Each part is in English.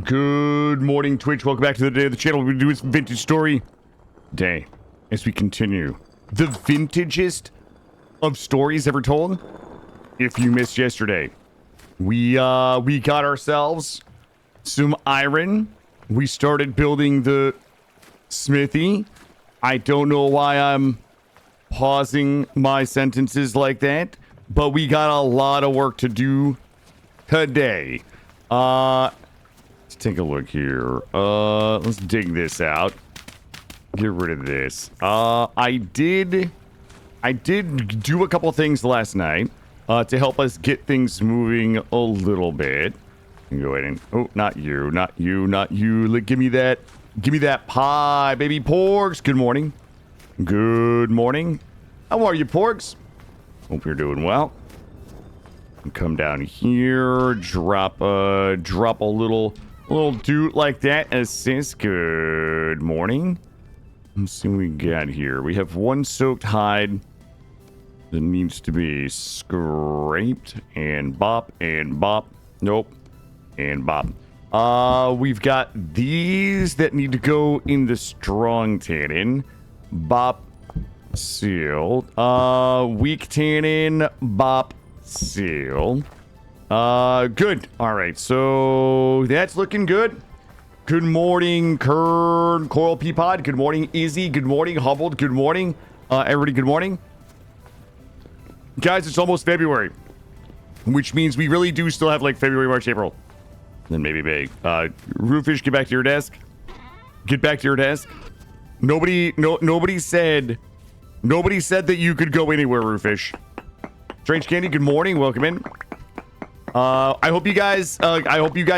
Good morning, Twitch. Welcome back to the day of the channel. We're doing some vintage story day as we continue. The vintagest of stories ever told. If you missed yesterday, we got ourselves some iron. We started building the smithy. I don't know why I'm pausing my sentences like that, but we got a lot of work to do today. Let's take a look here. Let's dig this out. Get rid of this. I did do a couple things last night to help us get things moving a little bit. Go ahead and not you. Give me that pie, baby porgs. Good morning. Good morning. How are you, porgs? Hope you're doing well. Come down here, drop a little dude like that. Assist. Good morning. Let's see what we got here. We have one soaked hide that needs to be scraped and bop and bop. Nope. And bop. We've got these that need to go in the strong tannin. Bop. Sealed. Weak tannin. Bop. Seal. Good. All right, so that's looking good. Good morning, Kern, Coral Peapod. Good morning, Izzy. Good morning, Hubbled. Good morning, everybody. Good morning, guys. It's almost February, which means we really do still have like February, March, April, then maybe May. Roofish, get back to your desk. Get back to your desk. Nobody said that you could go anywhere, Roofish. Strange Candy, good morning. Welcome in. I hope you guys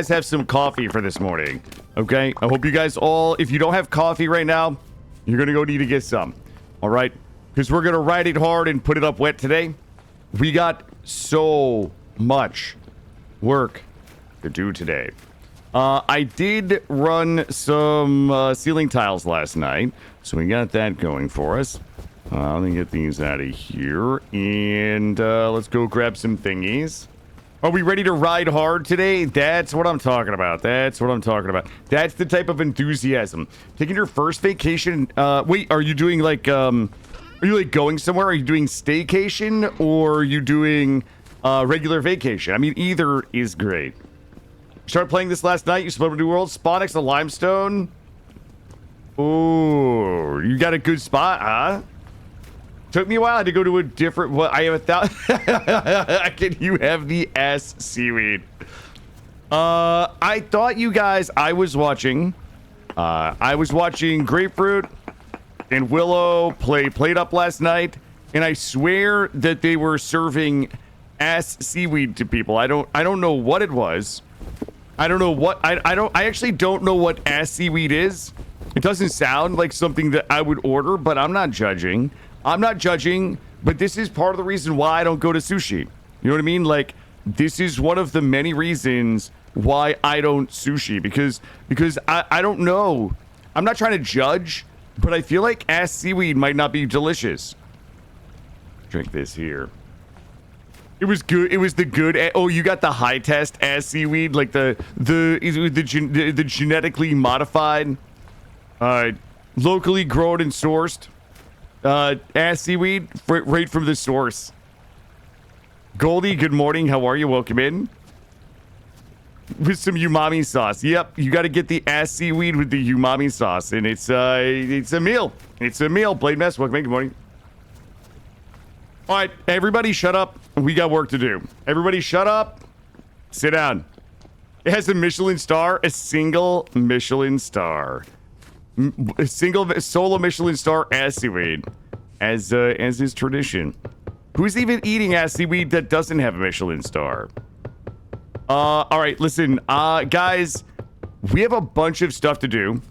have some coffee for this morning. Okay? I hope you guys all, if you don't have coffee right now, you're gonna go need to get some. All right? Because we're gonna ride it hard and put it up wet today. We got so much work to do today. I did run some ceiling tiles last night, so we got that going for us. Let me get these out of here, and let's go grab some thingies. Are we ready to ride hard today? That's what I'm talking about. That's the type of enthusiasm. Taking your first vacation. Wait, are you doing like, are you like going somewhere? Are you doing staycation, or are you doing regular vacation? I mean, either is great. Started playing this last night. You split up New World. Spawnix, a limestone. Oh, you got a good spot, huh? Took me a while to go to a different. What I have 1,000. Can you have the S seaweed? I thought you guys. I was watching Grapefruit and Willow played up last night, and I swear that they were serving ass seaweed to people. I don't know what it was. I don't know what I actually don't know what ass seaweed is. It doesn't sound like something that I would order, but I'm not judging. But this is part of the reason why I don't go to sushi. You know what I mean? Like, this is one of the many reasons why I don't sushi, because I don't know. I'm not trying to judge, but I feel like ass seaweed might not be delicious. Drink this here. It was good. It was the good. Oh, you got the high test ass seaweed, like the genetically modified, locally grown and sourced. Ass seaweed right from the source. Goldie, good morning. How are you? Welcome in. With some umami sauce. Yep, you got to get the ass seaweed with the umami sauce, and it's a meal. It's a meal. Blade Mess, welcome in. Good morning. All right, everybody, shut up. We got work to do. Everybody, shut up. Sit down. It has a Michelin star, a single Michelin star. A single solo Michelin star ass seaweed, as is tradition. Who's even eating ass seaweed that doesn't have a Michelin star? All right, listen, guys, we have a bunch of stuff to do,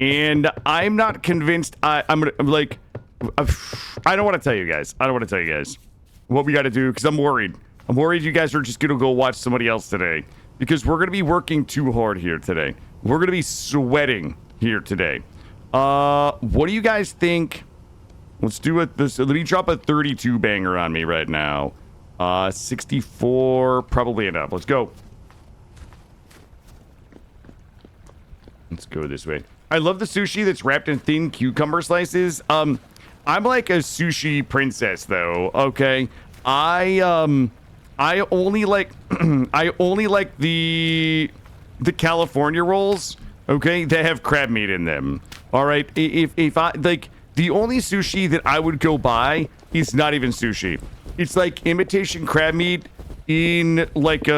and I'm not convinced. I'm like, I don't want to tell you guys. What we got to do, because I'm worried. I'm worried you guys are just gonna go watch somebody else today, because we're gonna be working too hard here today. We're gonna be sweating here today. What do you guys think? Let's do it. Let me drop a 32 banger on me right now. 64, probably enough. Let's go. Let's go this way. I love the sushi that's wrapped in thin cucumber slices. I'm like a sushi princess though, okay? I only like I only like the California rolls, okay? They have crab meat in them. All right? If I like the only sushi that I would go buy is not even sushi. It's like imitation crab meat in like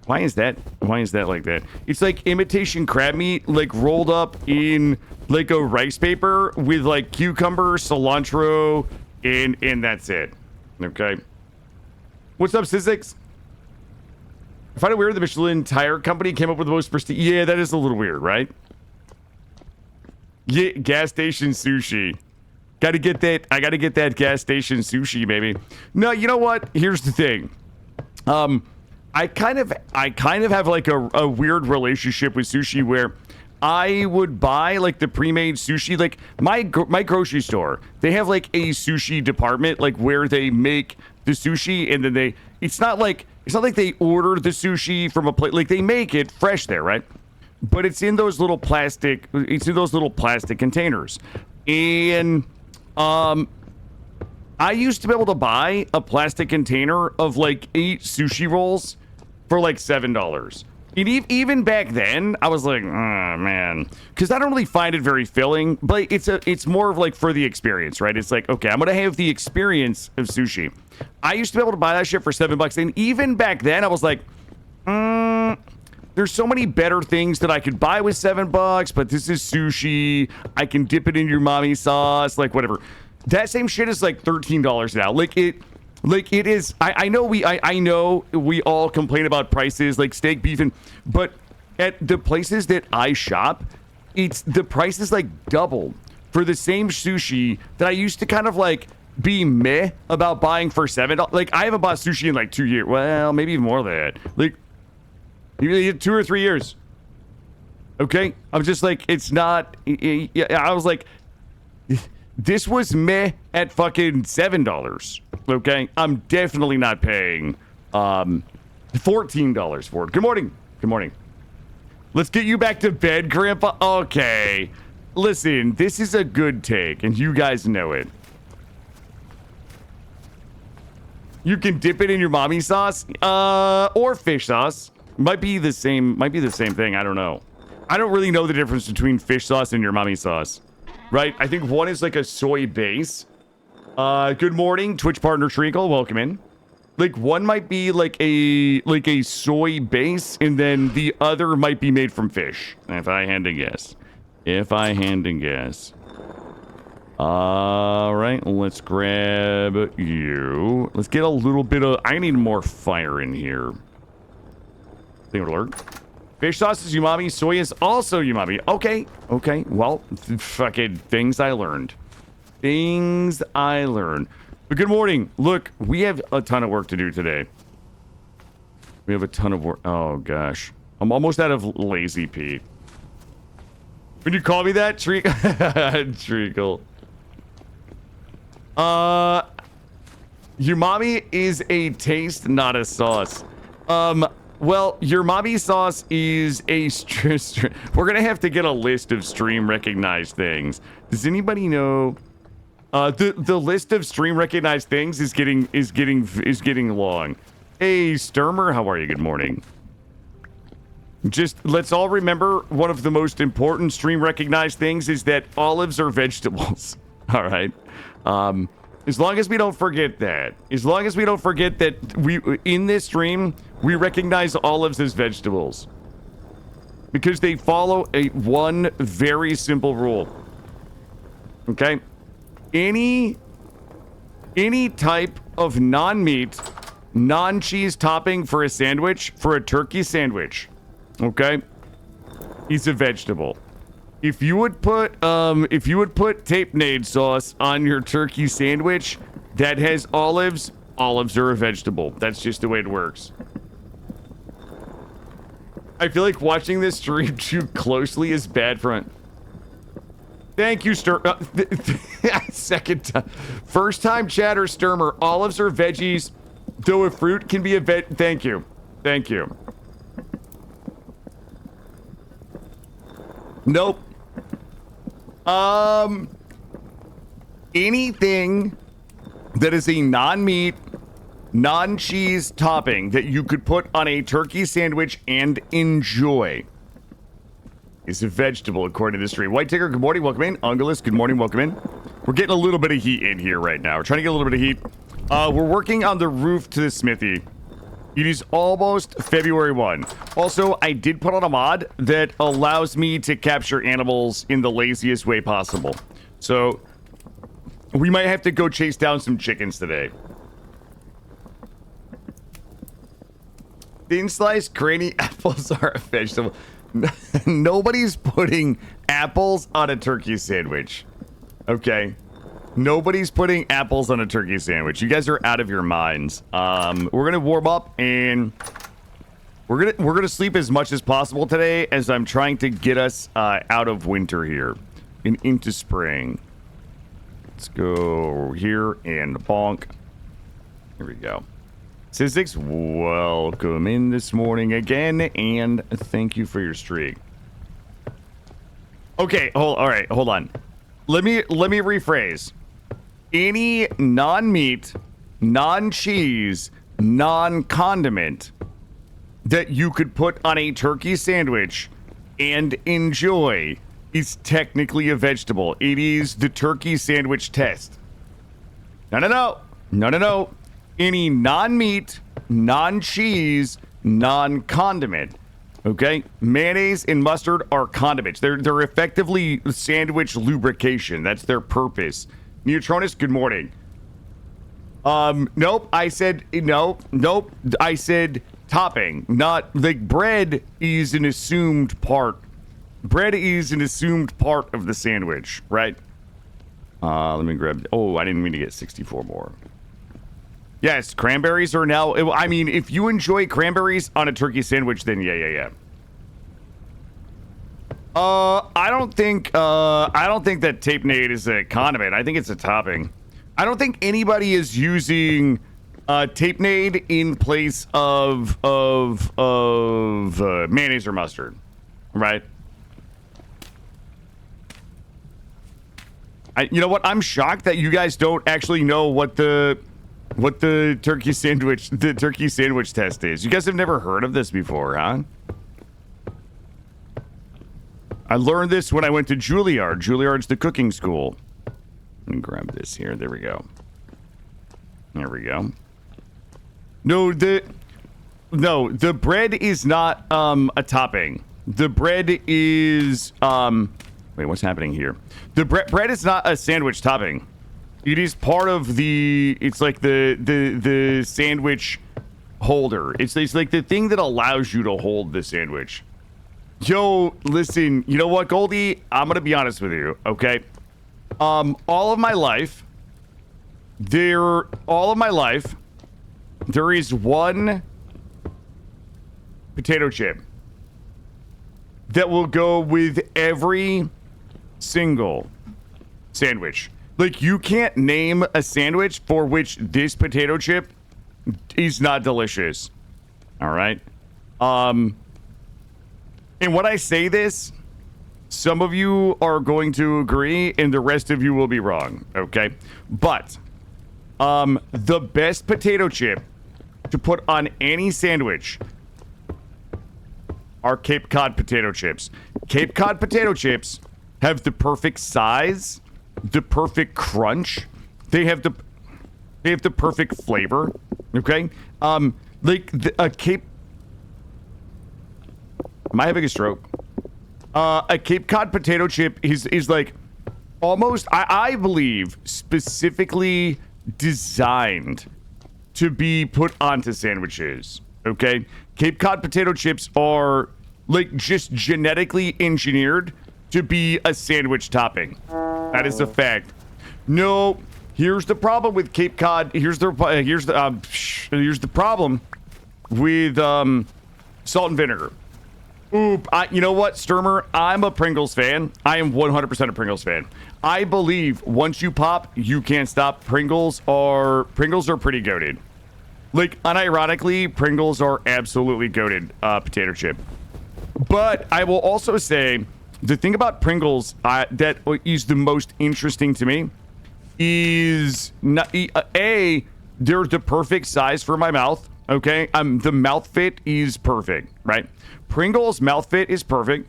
why is that like that? It's like imitation crab meat like rolled up in like a rice paper with like cucumber, cilantro, and that's it. Okay. What's up, Sizzix? I find it weird the Michelin Tire Company came up with the most prestige. Yeah, that is a little weird, right? Yeah, gas station sushi. Gotta get that. I gotta get that gas station sushi, baby. No, you know what? Here's the thing. I kind of have like a weird relationship with sushi where I would buy like the pre-made sushi. Like my grocery store, they have like a sushi department, like where they make the sushi, and then it's not like they order the sushi from a plate. Like they make it fresh there, right? But it's in those little plastic containers. And I used to be able to buy a plastic container of like 8 sushi rolls for like $7. And even back then, I was like, oh man, because I don't really find it very filling. But it's more of like for the experience, right? It's like, okay, I'm gonna have the experience of sushi. I used to be able to buy that shit for $7, and even back then, I was like, there's so many better things that I could buy with $7, but this is sushi. I can dip it in your mommy sauce, like whatever. That same shit is like $13 now. Like it is. I know we all complain about prices like steak, beef, but at the places that I shop, the price is like doubled for the same sushi that I used to kind of like be meh about buying for $7. Like I haven't bought sushi in like 2 years. Well, maybe even more than that. Like maybe 2 or 3 years. Okay, I'm just like it's not. I was like. This was meh at fucking $7. Okay, I'm definitely not paying $14 for it. Good morning. Good morning. Let's get you back to bed, Grandpa. Okay. Listen, this is a good take, and you guys know it. You can dip it in your mommy sauce, or fish sauce. Might be the same thing. I don't know. I don't really know the difference between fish sauce and your mommy sauce. Right, I think one is like a soy base. Good morning, Twitch partner Treacle. Welcome in. Like one might be like a soy base, and then the other might be made from fish. If I had to guess. All right, let's grab you. Let's get a little bit of. I need more fire in here. Thing alert. Fish sauce is umami, soy is also umami. Okay, well, fucking things I learned. But good morning. Look, we have a ton of work to do today. We have a ton of work. Oh, gosh. I'm almost out of lazy Pete. When you call me that, Treacle. Umami is a taste, not a sauce. Well, your mommy sauce is a we're gonna have to get a list of stream recognized things. Does anybody know? The list of stream recognized things is getting long. Hey, Sturmer, how are you? Good morning. Just let's all remember one of the most important stream recognized things is that olives are vegetables. All right. As long as we don't forget that. As long as we don't forget that we in this stream we recognize olives as vegetables. Because they follow one very simple rule. Okay? Any type of non-meat, non-cheese topping for a sandwich, for a turkey sandwich, okay, is a vegetable. If you would put tapenade sauce on your turkey sandwich that has olives, olives are a vegetable. That's just the way it works. I feel like watching this stream too closely is bad for. Thank you, second time. First time chatter, Sturmer. Olives are veggies, though a fruit can be a veg. Thank you. Thank you. Nope. Anything that is a non-meat, non-cheese topping that you could put on a turkey sandwich and enjoy is a vegetable, according to this stream. White Ticker, good morning, welcome in. Ungulus, good morning, welcome in. We're getting a little bit of heat in here right now. We're trying to get a little bit of heat. We're working on the roof to the smithy. It is almost February 1. Also, I did put on a mod that allows me to capture animals in the laziest way possible. So, we might have to go chase down some chickens today. Thin sliced granny apples are a vegetable. Nobody's putting apples on a turkey sandwich. Okay. Nobody's putting apples on a turkey sandwich. You guys are out of your minds. We're gonna warm up and we're gonna sleep as much as possible today as I'm trying to get us out of winter here and into spring. Let's go here and bonk. Here we go. Sizzix, welcome in this morning again, and thank you for your streak. Okay, all right, hold on. Let me rephrase. Any non-meat, non-cheese, non-condiment that you could put on a turkey sandwich and enjoy is technically a vegetable. It is the turkey sandwich test. No. Any non-meat, non-cheese, non-condiment. Okay? Mayonnaise and mustard are condiments. They're effectively sandwich lubrication. That's their purpose. Neutronus, good morning. Nope. I said no. Nope. I said topping. Not like bread is an assumed part. Bread is an assumed part of the sandwich, right? Let me grab. Oh, I didn't mean to get 64 more. Yes, cranberries are now. I mean, if you enjoy cranberries on a turkey sandwich, then yeah. I don't think that tapenade is a condiment. I think it's a topping. I don't think anybody is using tapenade in place of mayonnaise or mustard, right? You know what? I'm shocked that you guys don't actually know what the turkey sandwich test is. You guys have never heard of this before, huh? I learned this when I went to Juilliard. Juilliard's the cooking school. Let me grab this here. There we go. There we go. No, the bread is not a topping. The bread is wait, what's happening here? The bread is not a sandwich topping. It is part of the. It's like the sandwich holder. It's like the thing that allows you to hold the sandwich. Yo, listen. You know what, Goldie? I'm gonna be honest with you. Okay. All of my life, there is one potato chip that will go with every single sandwich. Like, you can't name a sandwich for which this potato chip is not delicious. All right? And when I say this, some of you are going to agree and the rest of you will be wrong, okay? But the best potato chip to put on any sandwich are Cape Cod potato chips. Cape Cod potato chips have the perfect size, the perfect crunch. They have the perfect flavor. Okay, like a Cape. Am I having a stroke? A Cape Cod potato chip is like almost, I believe, specifically designed to be put onto sandwiches. Okay, Cape Cod potato chips are like just genetically engineered to be a sandwich topping. That is a fact. No, here's the problem with Cape Cod. Here's the problem with salt and vinegar. Oop, you know what, Sturmer? I'm a Pringles fan. I am 100% a Pringles fan. I believe once you pop, you can't stop. Pringles are pretty goated. Like, unironically, Pringles are absolutely goated potato chip. But I will also say the thing about Pringles that is the most interesting to me is A, they're the perfect size for my mouth. Okay, the mouth fit is perfect, right? Pringles mouth fit is perfect.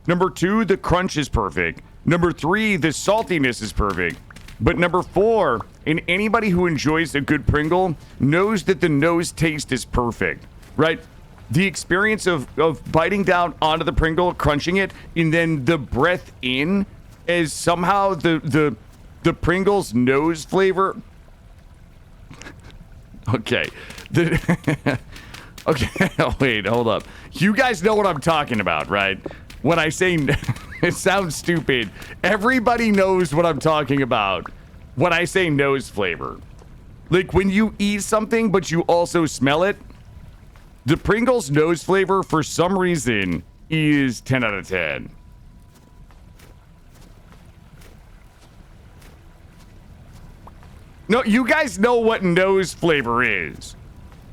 Number 2, the crunch is perfect. Number 3, the saltiness is perfect. But number 4, and anybody who enjoys a good Pringle knows that the nose taste is perfect, right? The experience of biting down onto the Pringle, crunching it, and then the breath in is somehow the Pringles nose flavor. Okay. Okay, wait, hold up. You guys know what I'm talking about, right? When I say it sounds stupid, everybody knows what I'm talking about when I say nose flavor. Like when you eat something but you also smell it, the Pringles nose flavor for some reason is 10 out of 10. No, you guys know what nose flavor is.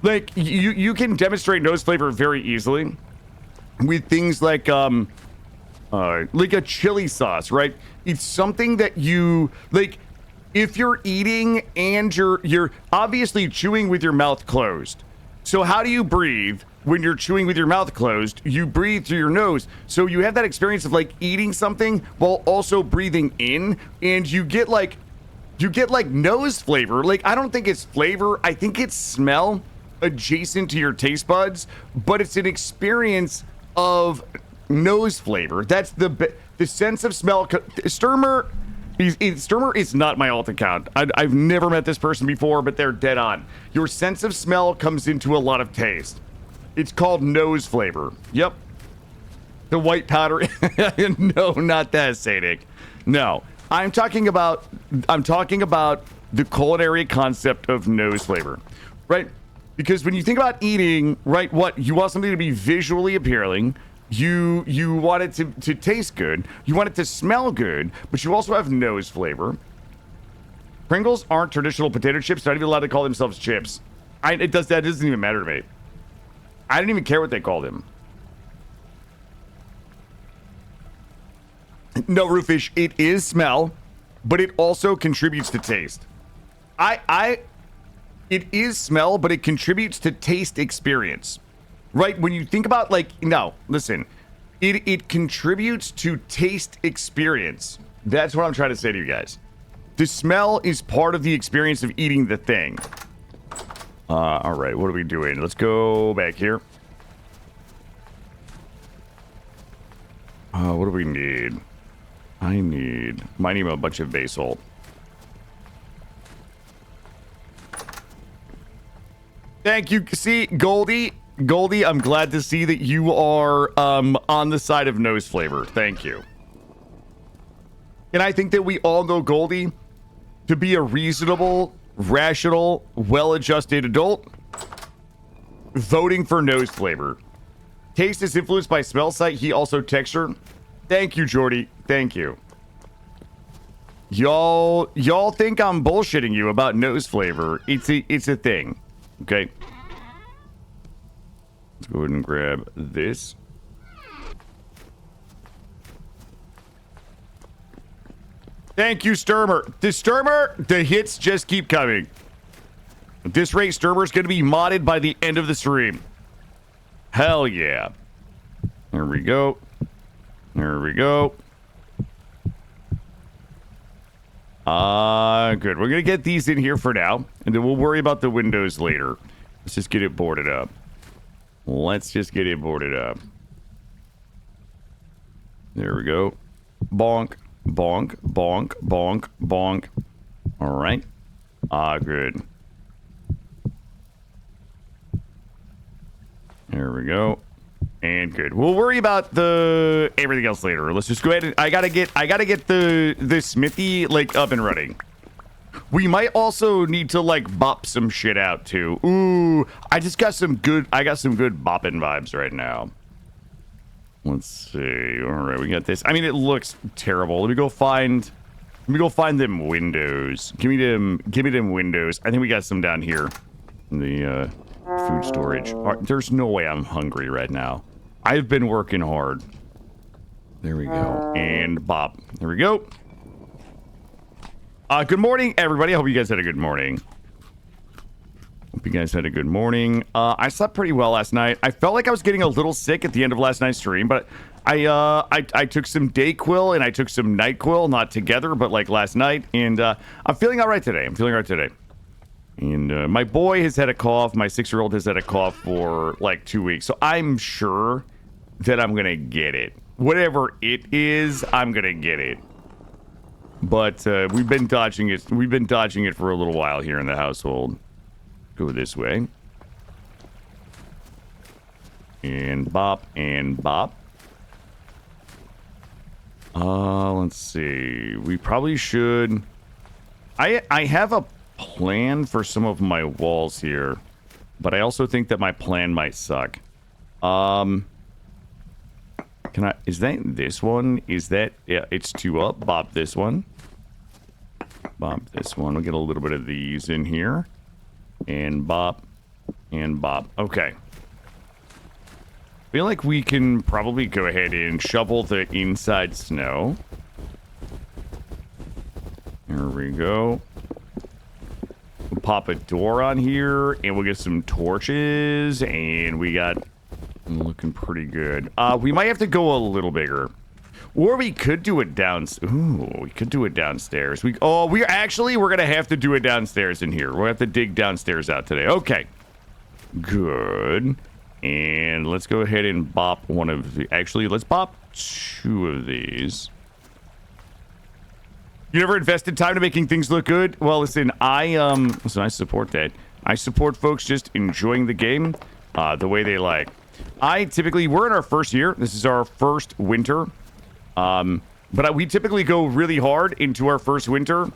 Like you can demonstrate nose flavor very easily with things like a chili sauce, right? It's something that you like. If you're eating and you're obviously chewing with your mouth closed. So how do you breathe when you're chewing with your mouth closed? You breathe through your nose. So you have that experience of like eating something while also breathing in, and you get like nose flavor. Like I don't think it's flavor. I think it's smell adjacent to your taste buds, but it's an experience of nose flavor. That's the sense of smell. Sturmer is not my alt account. I've never met this person before, but they're dead on. Your sense of smell comes into a lot of taste. It's called nose flavor. Yep. The white powder. No, not that, Sadic. No, I'm talking about the culinary concept of nose flavor, right? Because when you think about eating, right, what you want something to be visually appealing. You want it to taste good. You want it to smell good, but you also have nose flavor. Pringles aren't traditional potato chips. They're not even allowed to call themselves chips. That doesn't even matter to me. I didn't even care what they called them. No, Roofish, it is smell, but it also contributes to taste. It is smell, but it contributes to taste experience. Right, when you think about listen, it contributes to taste experience. That's what I'm trying to say to you guys. The smell is part of the experience of eating the thing. All right, what are we doing? Let's go back here. What do we need? I need a bunch of basalt. Thank you. See, Goldie, I'm glad to see that you are on the side of nose flavor. Thank you. And I think that we all know Goldie to be a reasonable, rational, well-adjusted adult voting for nose flavor. Taste is influenced by smell, sight, heat, also texture. Thank you, Jordy. Thank you. Y'all think I'm bullshitting you about nose flavor. It's a thing. Okay. Let's go ahead and grab this. Thank you, Sturmer. The hits just keep coming. At this rate, Sturmer's going to be modded by the end of the stream. Hell yeah. There we go. There we go. Good. We're going to get these in here for now, and then we'll worry about the windows later. Let's just get it boarded up. Let's just get it boarded up. There we go. Bonk, bonk, bonk, bonk, bonk. All right. Good. There we go. And good. We'll worry about the everything else later. Let's just go ahead and I gotta get the smithy up and running. We might also need to bop some shit out too. Ooh, I got some good bopping vibes right now. Let's see. All right, we got this. I mean, it looks terrible. Let me go find them windows. Give me them windows. I think we got some down here in the food storage. There's no way I'm hungry right now. I've been working hard. There we go. And Bob. There we go. Good morning, everybody. I hope you guys had a good morning. Hope you guys had a good morning. I slept pretty well last night. I felt like I was getting a little sick at the end of last night's stream, but I took some Dayquil and I took some NyQuil, not together, but like last night, and I'm feeling all right today. And my boy has had a cough. My 6-year-old has had a cough for like 2 weeks, so I'm sure that I'm gonna get it. Whatever it is, I'm gonna get it. But we've been dodging it. We've been dodging it for a little while here in the household. Go this way. And bop and bop. Let's see. We probably should. I have a plan for some of my walls here, but I also think that my plan might suck. Can I, is that this one? Is that, yeah, it's 2 up. Bop this one. Bop this one. We'll get a little bit of these in here. And bop. And bop. Okay. Feel like we can probably go ahead and shovel the inside snow. There we go. We'll pop a door on here, and we'll get some torches, and we got... looking pretty good. We might have to go a little bigger. Or we could do it downstairs. Ooh, we could do it downstairs. We're gonna have to do it downstairs in here. We'll have to dig downstairs out today. Okay. Good. And let's go ahead and bop one of the... Actually, let's bop 2 of these. You never invested time to making things look good? Well, listen, I support that. I support folks just enjoying the game the way they like. We're in our first year. This is our first winter. But we typically go really hard into our first winter.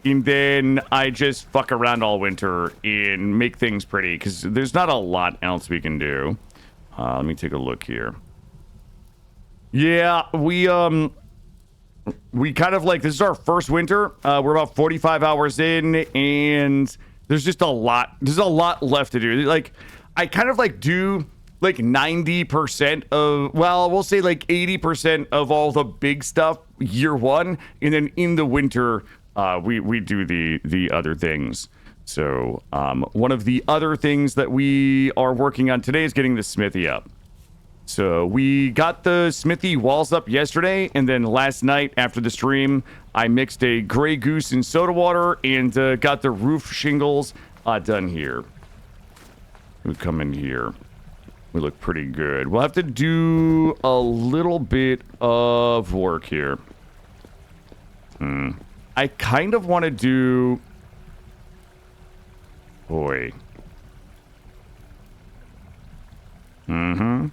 And then I just fuck around all winter and make things pretty. Because there's not a lot else we can do. Let me take a look here. Yeah, we kind of like, this is our first winter. We're about 45 hours in. And there's just a lot. There's a lot left to do. Like, I kind of like do... like 90% of, well, we'll say like 80% of all the big stuff year one, and then in the winter, we do the other things. So one of the other things that we are working on today is getting the smithy up. So we got the smithy walls up yesterday, and then last night after the stream, I mixed a Grey Goose in soda water and got the roof shingles done here. We come in here. We look pretty good. We'll have to do a little bit of work here. I kind of want to do... Boy. Okay.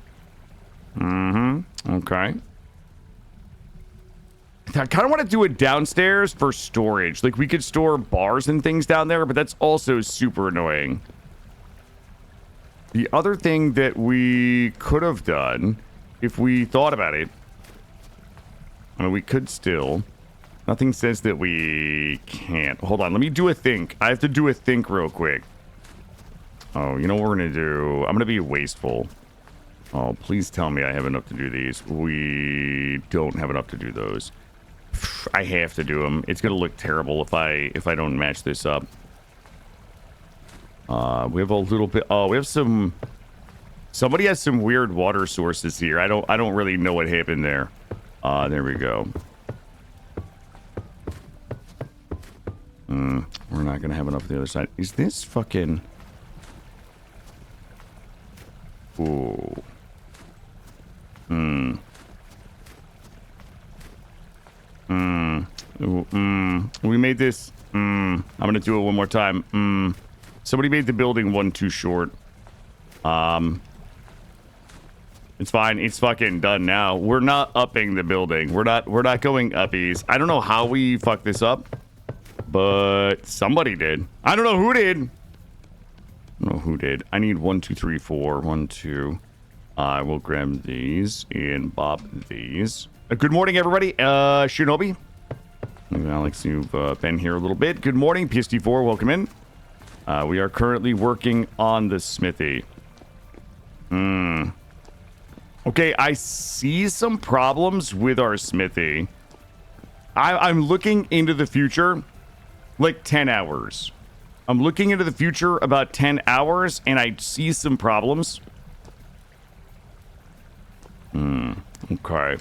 I kind of want to do it downstairs for storage. Like, we could store bars and things down there, but that's also super annoying. The other thing that we could have done, if we thought about it, I mean, we could still. Nothing says that we can't. Hold on, let me do a think. I have to do a think real quick. Oh, you know what we're going to do? I'm going to be wasteful. Oh, please tell me I have enough to do these. We don't have enough to do those. I have to do them. It's going to look terrible if I don't match this up. We have a little bit. Oh, we have some. Somebody has some weird water sources here. I don't really know what happened there. There we go. We're not gonna have enough on the other side. Is this fucking? Ooh. We made this. I'm gonna do it one more time. Somebody made the building one too short. It's fine. It's fucking done now. We're not upping the building. We're not going uppies. I don't know how we fucked this up, but somebody did. I don't know who did. I don't know who did. I need 1, 2, 3, 4. 1, 2. I will grab these and bop these. Good morning, everybody. Shinobi. Alex, you've been here a little bit. Good morning, PSD4. Welcome in. We are currently working on the smithy. Okay, I see some problems with our smithy. I'm looking into the future like 10 hours. I'm looking into the future about 10 hours, and I see some problems. Okay.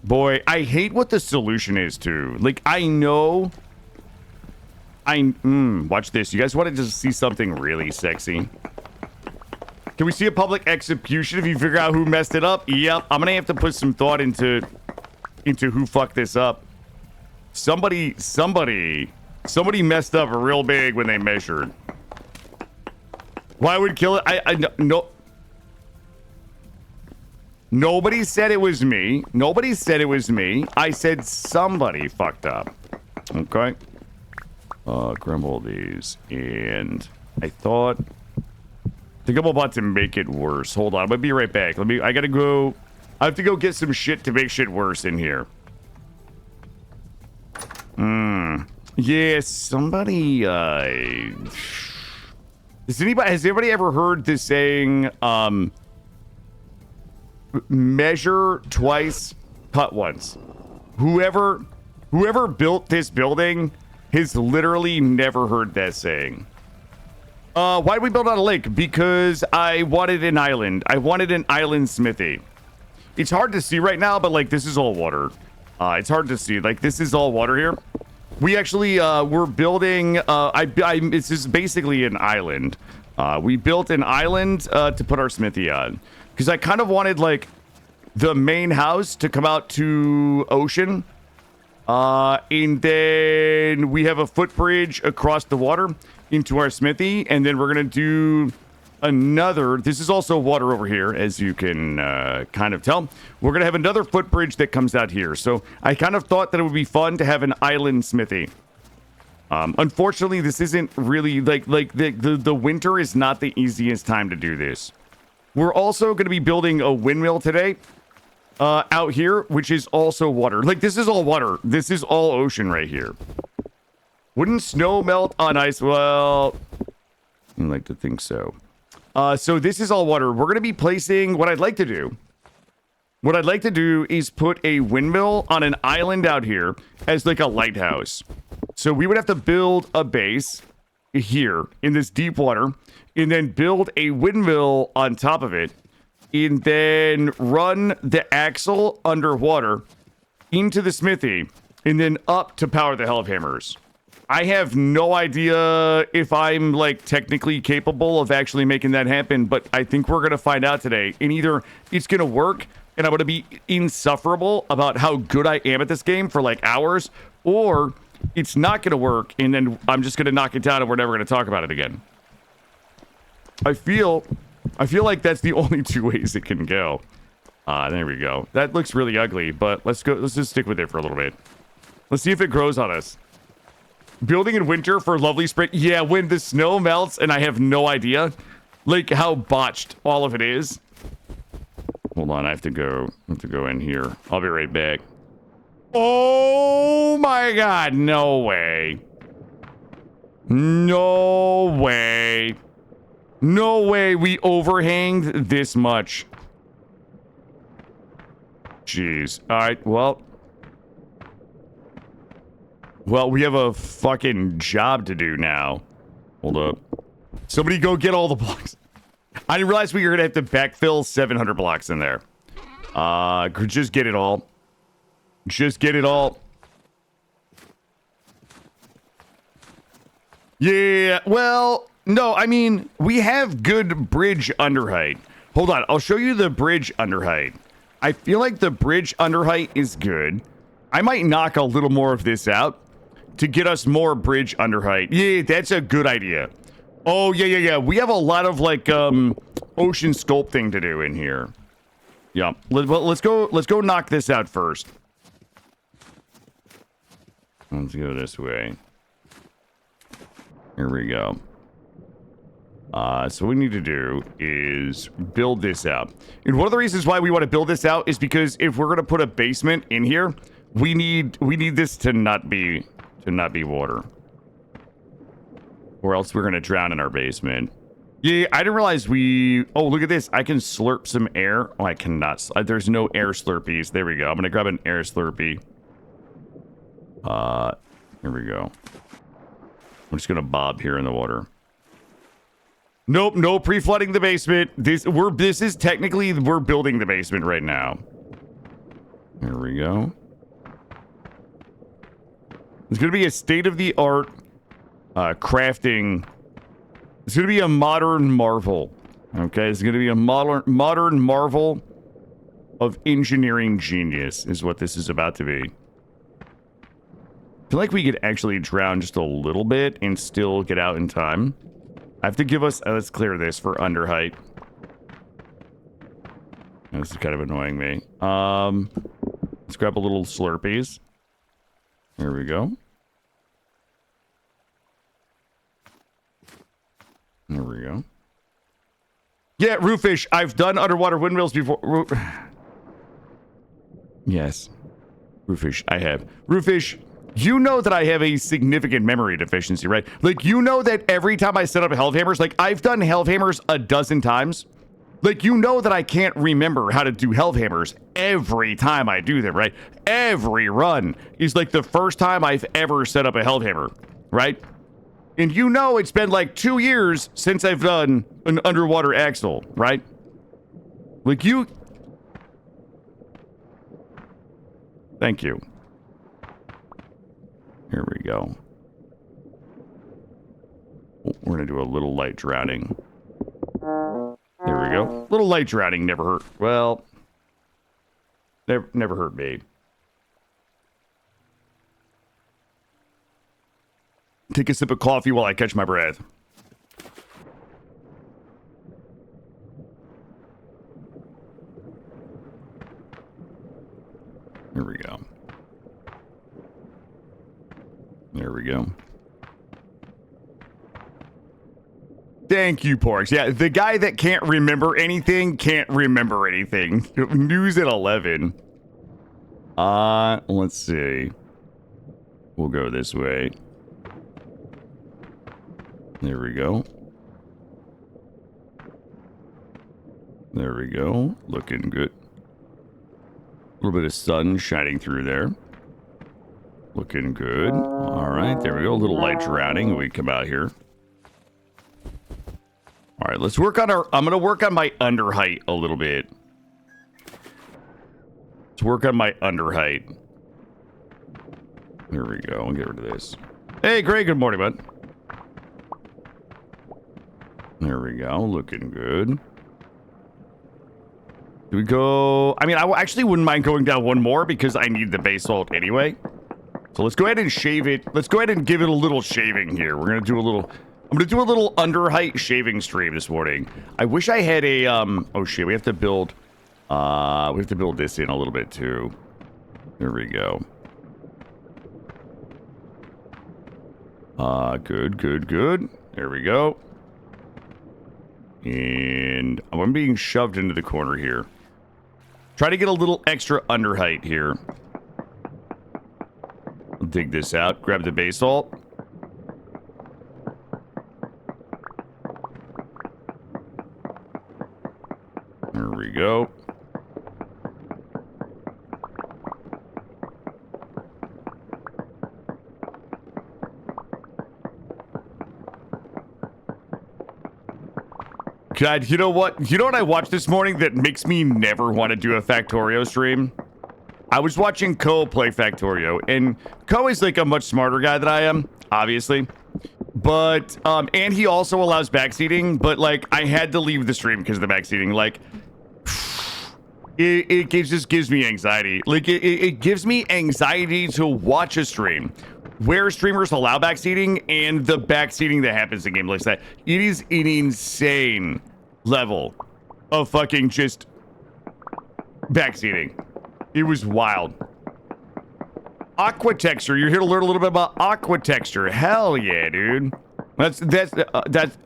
Boy, I hate what the solution is, too. Like, I know... watch this. You guys wanted to see something really sexy? Can we see a public execution if you figure out who messed it up? Yep, I'm gonna have to put some thought into who fucked this up. Somebody messed up real big when they measured. Why would kill it? No. Nobody said it was me. Nobody said it was me. I said somebody fucked up. Okay. Crumble these, and I think I'm about to make it worse. Hold on, I'm gonna be right back. I gotta go. I have to go get some shit to make shit worse in here. Yeah, somebody, has anybody ever heard this saying, measure twice, cut once? Whoever built this building has literally never heard that saying. Why did we build on a lake? Because I wanted an island. I wanted an island smithy. It's hard to see right now, but like this is all water. It's hard to see. Like this is all water here. We actually we're building. This is basically an island. We built an island to put our smithy on because I kind of wanted like the main house to come out to ocean. And then we have a footbridge across the water into our smithy, and then we're gonna do another. This is also water over here, as you can kind of tell. We're gonna have another footbridge that comes out here. So I kind of thought that it would be fun to have an island smithy. Unfortunately, this isn't really like the winter is not the easiest time to do this. We're also gonna be building a windmill today. Out here, which is also water. Like, this is all water. This is all ocean right here. Wouldn't snow melt on ice? Well, I like to think so. So this is all water. We're going to be placing what I'd like to do. What I'd like to do is put a windmill on an island out here as like a lighthouse. So we would have to build a base here in this deep water and then build a windmill on top of it. And then run the axle underwater into the smithy and then up to power the Hellhammers. I have no idea if I'm like technically capable of actually making that happen, but I think we're going to find out today. And either it's going to work and I'm going to be insufferable about how good I am at this game for like hours, or it's not going to work and then I'm just going to knock it down and we're never going to talk about it again. I feel like that's the only two ways it can go. There we go. That looks really ugly, but let's go. Let's just stick with it for a little bit. Let's see if it grows on us. Building in winter for lovely spring. Yeah, when the snow melts and I have no idea, like how botched all of it is. Hold on, I have to go in here. I'll be right back. Oh my God, no way. No way. No way we overhanged this much. Jeez. All right, well, we have a fucking job to do now. Hold up. Somebody go get all the blocks. I didn't realize we were going to have to backfill 700 blocks in there. Just get it all. Just get it all. Yeah, well, no, I mean, we have good bridge underheight. Hold on, I'll show you the bridge underheight. I feel like the bridge underheight is good. I might knock a little more of this out to get us more bridge underheight. Yeah, that's a good idea. Oh, yeah. We have a lot of, like, ocean sculpting to do in here. Yeah, let's go knock this out first. Let's go this way. Here we go. So what we need to do is build this out. And one of the reasons why we want to build this out is because if we're going to put a basement in here, we need this to not be water. Or else we're going to drown in our basement. Yeah, I didn't realize we... Oh, look at this. I can slurp some air. Oh, I cannot. There's no air slurpees. There we go. I'm going to grab an air slurpee. Here we go. I'm just going to bob here in the water. Nope, no pre-flooding the basement. This is technically... We're building the basement right now. There we go. It's going to be a state-of-the-art crafting... It's going to be a modern marvel. Okay, it's going to be a modern marvel of engineering genius is what this is about to be. I feel like we could actually drown just a little bit and still get out in time. I have to give us... let's clear this for under height. This is kind of annoying me. Let's grab a little Slurpees. There we go. There we go. Yeah, Roofish, I've done underwater windmills before. Yes. Roofish, I have. Roofish, you know that I have a significant memory deficiency, right? Like, you know that every time I set up Hellhammers, like, I've done Hellhammers a dozen times. Like, you know that I can't remember how to do Hellhammers every time I do them, right? Every run is like the first time I've ever set up a Hellhammer, right? And you know it's been like 2 years since I've done an underwater axle, right? Like you... Thank you. Here we go. Oh, we're gonna do a little light drowning. There we go. Little light drowning never hurt. Well, never hurt me. Take a sip of coffee while I catch my breath. There we go. There we go. Thank you, Porks. Yeah, the guy that can't remember anything can't remember anything. News at 11. Let's see. We'll go this way. There we go. There we go. Looking good. A little bit of sun shining through there. Looking good. All right, there we go. A little light drowning. We come out here. All right, let's work on our... I'm going to work on my under height a little bit. Let's work on my under height. There we go. I'll get rid of this. Hey, Greg. Good morning, bud. There we go. Looking good. Do we go... I mean, I actually wouldn't mind going down one more because I need the basalt anyway. So let's go ahead and shave it. Let's go ahead and give it a little shaving here. We're going to do a little... I'm going to do a little under height shaving stream this morning. I wish I had a... Oh, shit. We have to build... we have to build this in a little bit, too. There we go. Good, good, good. There we go. And I'm being shoved into the corner here. Try to get a little extra under height here. I'll dig this out. Grab the basalt. There we go. God, you know what? You know what I watched this morning that makes me never want to do a Factorio stream? I was watching Ko play Factorio, and Ko is like a much smarter guy than I am, obviously. But, and he also allows backseating, but like, I had to leave the stream because of the backseating. Like, it just gives me anxiety. Like, it gives me anxiety to watch a stream where streamers allow backseating and the backseating that happens in games like that. It is an insane level of fucking just backseating. It was wild. Aqua texture. You're here to learn a little bit about aqua texture. Hell yeah, dude. That's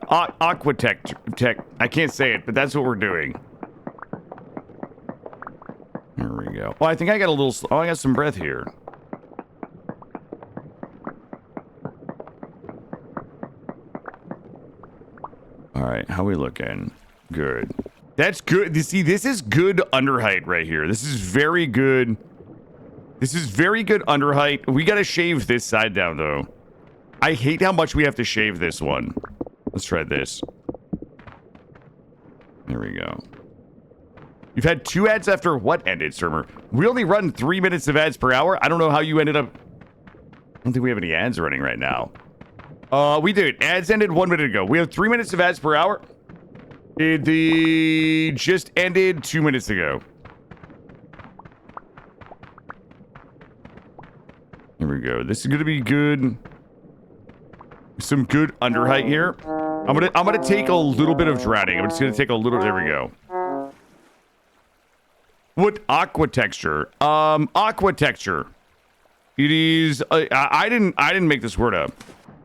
aqua tech. I can't say it, but that's what we're doing. There we go. Oh, I think I got a little... Oh, I got some breath here. All right, how we looking? Good. That's good. You see, this is good under height right here. This is very good. This is very good under height. We got to shave this side down, though. I hate how much we have to shave this one. Let's try this. There we go. You've had 2 ads after what ended, Surmer? We only run 3 minutes of ads per hour. I don't know how you ended up... I don't think we have any ads running right now. We did. Ads ended 1 minute ago. We have 3 minutes of ads per hour. They just ended 2 minutes ago. Here we go. This is gonna be good. Some good under height here. I'm gonna take a little bit of drowning. I'm just gonna take a little. There we go. What aqua texture? Aqua texture. It is. I didn't make this word up,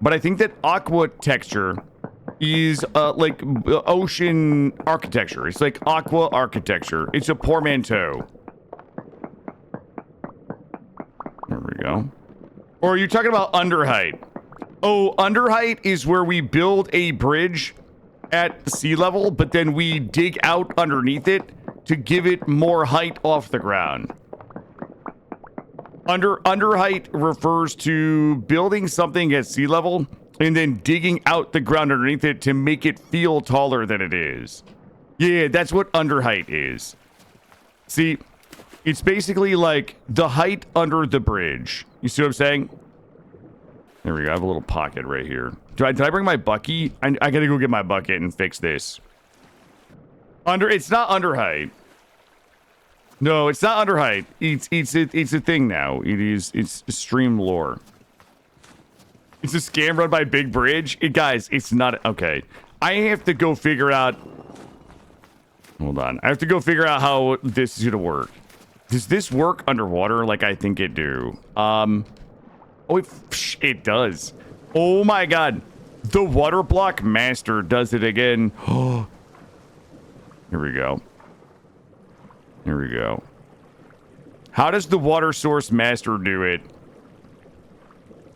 but I think that aqua texture is like ocean architecture. It's like aqua architecture. It's a portmanteau. There we go. Or are you talking about under height? Oh, under height is where we build a bridge at sea level, but then we dig out underneath it to give it more height off the ground. Under height refers to building something at sea level and then digging out the ground underneath it to make it feel taller than it is. Yeah, that's what under height is. See, it's basically like the height under the bridge. You see what I'm saying? There we go. I have a little pocket right here. Did I bring my bucket? I gotta go get my bucket and fix this. It's not under height. No, it's not under height. It's a thing now. It's stream lore. It's a scam run by Big Bridge. Guys, it's not okay. I have to go figure out. Hold on. I have to go figure out how this is gonna work. Does this work underwater like I think it do? Oh, it does. Oh my god. The water block master does it again. Oh. Here we go. Here we go. How does the water source master do it?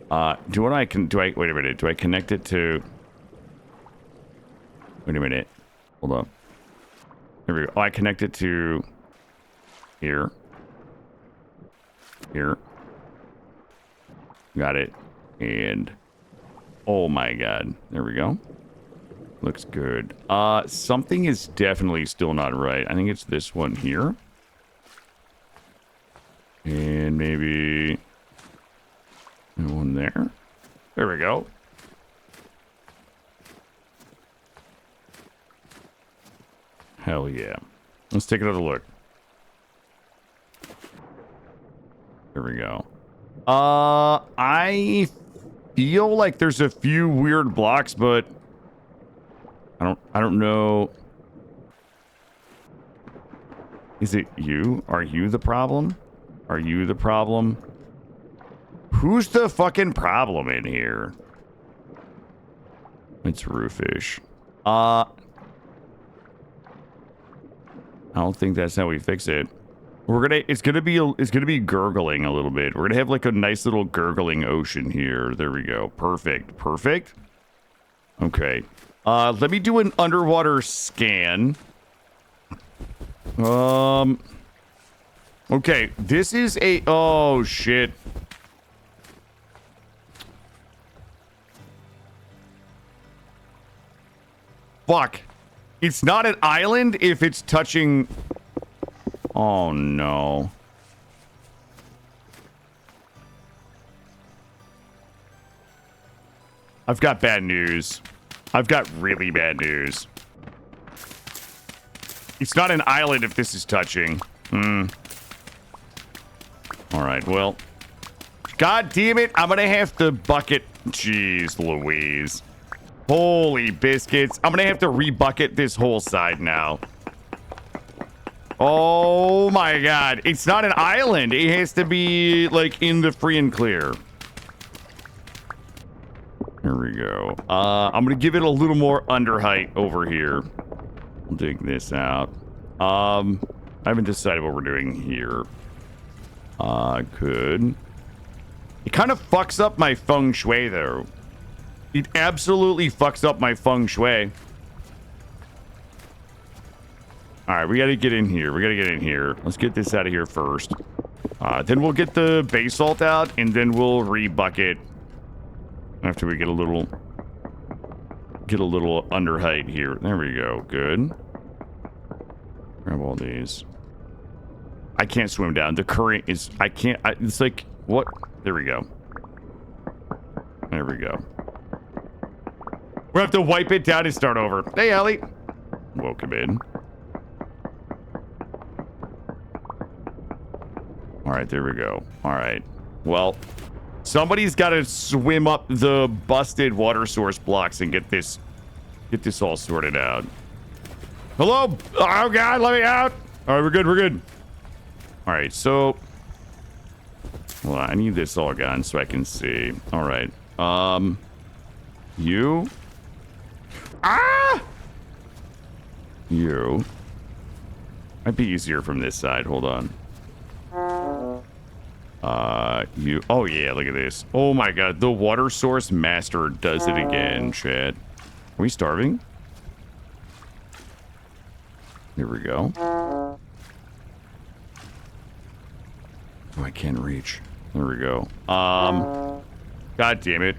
Wait a minute. Do I connect it to... Wait a minute. Hold up. Here we go. Oh, I connect it to... Here. Here. Got it. And... Oh my god. There we go. Looks good. Something is definitely still not right. I think it's this one here. And maybe... one there. There we go. Hell yeah. Let's take another look. There we go. I feel like there's a few weird blocks, but I don't know. Is it you? Are you the problem? Are you the problem? Who's the fucking problem in here? It's Roofish. I don't think that's how we fix it. It's gonna be gurgling a little bit. We're gonna have like a nice little gurgling ocean here. There we go. Perfect. Perfect. Okay. Let me do an underwater scan. Okay, this is a... Oh, shit. Fuck. It's not an island if it's touching... Oh, no. I've got bad news. I've got really bad news. It's not an island if this is touching. Alright, well. God damn it, I'm gonna have to bucket. Jeez Louise. Holy biscuits. I'm gonna have to re-bucket this whole side now. Oh my god. It's not an island. It has to be, like, in the free and clear. Here we go. I'm gonna give it a little more under height over here. I'll dig this out. I haven't decided what we're doing here. Could. It kind of fucks up my feng shui, though. It absolutely fucks up my feng shui. All right, we got to get in here. We got to get in here. Let's get this out of here first. Then we'll get the basalt out, and then we'll re-bucket after we get a little under height here. There we go. Good. Grab all these. I can't swim down. The current is... I can't... it's like... What? There we go. There we go. We'll have to wipe it down and start over. Hey, Ellie. Welcome in. All right, there we go. All right. Well, somebody's got to swim up the busted water source blocks and get this all sorted out. Hello? Oh, God, let me out. All right, we're good. We're good. All right, so... Well, I need this all gone so I can see. All right. You... Ah! You. Might be easier from this side. Hold on. You. Oh, yeah, look at this. Oh, my God. The water source master does it again, chat. Are we starving? Here we go. Oh, I can't reach. There we go. God damn it.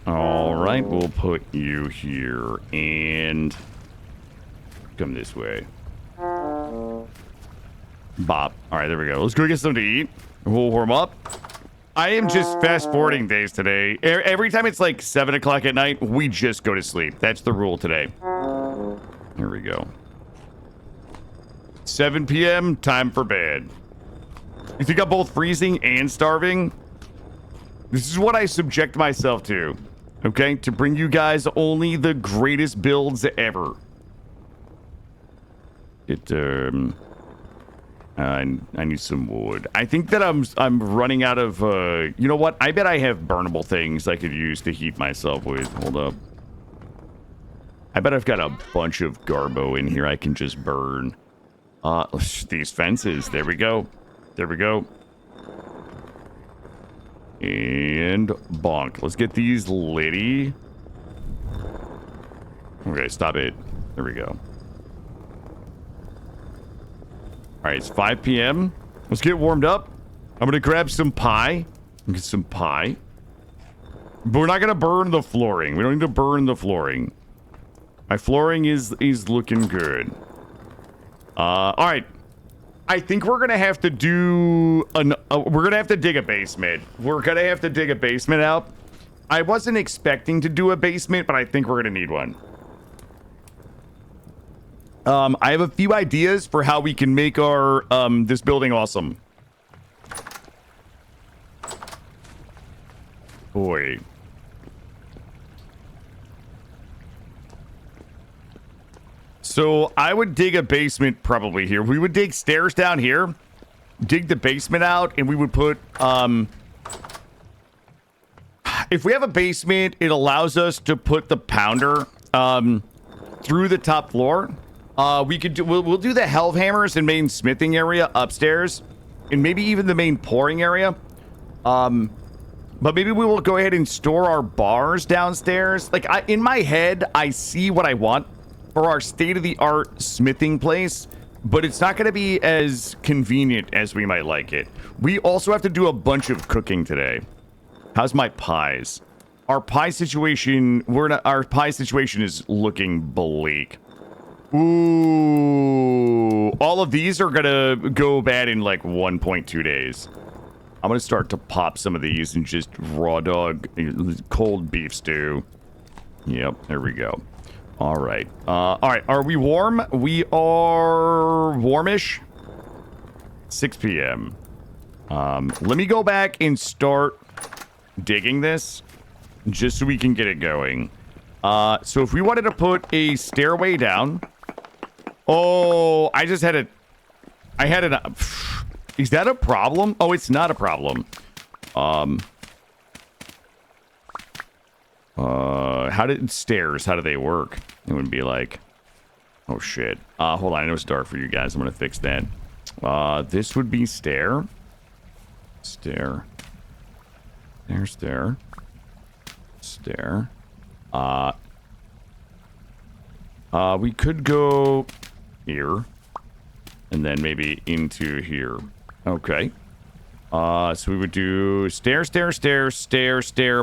All right, we'll put you here and come this way. Bop. All right, there we go. Let's go get something to eat. We'll warm up. I am just fast forwarding days today. Every time it's like 7 o'clock at night, we just go to sleep. That's the rule today. There we go. 7 p.m. time for bed. You think I'm both freezing and starving? This is what I subject myself to. Okay? To bring you guys only the greatest builds ever. I need some wood. I think that I'm running out of, you know what? I bet I have burnable things I could use to heat myself with. Hold up. I bet I've got a bunch of garbo in here I can just burn. These fences. There we go. There we go. And bonk. Let's get these litty. Okay, stop it. There we go. All right, it's 5 p.m. Let's get warmed up. I'm gonna grab some pie. Get some pie. But we're not gonna burn the flooring. We don't need to burn the flooring. My flooring is looking good. All right. I think we're gonna have to do we're gonna have to dig a basement. We're gonna have to dig a basement out. I wasn't expecting to do a basement, but I think we're gonna need one. I have a few ideas for how we can make our this building awesome. Boy. So I would dig a basement probably here. We would dig stairs down here, dig the basement out, and we would put if we have a basement, it allows us to put the pounder through the top floor. We could do we'll do the Hellhammers and main smithing area upstairs, and maybe even the main pouring area. But maybe we will go ahead and store our bars downstairs. Like in my head, I see what I want for our state-of-the-art smithing place, but it's not going to be as convenient as we might like it. We also have to do a bunch of cooking today. How's my pies? Our pie situation, our pie situation is looking bleak. Ooh, all of these are gonna go bad in like 1.2 days. I'm gonna start to pop some of these and just raw dog cold beef stew. Yep, there we go. All right. All right. Are we warm? We are warmish. 6 p.m. Let me go back and start digging this just so we can get it going. So if we wanted to put a stairway down. Oh, I just had it. I had it. Is that a problem? Oh, it's not a problem. How do they work? It would be like, oh shit. Hold on, I know it's dark for you guys. I'm gonna fix that. This would be stair. Stair. There's stair. Stair. We could go here. And then maybe into here. Okay. So we would do stair,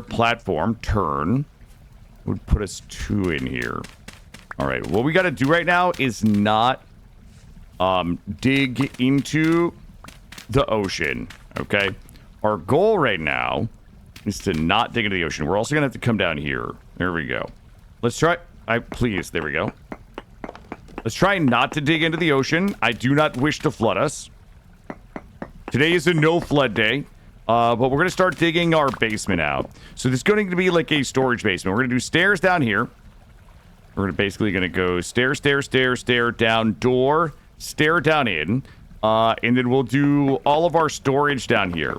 platform, turn. Would put us 2 in here. All right. What we got to do right now is not dig into the ocean. Okay. Our goal right now is to not dig into the ocean. We're also going to have to come down here. There we go. Let's try. Please. There we go. Let's try not to dig into the ocean. I do not wish to flood us. Today is a no flood day. But we're going to start digging our basement out. So this is going to be like a storage basement. We're going to do stairs down here. We're basically going to go stair, down, door, stair down in. And then we'll do all of our storage down here.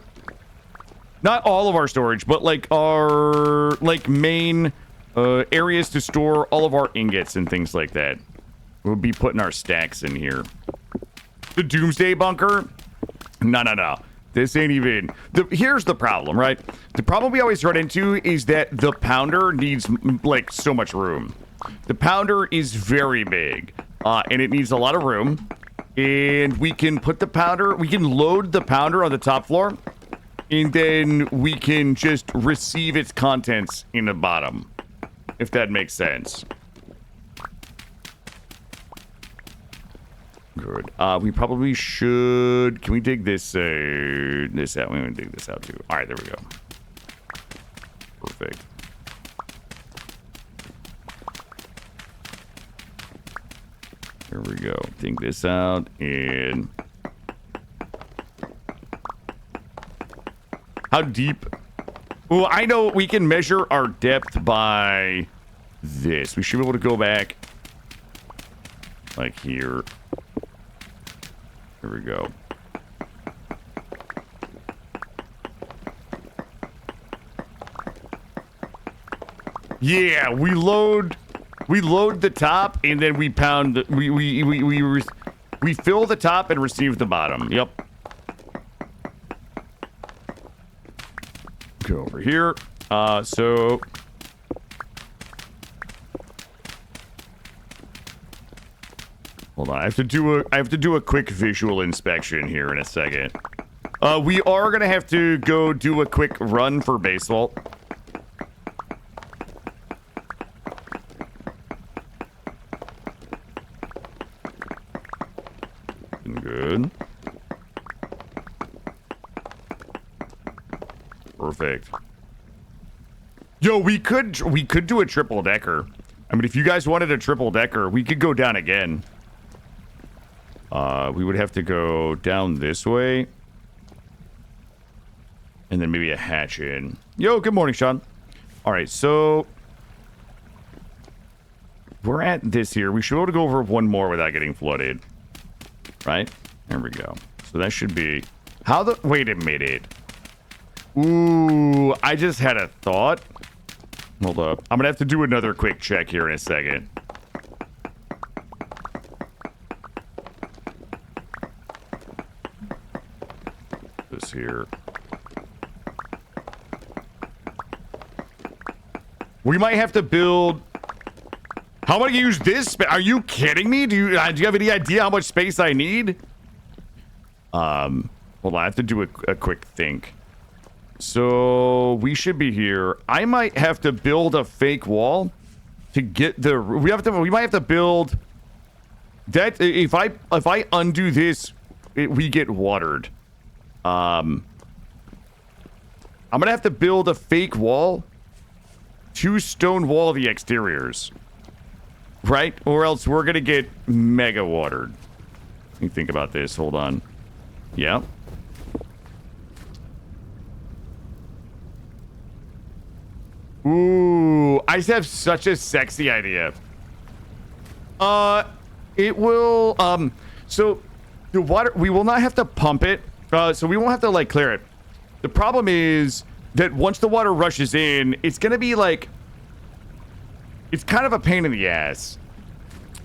Not all of our storage, but like our main areas to store all of our ingots and things like that. We'll be putting our stacks in here. The doomsday bunker? No. This ain't even... Here's the problem, right? The problem we always run into is that the pounder needs, like, so much room. The pounder is very big, and it needs a lot of room. And we can put the pounder... We can load the pounder on the top floor, and then we can just receive its contents in the bottom, if that makes sense. Good. We probably should... Can we dig this out? We're going to dig this out too. All right, there we go. Perfect. There we go. Dig this out and... How deep? Well, I know we can measure our depth by this. We should be able to go back like here. Here we go. Yeah, we load the top and then we pound the, we fill the top and receive the bottom. Yep. Go over here. So hold on, I have to do a quick visual inspection here in a second. We are gonna have to go do a quick run for baseball. Good. Perfect. Yo, we could do a triple decker. I mean, if you guys wanted a triple decker, we could go down again. We would have to go down this way. And then maybe a hatch in. Yo, good morning, Sean. Alright, so... we're at this here. We should be able to go over one more without getting flooded. Right? There we go. So that should be... How the... Wait a minute. Ooh, I just had a thought. Hold up. I'm gonna have to do another quick check here in a second. This here. We might have to build... How am I gonna use this? Are you kidding me? Do you have any idea how much space I need? Hold on, I have to do a quick think. So we should be here. I might have to build a fake wall to get the... We might have to build that. If I undo this, we get watered. I'm gonna have to build a fake wall to stone wall the exteriors, right? Or else we're gonna get mega watered. Let me think about this. Hold on. Yeah. Ooh, I just have such a sexy idea. It will, so the water, we will not have to pump it. So we won't have to like clear it. The problem is that once the water rushes in, it's gonna be like, it's kind of a pain in the ass.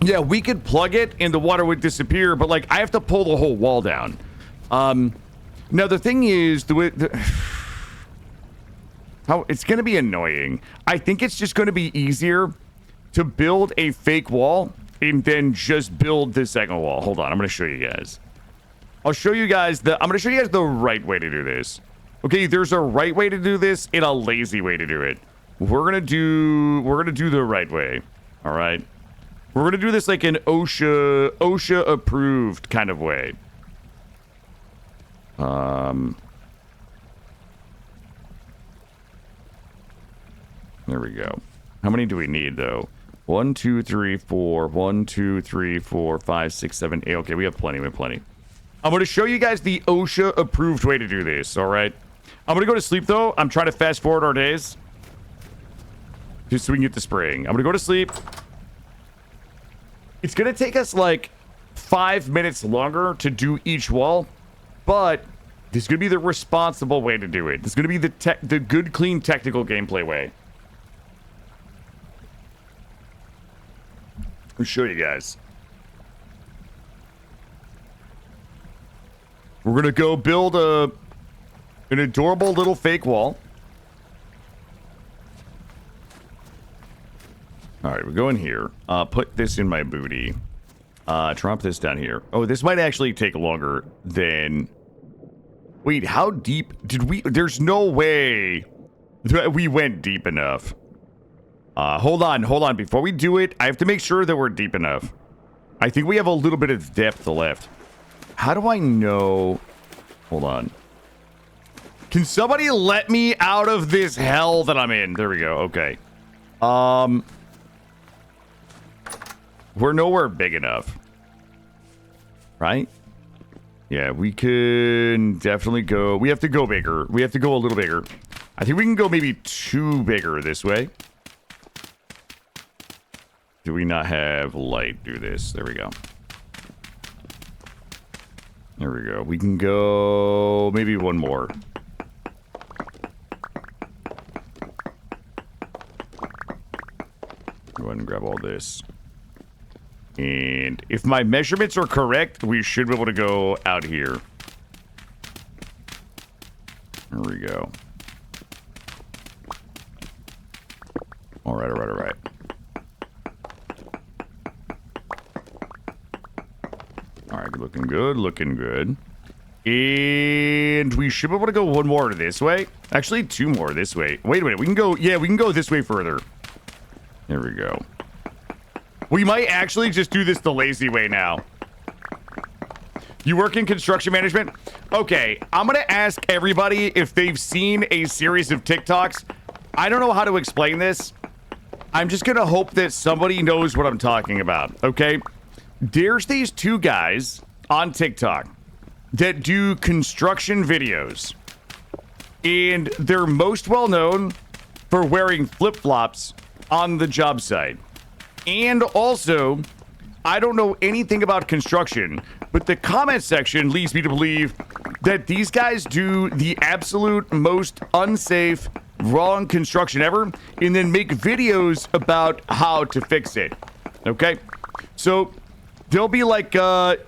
Yeah, we could plug it and the water would disappear, but like I have to pull the whole wall down. Now the thing is, how it's gonna be annoying. I think it's just gonna be easier to build a fake wall and then just build the second wall. Hold on, I'm gonna show you guys. I'm gonna show you guys the right way to do this. Okay, there's a right way to do this and a lazy way to do it. We're gonna do the right way. All right. We're gonna do this like an OSHA approved kind of way. There we go. How many do we need though? 1, 2, 3, 4. 1, 2, 3, 4, 5, 6, 7, 8. Okay, we have plenty. I'm going to show you guys the OSHA approved way to do this, all right? I'm going to go to sleep, though. I'm trying to fast forward our days. Just so we can get the spraying. I'm going to go to sleep. It's going to take us, like, 5 minutes longer to do each wall. But this is going to be the responsible way to do it. This is going to be the good, clean, technical gameplay way. I'll show you guys. We're gonna go build an adorable little fake wall. All right, we go in here. Put this in my booty. Drop this down here. Oh, this might actually take longer than... Wait, how deep did we... There's no way that we went deep enough. Hold on. Before we do it, I have to make sure that we're deep enough. I think we have a little bit of depth left. How do I know? Hold on. Can somebody let me out of this hell that I'm in? There we go. Okay. We're nowhere big enough. Right? Yeah, we can definitely go. We have to go bigger. We have to go a little bigger. I think we can go maybe 2 bigger this way. Do we not have light do this? There we go. There we go. We can go maybe 1 more. Go ahead and grab all this. And if my measurements are correct, we should be able to go out here. There we go. All right. All right, looking good. And we should be able to go 1 more this way. Actually, 2 more this way. Wait a minute, we can go this way further. There we go. We might actually just do this the lazy way now. You work in construction management? Okay, I'm gonna ask everybody if they've seen a series of TikToks. I don't know how to explain this. I'm just gonna hope that somebody knows what I'm talking about, okay? There's these 2 guys on TikTok that do construction videos. And they're most well known for wearing flip-flops on the job site. And also, I don't know anything about construction, but the comment section leads me to believe that these guys do the absolute most unsafe, wrong construction ever, and then make videos about how to fix it. Okay? So, there'll be like a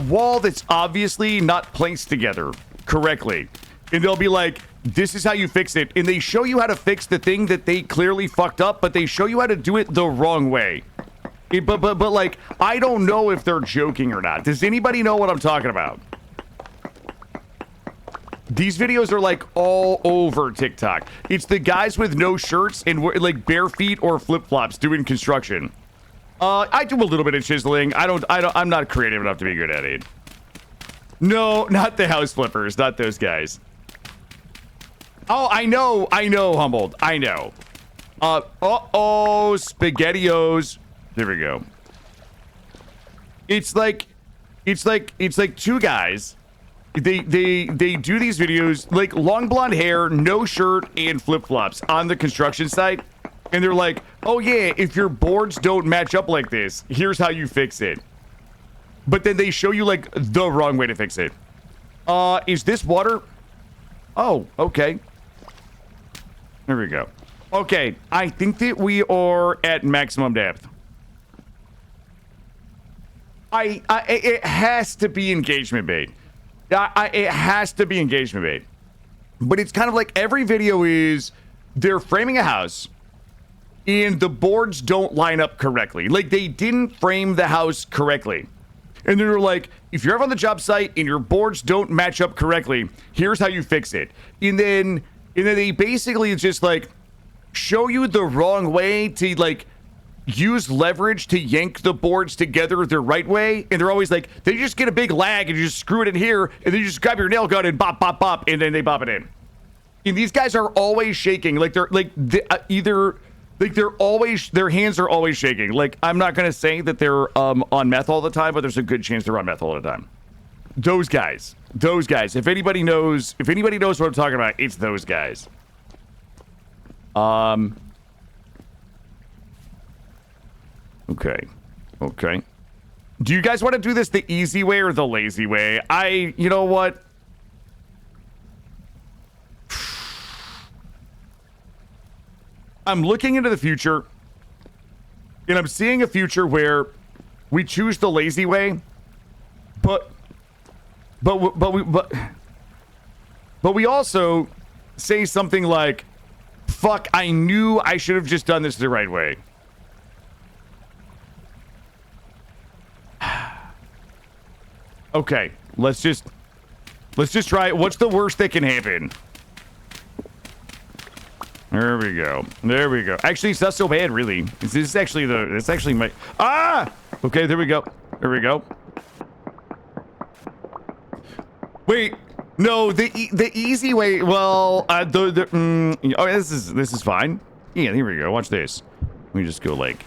wall that's obviously not placed together correctly. And they'll be like, this is how you fix it. And they show you how to fix the thing that they clearly fucked up, but they show you how to do it the wrong way. But like, I don't know if they're joking or not. Does anybody know what I'm talking about? These videos are like all over TikTok. It's the guys with no shirts and like bare feet or flip-flops doing construction. I do a little bit of chiseling. I'm not creative enough to be good at it. No, not the house flippers, not those guys. Oh, I know, Humboldt. I know. SpaghettiOs. There we go. It's like 2 guys. They do these videos, like long blonde hair, no shirt, and flip-flops on the construction site. And they're like, oh yeah, if your boards don't match up like this, here's how you fix it. But then they show you like the wrong way to fix it. Is this water? Oh, okay. There we go. Okay, I think that we are at maximum depth. It has to be engagement bait. It has to be engagement bait. But it's kind of like every video is they're framing a house. and the boards don't line up correctly. Like, they didn't frame the house correctly. And they're like, if you're ever on the job site and your boards don't match up correctly, here's how you fix it. And then they basically just like show you the wrong way to like use leverage to yank the boards together the right way. And they're always like, they just get a big lag and you just screw it in here and then you just grab your nail gun and bop, bop, bop, and then they bop it in. And these guys are always shaking. Like they're like their hands are always shaking. Like, I'm not gonna say that they're on meth all the time, but there's a good chance they're on meth all the time. Those guys. If anybody knows what I'm talking about, it's those guys. Okay. Do you guys want to do this the easy way or the lazy way? You know what? I'm looking into the future, and I'm seeing a future where we choose the lazy way, but we also say something like, "Fuck! I knew I should have just done this the right way." Okay, let's just try it. What's the worst that can happen? There we go. Actually, it's not so bad, really. It's actually my... Ah! Okay, there we go. Wait. No, the easy way... Well, oh, this is fine. Yeah, here we go. Watch this. We just go like...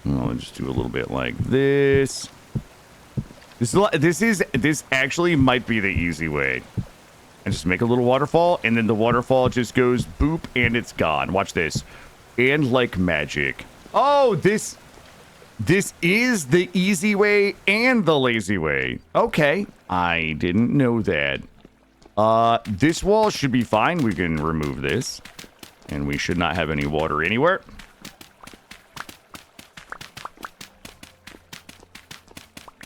Let's just do a little bit like this. This actually might be the easy way. And just make a little waterfall, and then the waterfall just goes boop, and it's gone. Watch this. And like magic. Oh, this is the easy way and the lazy way. Okay. I didn't know that. This wall should be fine. We can remove this. And we should not have any water anywhere.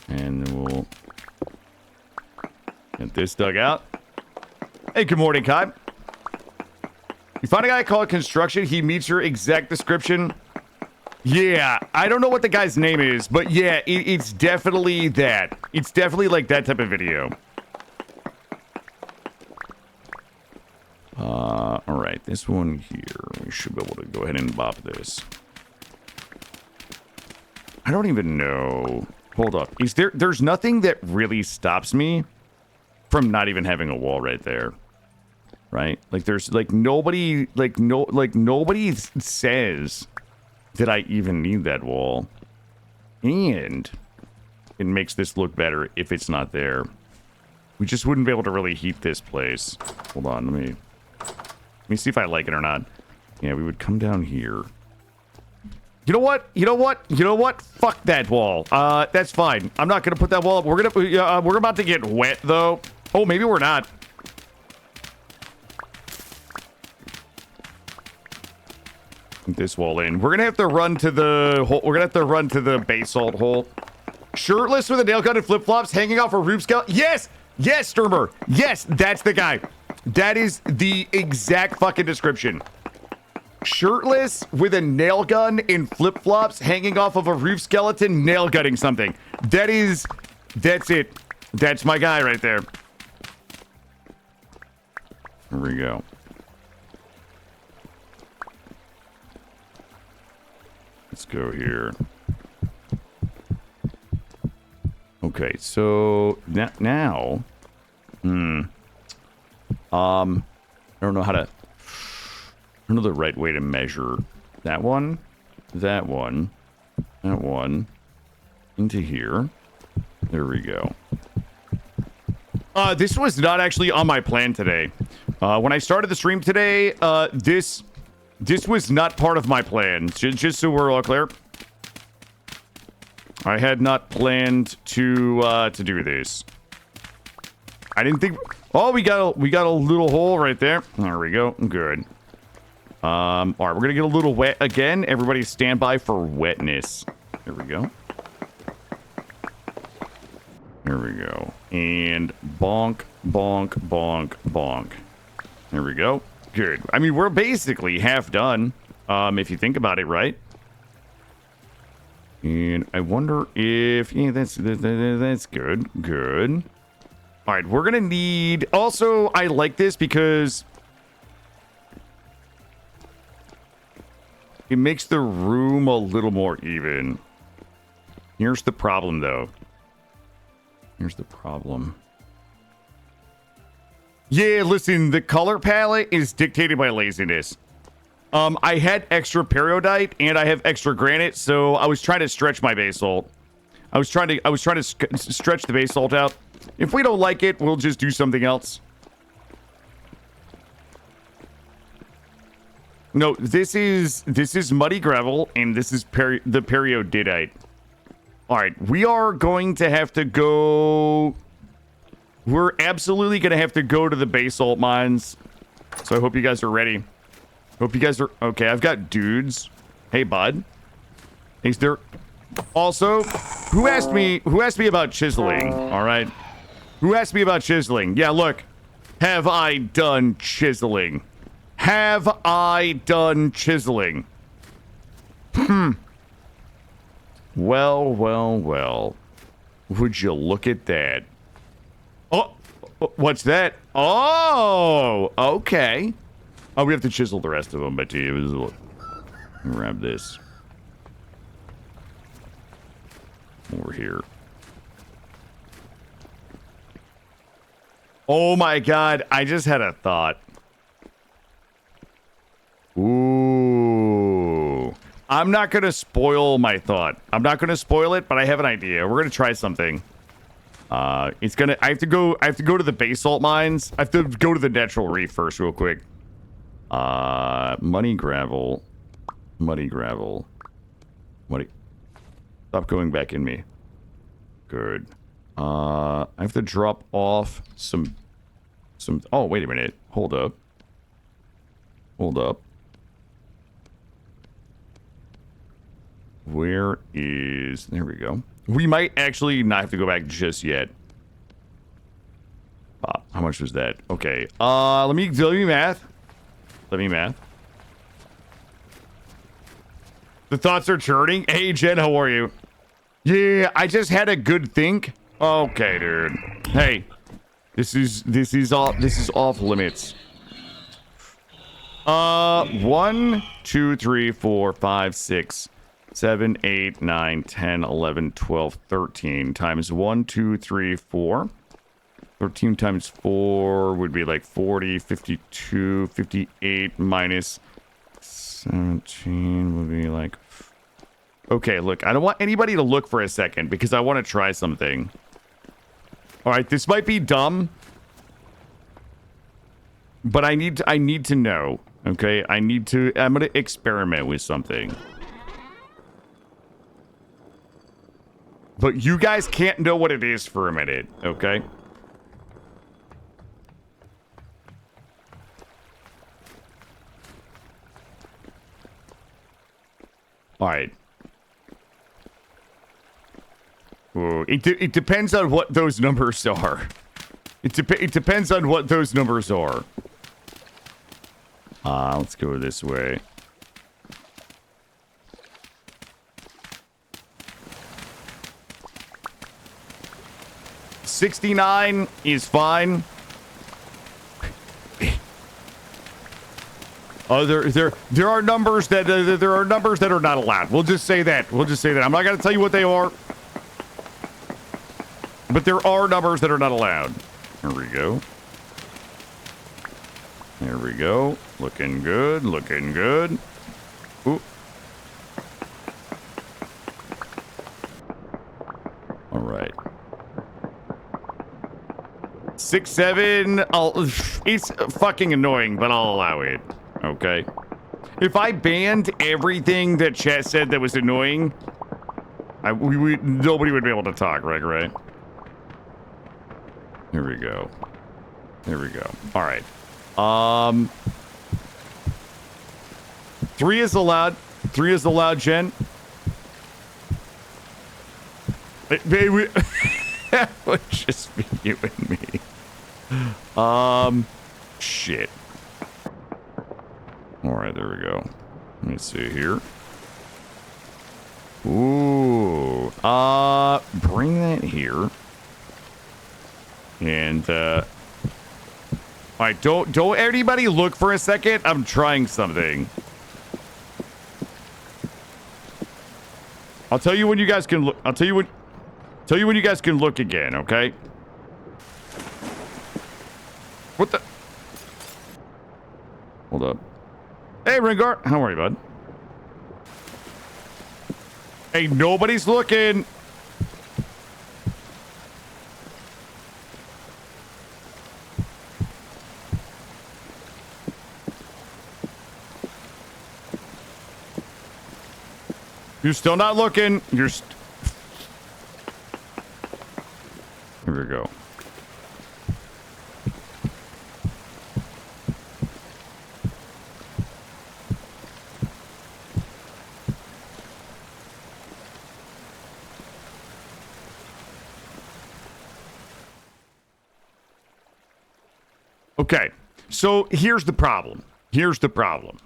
And then we'll get this dug out. Hey, good morning, Kai. You find a guy called Construction, he meets your exact description. Yeah, I don't know what the guy's name is, but yeah, it's definitely that. It's definitely like that type of video. Alright, this one here, we should be able to go ahead and bop this. I don't even know. Hold up. There's nothing that really stops me from not even having a wall right there. Right? Like there's like nobody nobody says that I even need that wall. And it makes this look better if it's not there. We just wouldn't be able to really heat this place. Hold on, let me see if I like it or not. Yeah, we would come down here. You know what? Fuck that wall. That's fine. I'm not gonna put that wall up. We're about to get wet though. Oh, maybe we're not. This wall in. We're gonna have to run to the hole. We're gonna have to run to the basalt hole. Shirtless with a nail gun and flip-flops, hanging off a roof skeleton. Yes, Sturmer. Yes, that's the guy. That is the exact fucking description. Shirtless with a nail gun and flip-flops, hanging off of a roof skeleton, nail gutting something. That's it. That's my guy right there. Here we go. Let's go here. Okay, so now, I don't know how to. I don't know the right way to measure that one, into here. There we go. This was not actually on my plan today. When I started the stream today, this was not part of my plan. Just so we're all clear. I had not planned to do this. I didn't think. Oh, we got a little hole right there. There we go. Good. All right, we're gonna get a little wet again. Everybody stand by for wetness. There we go. There we go. And bonk, bonk, bonk, bonk. There we go. Good. I mean, we're basically half done. If you think about it, right? And I wonder if... Yeah, that's good. Good. All right, we're going to need... Also, I like this because... it makes the room a little more even. Here's the problem, though. Here's the problem. Yeah, listen, the color palette is dictated by laziness. I had extra peridotite and I have extra granite, so I was trying to stretch my basalt. I was trying to stretch the basalt out. If we don't like it, we'll just do something else. No, this is muddy gravel and this is the peridotite. All right, we are going to have to go. We're absolutely going to have to go to the basalt mines. So I hope you guys are ready. Hope you guys are okay. I've got dudes. Hey, bud. Is there also who asked me about chiseling? All right. Who asked me about chiseling? Yeah, look. Have I done chiseling? Have I done chiseling? Well. Would you look at that? Oh, what's that? Oh, okay. Oh, we have to chisel the rest of them, but grab this. Over here. Oh my god, I just had a thought. Ooh. I'm not going to spoil my thought. I'm not going to spoil it, but I have an idea. We're going to try something. I have to go to the basalt mines. I have to go to the natural reef first real quick. Muddy gravel. Stop going back in me. Good. I have to drop off some, oh, wait a minute. Hold up. Where is... There we go. We might actually not have to go back just yet. How much was that? Okay. Let me math. The thoughts are churning. Hey, Jen, how are you? Yeah, I just had a good think. Okay, dude. Hey, this is off limits. 1, 2, 3, 4, 5, 6, 7, 8, 9, 10, 11, 12, 13 times 1, 2, 3, 4. 13 times 4 would be like 40, 52, 58 minus 17 would be like... Okay, look, I don't want anybody to look for a second because I want to try something. All right, this might be dumb, but I need to know. Okay, I'm gonna experiment with something. But you guys can't know what it is for a minute, okay? All right. Ooh, it depends on what those numbers are. It depends on what those numbers are. Let's go this way. $69 is fine. There are numbers that are not allowed. We'll just say that. I'm not gonna tell you what they are, but there are numbers that are not allowed. There we go. Looking good. Ooh. All right. 6, 7. It's fucking annoying, but I'll allow it. Okay. If I banned everything that chat said that was annoying, nobody would be able to talk, right? Here we go. All right. 3 is allowed. 3 is allowed, Jen. Baby, that would just be you and me. Shit. All right, there we go. Let me see here. Ooh. Bring that here. And, all right, don't anybody look for a second. I'm trying something. I'll tell you when you guys can look. I'll tell you when you guys can look again, okay? What the? Hold up. Hey, Ringard. How are you, bud? Hey, nobody's looking. You're still not looking. Here we go. Okay, so here's the problem. Here's the problem.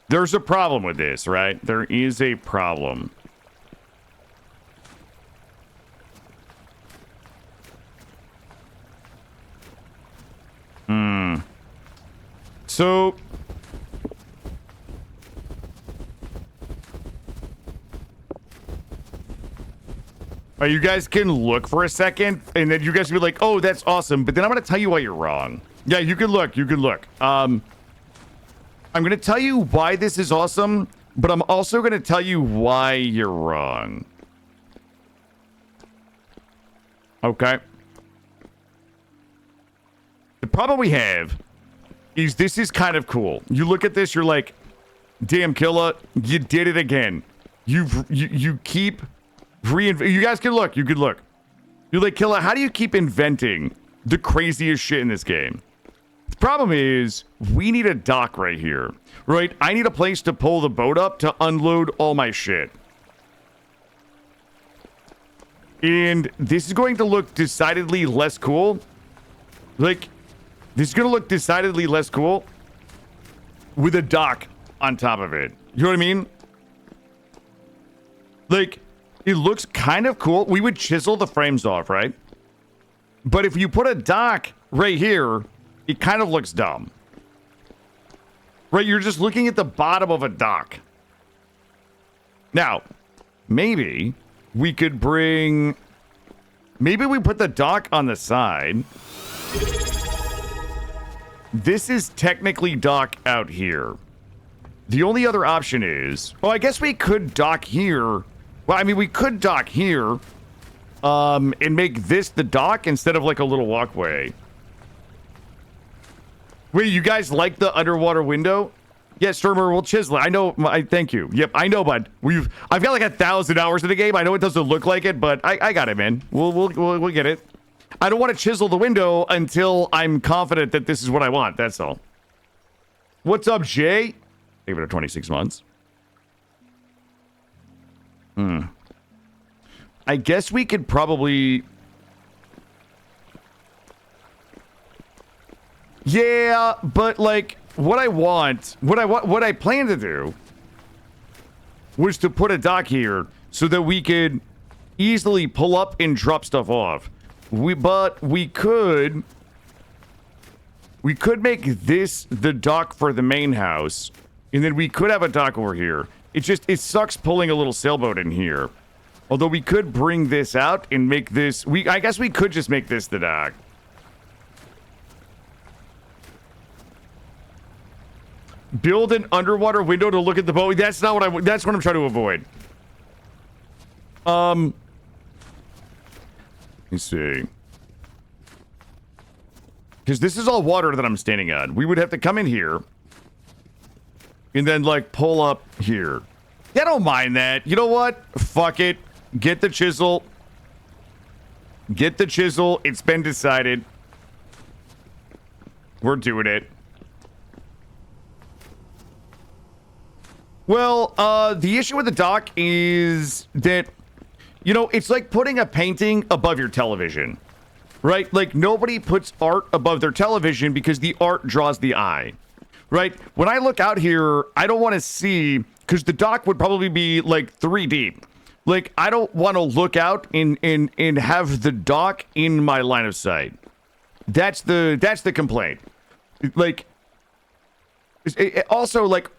There's a problem with this, right? There is a problem. So... you guys can look for a second, and then you guys will be like, oh, that's awesome, but then I'm going to tell you why you're wrong. Yeah, you can look. You can look. I'm going to tell you why this is awesome, but I'm also going to tell you why you're wrong. Okay. The problem we have is this is kind of cool. You look at this, you're like, damn, Killa, you did it again. You keep you guys can look. You can look. You're like, Killa, how do you keep inventing the craziest shit in this game? The problem is we need a dock right here, right? I need a place to pull the boat up to unload all my shit. And this is going to look decidedly less cool. Like, this is going to look decidedly less cool with a dock on top of it. You know what I mean? Like, it looks kind of cool. We would chisel the frames off, right? But if you put a dock right here, it kind of looks dumb. Right? You're just looking at the bottom of a dock. Now, maybe we could bring... Maybe we put the dock on the side. This is technically dock out here. The only other option is... Well, I guess we could dock here... Well, I mean, we could dock here and make this the dock instead of like a little walkway. Wait, you guys like the underwater window? Yeah, Stormer, we'll chisel it. I know. Thank you. Yep, I know, bud. I've got like 1,000 hours in the game. I know it doesn't look like it, but I got it, man. We'll get it. I don't want to chisel the window until I'm confident that this is what I want. That's all. What's up, Jay? Give it 26 months. I guess we could probably... Yeah, but like what I plan to do was to put a dock here so that we could easily pull up and drop stuff off. But we could make this the dock for the main house, and then we could have a dock over here. It sucks pulling a little sailboat in here. Although we could bring this out and make this... I guess we could just make this the dock. Build an underwater window to look at the boat. That's not what that's what I'm trying to avoid. Let me see. Because this is all water that I'm standing on. We would have to come in here. And then, like, pull up here. Yeah, I don't mind that. You know what? Fuck it. Get the chisel. Get the chisel. It's been decided. We're doing it. Well, the issue with the dock is that, you know, it's like putting a painting above your television. Right? Like, nobody puts art above their television because the art draws the eye. right? When I look out here, I don't want to see, because the dock would probably be like 3 deep. Like, I don't want to look out and have the dock in my line of sight. That's the complaint. Like, also, like,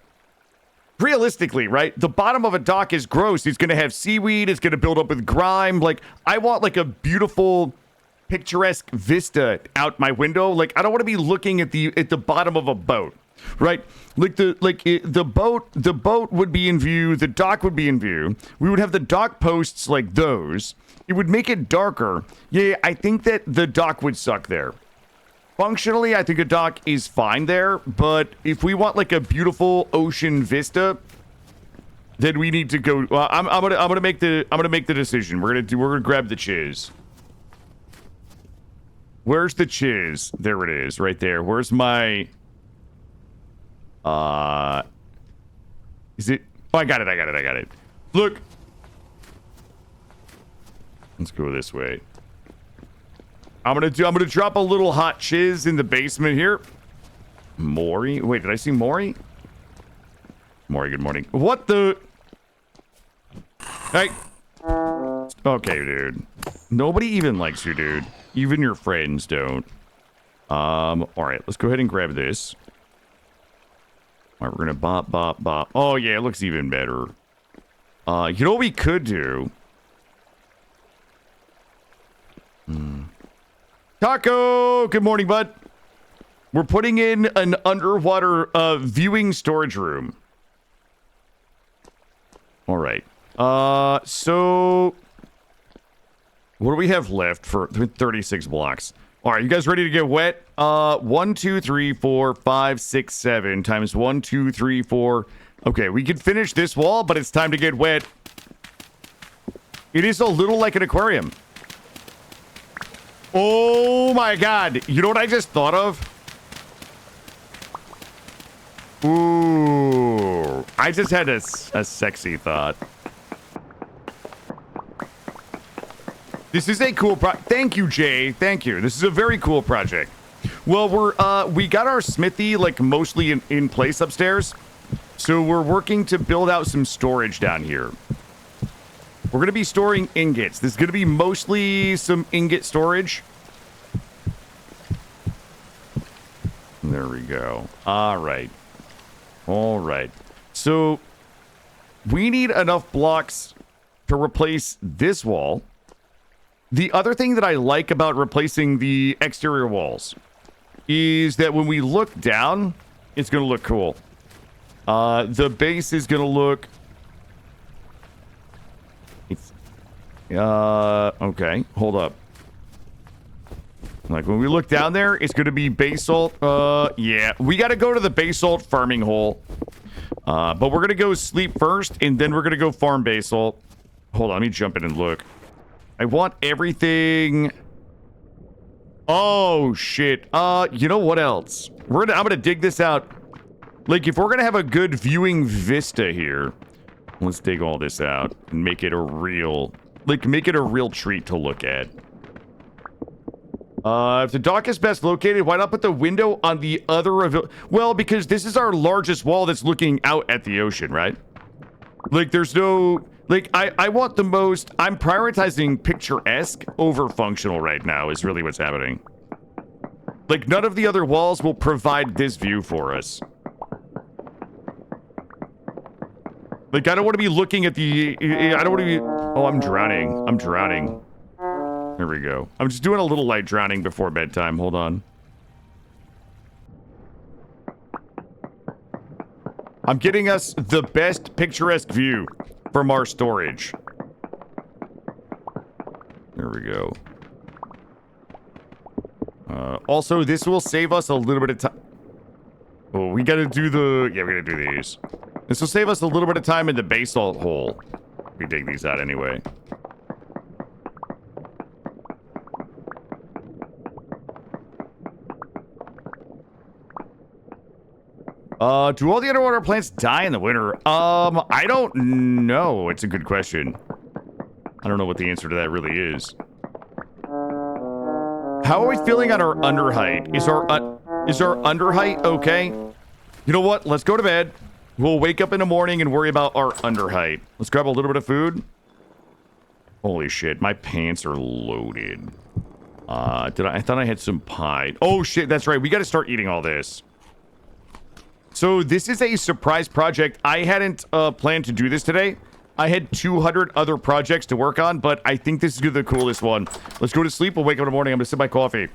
realistically, right? The bottom of a dock is gross. It's going to have seaweed. It's going to build up with grime. Like, I want, like, a beautiful, picturesque vista out my window. Like, I don't want to be looking at the bottom of a boat, right? Like, the boat would be in view. The dock would be in view. We would have the dock posts like those. It would make it darker. Yeah, I think that the dock would suck there. Functionally, I think a dock is fine there, but if we want like a beautiful ocean vista, then we need to go. I'm gonna make the decision. We're gonna grab the chiz. Where's the chiz? There it is, right there. Where's my? Is it? Oh, I got it. Look. Let's go this way. I'm gonna drop a little hot chiz in the basement here. Maury? Wait, did I see Maury? Maury, good morning. What the? Hey. Okay, dude. Nobody even likes you, dude. Even your friends don't. Alright, let's go ahead and grab this. Alright, we're gonna bop. Oh, yeah, it looks even better. You know what we could do? Taco! Good morning, bud. We're putting in an underwater viewing storage room. Alright. So... what do we have left for 36 blocks? Alright, you guys ready to get wet? 1, 2, 3, 4, 5, 6, 7 times 1, 2, 3, 4. Okay, we can finish this wall, but it's time to get wet. It is a little like an aquarium. Oh my god. You know what I just thought of? Ooh. I just had a sexy thought. This is a cool Thank you, Jay. Thank you. This is a very cool project. Well, we got our smithy like mostly in place upstairs. So we're working to build out some storage down here. We're going to be storing ingots. This is going to be mostly some ingot storage. There we go. All right. So we need enough blocks to replace this wall. The other thing that I like about replacing the exterior walls is that when we look down, it's going to look cool. The base is going to look... okay, hold up. Like, when we look down there, it's going to be basalt. Yeah, we got to go to the basalt farming hole. But we're going to go sleep first, and then we're going to go farm basalt. Hold on, let me jump in and look. I want everything... oh, shit. You know what else? I'm going to dig this out. Like, if we're going to have a good viewing vista here, let's dig all this out and make it a real... like, make it a real treat to look at. If the dock is best located, why not put the window on the other... well, because this is our largest wall that's looking out at the ocean, right? Like, there's no... like, I want the most... I'm prioritizing picturesque over functional right now is really what's happening. Like, none of the other walls will provide this view for us. Like, I don't want to be looking at the... I don't want to be... oh, I'm drowning. There we go. I'm just doing a little light drowning before bedtime. Hold on. I'm getting us the best picturesque view from our storage. There we go. Also, this will save us a little bit of time. Oh, we gotta do the... yeah, we gotta do these. This will save us a little bit of time in the basalt hole. We dig these out anyway. Do all the underwater plants die in the winter? I don't know. It's a good question. I don't know what the answer to that really is. How are we feeling on our under height? Is our under height okay? You know what? Let's go to bed. We'll wake up in the morning and worry about our underheight. Let's grab a little bit of food. Holy shit, my pants are loaded. I thought I had some pie. Oh shit, that's right. We got to start eating all this. So this is a surprise project. I hadn't planned to do this today. I had 200 other projects to work on, but I think this is the coolest one. Let's go to sleep. We'll wake up in the morning. I'm gonna sip my coffee.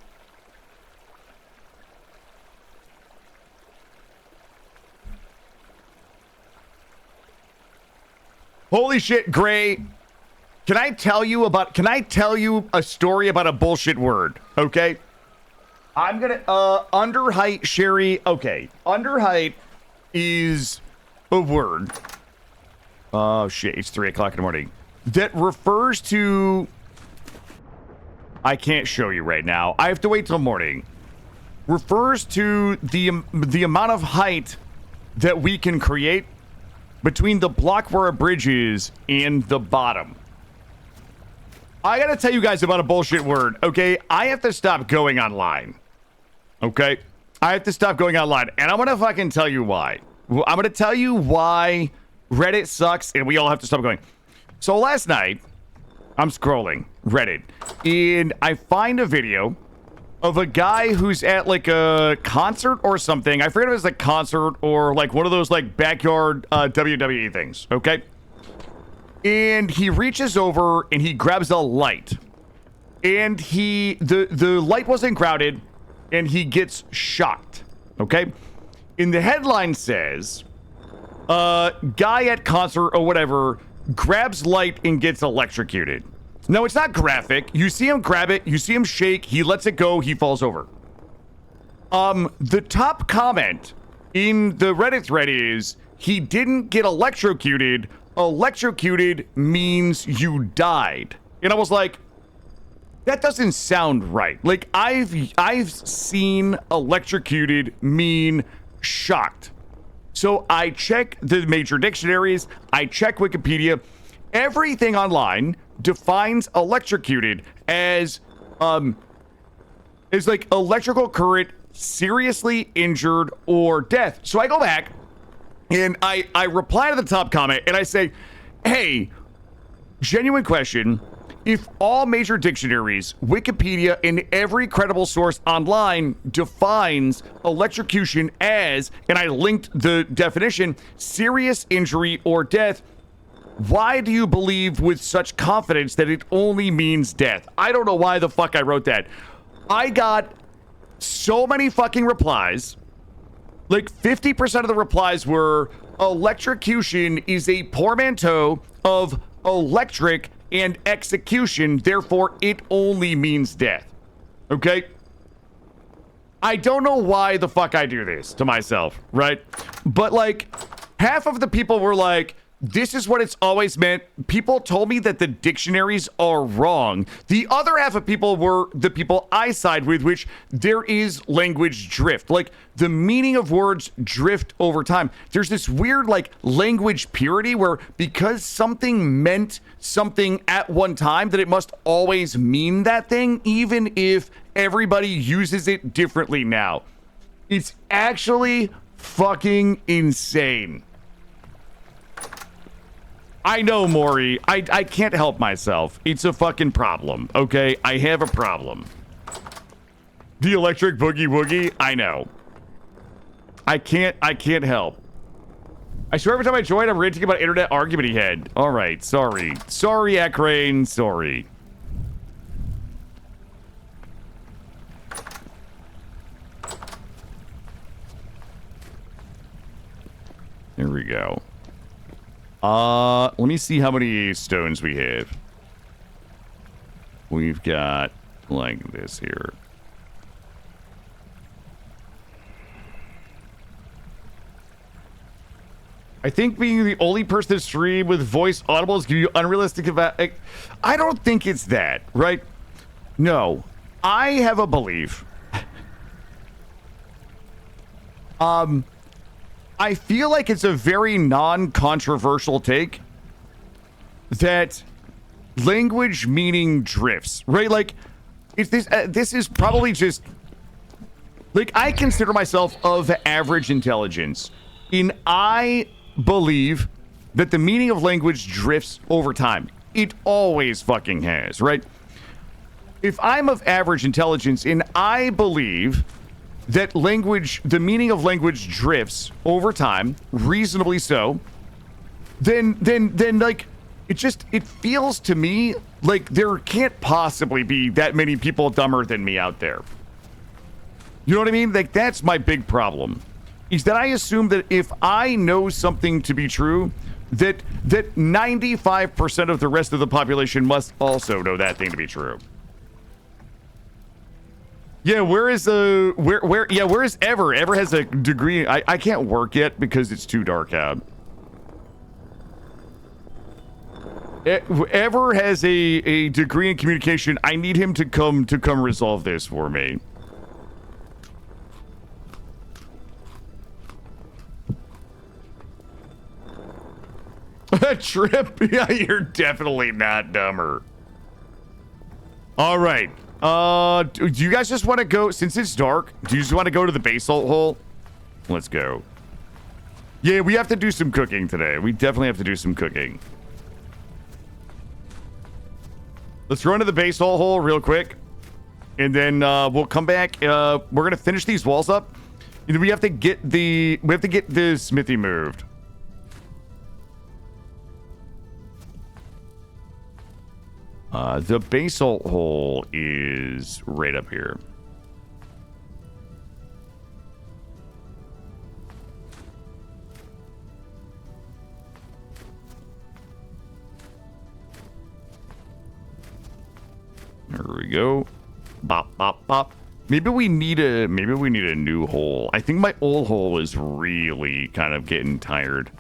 Holy shit, Gray. Can I tell you a story about a bullshit word? Okay. I'm gonna, underheight, Sherry. Okay. Underheight is a word. Oh shit, it's 3 o'clock in the morning. That refers to, I can't show you right now. I have to wait till morning. Refers to the amount of height that we can create between the block where a bridge is and the bottom. I gotta tell you guys about a bullshit word, okay? I have to stop going online. Okay? I have to stop going online, and I'm gonna fucking tell you why. I'm gonna tell you why Reddit sucks, and we all have to stop going. So last night, I'm scrolling Reddit, and I find a video of a guy who's at like a concert or something. I forget if it was a concert or like one of those like backyard WWE things, okay? And he reaches over and he grabs a light. And the light wasn't grounded and he gets shocked, okay? And the headline says, guy at concert or whatever grabs light and gets electrocuted. No, it's not graphic. You see him grab it, you see him shake, he lets it go, he falls over. The top comment in the Reddit thread is, he didn't get electrocuted. Electrocuted means you died. And I was like, that doesn't sound right. Like, I've seen electrocuted mean shocked. So I check the major dictionaries, I check Wikipedia. Everything online defines electrocuted as like electrical current, seriously injured, or death. So I go back and I reply to the top comment and I say, hey, genuine question. If all major dictionaries, Wikipedia, and every credible source online defines electrocution as, and I linked the definition, serious injury or death, why do you believe with such confidence that it only means death? I don't know why the fuck I wrote that. I got so many fucking replies. Like 50% of the replies were, electrocution is a portmanteau of electric and execution, therefore it only means death. Okay? I don't know why the fuck I do this to myself, right? But like, half of the people were like, this is what it's always meant. People told me that the dictionaries are wrong. The other half of people were the people I side with, which there is language drift. Like, the meaning of words drift over time. There's this weird, like, language purity where because something meant something at one time, that it must always mean that thing, even if everybody uses it differently now. It's actually fucking insane. I know, Maury. I can't help myself. It's a fucking problem, okay? I have a problem. The electric boogie woogie? I know. I can't help. I swear every time I join, I'm ranting about internet argument he had. Alright, sorry. Sorry, Akrane, sorry. There we go. Let me see how many stones we have. We've got like this here. I think being the only person to stream with voice audibles give you unrealistic about. I don't think it's that, right? No, I have a belief. I feel like it's a very non-controversial take that language meaning drifts, right? Like, if this is probably just Like, I consider myself of average intelligence. And I believe that the meaning of language drifts over time. It always fucking has, right? If I'm of average intelligence and I believe that language, the meaning of language drifts over time, reasonably so, then like, it feels to me like there can't possibly be that many people dumber than me out there. You know what I mean? Like, that's my big problem. Is that I assume that if I know something to be true, that 95% of the rest of the population must also know that thing to be true. Yeah, where is Ever? Ever has a degree. I can't work yet because it's too dark out. Ever has a degree in communication. I need him to come resolve this for me. A trip? Yeah, you're definitely not dumber. All right. Do you guys just want to go, since it's dark, do you just want to go to the basalt hole? Let's go. Yeah, we have to do some cooking today. We definitely have to do some cooking. Let's run to the basalt hole real quick. And then we'll come back. We're going to finish these walls up. We have to get the smithy moved. The basalt hole is right up here. There we go. Bop, bop, bop. Maybe we need a new hole. I think my old hole is really kind of getting tired.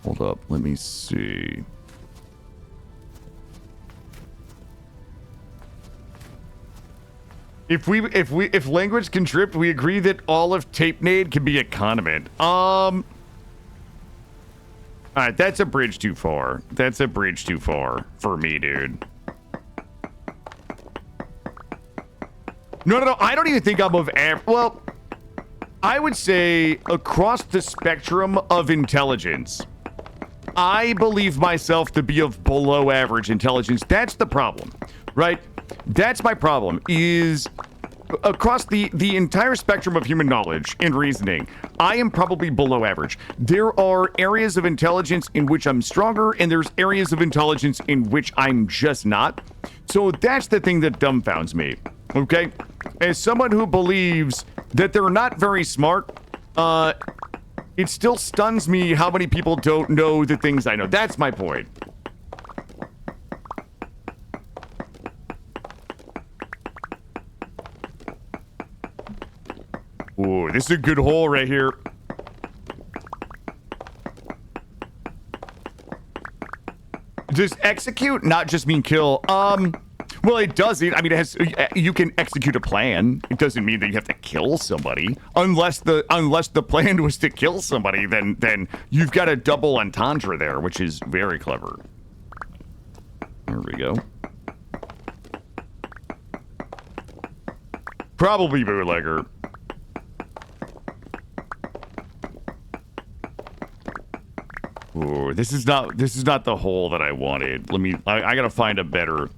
Hold up, let me see. If language can trip, we agree that all of Tapenade can be a condiment. Alright, that's a bridge too far. That's a bridge too far for me, dude. No, I don't even think I'm of well, I would say across the spectrum of intelligence, I believe myself to be of below average intelligence. That's the problem, right? That's my problem, is across the entire spectrum of human knowledge and reasoning, I am probably below average. There are areas of intelligence in which I'm stronger, and there's areas of intelligence in which I'm just not. So that's the thing that dumbfounds me, okay? As someone who believes that they're not very smart, it still stuns me how many people don't know the things I know. That's my point. Ooh, this is a good hole right here. Does execute not just mean kill? Well, it doesn't. I mean, it has. You can execute a plan. It doesn't mean that you have to kill somebody, unless the plan was to kill somebody. Then you've got a double entendre there, which is very clever. There we go. Probably bootlegger. Ooh, this is not the hole that I wanted. I gotta find a better.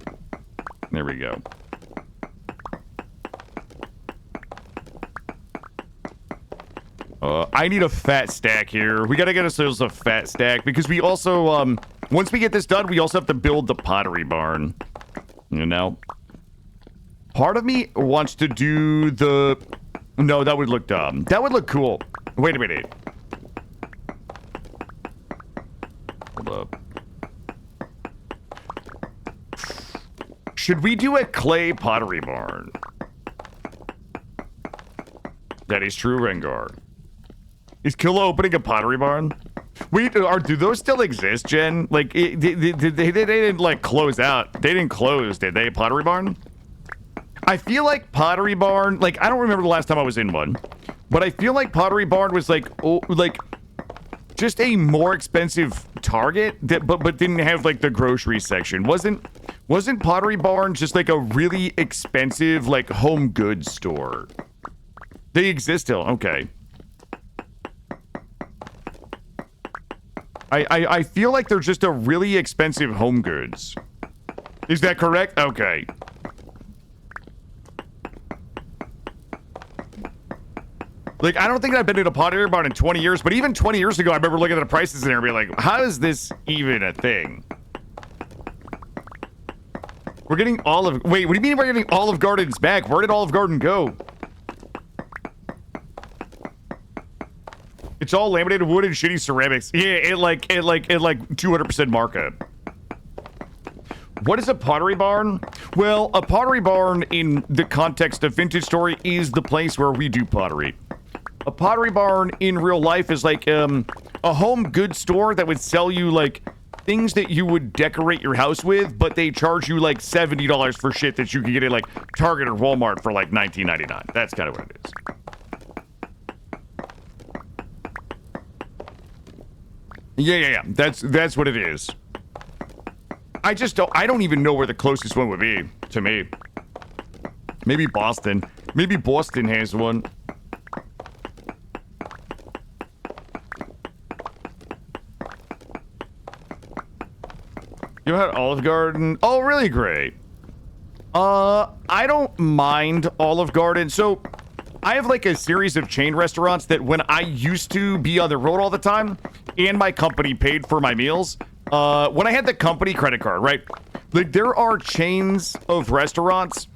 There we go. I need a fat stack here. We gotta get ourselves a fat stack because we also, once we get this done, we also have to build the pottery barn. You know? Part of me wants to do the... No, that would look dumb. That would look cool. Wait a minute. Hold up. Should we do a clay pottery barn? That is true, Rengar. Is Killa opening a pottery barn? Wait, do those still exist, Jen? Like, they didn't, like, close out. They didn't close, did they? Pottery barn? I feel like pottery barn, like, I don't remember the last time I was in one, but I feel like pottery barn was, like, just a more expensive Target, but didn't have, like, the grocery section. Wasn't Pottery Barn just, like, a really expensive, like, home goods store? They exist still. Okay. I feel like they're just a really expensive home goods. Is that correct? Okay. Like, I don't think I've been in a Pottery Barn in 20 years, but even 20 years ago, I remember looking at the prices in there and being like, how is this even a thing? We're getting Olive... Wait, what do you mean we're getting Olive Garden's back? Where did Olive Garden go? It's all laminated wood and shitty ceramics. Yeah, it like 200% markup. What is a Pottery Barn? Well, a Pottery Barn in the context of Vintage Story is the place where we do pottery. A Pottery Barn in real life is like a home goods store that would sell you like things that you would decorate your house with, but they charge you like $70 for shit that you can get at like Target or Walmart for like $19.99. That's kind of what it is. Yeah. That's what it is. I don't even know where the closest one would be to me. Maybe Boston. Maybe Boston has one. You had Olive Garden. Oh, really great. I don't mind Olive Garden. So I have like a series of chain restaurants that when I used to be on the road all the time and my company paid for my meals, when I had the company credit card, right? Like there are chains of restaurants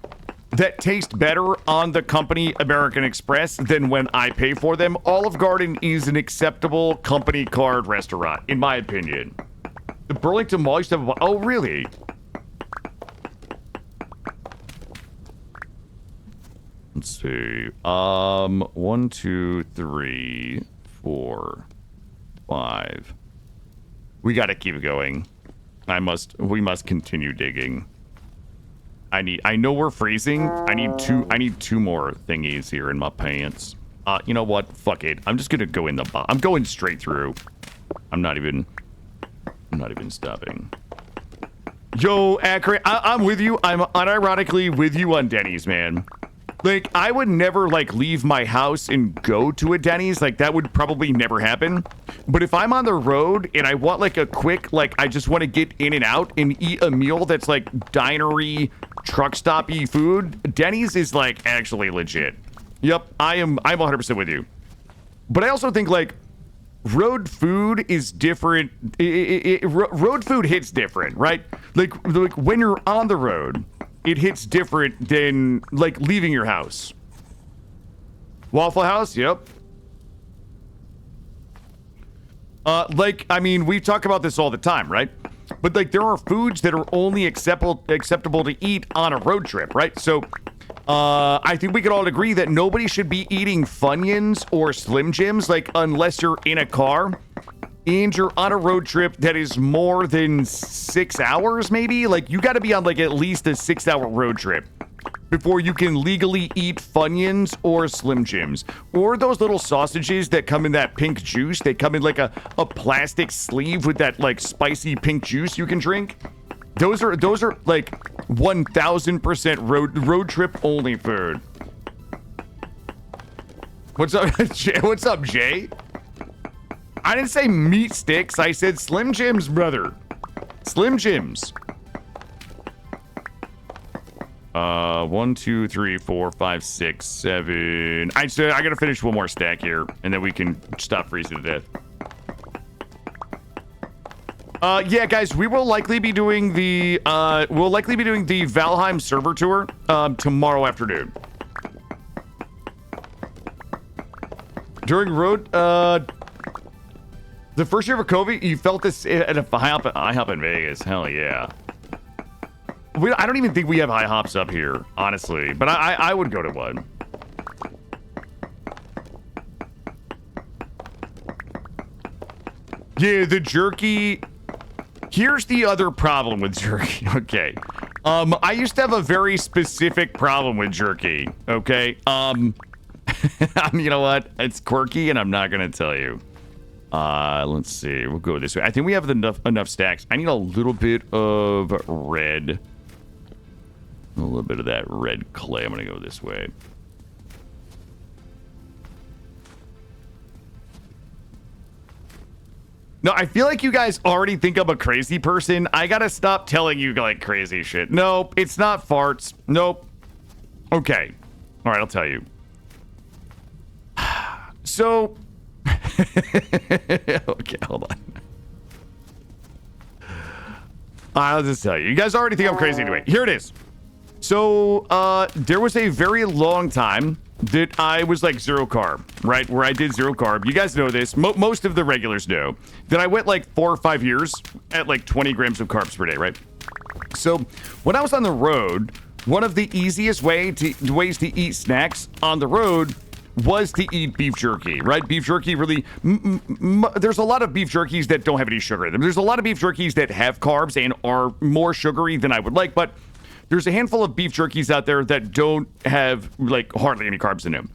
that taste better on the company American Express than when I pay for them. Olive Garden is an acceptable company card restaurant, in my opinion. The Burlington Mall used to have a... Oh, really? Let's see. 1, 2, 3, 4, 5. We gotta keep going. We must continue digging. I know we're freezing. I need two more thingies here in my pants. You know what? Fuck it. I'm just gonna go in the I'm going straight through. I'm not even stopping. Yo, Accurate, I'm with you. I'm unironically with you on Denny's, man. Like, I would never, like, leave my house and go to a Denny's. Like, that would probably never happen. But if I'm on the road and I want, like, a quick, like, I just want to get in and out and eat a meal that's, like, dinery, truck stoppy food, Denny's is, like, actually legit. Yep, I'm 100% with you. But I also think, like, road food is different. Road food hits different, right? Like when you're on the road, it hits different than like leaving your house. Waffle House, yep. Like, I mean, we talk about this all the time, right? But like, there are foods that are only acceptable to eat on a road trip, right? So, I think we could all agree that nobody should be eating Funyuns or Slim Jims, like, unless you're in a car and you're on a road trip that is more than 6 hours, maybe? Like, you gotta be on, like, at least a 6-hour road trip before you can legally eat Funyuns or Slim Jims. Or those little sausages that come in that pink juice. They come in, like, a plastic sleeve with that, like, spicy pink juice you can drink. Those are like 1000% road trip only food. What's up, Jay? What's up, Jay? I didn't say meat sticks. I said Slim Jims, brother. Slim Jims. 1, 2, 3, 4, 5, 6, 7. I gotta finish one more stack here, and then we can stop freezing to death. Yeah, guys, we will likely be doing the Valheim server tour tomorrow afternoon. During road, the first year of COVID, you felt this at a IHOP in Vegas. Hell yeah. I don't even think we have IHOPs up here, honestly, but I would go to one. Yeah, the jerky. Here's the other problem with jerky, okay? I used to have a very specific problem with jerky, okay? You know what? It's quirky, and I'm not gonna tell you. Let's see. We'll go this way. I think we have enough stacks. I need a little bit of red. A little bit of that red clay. I'm gonna go this way. No, I feel like you guys already think I'm a crazy person. I gotta stop telling you, like, crazy shit. Nope, it's not farts. Nope. Okay. All right, I'll tell you. So... okay, hold on. I'll just tell you. You guys already think I'm crazy anyway. Here it is. So, there was a very long time that I was like zero carb, right? Where I did zero carb. You guys know this. Most of the regulars know that I went like 4 or 5 years at like 20 grams of carbs per day, right? So, when I was on the road, one of the easiest ways to eat snacks on the road was to eat beef jerky, right? Beef jerky really... there's a lot of beef jerkies that don't have any sugar in them. There's a lot of beef jerkies that have carbs and are more sugary than I would like, but there's a handful of beef jerkies out there that don't have, like, hardly any carbs in them.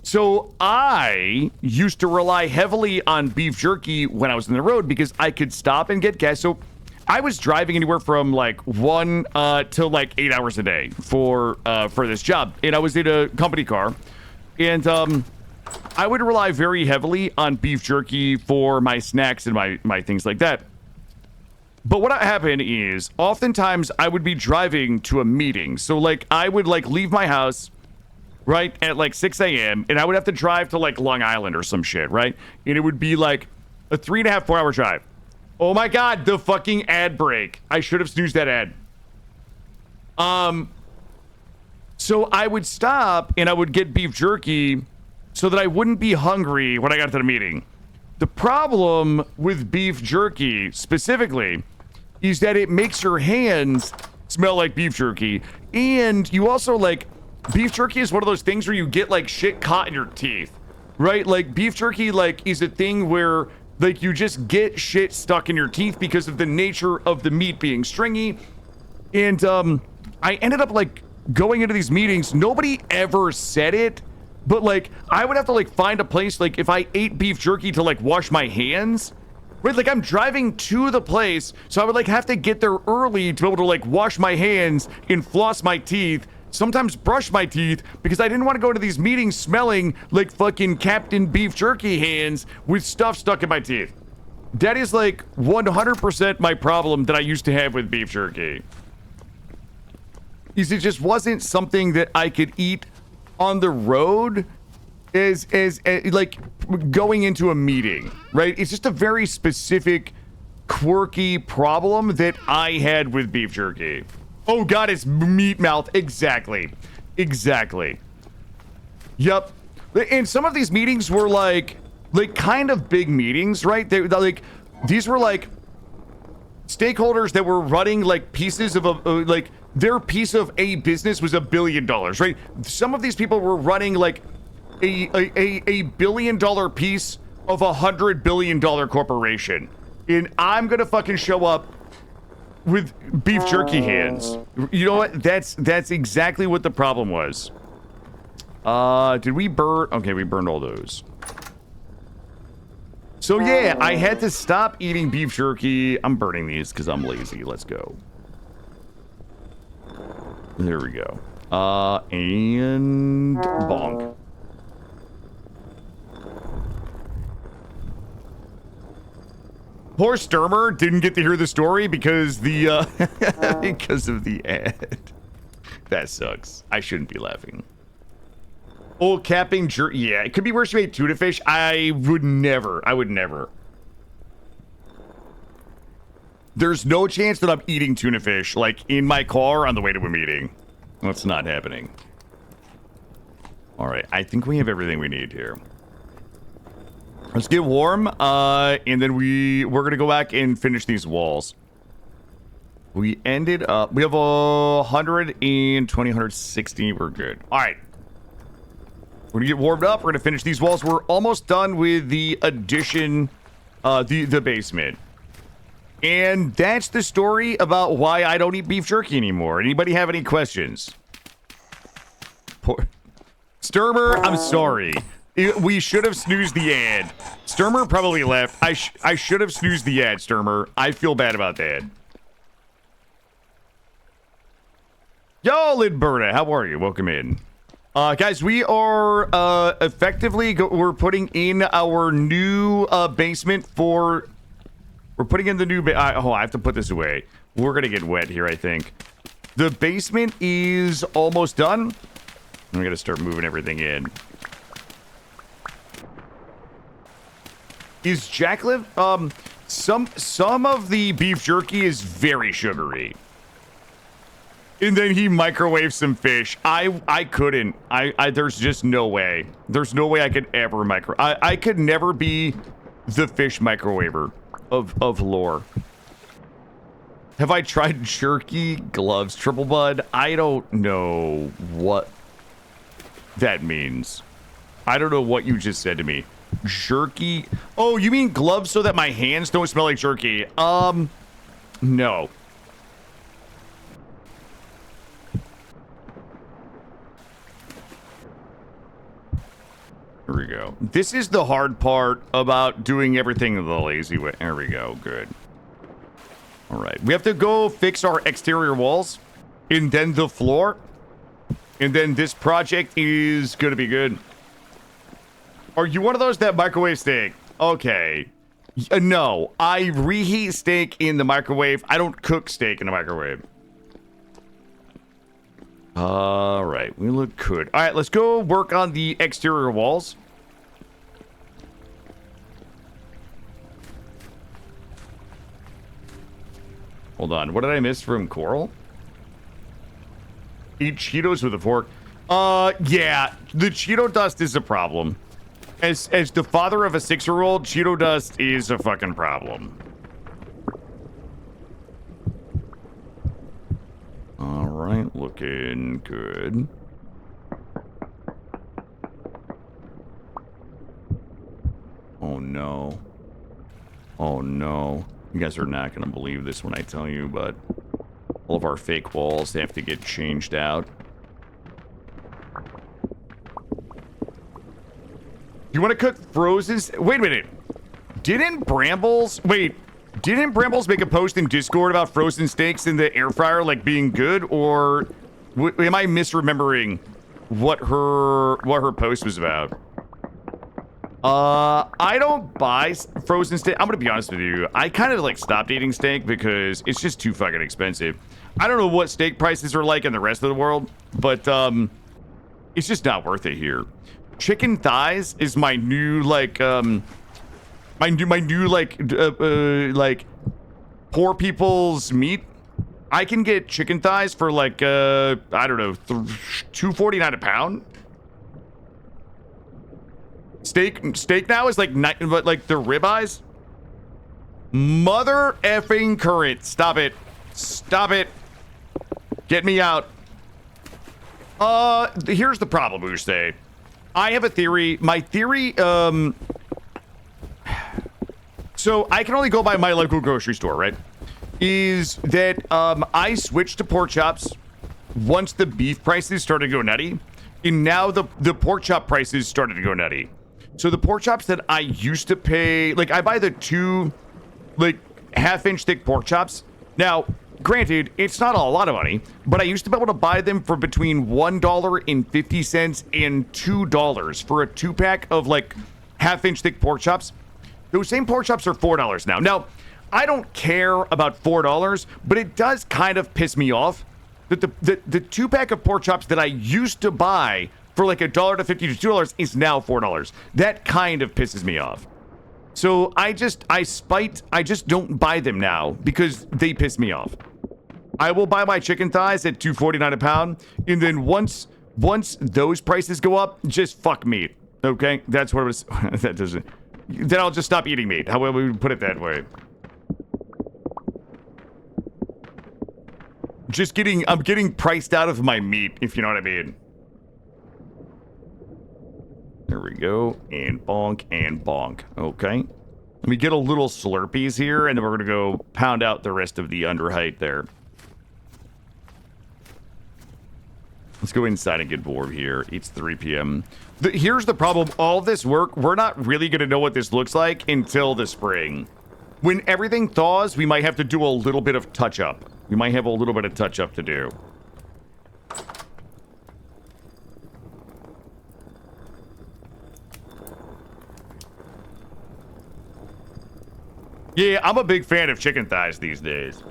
So I used to rely heavily on beef jerky when I was on the road because I could stop and get gas. So I was driving anywhere from, like, 1 to, like, 8 hours a day for this job. And I was in a company car. And I would rely very heavily on beef jerky for my snacks and my things like that. But what happened is, oftentimes I would be driving to a meeting. So, like, I would, like, leave my house, right, at, like, 6 a.m., and I would have to drive to, like, Long Island or some shit, right? And it would be, like, a 3.5, 4 hour drive. Oh, my God, the fucking ad break. I should have snoozed that ad. So I would stop, and I would get beef jerky so that I wouldn't be hungry when I got to the meeting. The problem with beef jerky, specifically, is that it makes your hands smell like beef jerky. And you also, like, beef jerky is one of those things where you get, like, shit caught in your teeth, right? Like, beef jerky, like, is a thing where, like, you just get shit stuck in your teeth because of the nature of the meat being stringy. And, I ended up, like, going into these meetings. Nobody ever said it, but, like, I would have to, like, find a place, like, if I ate beef jerky to, like, wash my hands. Right, like, I'm driving to the place, so I would, like, have to get there early to be able to, like, wash my hands and floss my teeth, sometimes brush my teeth, because I didn't want to go into these meetings smelling like fucking Captain Beef Jerky hands with stuff stuck in my teeth. That is, like, 100% my problem that I used to have with beef jerky. Is it just wasn't something that I could eat on the road as like going into a meeting, right? It's just a very specific, quirky problem that I had with beef jerky. Oh God, it's meat mouth. Exactly. Yep. And some of these meetings were like kind of big meetings, right? They like, these were like stakeholders that were running like pieces of a, like their piece of a business was $1 billion, right? Some of these people were running like a $1 billion piece of $100 billion corporation. And I'm gonna fucking show up with beef jerky hands. You know what? That's exactly what the problem was. Did we burn? Okay, we burned all those. So yeah, I had to stop eating beef jerky. I'm burning these because I'm lazy. Let's go. There we go. And bonk. Poor Sturmer didn't get to hear the story because the because of the ad. That sucks. I shouldn't be laughing. Oh, capping jerky. Yeah, it could be worse if you ate tuna fish. I would never. There's no chance that I'm eating tuna fish, like, in my car on the way to a meeting. That's not happening. All right, I think we have everything we need here. Let's get warm, and then we're gonna go back and finish these walls. We ended up, we have 120, 160, we're good. All right. We're gonna get warmed up, we're gonna finish these walls. We're almost done with the addition, the basement. And that's the story about why I don't eat beef jerky anymore. Anybody have any questions? Poor Sturmer, I'm sorry. We should have snoozed the ad. Sturmer probably left. I should have snoozed the ad, Sturmer. I feel bad about that. Yo, Lidberta, how are you? Welcome in. Guys, we are effectively we're putting in our new basement for. We're putting in the new. Oh, I have to put this away. We're gonna get wet here, I think. The basement is almost done. I'm gonna start moving everything in. Is Jackliff? Some of the beef jerky is very sugary. And then he microwaved some fish. I couldn't. There's just no way. There's no way I could ever I could never be the fish microwaver of lore. Have I tried jerky gloves, triple bud? I don't know what that means. I don't know what you just said to me. Jerky? Oh, you mean gloves so that my hands don't smell like jerky? No. Here we go. This is the hard part about doing everything the lazy way. There we go. Good. All right. We have to go fix our exterior walls and then the floor. And then this project is going to be good. Are you one of those that microwave steak? Okay. No, I reheat steak in the microwave. I don't cook steak in the microwave. All right, we look good. All right, let's go work on the exterior walls. Hold on, what did I miss from Coral? Eat Cheetos with a fork. Yeah, the Cheeto dust is a problem. As the father of a 6-year-old, Cheeto dust is a fucking problem. All right, looking good. Oh no. Oh no. You guys are not going to believe this when I tell you, but all of our fake walls have to get changed out. You want to cook frozen? Wait a minute. Didn't Brambles make a post in Discord about frozen steaks in the air fryer like being good, or am I misremembering what her post was about? I don't buy frozen steak. I'm gonna be honest with you. I kind of like stopped eating steak because it's just too fucking expensive. I don't know what steak prices are like in the rest of the world, but it's just not worth it here. Chicken thighs is my new like my new like poor people's meat. I can get chicken thighs for like I don't know, $2.49 a pound. Steak now is like but like the ribeyes. Mother effing current. Stop it. Stop it. Get me out. Here's the problem, Uste. I have a theory. My theory, so I can only go by my local grocery store, right? Is that I switched to pork chops once the beef prices started to go nutty, and now the pork chop prices started to go nutty. So the pork chops that I used to pay, like I buy the 2 like half-inch thick pork chops. Now, granted, it's not a lot of money, but I used to be able to buy them for between $1.50 and $2 for a 2-pack of like half-inch thick pork chops. Those same pork chops are $4 now. Now, I don't care about $4, but it does kind of piss me off that the 2-pack of pork chops that I used to buy for like $1.50 to $2 is now $4. That kind of pisses me off. So I just don't buy them now because they piss me off. I will buy my chicken thighs at $2.49 a pound, and then once those prices go up, just fuck meat. Okay, that's what it was. That doesn't. Then I'll just stop eating meat. However we put it that way. I'm getting priced out of my meat, if you know what I mean. There we go, and bonk, and bonk. Okay. Let me get a little Slurpees here, and then we're going to go pound out the rest of the underheight there. Let's go inside and get bored here. It's 3 p.m. Here's the problem. All this work, we're not really going to know what this looks like until the spring. When everything thaws, we might have to do a little bit of touch-up. We might have a little bit of touch-up to do. Yeah, I'm a big fan of chicken thighs these days.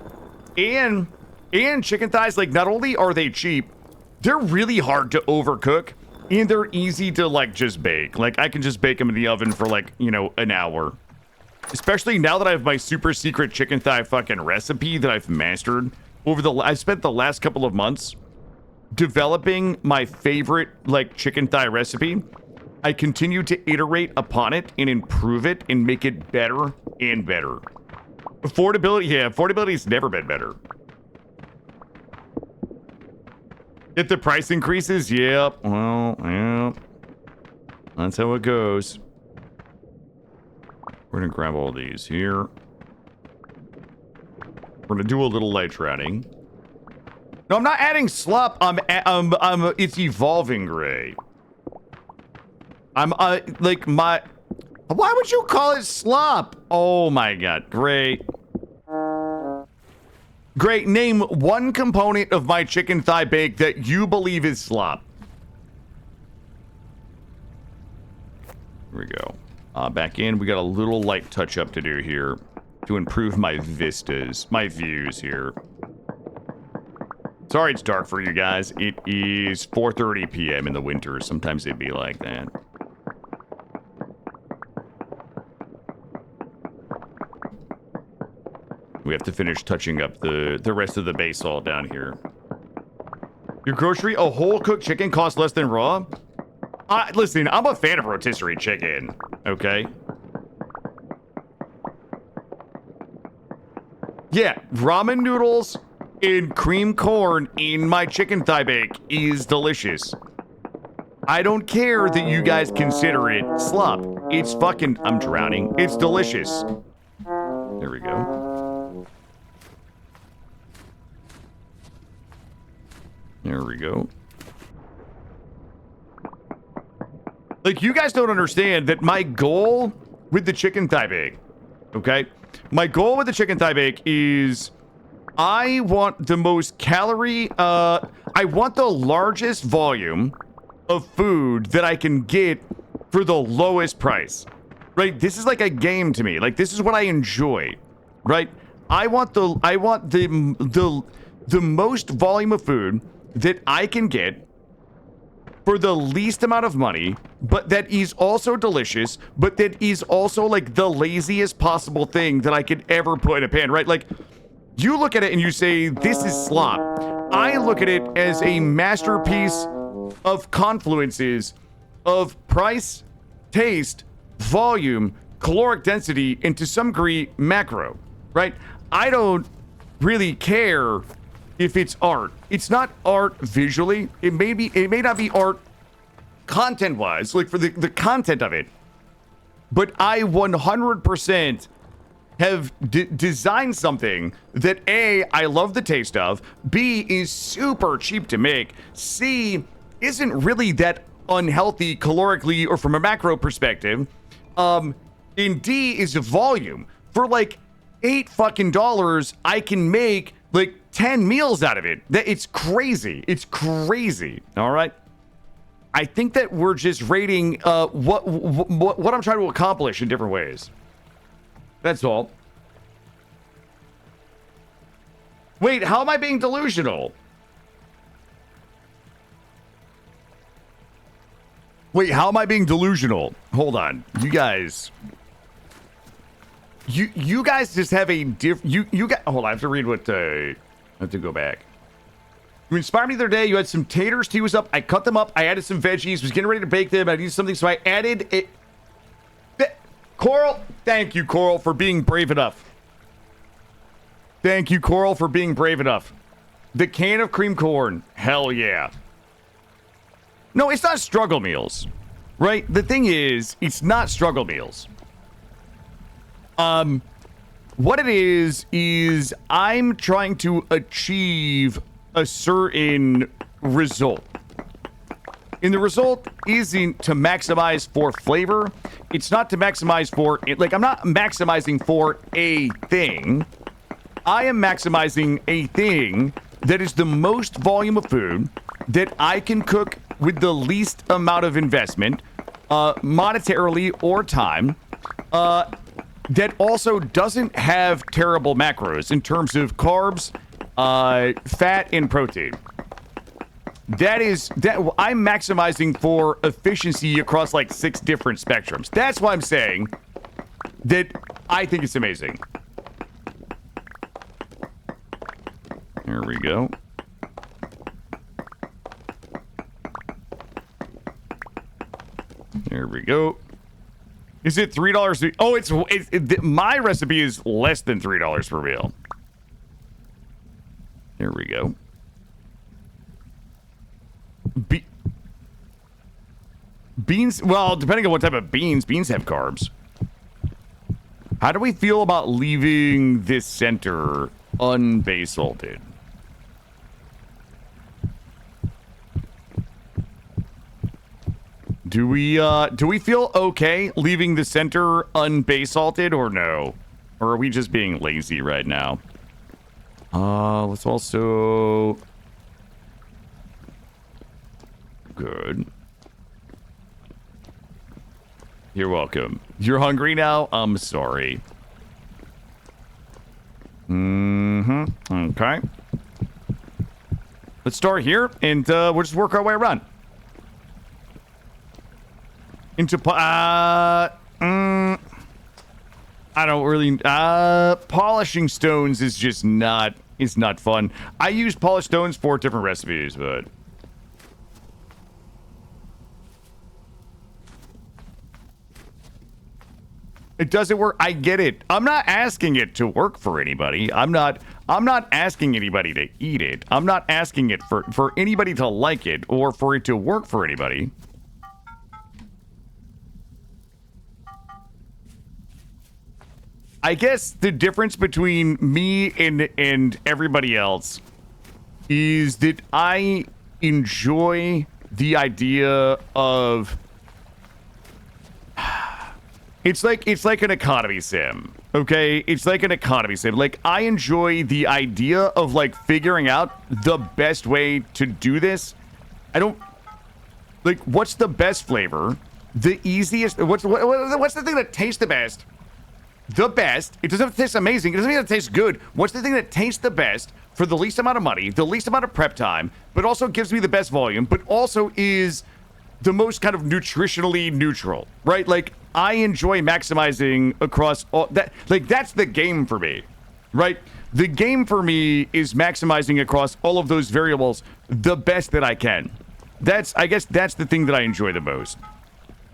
And chicken thighs, like, not only are they cheap, they're really hard to overcook, and they're easy to, like, just bake. Like, I can just bake them in the oven for, like, you know, an hour. Especially now that I have my super secret chicken thigh fucking recipe that I've mastered over I spent the last couple of months developing my favorite, like, chicken thigh recipe. I continue to iterate upon it and improve it and make it better and better. Affordability, yeah, affordability's never been better. If the price increases, yep, well, yep. That's how it goes. We're gonna grab all these here. We're gonna do a little light routing. No, I'm not adding slop. It's evolving gray. Like my. Why would you call it slop? Oh my god, great. Great. Name one component of my chicken thigh bake that you believe is slop. Here we go. Back in. We got a little light touch up to do here to improve my vistas, my views here. Sorry it's dark for you guys. It is 4:30 p.m. in the winter. Sometimes it'd be like that. We have to finish touching up the rest of the base all down here. Your grocery, a whole cooked chicken costs less than raw? Listen, I'm a fan of rotisserie chicken, okay? Yeah, ramen noodles and cream corn in my chicken thigh bake is delicious. I don't care that you guys consider it slop. It's fucking, I'm drowning. It's delicious. There we go. There we go. Like, you guys don't understand that my goal with the chicken thigh bake, okay? My goal with the chicken thigh bake is I want the most calorie, I want the largest volume of food that I can get for the lowest price, right? This is like a game to me. Like, this is what I enjoy, right? I want the most volume of food that I can get for the least amount of money, but that is also delicious, but that is also like the laziest possible thing that I could ever put in a pan, right? Like, you look at it and you say, this is slop. I look at it as a masterpiece of confluences of price, taste, volume, caloric density, and to some degree, macro, right? I don't really care if it's art. It's not art visually. It may not be art content-wise, like for the content of it. But I 100% have designed something that A, I love the taste of, B, is super cheap to make, C, isn't really that unhealthy calorically or from a macro perspective, and D, is a volume. For like $8 fucking, I can make like 10 meals out of it. It's crazy. It's crazy. All right. I think that we're just rating what I'm trying to accomplish in different ways. That's all. Wait, how am I being delusional? Wait, how am I being delusional? Hold on. You guys. You guys just have a you got, hold on, I have to read what I have to go back. You inspired me the other day. You had some taters, tea was up. I cut them up. I added some veggies. Was getting ready to bake them. I needed something, so I added it. Coral, thank you, Coral, for being brave enough. Thank you, Coral, for being brave enough. The can of cream corn, hell yeah. No, it's not struggle meals, right? The thing is, it's not struggle meals. What it is I'm trying to achieve a certain result. And the result isn't to maximize for flavor. It's not to maximize for it. Like, I'm not maximizing for a thing. I am maximizing a thing that is the most volume of food that I can cook with the least amount of investment, monetarily or time, that also doesn't have terrible macros in terms of carbs, fat, and protein. That I'm maximizing for efficiency across like 6 different spectrums. That's why I'm saying that I think it's amazing. There we go. There we go. Is it $3? Oh, my recipe is less than $3 per meal. There we go. Beans, well, depending on what type of beans have carbs. How do we feel about leaving this center unbasalted? Do we feel okay leaving the center unbasalted or no? Or are we just being lazy right now? Let's also... Good. You're welcome. You're hungry now? I'm sorry. Okay. Let's start here, and we'll just work our way around. Into I don't really polishing stones is just not, it's not fun. I use polished stones for different recipes, but it doesn't work. I get it. I'm not asking it to work for anybody. I'm not asking anybody to eat it. I'm not asking it for anybody to like it or for it to work for anybody. I guess the difference between me and everybody else is that I enjoy the idea of it's like an economy sim, okay? It's like an economy sim. Like, I enjoy the idea of like figuring out the best way to do this. I don't like what's the best flavor, the easiest. What's the thing that tastes the best? The best. It doesn't have to taste amazing. It doesn't mean it tastes good. What's the thing that tastes the best for the least amount of money, the least amount of prep time, but also gives me the best volume, but also is the most kind of nutritionally neutral, right? Like, I enjoy maximizing across all that. Like, that's the game for me, right? The game for me is maximizing across all of those variables the best that I can. I guess that's the thing that I enjoy the most.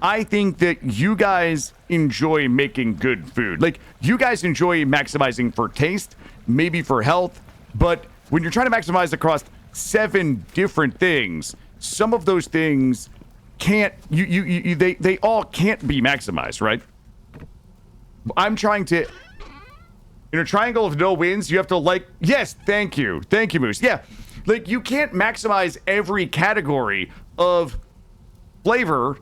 I think that you guys enjoy making good food. Like, you guys enjoy maximizing for taste, maybe for health, but when you're trying to maximize across 7 different things, some of those things can't, they all can't be maximized, right? I'm trying to, in a triangle of no wins, you have to like, yes, thank you, Moose. Yeah, like, you can't maximize every category of flavor,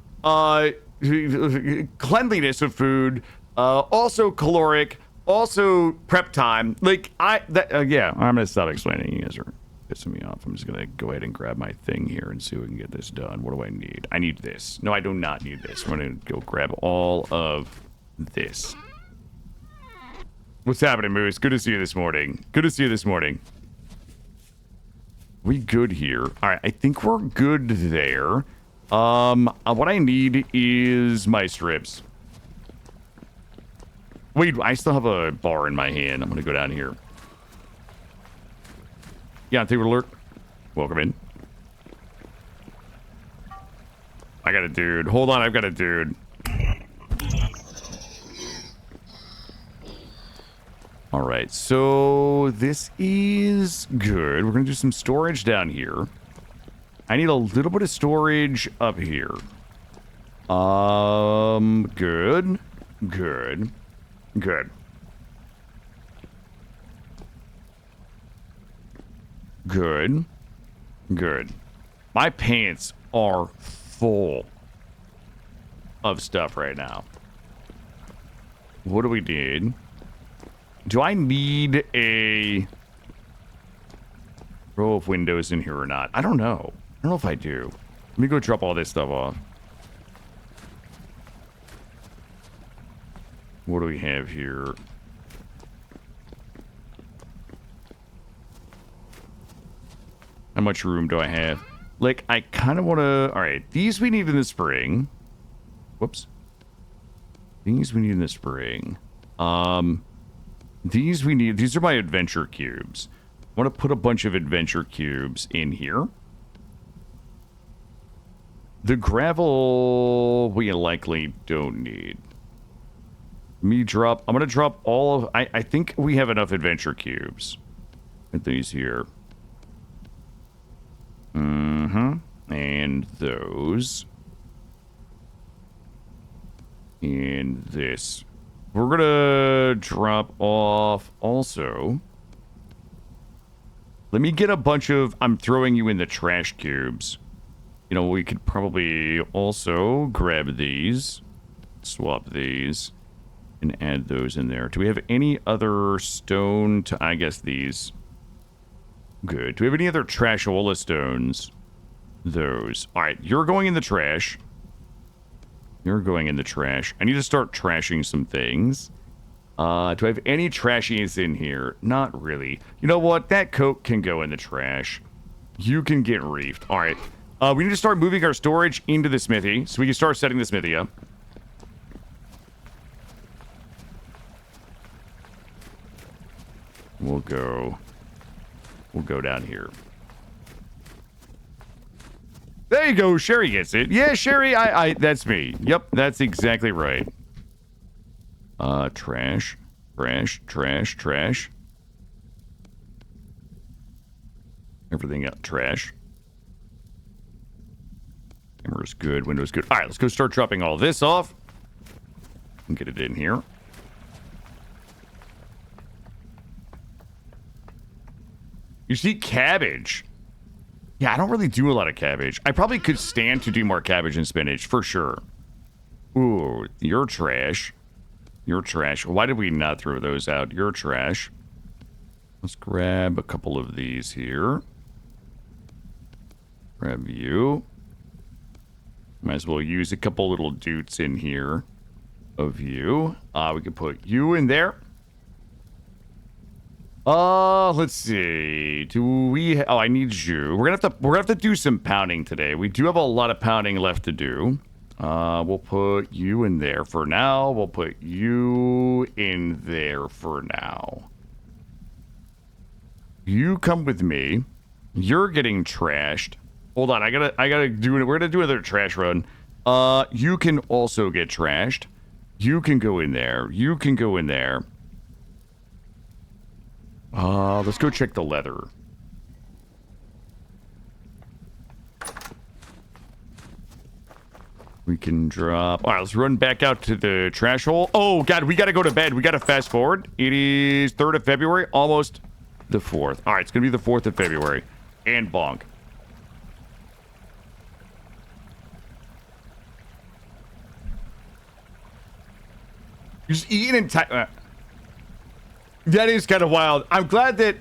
cleanliness of food, also caloric, also prep time. Like, yeah, I'm gonna stop explaining. You guys are pissing me off. I'm just gonna go ahead and grab my thing here and see if we can get this done. What do I need? I need this. No, I do not need this. I'm gonna go grab all of this. What's happening, Moose? Good to see you this morning. Good to see you this morning. We good here? All right, I think we're good there. What I need is my strips. Wait, I still have a bar in my hand. I'm gonna go down here. Yeah, take alert. Welcome in. I got a dude. Hold on, I've got a dude. All right, so this is good. We're gonna do some storage down here. I need a little bit of storage up here. Good. Good. Good. Good. Good. My pants are full of stuff right now. What do we need? Do I need a row of windows in here or not? I don't know. I don't know if I do. Let me go drop all this stuff off. What do we have here? How much room do I have? Like, I kind of want to... All right, these we need in the spring. Whoops. These we need in the spring. These we need... These are my adventure cubes. I want to put a bunch of adventure cubes in here. The gravel we likely don't need. I'm going to drop all of... I think we have enough adventure cubes. At these here. And those. And this. We're going to drop off also. Let me get a bunch of... I'm throwing you in the trash cubes. You know, we could probably also grab these. Swap these. And add those in there. Do we have any other stone to... I guess these. Good. Do we have any other trashola stones? Those. Alright, you're going in the trash. You're going in the trash. I need to start trashing some things. Do I have any trashies in here? Not really. You know what? That coat can go in the trash. You can get reefed. Alright. We need to start moving our storage into the smithy, so we can start setting the smithy up. We'll go down here. There you go. Sherry gets it. Yeah, Sherry, that's me. Yep, that's exactly right. Trash. Everything else, trash. Camera's good, window's good. All right, let's go start dropping all this off. And get it in here. You see cabbage. Yeah, I don't really do a lot of cabbage. I probably could stand to do more cabbage and spinach, for sure. Ooh, you're trash. You're trash. Why did we not throw those out? You're trash. Let's grab a couple of these here. Grab you. Might as well use a couple little doots in here of you. We can put you in there. Let's see. Do we... Oh, I need you. We're gonna have to do some pounding today. We do have a lot of pounding left to do. We'll put you in there for now. We'll put you in there for now. You come with me. You're getting trashed. Hold on, I gotta do it. We're gonna do another trash run. You can also get trashed. You can go in there. You can go in there. Let's go check the leather. We can drop... All right, let's run back out to the trash hole. Oh, God, we got to go to bed. We got to fast forward. It is 3rd of February, almost the 4th. All right, it's going to be the 4th of February. And bonk. You're just eating entire... That is kind of wild. I'm glad that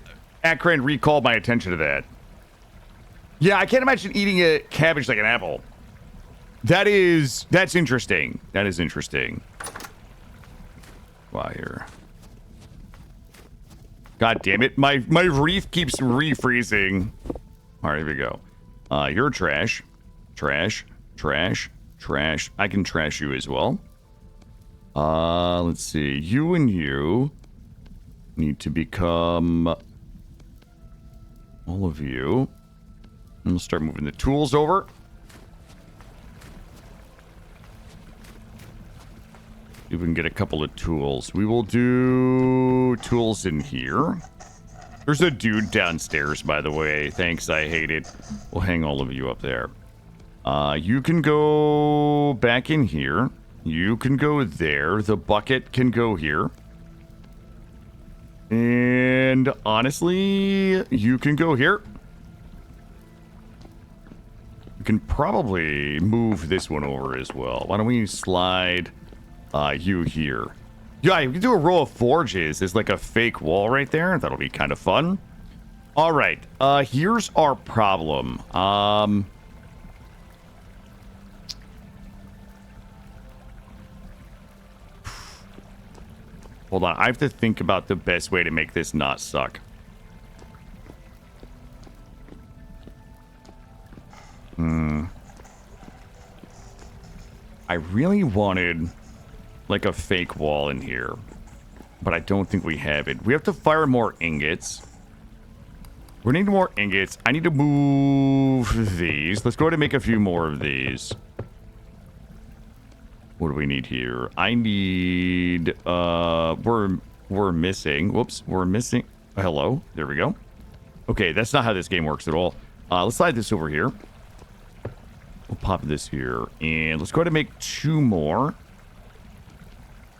Akron recalled my attention to that. Yeah, I can't imagine eating a cabbage like an apple. That's interesting. That is interesting. Wow, here. God damn it. My reef keeps refreezing. All right, here we go. You're trash. Trash. I can trash you as well. Let's see. You and you need to become all of you. And we'll start moving the tools over. See if we can get a couple of tools. We will do tools in here. There's a dude downstairs, by the way. Thanks, I hate it. We'll hang all of you up there. You can go back in here. You can go there. The bucket can go here. And honestly, you can go here. You can probably move this one over as well. Why don't we slide you here? Yeah, you can do a row of forges. There's like a fake wall right there. That'll be kind of fun. All right. Here's our problem. Hold on. I have to think about the best way to make this not suck. I really wanted, like, a fake wall in here. But I don't think we have it. We have to fire more ingots. We need more ingots. I need to move these. Let's go ahead and make a few more of these. What do we need here? I need, we're missing. Whoops, we're missing. Hello, there we go. Okay, that's not how this game works at all. Let's slide this over here. We'll pop this here. And let's go ahead and make 2 more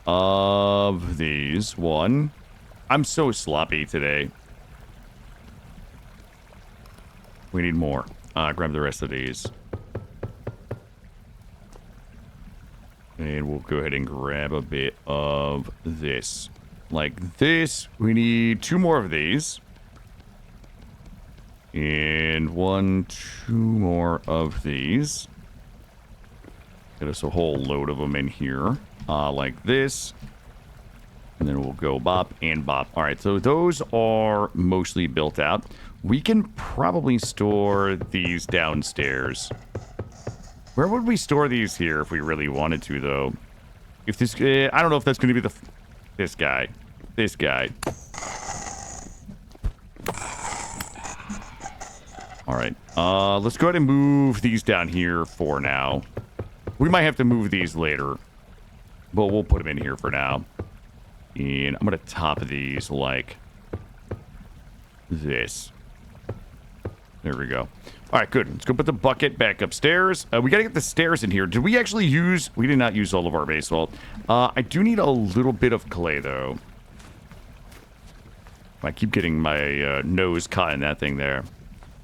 of these. 1. I'm so sloppy today. We need more. Grab the rest of these. And we'll go ahead and grab a bit of this. Like this. We need 2 more of these. And 1, 2 more of these. Get us a whole load of them in here. Like this. And then we'll go bop and bop. Alright, so those are mostly built out. We can probably store these downstairs. Where would we store these here if we really wanted to, though? If this... I don't know if that's going to be the... This guy. This guy. Alright. Let's go ahead and move these down here for now. We might have to move these later. But we'll put them in here for now. And I'm going to top these like this. There we go. All right, good. Let's go put the bucket back upstairs. We got to get the stairs in here. Did we actually use... We did not use all of our basalt. I do need a little bit of clay, though. I keep getting my nose caught in that thing there.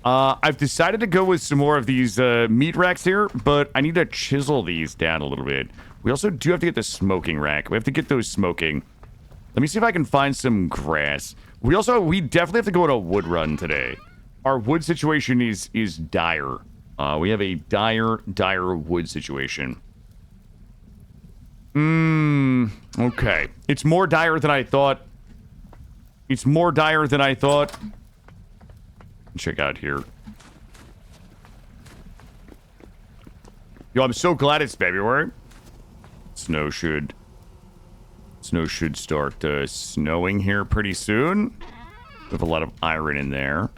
I've decided to go with some more of these meat racks here, but I need to chisel these down a little bit. We also do have to get the smoking rack. We have to get those smoking. Let me see if I can find some grass. We definitely have to go on a wood run today. Our wood situation is dire. We have a dire wood situation. Okay. It's more dire than I thought. It's more dire than I thought. Check out here. Yo, I'm so glad it's February. Snow should start snowing here pretty soon. We have a lot of iron in there.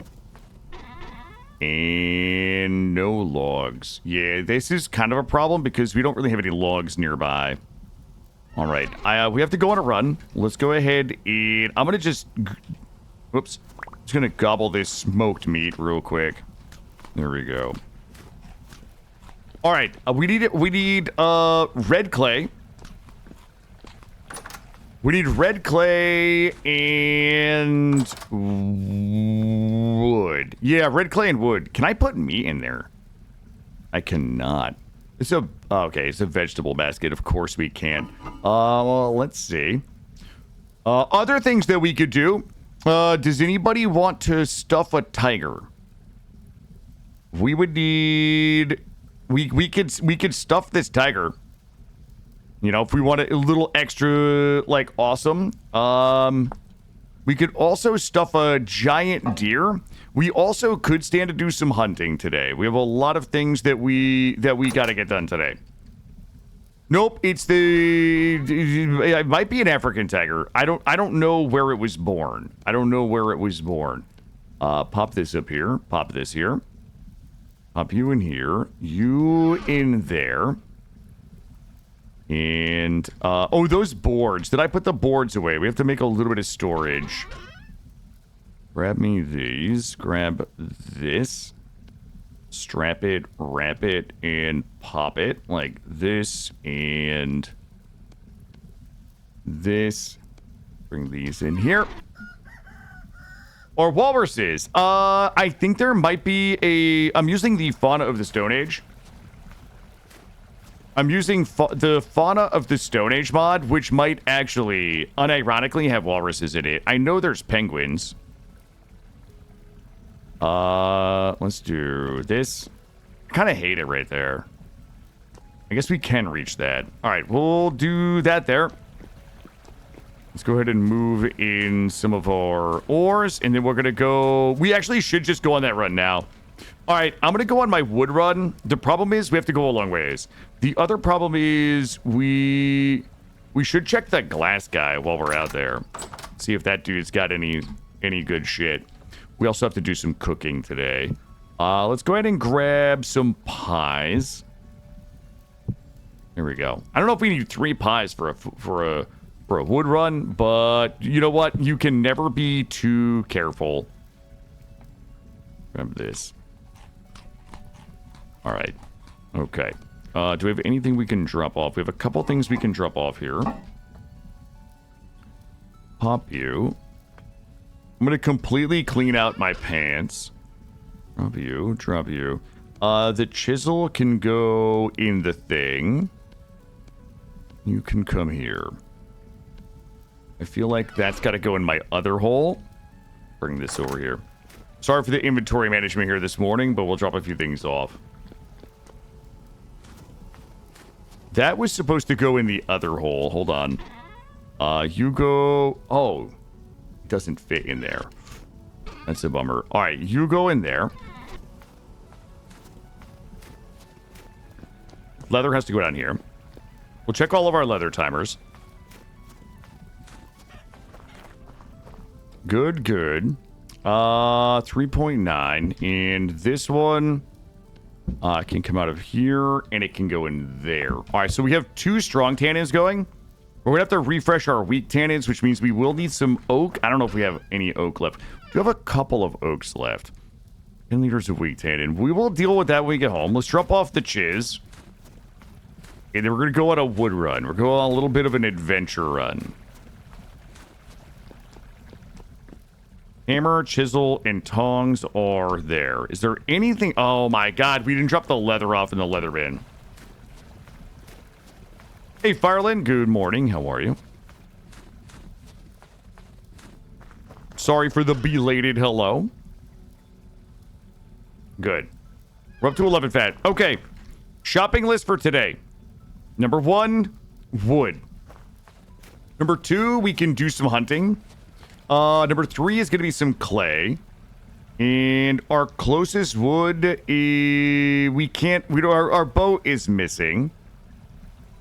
And no logs. Yeah, this is kind of a problem because we don't really have any logs nearby. All right, we have to go on a run. Let's go ahead and I'm gonna just, whoops, just gonna gobble this smoked meat real quick. There we go. All right, we need red clay. We need red clay and wood. Yeah, red clay and wood. Can I put meat in there? I cannot. It's a... Okay, it's a vegetable basket. Of course we can. Well, let's see. Other things that we could do. Does anybody want to stuff a tiger? We would need... We could stuff this tiger. You know, if we want it a little extra, like, awesome. We could also stuff a giant deer. We also could stand to do some hunting today. We have a lot of things that we gotta get done today. Nope, it's the... It might be an African tiger. I don't know where it was born. I don't know where it was born. Pop this up here. Pop this here. Pop you in here. You in there. And, oh, those boards. Did I put the boards away? We have to make a little bit of storage. Grab me these. Grab this. Strap it, wrap it, and pop it. Like this and this. Bring these in here. Or walruses. I think there might be a... I'm using the fauna of the Stone Age. I'm using the fauna of the Stone Age mod, which might actually, unironically, have walruses in it. I know there's penguins. Let's do this. I kind of hate it right there. I guess we can reach that. All right, we'll do that there. Let's go ahead and move in some of our ores, and then we're gonna go. We actually should just go on that run now. All right, I'm gonna go on my wood run. The problem is we have to go a long ways. The other problem is we should check that glass guy while we're out there. See if that dude's got any good shit. We also have to do some cooking today. Let's go ahead and grab some pies. There we go. I don't know if we need 3 pies for a wood run, but you know what? You can never be too careful. Grab this. All right. Okay. Do we have anything we can drop off? We have a couple things we can drop off here. Pop you. I'm going to completely clean out my pants. Drop you. Drop you. The chisel can go in the thing. You can come here. I feel like that's got to go in my other hole. Bring this over here. Sorry for the inventory management here this morning, but we'll drop a few things off. That was supposed to go in the other hole. Hold on. You go... Oh. It doesn't fit in there. That's a bummer. All right, you go in there. Leather has to go down here. We'll check all of our leather timers. Good, good. 3.9. And this one can come out of here, and it can go in there. All right, so we have 2 strong tannins going. We're going to have to refresh our weak tannins, which means we will need some oak. I don't know if we have any oak left. We do have a couple of oaks left. 10 liters of weak tannin. We will deal with that when we get home. Let's drop off the chiz. And then we're going to go on a wood run. We're going on a little bit of an adventure run. Hammer, chisel, and tongs are there. Is there anything? Oh my god, we didn't drop the leather off in the leather bin. Hey, Fireland, good morning. How are you? Sorry for the belated hello. Good. We're up to 11 fat. Okay. Shopping list for today. Number 1, wood. Number 2, we can do some hunting. Number 3 is going to be some clay. And our closest wood is... Our boat is missing.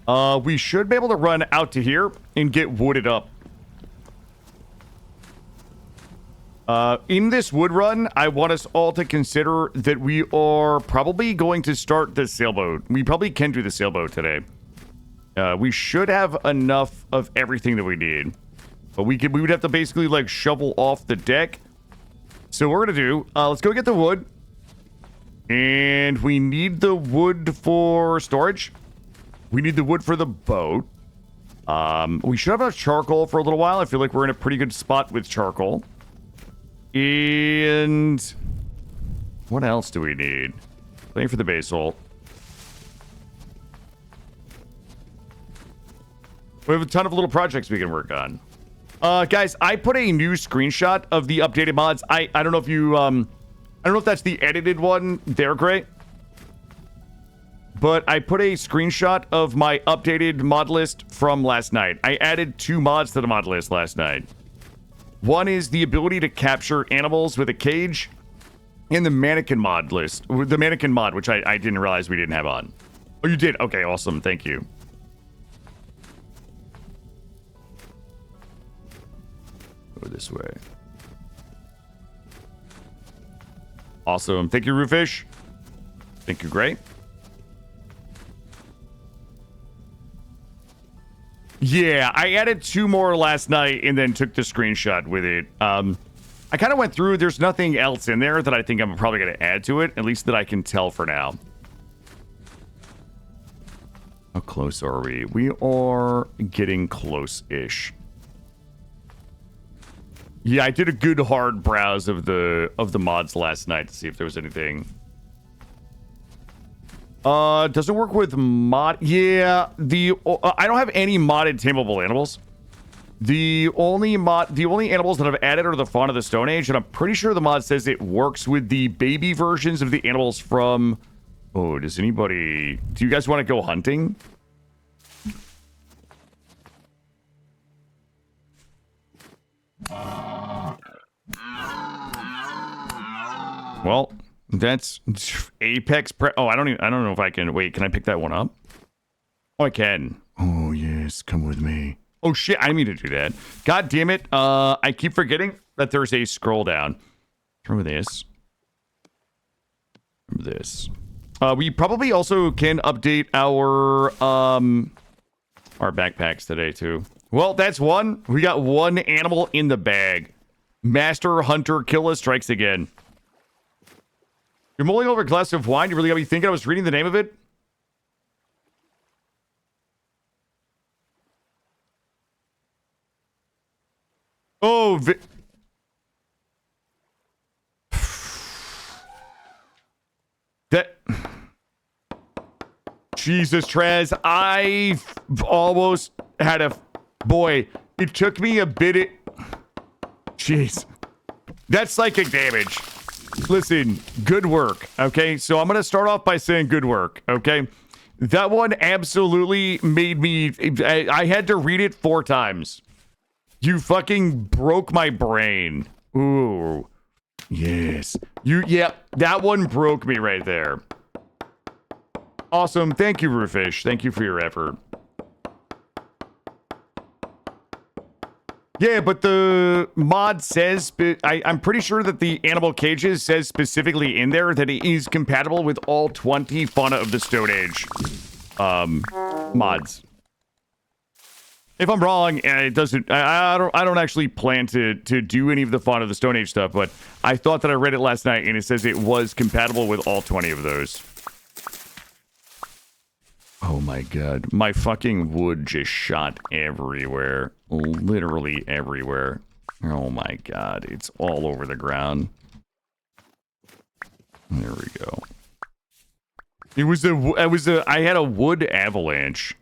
We should be able to run out to here and get wooded up. In this wood run, I want us all to consider that we are probably going to start the sailboat. We probably can do the sailboat today. We should have enough of everything that we need. But we would have to basically, like, shovel off the deck. So what we're going to do, let's go get the wood. And we need the wood for storage. We need the wood for the boat. We should have enough charcoal for a little while. I feel like we're in a pretty good spot with charcoal. And what else do we need? Plenty for the basalt. We have a ton of little projects we can work on. Guys, I put a new screenshot of the updated mods. I don't know if you, I don't know if that's the edited one. They're great. But I put a screenshot of my updated mod list from last night. I added 2 mods to the mod list last night. One is the ability to capture animals with a cage, and the mannequin mod list. The mannequin mod, which I didn't realize we didn't have on. Oh, you did? Okay, awesome. Thank you. Go this way. Awesome. Thank you, Roofish. Thank you, great. Yeah, I added 2 more last night and then took the screenshot with it. I kind of went through. There's nothing else in there that I think I'm probably going to add to it, at least that I can tell for now. How close are we? We are getting close-ish. Yeah, I did a good hard browse of the mods last night to see if there was anything. Doesn't work with mod. Yeah, I don't have any modded tameable animals. The only animals that I've added are the fauna of the Stone Age, and I'm pretty sure the mod says it works with the baby versions of the animals from. Oh, do you guys want to go hunting? Well, that's Apex Pre... Oh, I don't know if I can... Wait, can I pick that one up? Oh, I can. Oh, yes. Come with me. Oh, shit. I didn't mean to do that. God damn it. I keep forgetting that there's a scroll down. Remember this. Remember this. We probably also can update our backpacks today, too. Well, that's one. We got one animal in the bag. Master Hunter Killa strikes again. You're mulling over a glass of wine? You really got me thinking. I was reading the name of it. Oh, that... Jesus, Trez. I almost had a... Boy, it took me a bit... Jeez. That's psychic damage. Listen, good work, okay? So I'm going to start off by saying good work, okay? That one absolutely made me... I had to read it 4 times. You fucking broke my brain. Ooh. Yes. Yeah, that one broke me right there. Awesome. Thank you, Roofish. Thank you for your effort. Yeah, but the mod says, I'm pretty sure that the animal cages says specifically in there that it is compatible with all 20 Fauna of the Stone Age mods. If I'm wrong, and it doesn't, I don't actually plan to do any of the Fauna of the Stone Age stuff, but I thought that I read it last night and it says it was compatible with all 20 of those. Oh my god. My fucking wood just shot everywhere. Literally everywhere. Oh my god. It's all over the ground. There we go. I had a wood avalanche.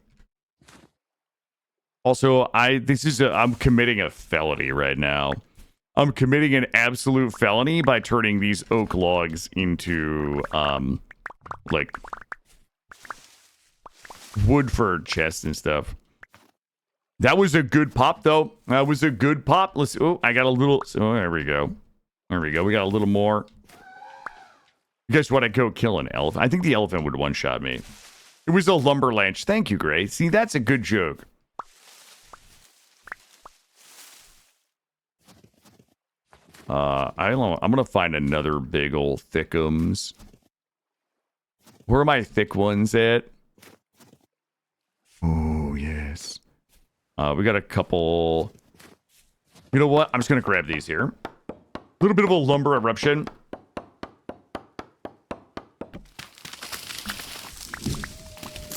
Also, I'm committing a felony right now. I'm committing an absolute felony by turning these oak logs into, like... wood for chests and stuff. That was a good pop, though. That was a good pop. Let's. Oh, I got a little. Oh, there we go. There we go. We got a little more. You guys want to go kill an elephant? I think the elephant would one-shot me. It was a lumber lanch. Thank you, Gray. See, that's a good joke. I'm gonna find another big old thickums. Where are my thick ones at? Oh, yes. We got a couple... You know what? I'm just going to grab these here. A little bit of a lumber eruption.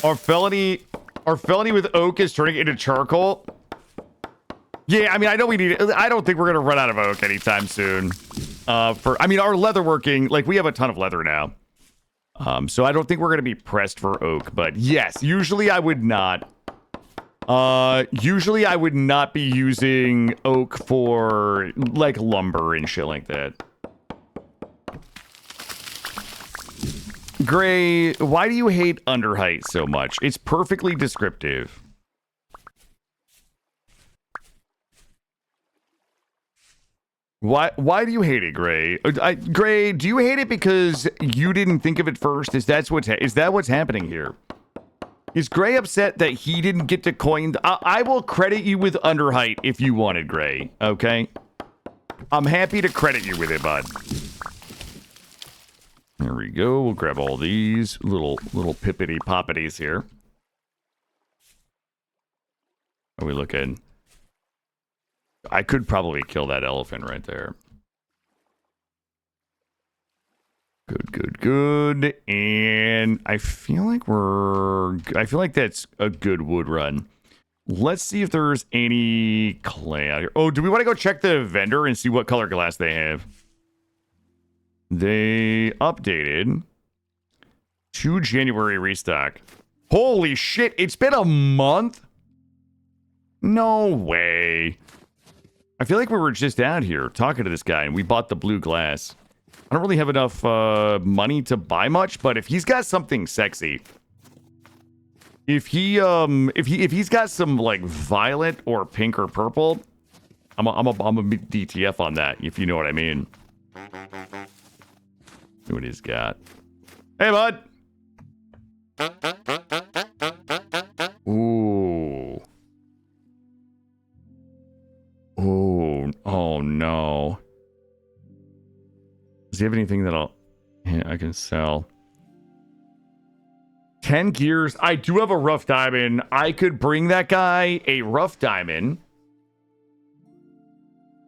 Our felony with oak is turning into charcoal. Yeah, I mean, I know we need... I don't think we're going to run out of oak anytime soon. Our leatherworking... Like, we have a ton of leather now. So I don't think we're going to be pressed for oak, but yes, usually I would not. Usually I would not be using oak for, like, lumber and shit like that. Gray, why do you hate Underheight so much? It's perfectly descriptive. Why do you hate it, Gray? Gray, do you hate it because you didn't think of it first? Is that what's happening here? Is Gray upset that he didn't get to coin? I will credit you with Underheight if you wanted, Gray. Okay, I'm happy to credit you with it, bud. There we go. We'll grab all these little pippity poppities here. How are we looking? I could probably kill that elephant right there. Good. And I feel like that's a good wood run. Let's see if there's any clay out here. Oh, do we want to go check the vendor and see what color glass they have? They updated to January restock. Holy shit, it's been a month? No way. I feel like we were just out here talking to this guy and we bought the blue glass. I don't really have enough money to buy much, but if he's got something sexy, if he's got some like violet or pink or purple, I'm a DTF on that, if you know what I mean. what he's got. Hey, bud. Ooh. Ooh. Oh, no. Does he have anything that I can sell? 10 gears. I do have a rough diamond. I could bring that guy a rough diamond.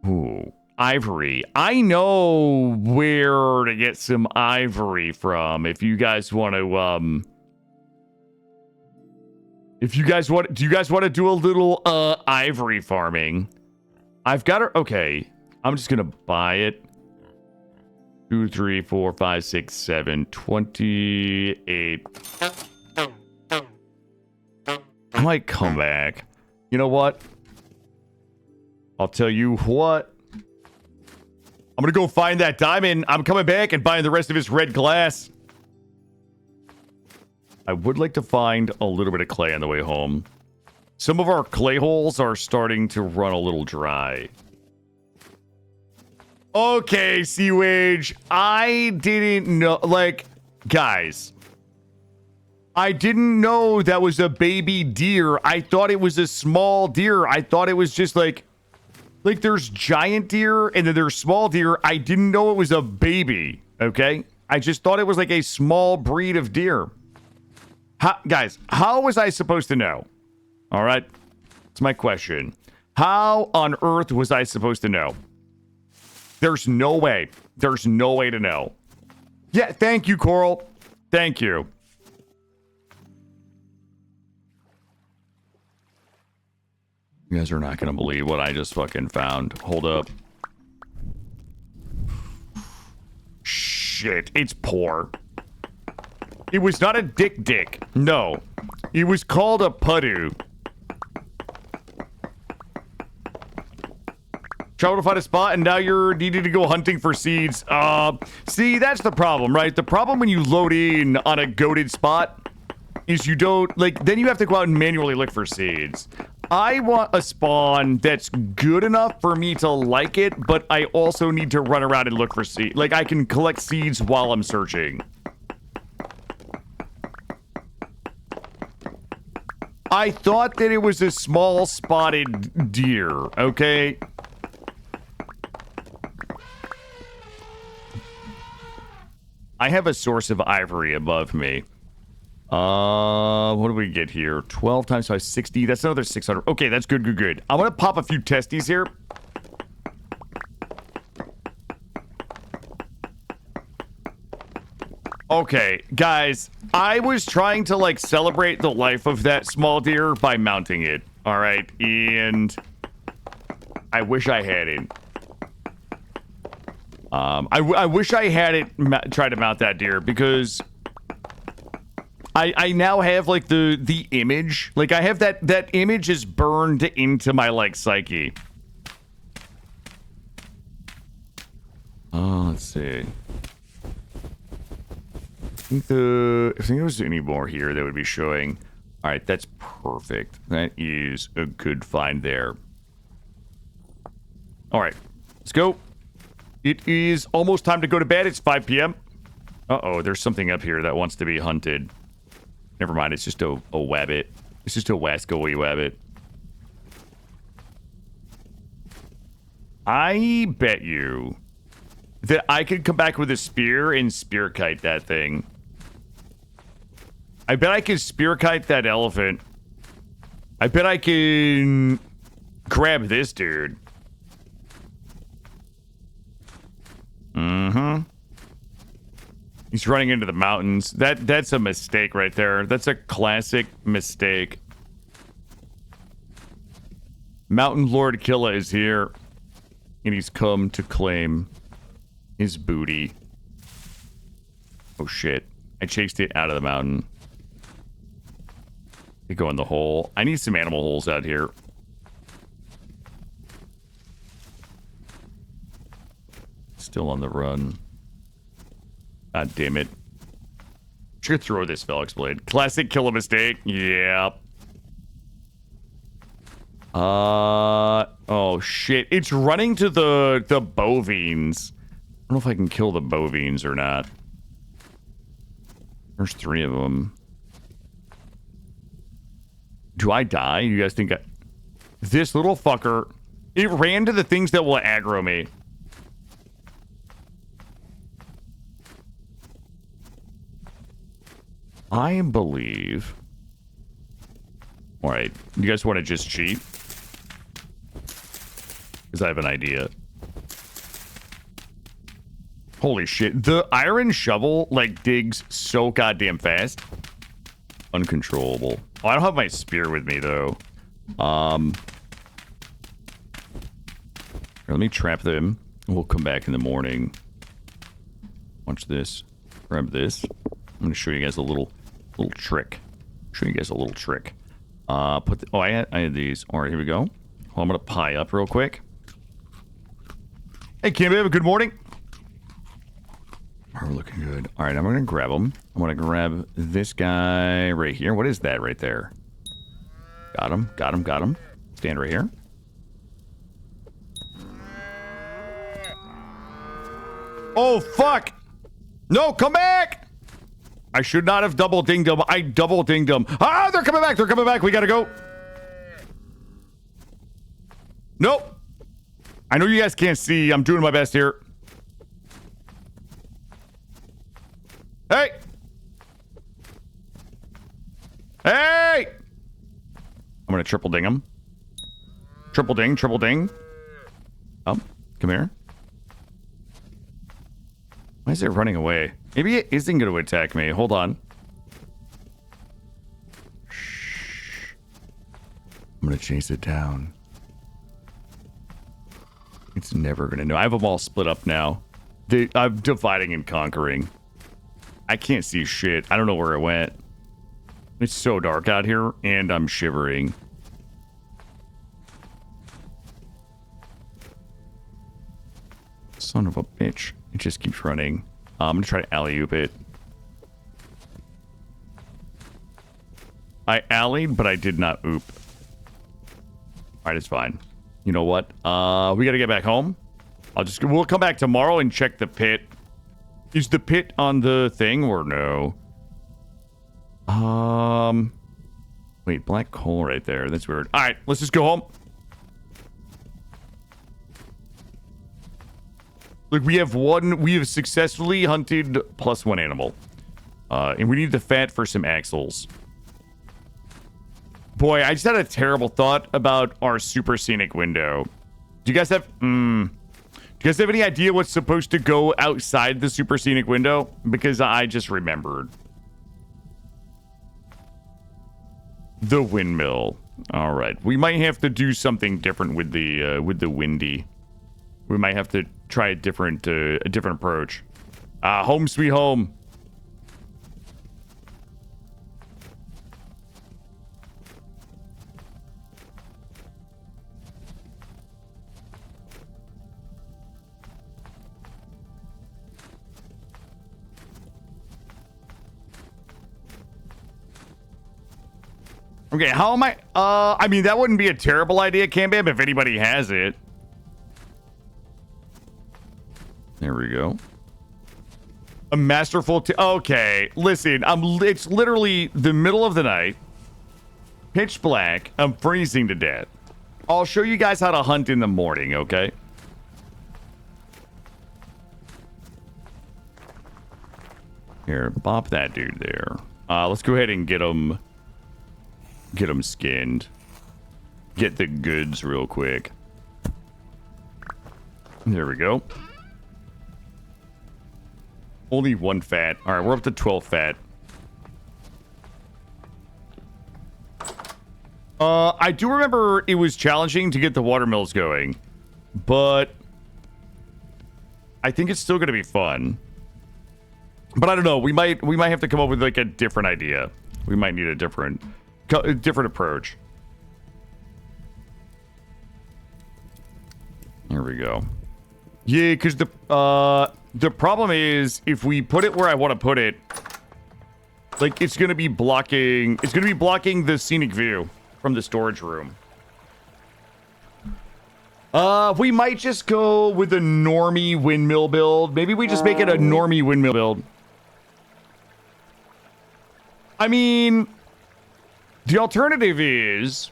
Ooh. Ivory. I know where to get some ivory from. If you guys want to, do you guys want to do a little, ivory farming? I've got her. Okay. I'm just going to buy it. 2, 3, 4, 5, 6, 7, 28. I might come back. You know what? I'll tell you what. I'm going to go find that diamond. I'm coming back and buying the rest of his red glass. I would like to find a little bit of clay on the way home. Some of our clay holes are starting to run a little dry. Okay, Sea-Wage. I didn't know... Like, guys. I didn't know that was a baby deer. I thought it was a small deer. I thought it was just like there's giant deer and then there's small deer. I didn't know it was a baby, okay? I just thought it was like a small breed of deer. Guys, how was I supposed to know? All right? That's my question. How on earth was I supposed to know? There's no way. There's no way to know. Yeah, thank you, Coral. Thank you. You guys are not going to believe what I just fucking found. Hold up. Shit, it's poor. It was not a dick. No. It was called a pudu. Travel to find a spot, and now you're needing to go hunting for seeds. See, that's the problem, right? The problem when you load in on a goated spot is you don't, like, then you have to go out and manually look for seeds. I want a spawn that's good enough for me to like it, but I also need to run around and look for seeds. Like, I can collect seeds while I'm searching. I thought that it was a small spotted deer, okay? I have a source of ivory above me. What do we get here? 12 times 5, 60. That's another 600. Okay, that's good. I'm gonna pop a few testes here. Okay, guys, I was trying to, like, celebrate the life of that small deer by mounting it. All right, and I wish I had it. I wish I had it try to mount that deer because I now have, like, the image. Like, I have that image is burned into my, like, psyche. Oh, let's see. If there was any more here that would be showing. All right, that's perfect. That is a good find there. All right, let's go. It is almost time to go to bed. It's 5 p.m. Uh-oh, there's something up here that wants to be hunted. Never mind, it's just a wabbit. It's just a wascoey wabbit. I bet you that I could come back with a spear and spear kite that thing. I bet I could spear kite that elephant. I bet I can grab this dude. Mm-hmm. He's running into the mountains. That's a mistake right there. That's a classic mistake. Mountain Lord Killa is here. And he's come to claim his booty. Oh shit. I chased it out of the mountain. They go in the hole. I need some animal holes out here. Still on the run. God damn it. Should throw this Felix Blade. Classic kill a mistake. Yeah. Oh shit. It's running to the bovines. I don't know if I can kill the bovines or not. There's 3 of them. Do I die? You guys think this little fucker, it ran to the things that will aggro me. I believe. All right, you guys want to just cheat? Because I have an idea. Holy shit. The iron shovel, like, digs so goddamn fast. Uncontrollable. Oh, I don't have my spear with me, though. Here, let me trap them. We'll come back in the morning. Watch this. Grab this. I'm going to show you guys a little trick. Show you guys a little trick. Put the, oh, I had these. All right, here we go. Well, I'm going to pie up real quick. Hey, Kim, good morning. We're looking good. All right, I'm going to grab them. I'm going to grab this guy right here. What is that right there? Got him. Got him. Got him. Stand right here. Oh, fuck. No, come back. I should not have double dinged them. I double dinged them. Ah, they're coming back. They're coming back. We got to go. Nope. I know you guys can't see. I'm doing my best here. Hey! Hey! I'm gonna triple ding him. Triple ding, triple ding. Oh, come here. Why is it running away? Maybe it isn't gonna attack me. Hold on. Shh. I'm gonna chase it down. It's never gonna know. I have them all split up now. I'm dividing and conquering. I can't see shit. I don't know where it went. It's so dark out here, and I'm shivering. Son of a bitch. It just keeps running. I'm going to try to alley-oop it. I allied, but I did not oop. Alright, it's fine. You know what? We got to get back home. We'll come back tomorrow and check the pit. Is the pit on the thing or no? Wait, black coal right there. That's weird. All right, let's just go home. Look, we have successfully hunted +1 animal. And we need the fat for some axles. Boy, I just had a terrible thought about our super scenic window. Do you guys have... Do you guys have any idea what's supposed to go outside the super scenic window? Because I just remembered. The windmill. All right. We might have to do something different with the windy. We might have to try a different approach. Home sweet home. Okay, how am I mean, that wouldn't be a terrible idea, Cambam, if anybody has it. There we go. A masterful okay, listen, it's literally the middle of the night. Pitch black. I'm freezing to death. I'll show you guys how to hunt in the morning, okay? Here, bop that dude there. Let's go ahead and get him skinned. Get the goods real quick. There we go. Only 1 fat. All right, we're up to 12 fat. I do remember it was challenging to get the watermills going, but I think it's still going to be fun. But I don't know. We might have to come up with like a different idea. We might need a different approach. Here we go. Yeah, because the problem is if we put it where I want to put it, like it's gonna be blocking the scenic view from the storage room. We might just go with a normie windmill build. Maybe we just make it a normie windmill build. I mean, the alternative is...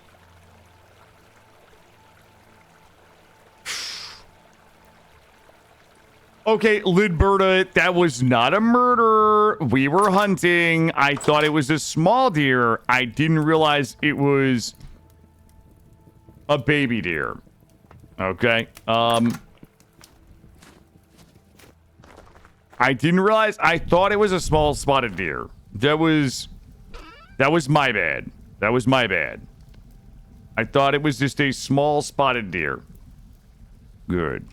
Okay, Lidberta, that was not a murder. We were hunting. I thought it was a small deer. I didn't realize it was a baby deer. Okay. I didn't realize. I thought it was a small spotted deer. That was my bad. That was my bad. I thought it was just a small spotted deer. Good.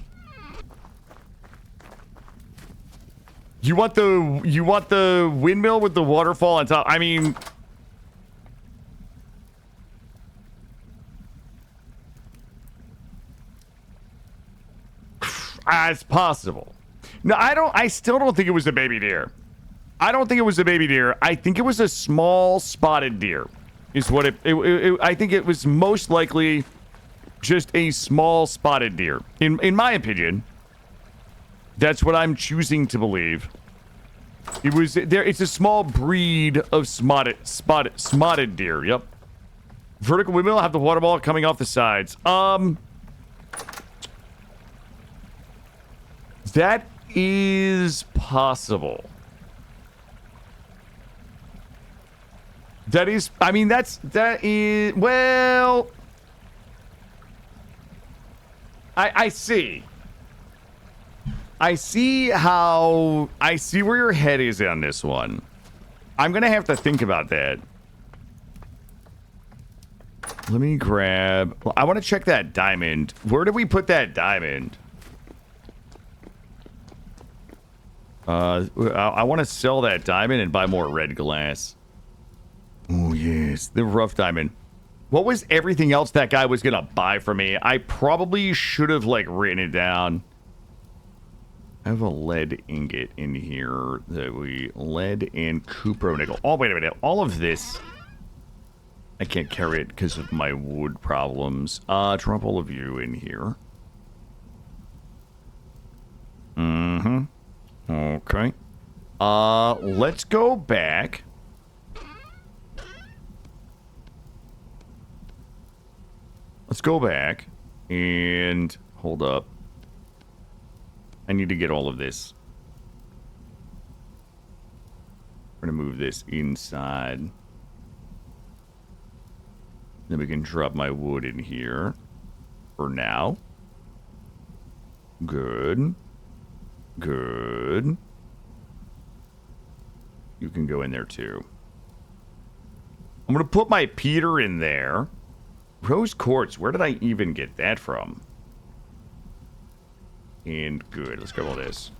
You want the windmill with the waterfall on top? I mean, it's possible. No, I still don't think it was a baby deer. I don't think it was a baby deer. I think it was a small spotted deer. Is what I think it was most likely just a small spotted deer. In my opinion. That's what I'm choosing to believe. It was there. It's a small breed of spotted deer. Yep. Vertical windmill have the water ball coming off the sides. That is possible. That is. I mean, that is. Well, I see. I see where your head is on this one. I'm gonna have to think about that. Let me grab... I want to check that diamond. Where did we put that diamond? I want to sell that diamond and buy more red glass. Oh, yes. The rough diamond. What was everything else that guy was gonna buy for me? I probably should have, like, written it down. I have a lead ingot in here that lead and cupro nickel. Oh, wait a minute. All of this, I can't carry it because of my wood problems. Drop all of you in here. Mm-hmm. Okay. Let's go back. Let's go back and hold up. I need to get all of this. We're going to move this inside. Then we can drop my wood in here. For now. Good. Good. You can go in there too. I'm going to put my Peter in there. Rose quartz. Where did I even get that from? And good. Let's grab all this.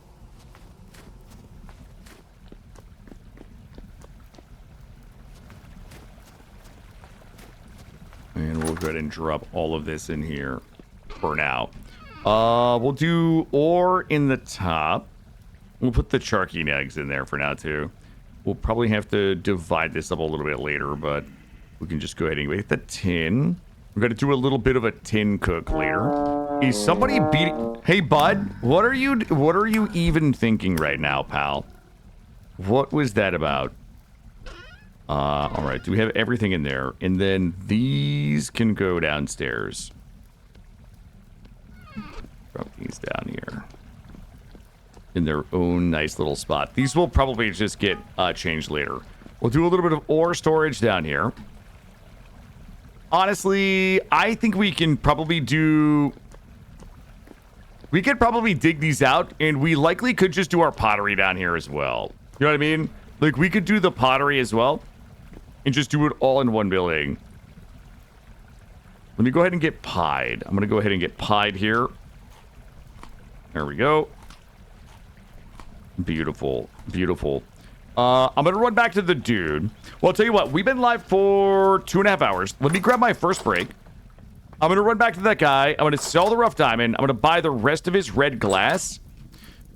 And we'll go ahead and drop all of this in here for now. We'll do ore in the top. We'll put the charking eggs in there for now, too. We'll probably have to divide this up a little bit later, but we can just go ahead and get the tin. We're going to do a little bit of a tin cook later. Is somebody beating... Hey, bud, what are you even thinking right now, pal? What was that about? All right, do we have everything in there? And then these can go downstairs. Drop these down here. In their own nice little spot. These will probably just get changed later. We'll do a little bit of ore storage down here. Honestly, I think we can probably do... We could probably dig these out, and we likely could just do our pottery down here as well. You know what I mean? Like, we could do the pottery as well, and just do it all in one building. Let me go ahead and get pied. I'm going to go ahead and get pied here. There we go. Beautiful. Beautiful. I'm going to run back to the dude. Well, I'll tell you what. We've been live for 2.5 hours. Let me grab my first break. I'm going to run back to that guy. I'm going to sell the rough diamond. I'm going to buy the rest of his red glass.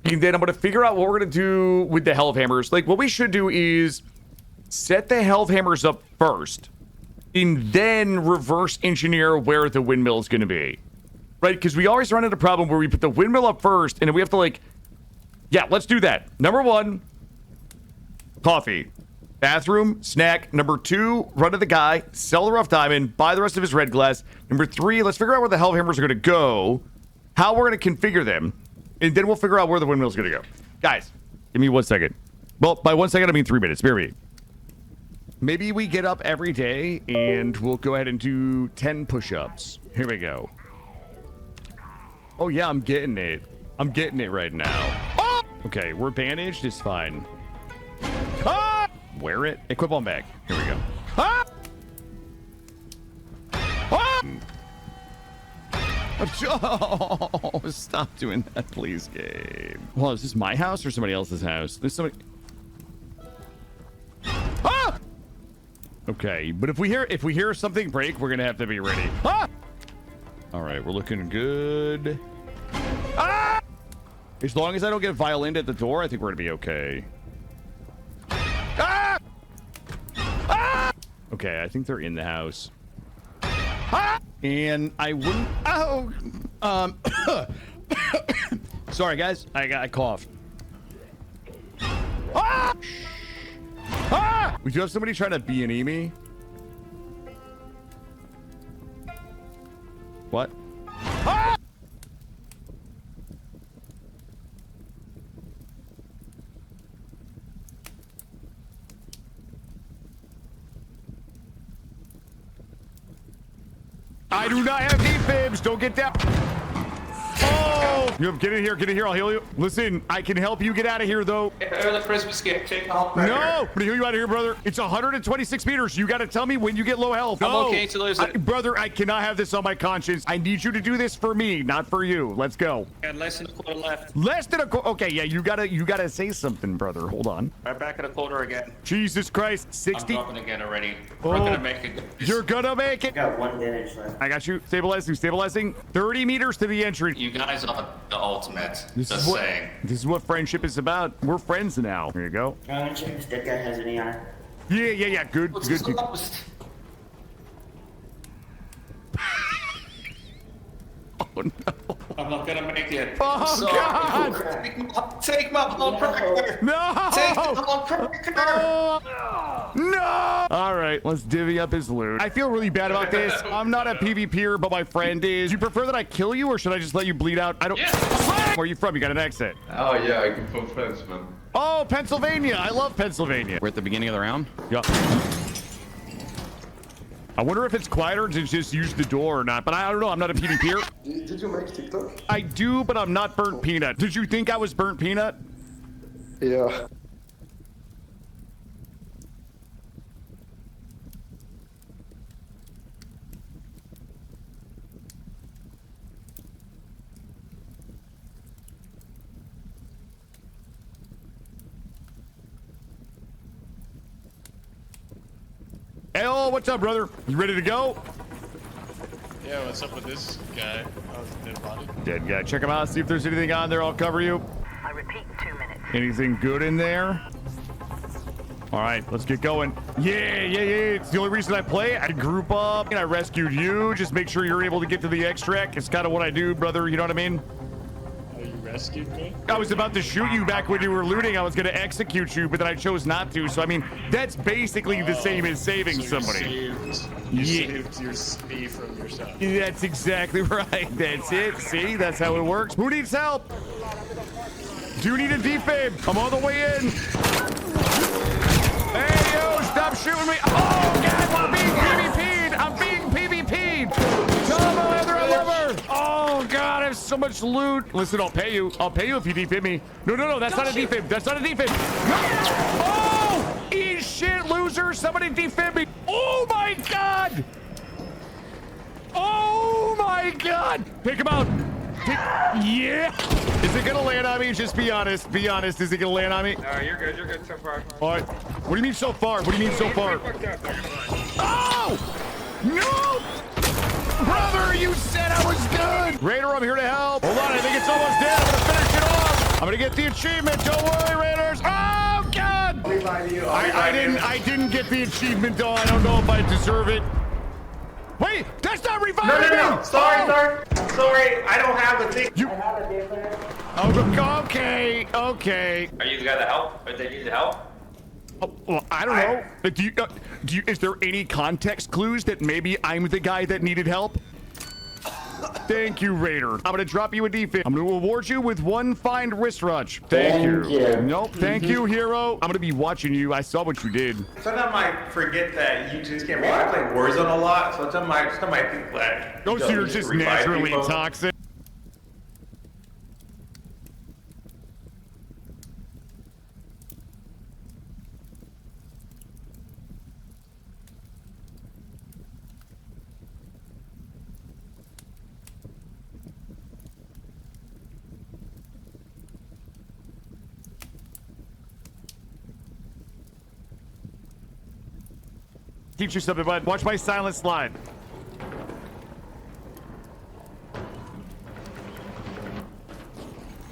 And then I'm going to figure out what we're going to do with the hell of hammers. Like, what we should do is set the hell of hammers up first. And then reverse engineer where the windmill is going to be. Right? Because we always run into a problem where we put the windmill up first. And then we have to, like... Yeah, let's do that. Number one... Coffee. Bathroom, snack. Number 2, run to the guy, sell the rough diamond, buy the rest of his red glass. Number 3, let's figure out where the hellhammers are going to go, how we're going to configure them, and then we'll figure out where the windmill's going to go. Guys, give me 1 second. Well, by 1 second, I mean 3 minutes. Bear with me. Maybe we get up every day and we'll go ahead and do 10 push-ups. Here we go. Oh, yeah, I'm getting it. I'm getting it right now. Oh! Okay, we're bandaged. It's fine. Ah! Wear it. Equip on back. Here we go. Ah! Ah! Oh, stop doing that, please, Gabe. Well, is this my house or somebody else's house? There's somebody. Ah! Okay, but if we hear something break, we're gonna have to be ready. Ah! All right, we're looking good. Ah! As long as I don't get violined at the door, I think we're gonna be okay. Ah! Ah! Okay, I think they're in the house. Ah! And I wouldn't. Oh, sorry guys, I coughed. Ah! Ah! We do have somebody trying to B&E me. What? Ah! I do not have defibs. Don't get down. Oh! Get in here. Get in here. I'll heal you. Listen, I can help you get out of here, though. Early Christmas gift. Take help. No! I'm gonna heal you out of here, brother. It's 126 meters. You gotta tell me when you get low health. I'm No. okay to lose it. Brother, I cannot have this on my conscience. I need you to do this for me, not for you. Let's go. Got less than a quarter left. Less than a quarter. Okay, yeah, you gotta say something, brother. Hold on. Right back at a quarter again. Jesus Christ, I'm 60. dropping again already. Oh, We're gonna make it. You're gonna make it. Got 1 damage left. I got you. Stabilizing, stabilizing. 30 meters to the entry. You guys are the ultimate. This Just saying. This is what friendship is about. We're friends now. Here you go. I'm check if that guy has any armor. Yeah. Good. What's Good. this closed? Oh no. I'm not gonna make it. Oh, Sorry. God. Take my blood pressure. No. Take my blood pressure. Oh, no. All right, let's divvy up his loot. I feel really bad about this. I'm not a PvPer, but my friend is. Do you prefer that I kill you, or should I just let you bleed out? I don't. Yeah. Where are you from? You got an exit. Oh yeah, I come from France, man. Oh, Pennsylvania. I love Pennsylvania. We're at the beginning of the round. Yeah. I wonder if it's quieter to just use the door or not, but I don't know. I'm not a PvPer. Did you make TikTok? I do, but I'm not burnt peanut. Did you think I was burnt peanut? Yeah. Hey, what's up, brother? You ready to go? Yeah, what's up with this guy? Oh, it's a dead body. Dead guy. Check him out. See if there's anything on there. I'll cover you. I repeat, 2 minutes. Anything good in there? All right, let's get going. Yeah. It's the only reason I play. I group up and I rescued you. Just make sure you're able to get to the extract. It's kind of what I do, brother. You know what I mean? Oh, you rescued me? I was about to shoot you back when you were looting. I was going to execute you, but then I chose not to. So, I mean, that's basically the same as saving So somebody. You Yeah. saved me from yourself. That's exactly right. That's it. See, that's how it works. Who needs help? Do you need a defib? I'm on the way in. Hey, yo, stop shooting me. Oh, God, we're being PvP'd. I'm being PvP'd. Tell them I'll have their liver. Oh, God, I have so much loot. Listen, I'll pay you. I'll pay you if you defib me. No, that's not a defib. That's not a defib. No. Oh, eat shit, loser. Somebody defib me. Oh, my God. Oh, my God. Pick him out. Yeah. Is it gonna land on me? Just be honest. Be honest. Is it gonna land on me? No, you're good. You're good so far. All right. What do you mean so far? What do you mean so far? Oh! No! Brother, you said I was good. Raider, I'm here to help. Hold on. I think it's almost dead. I'm gonna finish it off. I'm gonna get the achievement. Don't worry, Raiders. Oh, God! I didn't get the achievement, though. I don't know if I deserve it. Wait, that's not reviving me! No. Sorry. I don't have the thing. You... Oh, okay. Are you the guy that helped? Or they need help? Oh, well, I don't know. Is there any context clues that maybe I'm the guy that needed help? Thank you, Raider. I'm gonna drop you a defense. I'm gonna award you with one fine wrist rush. Thank you. Nope, thank you, hero. I'm gonna be watching you. I saw what you did. Sometimes I forget that you just can't. I play Warzone a lot, so sometimes I think that. Oh, so you're just naturally toxic. Teach you something, bud. Watch my silent slide.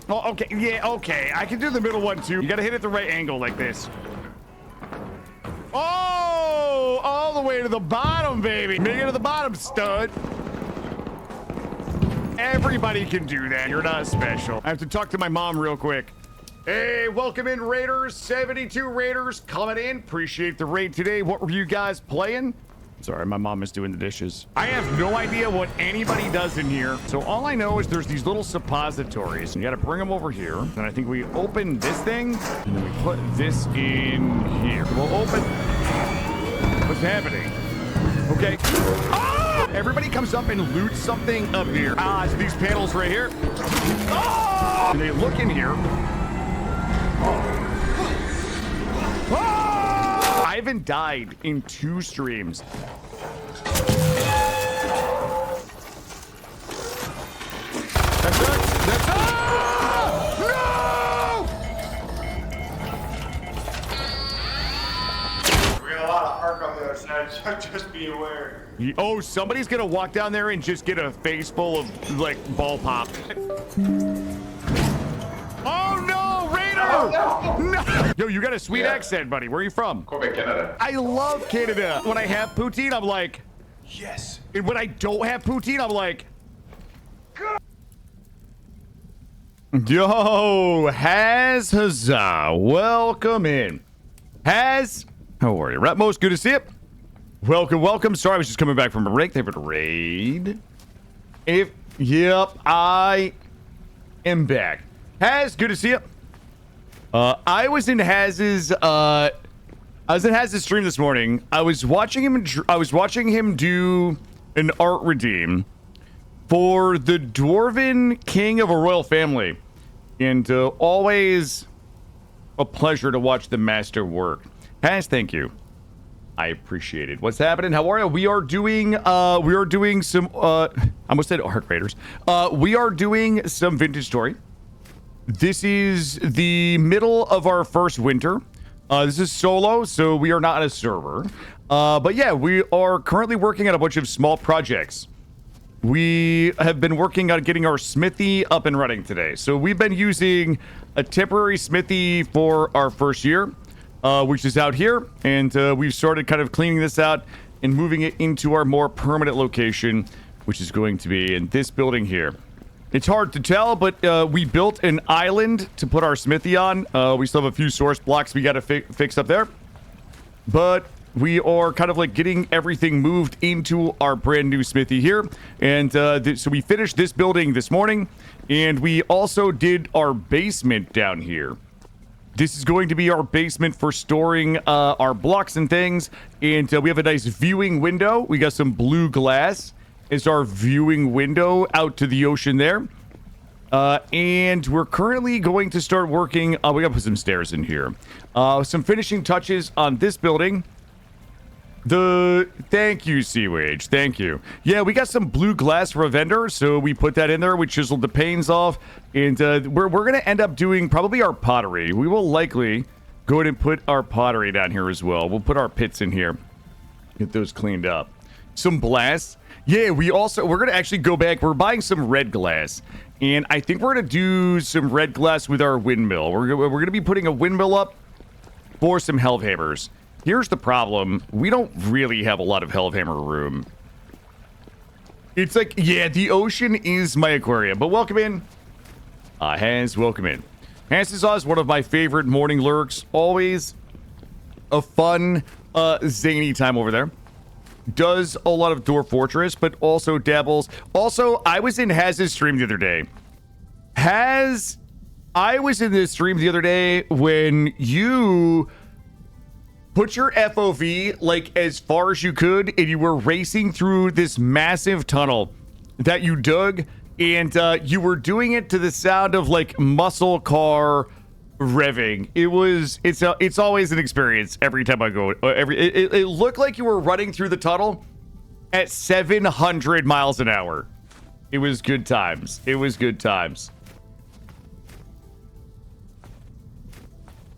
Oh, okay. Yeah, okay. I can do the middle one, too. You gotta hit it the right angle like this. Oh! All the way to the bottom, baby. Make it to the bottom, stud. Everybody can do that. You're not special. I have to talk to my mom real quick. Hey, welcome in, Raiders. 72 Raiders coming in. Appreciate the raid today. What were you guys playing? Sorry, my mom is doing the dishes. I have no idea what anybody does in here. So all I know is there's these little suppositories. And you got to bring them over here. And I think we open this thing. And then we put this in here. We'll open. What's happening? Okay. Ah! Everybody comes up and loots something up here. Ah, it's these panels right here. Ah! And they look in here. Oh! I haven't died in 2 streams. That's it. That's it. No! We got a lot of arc on the other side, so just be aware. Oh, somebody's gonna walk down there and just get a face full of like ball pop. Oh no, Raider! Oh, no. Yo, you got a sweet accent, buddy. Where are you from? Quebec, Canada. I love Canada. When I have poutine, I'm like, yes. And when I don't have poutine, I'm like, yo, Haz Huzzah. Welcome in. Haz, how are you? Ratmos, good to see you. Welcome, welcome. Sorry, I was just coming back from a break. They have a raid. Yep, I am back. Haz, good to see you. I was in Haz's stream this morning. I was watching him do an art redeem for the Dwarven King of a Royal Family, and always a pleasure to watch the master work. Haz, thank you. I appreciate it. What's happening? How are you? We are doing some I almost said Art Raiders. We are doing some Vintage Story. This is the middle of our first winter. This is solo, so we are not on a server. But yeah, we are currently working on a bunch of small projects. We have been working on getting our smithy up and running today. So we've been using a temporary smithy for our first year, which is out here. And we've started kind of cleaning this out and moving it into our more permanent location, which is going to be in this building here. It's hard to tell, but we built an island to put our smithy on. We still have a few source blocks we got to fix up there. But we are kind of like getting everything moved into our brand new smithy here. And so we finished this building this morning. And we also did our basement down here. This is going to be our basement for storing our blocks and things. And we have a nice viewing window. We got some blue glass. Is our viewing window out to the ocean there. And we're currently going to start working. We gotta put some stairs in here. Some finishing touches on this building. Thank you, Seawage. Thank you. Yeah, we got some blue glass for a vendor, so we put that in there. We chiseled the panes off. And we're gonna end up doing probably our pottery. We will likely go ahead and put our pottery down here as well. We'll put our pits in here. Get those cleaned up. Some glass. Yeah, we're going to actually go back. We're buying some red glass. And I think we're going to do some red glass with our windmill. We're going to be putting a windmill up for some Hellhammers. Here's the problem. We don't really have a lot of Hellhammer room. It's like, yeah, the ocean is my aquarium. But welcome in. Hans, welcome in. Hans is one of my favorite morning lurks. Always a fun, zany time over there. Does a lot of Dwarf Fortress, but also dabbles. Also, I was in Haz's stream the other day. I was in this stream the other day when you put your FOV like as far as you could, and you were racing through this massive tunnel that you dug, and you were doing it to the sound of like muscle car revving. It's always an experience every time I go. It looked like you were running through the tunnel at 700 miles an hour. It was good times. It was good times.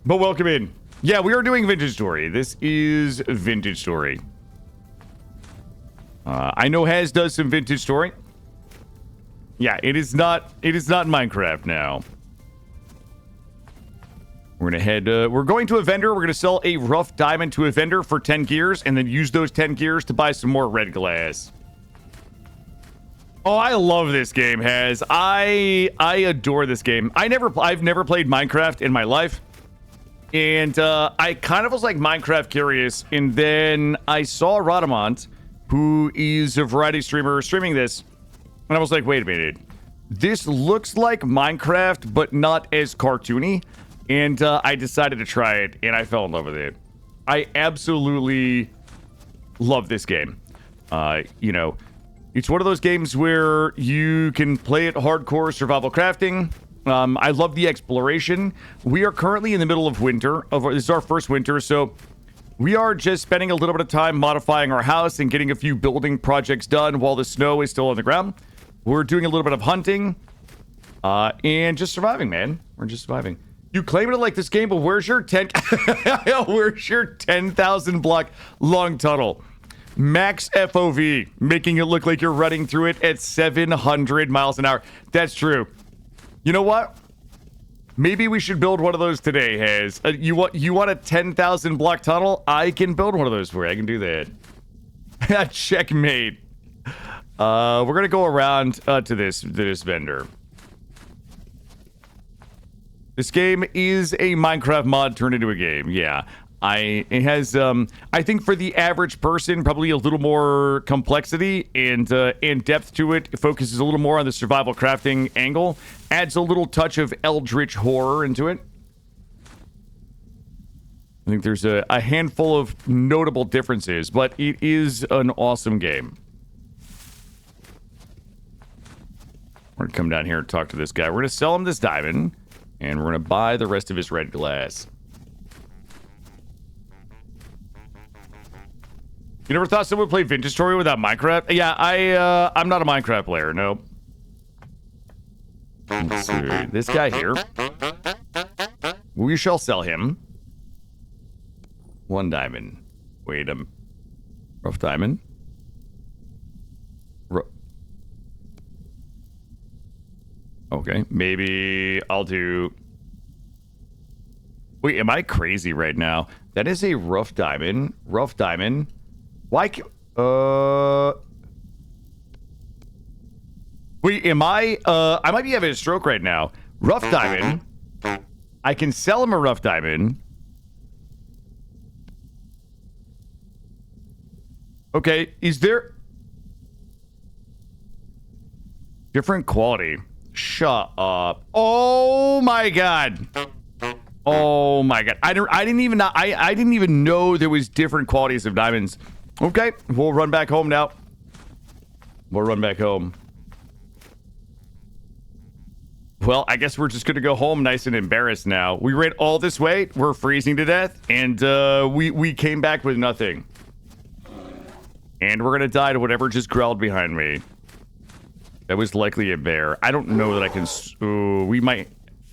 But welcome in. Yeah, we are doing Vintage Story. This is Vintage Story. I know Haz does some Vintage Story. Yeah, it is not Minecraft now. We're gonna head, we're going to a vendor. We're gonna sell a rough diamond to a vendor for 10 gears and then use those 10 gears to buy some more red glass. Oh, I love this game, Haz. I adore this game. I've never played Minecraft in my life. And I kind of was like Minecraft curious, and then I saw Rodamont, who is a variety streamer, streaming this, and I was like, wait a minute. This looks like Minecraft, but not as cartoony. And I decided to try it, and I fell in love with it. I absolutely love this game. You know, it's one of those games where you can play it hardcore survival crafting. I love the exploration. We are currently in the middle of winter. This is our first winter, so we are just spending a little bit of time modifying our house and getting a few building projects done while the snow is still on the ground. We're doing a little bit of hunting and just surviving, man. We're just surviving. You claim to like this game, but where's your 10,000 block long tunnel? Max FOV, making it look like you're running through it at 700 miles an hour. That's true. You know what? Maybe we should build one of those today, Haz. You want a 10,000 block tunnel? I can build one of those for you. I can do that. Checkmate. We're gonna go around to this vendor. This game is a Minecraft mod turned into a game. Yeah. It has, I think for the average person, probably a little more complexity and depth to it. It focuses a little more on the survival crafting angle. Adds a little touch of eldritch horror into it. I think there's a handful of notable differences, but it is an awesome game. We're going to come down here and talk to this guy. We're going to sell him this diamond, and we're going to buy the rest of his red glass. You never thought someone would play Vintage Story without Minecraft? Yeah, I'm not a Minecraft player, no. Let's see. This guy here. We shall sell him. 1 diamond. Wait, rough diamond. Okay, maybe I'll do... Wait, am I crazy right now? That is a rough diamond. Rough diamond. Why? Wait, am I might be having a stroke right now. Rough diamond. I can sell him a rough diamond. Okay, is there different quality? Shut up. Oh my god. Oh my god. I didn't even know there was different qualities of diamonds. Okay, we'll run back home now. We'll run back home. Well, I guess we're just gonna go home nice and embarrassed now. We ran all this way, we're freezing to death, and we came back with nothing. And we're gonna die to whatever just growled behind me. That was likely a bear. I don't know that I can... Ooh, we might...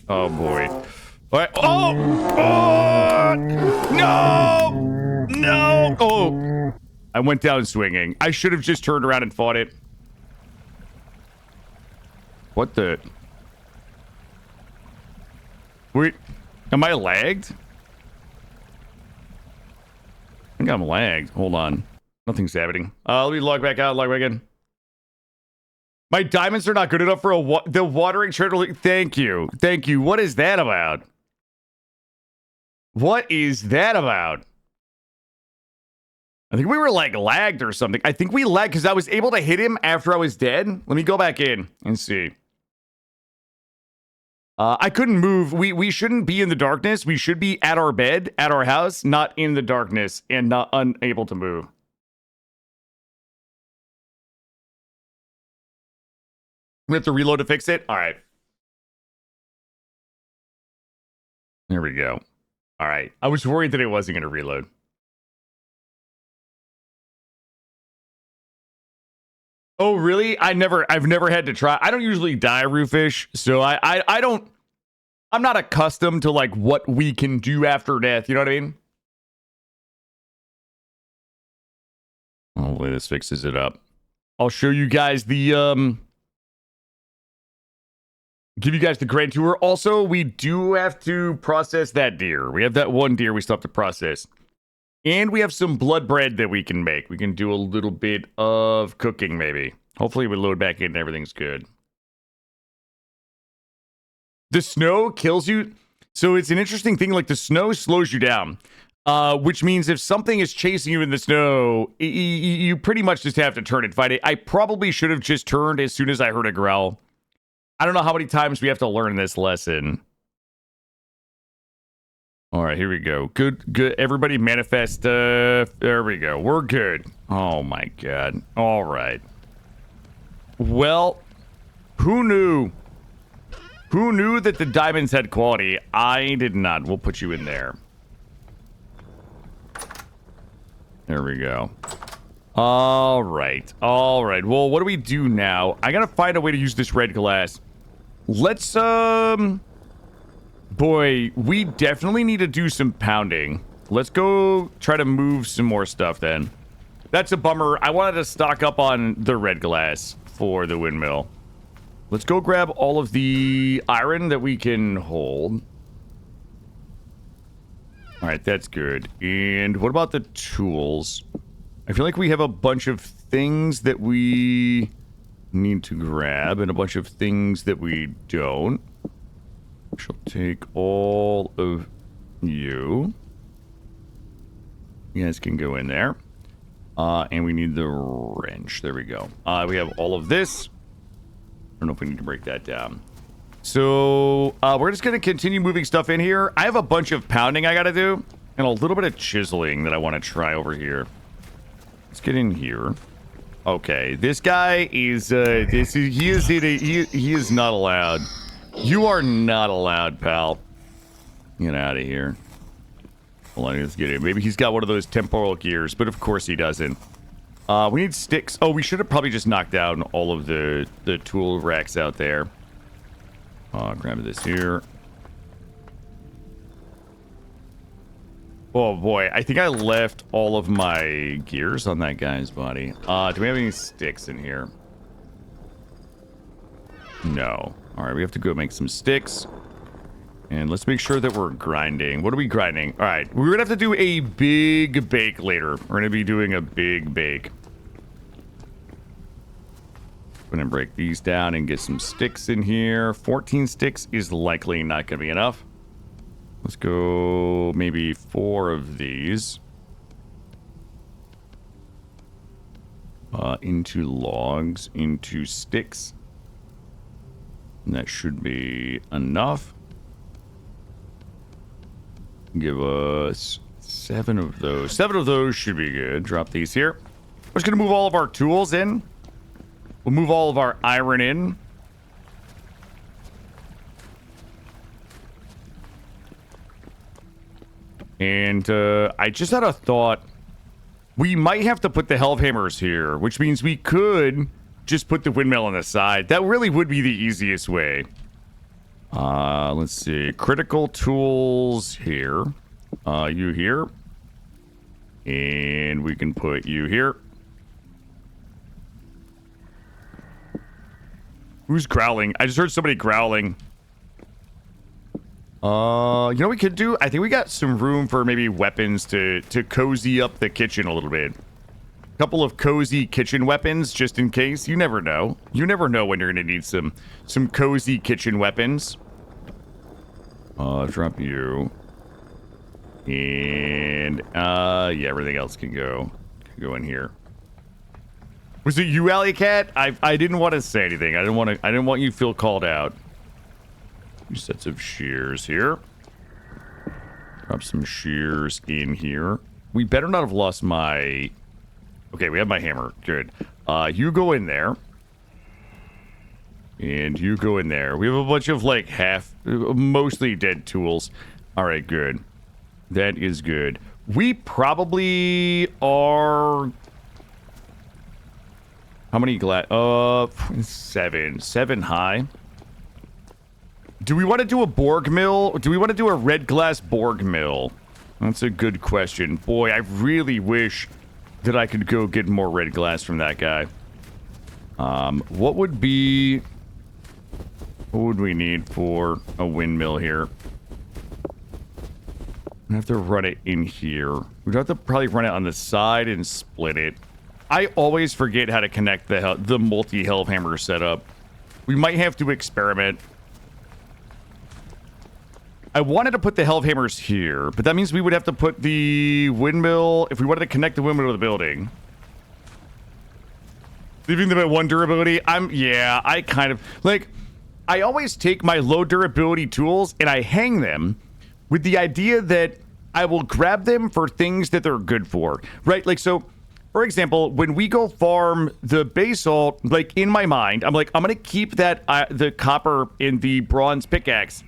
Oh, boy. All right. Oh! Oh! No! No! Oh! I went down swinging. I should have just turned around and fought it. What the... Wait. Am I lagged? I think I'm lagged. Hold on. Nothing's happening. Let me log back out, log back in. My diamonds are not good enough for the watering turtle. Thank you. Thank you. What is that about? What is that about? I think we were like lagged or something. I think we lagged because I was able to hit him after I was dead. Let me go back in and see. I couldn't move. We shouldn't be in the darkness. We should be at our bed, at our house, not in the darkness and not unable to move. We have to reload to fix it? All right. There we go. All right. I was worried that it wasn't going to reload. Oh, really? I've never had to try. I don't usually die Roofish, so I don't, I'm not accustomed to like what we can do after death. You know what I mean? Hopefully this fixes it up. I'll show you guys the, give you guys the grand tour. Also, we do have to process that deer. We have that one deer we still have to process. And we have some blood bread that we can make. We can do a little bit of cooking, maybe. Hopefully we load back in and everything's good. The snow kills you. So it's an interesting thing. Like the snow slows you down. Which means if something is chasing you in the snow, you pretty much just have to turn and fight it. I probably should have just turned as soon as I heard a growl. I don't know how many times we have to learn this lesson. All right, here we go. Good. Everybody manifest. There we go. We're good. Oh, my God. All right. Well, who knew? Who knew that the diamonds had quality? I did not. We'll put you in there. There we go. All right. All right. Well, what do we do now? I got to find a way to use this red glass. Let's, boy, we definitely need to do some pounding. Let's go try to move some more stuff then. That's a bummer. I wanted to stock up on the red glass for the windmill. Let's go grab all of the iron that we can hold. All right, that's good. And what about the tools? I feel like we have a bunch of things that we need to grab and a bunch of things that we don't. She'll take all of you. You guys can go in there. And we need the wrench. There we go. We have all of this. I don't know if we need to break that down. So, we're just going to continue moving stuff in here. I have a bunch of pounding I got to do. And a little bit of chiseling that I want to try over here. Let's get in here. Okay, this guy is, he is not allowed. You are not allowed, pal. Get out of here. Hold on, let's get in. Maybe he's got one of those temporal gears, but of course he doesn't. We need sticks. Oh, we should have probably just knocked down all of the tool racks out there. Grab this here. Oh boy, I think I left all of my gears on that guy's body. Do we have any sticks in here? No. All right, we have to go make some sticks. And let's make sure that we're grinding. What are we grinding? All right, we're gonna have to do a big bake later. We're gonna be doing a big bake. I'm gonna break these down and get some sticks in here. 14 sticks is likely not gonna be enough. Let's go maybe 4 of these. Into logs, into sticks. And that should be enough. Give us 7 of those. 7 of those should be good. Drop these here. We're just gonna move all of our tools in. We'll move all of our iron in. And I just had a thought. We might have to put the Helvhammers here, which means we could just put the windmill on the side. That really would be the easiest way. Let's see. Critical tools here. You here. And we can put you here. Who's growling? I just heard somebody growling. You know what we could do? I think we got some room for maybe weapons to cozy up the kitchen a little bit. A couple of cozy kitchen weapons, just in case. You never know. You never know when you're gonna need some cozy kitchen weapons. Drop you. And, yeah, everything else can go. Go in here. Was it you, Alley Cat? I didn't want to say anything. I didn't want you to feel called out. 2 sets of shears here. Drop some shears in here. We better not have lost my... Okay, we have my hammer. Good. You go in there. And you go in there. We have a bunch of, like, mostly dead tools. All right, good. That is good. We probably are... How many glass? 7. 7 high. Do we want to do a Borg mill? Do we want to do a red glass Borg mill? That's a good question. Boy, I really wish that I could go get more red glass from that guy. What would we need for a windmill here? I have to run it in here. We'd have to probably run it on the side and split it. I always forget how to connect the multi-helve hammer setup. We might have to experiment. I wanted to put the helve hammers here, but that means we would have to put the windmill, if we wanted to connect the windmill to the building. Leaving them at 1 durability, I kind of, like, I always take my low durability tools and I hang them with the idea that I will grab them for things that they're good for, right? Like, so, for example, when we go farm the basalt, like, in my mind, I'm like, I'm going to keep that, the copper in the bronze pickaxe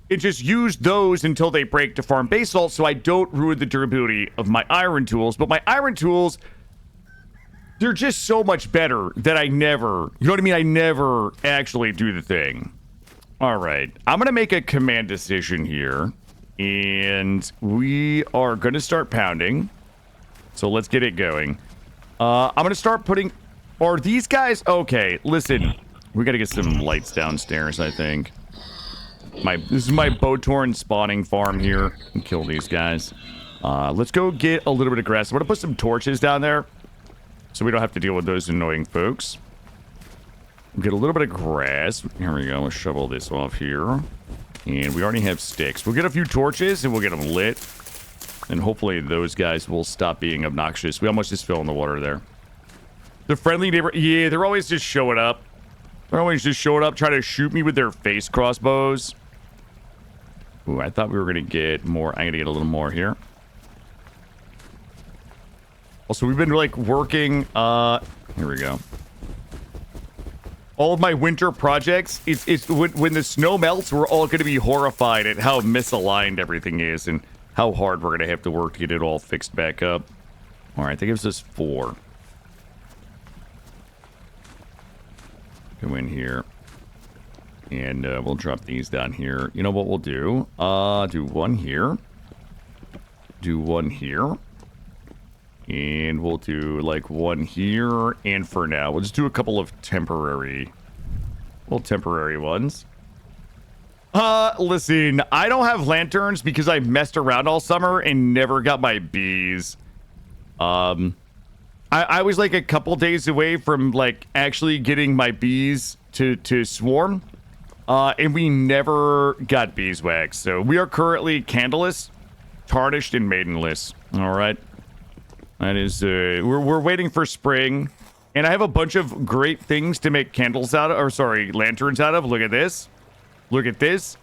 and just use those until they break to farm basalt so I don't ruin the durability of my iron tools. But my iron tools, they're just so much better that I never, you know what I mean? I never actually do the thing. All right, I'm going to make a command decision here, and we are going to start pounding. So let's get it going. I'm going to start putting, are these guys, okay, listen, we got to get some lights downstairs, I think. This is my Botorn spawning farm here, and kill these guys. Let's go get a little bit of grass. I'm going to put some torches down there, so we don't have to deal with those annoying folks. Get a little bit of grass. Here we go. Let's shovel this off here. And we already have sticks. We'll get a few torches and we'll get them lit. And hopefully those guys will stop being obnoxious. We almost just fell in the water there. The friendly neighbor... Yeah, they're always just showing up. They're always just showing up, trying to shoot me with their face crossbows. Ooh, I thought we were going to get more. I'm going to get a little more here. Also, we've been, like, working... Here we go. All of my winter projects, it's when the snow melts, we're all going to be horrified at how misaligned everything is and how hard we're going to have to work to get it all fixed back up. All right, that gives us 4. Go in here. And we'll drop these down here. You know what we'll do? Do 1 here. Do 1 here. And we'll do, like, 1 here. And for now, we'll just do a couple of temporary ones. Listen, I don't have lanterns because I messed around all summer and never got my bees. I was, like, a couple days away from, like, actually getting my bees to swarm. And we never got beeswax. So we are currently candleless, tarnished, and maidenless. All right. That is, we're waiting for spring. And I have a bunch of great things to make candles out of, or sorry, lanterns out of. Look at this. Look at this.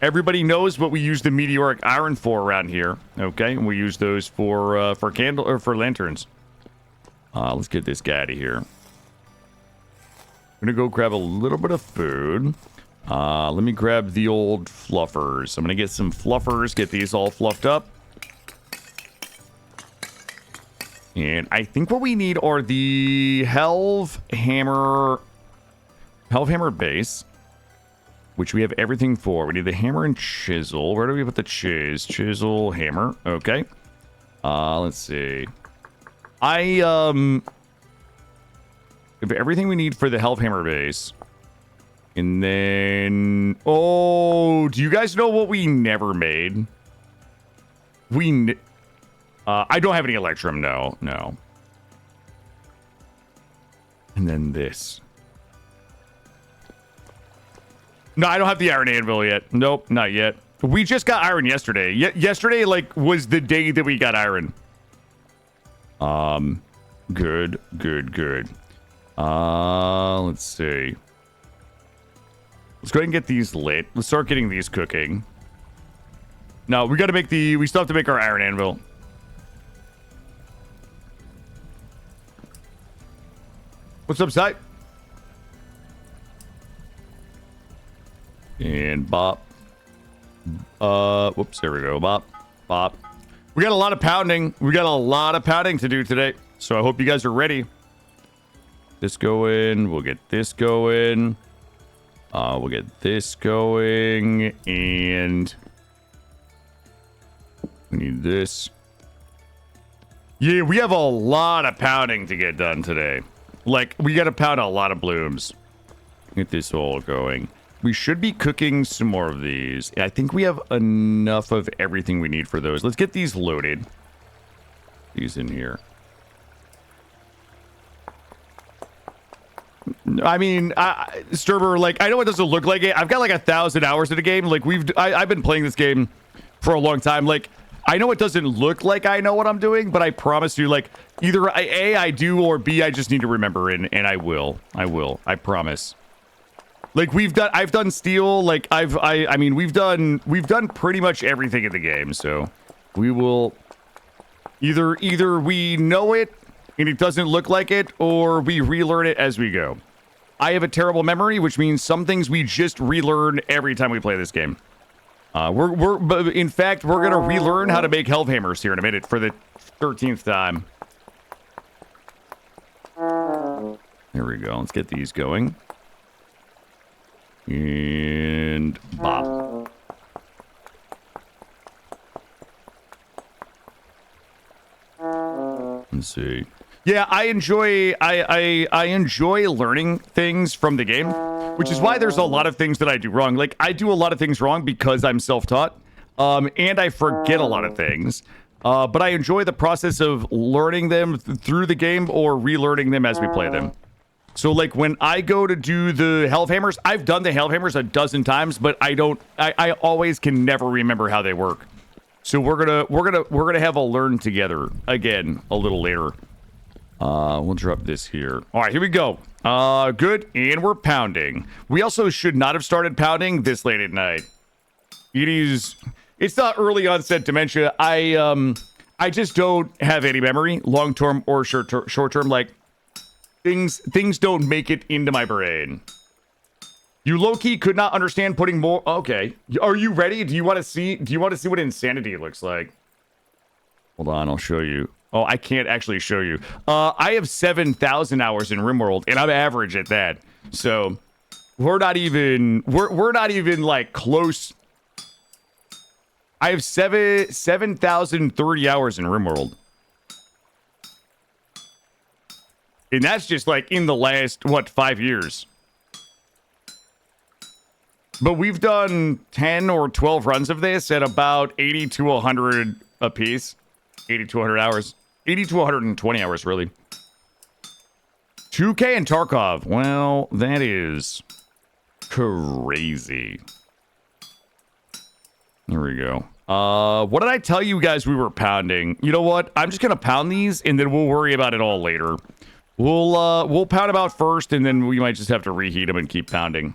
Everybody knows what we use the meteoric iron for around here. Okay, and we use those for candle, or for lanterns. Let's get this guy out of here. I'm gonna go grab a little bit of food. Let me grab the old fluffers. I'm gonna get some fluffers, get these all fluffed up. And I think what we need are the helve hammer base, which we have everything for. We need the hammer and chisel. Where do we put the chisel, hammer? Okay. Let's see. I have everything we need for the helve hammer base. And then, oh, do you guys know what we never made? I don't have any electrum, no. And then this. No, I don't have the iron anvil yet. Nope, not yet. We just got iron yesterday. Yesterday, like, was the day that we got iron. Good. Let's see. Let's go ahead and get these lit. Let's start getting these cooking. No, we gotta make we still have to make our iron anvil. What's up, Sight? And bop. Whoops, there we go. Bop. We got a lot of pounding. We got a lot of pounding to do today. So I hope you guys are ready. This going. We'll get this going. We'll get this going. And we need this. Yeah, we have a lot of pounding to get done today. Like, we got to pound a lot of blooms. Get this all going. We should be cooking some more of these. I think we have enough of everything we need for those. Let's get these loaded. These in here. I mean, Sturber, like, I know it doesn't look like it. I've got like 1,000 hours in the game. Like, I've been playing this game for a long time. Like, I know it doesn't look like I know what I'm doing, but I promise you, like, either A, I do, or B, I just need to remember, and I will. I promise. Like, I've done steel, like, I mean, we've done pretty much everything in the game, so we will either we know it and it doesn't look like it, or we relearn it as we go. I have a terrible memory, which means some things we just relearn every time we play this game. In fact, we're gonna relearn how to make Hellhammers here in a minute for the 13th time. There we go. Let's get these going. And bop. Let's see. Yeah, I enjoy learning things from the game, which is why there's a lot of things that I do wrong. Like, I do a lot of things wrong because I'm self-taught, and I forget a lot of things. But I enjoy the process of learning them through the game or relearning them as we play them. So, like, when I go to do the Hellhammers, I've done the Hellhammers a dozen times, but I always can never remember how they work. So we're gonna have a learn together again a little later. We'll drop this here. All right, here we go. Good, and we're pounding. We also should not have started pounding this late at night. It's not early onset dementia. I just don't have any memory, long term or short term. Like, things don't make it into my brain. You low-key could not understand putting more. Okay, are you ready? Do you want to see what insanity looks like? Hold on, I'll show you. Oh, I can't actually show you. I have 7,000 hours in RimWorld, and I'm average at that. So we're not even like close. I have 7,030 hours in RimWorld. And that's just like in the last, 5 years. But we've done 10 or 12 runs of this at about 80 to 100 a piece. 80 to 100 hours. 80 to 120 hours, really. 2K and Tarkov. Well, that is crazy. Here we go. What did I tell you guys we were pounding? You know what? I'm just going to pound these, and then we'll worry about it all later. We'll pound them out first, and then we might just have to reheat them and keep pounding.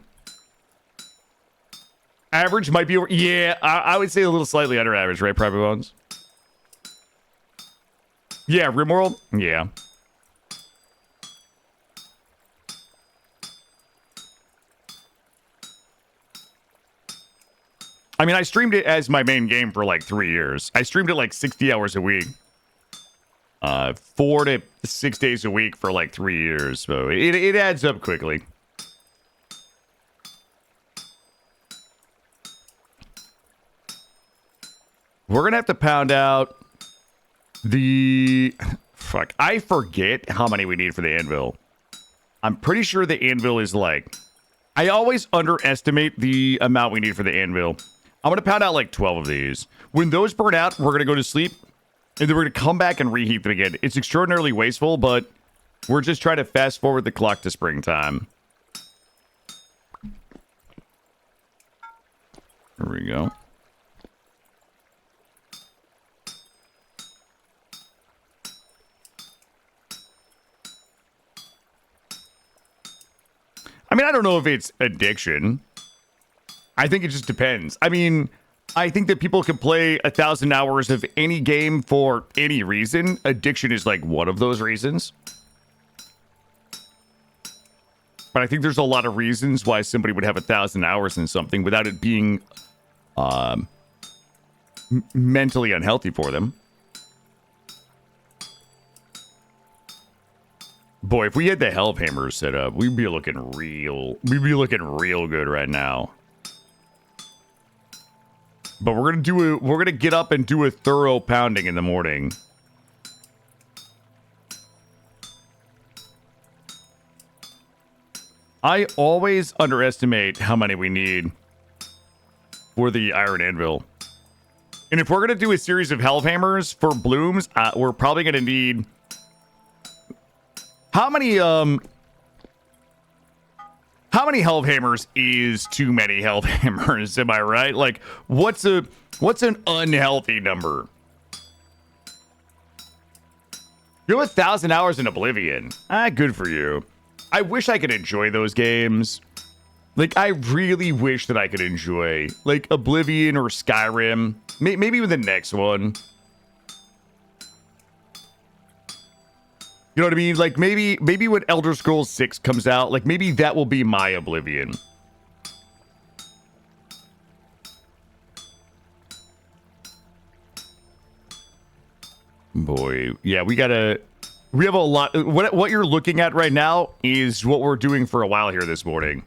Average might be over. Yeah, I would say a little slightly under average, right, Private Bones? Yeah, RimWorld? Yeah. I mean, I streamed it as my main game for like 3 years. I streamed it like 60 hours a week. 4 to 6 days a week for like 3 years. So it adds up quickly. We're going to have to pound out the... Fuck. I forget how many we need for the anvil. I'm pretty sure the anvil is like... I always underestimate the amount we need for the anvil. I'm going to pound out like 12 of these. When those burn out, we're going to go to sleep. And then we're going to come back and reheat them again. It's extraordinarily wasteful, but we're just trying to fast forward the clock to springtime. Here we go. I don't know if it's addiction. I think it just depends. I mean, I think that people can play 1,000 hours of any game for any reason. Addiction is like one of those reasons. But I think there's a lot of reasons why somebody would have 1,000 hours in something without it being mentally unhealthy for them. Boy, if we had the Hellhammer set up, we'd be looking real good right now. But we're gonna get up and do a thorough pounding in the morning. I always underestimate how many we need for the Iron Anvil. And if we're gonna do a series of Hellhammers for blooms, we're probably gonna need how many Hellhammers is too many Hellhammers, am I right? Like, what's an unhealthy number? You have 1,000 hours in Oblivion. Good for you. I wish I could enjoy those games. Like, I really wish that I could enjoy, like, Oblivion or Skyrim. Maybe even the next one. You know what I mean? Like, maybe when Elder Scrolls 6 comes out, like, maybe that will be my Oblivion. Boy, yeah, we have a lot. What you're looking at right now is what we're doing for a while here this morning.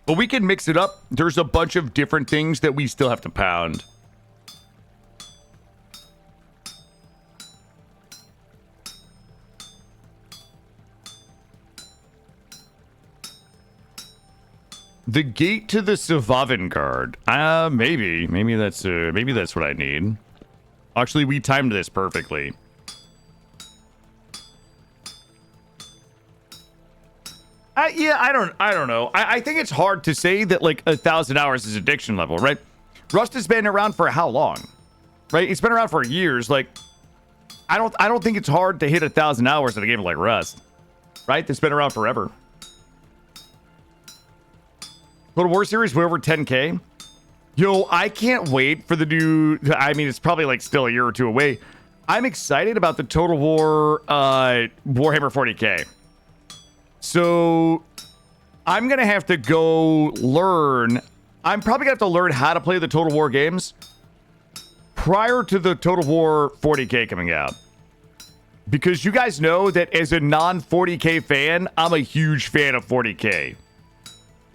But we can mix it up. There's a bunch of different things that we still have to pound. The gate to the Savavan card. Maybe that's what I need. Actually, we timed this perfectly. Yeah, I don't know. I think it's hard to say that like 1,000 hours is addiction level, right? Rust has been around for how long, right? It's been around for years. Like, I don't think it's hard to hit 1,000 hours in a game like Rust, right? That's been around forever. Total War series, we're over 10K. Yo, I can't wait for the new. I mean, it's probably like still a year or two away. I'm excited about the Total War Warhammer 40K. So I'm gonna have to go learn. I'm probably gonna have to learn how to play the Total War games prior to the Total War 40K coming out. Because you guys know that as a non-40K fan, I'm a huge fan of 40K.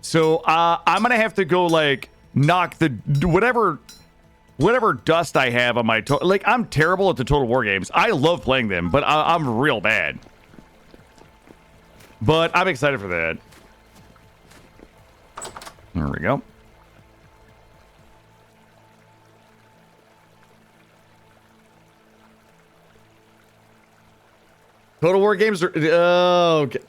So I'm gonna have to go like knock the whatever dust I have on my like I'm terrible at the Total War games. I love playing them, but I'm real bad. But I'm excited for that. There we go. Total War games are okay.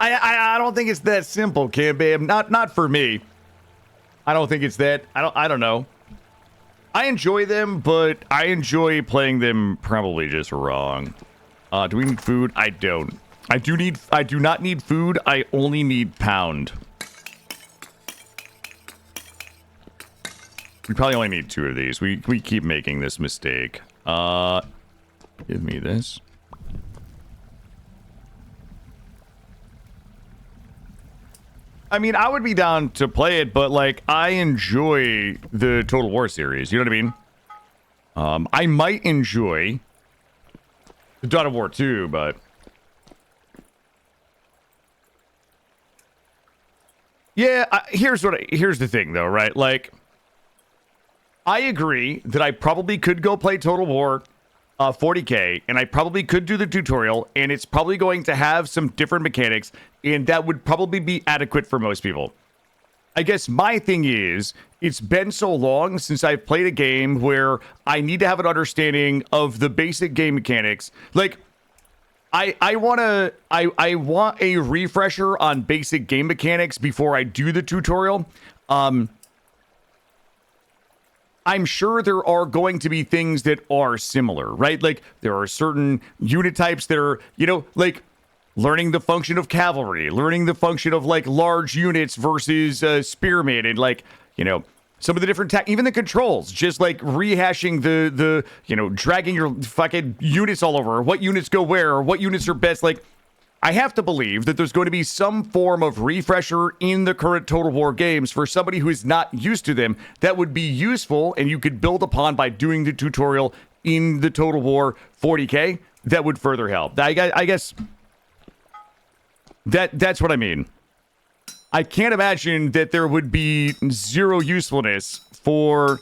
I don't think it's that simple, Cam Bam. Not for me. I don't think it's that. I don't know. I enjoy them, but I enjoy playing them probably just wrong. Do we need food? I don't. I do not need food. I only need pound. We probably only need 2 of these. We keep making this mistake. Give me this. I mean, I would be down to play it, but like I enjoy the Total War series. You know what I mean? I might enjoy the Dawn of War 2, but yeah, here's the thing though, right? Like, I agree that I probably could go play Total War 40K, and I probably could do the tutorial, and it's probably going to have some different mechanics, and that would probably be adequate for most people. I guess my thing is, it's been so long since I've played a game where I need to have an understanding of the basic game mechanics. Like, I want a refresher on basic game mechanics before I do the tutorial. I'm sure there are going to be things that are similar, right? Like, there are certain unit types that are, you know, like, learning the function of cavalry, learning the function of like large units versus spearmen, and like, you know, some of the different even the controls, just like rehashing the you know, dragging your fucking units all over, what units go where, or what units are best. Like, I have to believe that there's going to be some form of refresher in the current Total War games for somebody who is not used to them that would be useful, and you could build upon by doing the tutorial in the Total War 40K. That would further help. I guess that's what I mean. I can't imagine that there would be zero usefulness for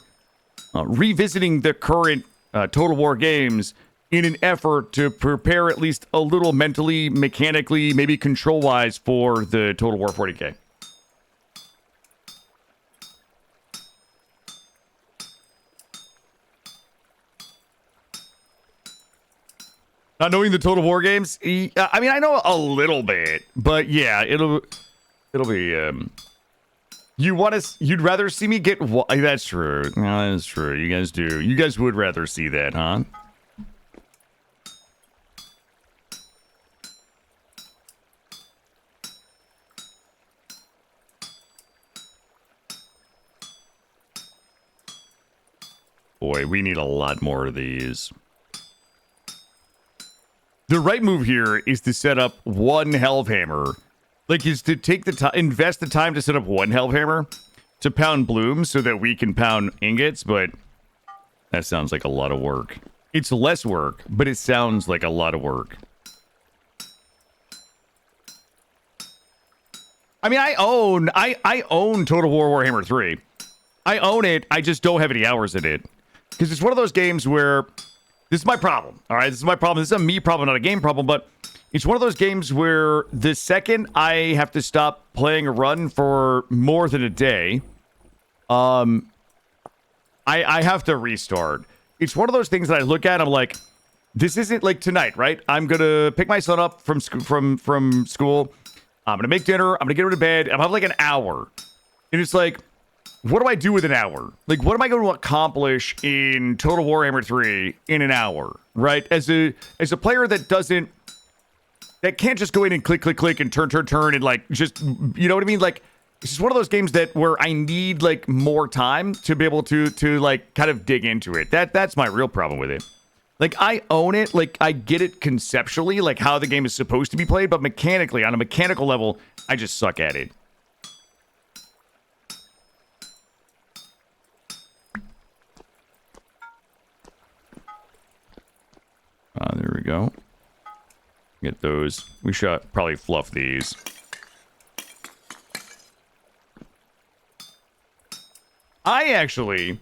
revisiting the current Total War games in an effort to prepare at least a little mentally, mechanically, maybe control-wise for the Total War 40K. Not knowing the Total War games? I mean, I know a little bit, but yeah, it'll be, you'd rather see me get, that's true. No, that's true. You guys do. You guys would rather see that, huh? Boy, we need a lot more of these. The right move here is to set up one Hellhammer. Like, is to take the time, invest the time to set up one Hellhammer to pound blooms so that we can pound ingots, but that sounds like a lot of work. It's less work, but it sounds like a lot of work. I mean, I own Total War Warhammer 3. I own it, I just don't have any hours in it. Because it's one of those games where, this is my problem, all right? This is my problem. This is a me problem, not a game problem, but it's one of those games where the second I have to stop playing a run for more than a day, I have to restart. It's one of those things that I look at, I'm like, this isn't like tonight, right? I'm going to pick my son up from school. I'm going to make dinner. I'm going to get her to bed. I'm going to have like an hour. And it's like, what do I do with an hour? Like, what am I going to accomplish in Total Warhammer 3 in an hour, right? As a player that can't just go in and click and turn and like just, you know what I mean? Like, it's just one of those games where I need like more time to be able to like kind of dig into it. That's my real problem with it. Like, I own it, like I get it conceptually, like how the game is supposed to be played, but mechanically, on a mechanical level, I just suck at it. There we go. Get those. We should probably fluff these. The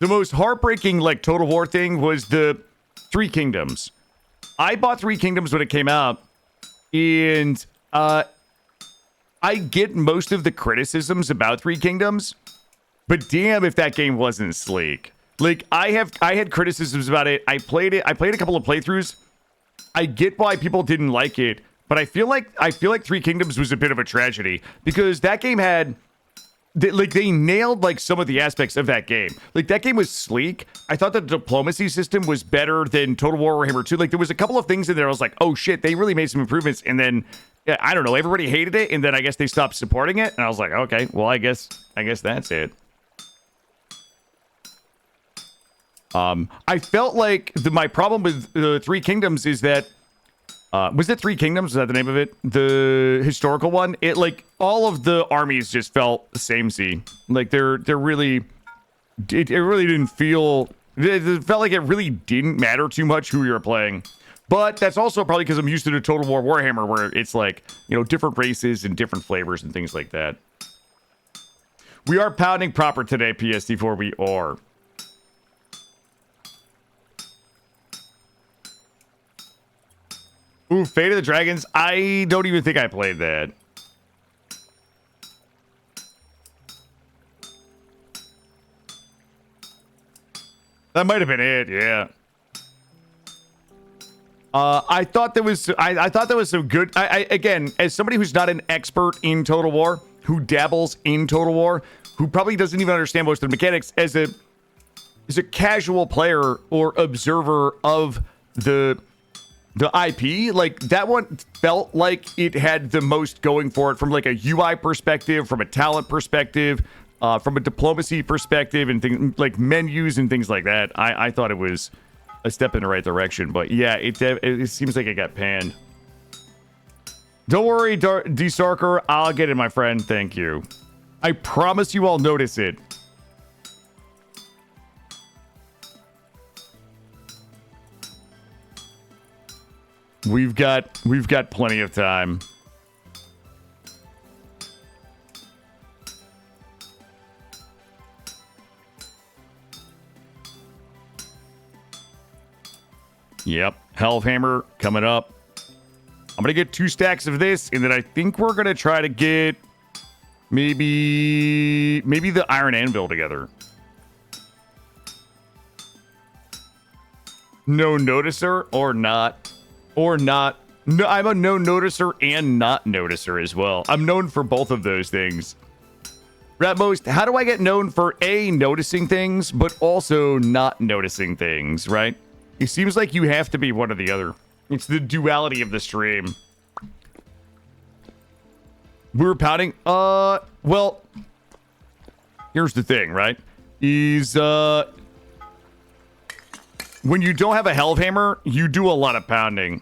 most heartbreaking, like, Total War thing was the Three Kingdoms. I bought Three Kingdoms when it came out, and I get most of the criticisms about Three Kingdoms, but damn if that game wasn't sleek. Like, I had criticisms about it. I played a couple of playthroughs. I get why people didn't like it, but I feel like Three Kingdoms was a bit of a tragedy because that game had, they nailed like some of the aspects of that game. Like, that game was sleek. I thought the diplomacy system was better than Total War Warhammer 2. Like, there was a couple of things in there I was like, oh shit, they really made some improvements. And then, I don't know, everybody hated it, and then I guess they stopped supporting it. And I was like, okay, well, I guess that's it. I felt like my problem with Three Kingdoms is that, was it Three Kingdoms? Is that the name of it? The historical one? It, like, all of the armies just felt samey. Like, they're really, it really didn't feel, it felt like it really didn't matter too much who you were playing. But that's also probably because I'm used to the Total War Warhammer, where it's like, you know, different races and different flavors and things like that. We are pounding proper today, PSD4, we are. Ooh, Fate of the Dragons. I don't even think I played that. That might have been it, yeah. I thought there was some good. Again, as somebody who's not an expert in Total War, who dabbles in Total War, who probably doesn't even understand most of the mechanics, as a casual player or observer of the The IP, like that one felt like it had the most going for it from like a UI perspective, from a talent perspective, from a diplomacy perspective, and things like menus and things like that. I thought it was a step in the right direction, but yeah, it seems like it got panned. Don't worry, D-Sarker, I'll get it, my friend. Thank you. I promise you I'll notice it. We've got plenty of time. Yep, Hellhammer coming up. I'm gonna get 2 stacks of this, and then I think we're gonna try to get maybe the Iron Anvil together. No noticer or not. Or not. No, I'm a no noticer and not noticer as well. I'm known for both of those things. Ratmost, how do I get known for A, noticing things, but also not noticing things, right? It seems like you have to be one or the other. It's the duality of the stream. We're pounding. Well, here's the thing, right? Is, when you don't have a Hellhammer, you do a lot of pounding.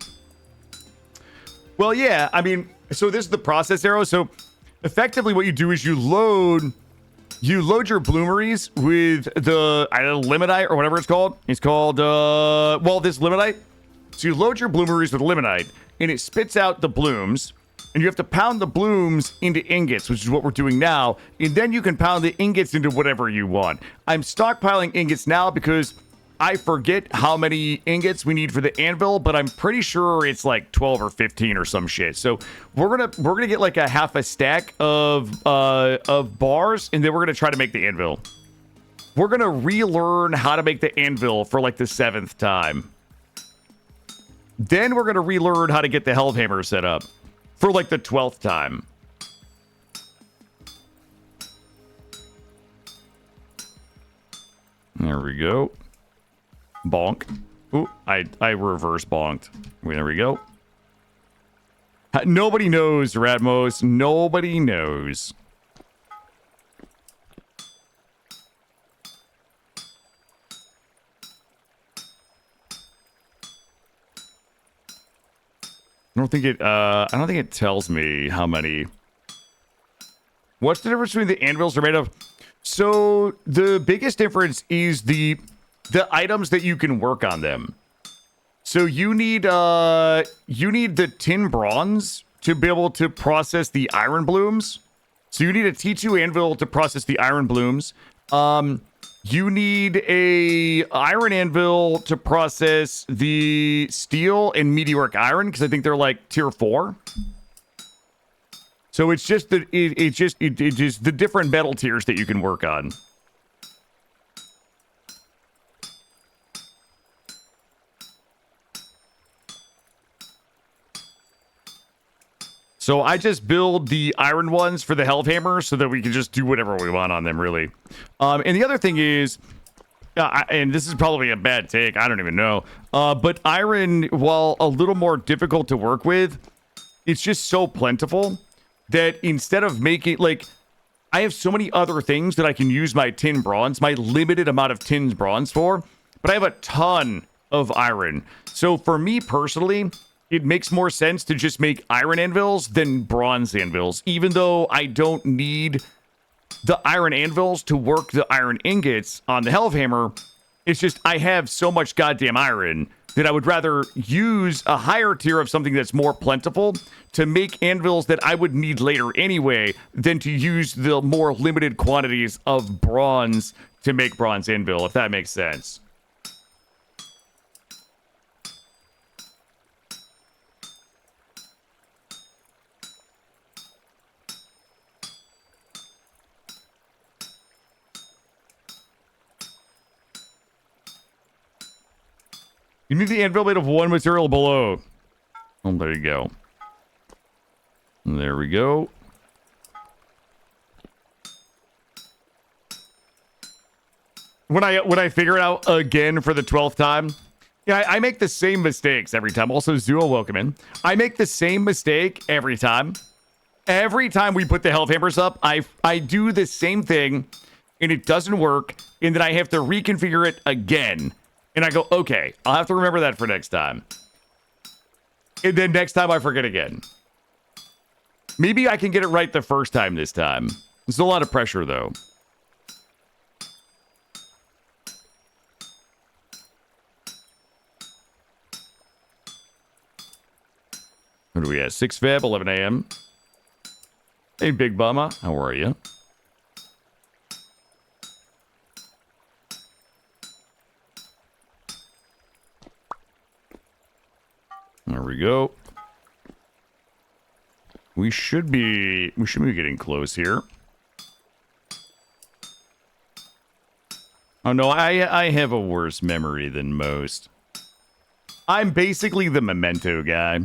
Well, yeah, I mean, so this is the process arrow. So effectively what you do is you load your bloomeries with the limonite or whatever it's called. It's called, this limonite. So you load your bloomeries with limonite, and it spits out the blooms, and you have to pound the blooms into ingots, which is what we're doing now, and then you can pound the ingots into whatever you want. I'm stockpiling ingots now because I forget how many ingots we need for the anvil, but I'm pretty sure it's like 12 or 15 or some shit. So we're gonna get like a half a stack of bars, and then we're gonna try to make the anvil. We're gonna relearn how to make the anvil for like the 7th time. Then we're gonna relearn how to get the Hellhammer set up for like the 12th time. There we go. Bonk. Ooh, I reverse bonked. There we go. Nobody knows, Ratmos. Nobody knows. I don't think it tells me how many. What's the difference between the anvils are made of? So the biggest difference is the items that you can work on them. So you need the tin bronze to be able to process the iron blooms. So you need a T2 anvil to process the iron blooms. You need a iron anvil to process the steel and meteoric iron, because I think they're like tier 4. So it's just it's just the different metal tiers that you can work on. So I just build the iron ones for the Hellhammer so that we can just do whatever we want on them, really. And the other thing is, and this is probably a bad take, I don't even know, but iron, while a little more difficult to work with, it's just so plentiful that instead of making, like, I have so many other things that I can use my tin bronze, my limited amount of tin bronze for, but I have a ton of iron. So for me personally, it makes more sense to just make iron anvils than bronze anvils, even though I don't need the iron anvils to work the iron ingots on the Hellhammer. It's just I have so much goddamn iron that I would rather use a higher tier of something that's more plentiful to make anvils that I would need later anyway than to use the more limited quantities of bronze to make bronze anvil, if that makes sense. You need the anvil made of one material below. Oh, there you go. There we go. When I figure it out again for the 12th time, Yeah, I make the same mistakes every time. Also, Zuo, welcome in. I make the same mistake every time. Every time we put the health hammers up, I do the same thing, and it doesn't work, and then I have to reconfigure it again. And I go, okay, I'll have to remember that for next time. And then next time I forget again. Maybe I can get it right the first time this time. There's a lot of pressure, though. What do we have? 6 Feb, 11 a.m. Hey, Big Bumma. How are you? There we go. We should be getting close here. Oh no, I have a worse memory than most. I'm basically the memento guy.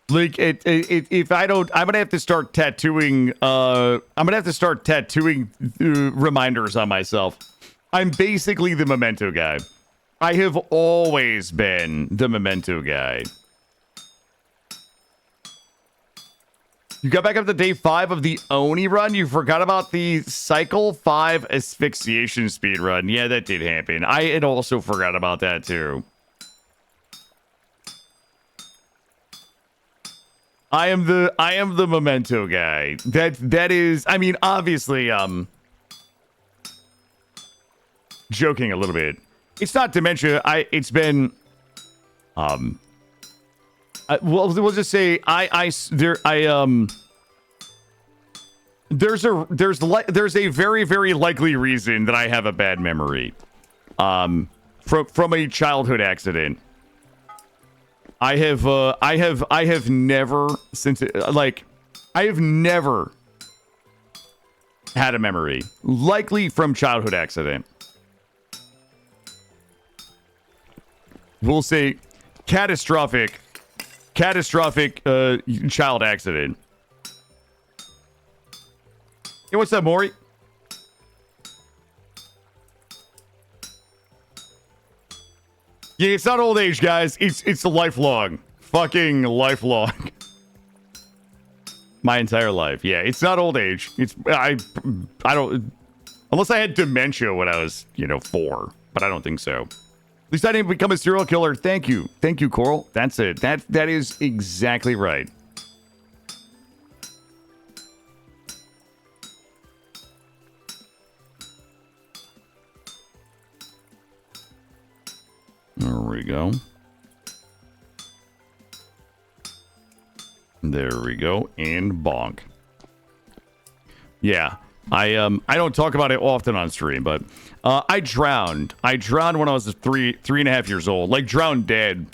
Like if I don't, I'm gonna have to start tattooing. I'm gonna have to start tattooing reminders on myself. I'm basically the memento guy. I have always been the memento guy. You got back up to day 5 of the Oni run. You forgot about the cycle 5 asphyxiation speed run. Yeah, that did happen. I had also forgot about that too. I am the memento guy. That is, I mean, obviously, joking a little bit. It's not dementia. It's been, we'll just say there's a very, very likely reason that I have a bad memory, from a childhood accident. I have never had a memory, likely from childhood accident. We'll say catastrophic child accident. Hey, what's up, Maury? Yeah, it's not old age, guys. It's a lifelong. Fucking lifelong. My entire life. Yeah, it's not old age. I don't, unless I had dementia when I was, 4, but I don't think so. At least I didn't become a serial killer. Thank you. Thank you, Coral. That's it. That is exactly right. There we go. There we go. And bonk. Yeah. I don't talk about it often on stream, but I drowned. I drowned when I was 3.5 years old. Like drowned dead.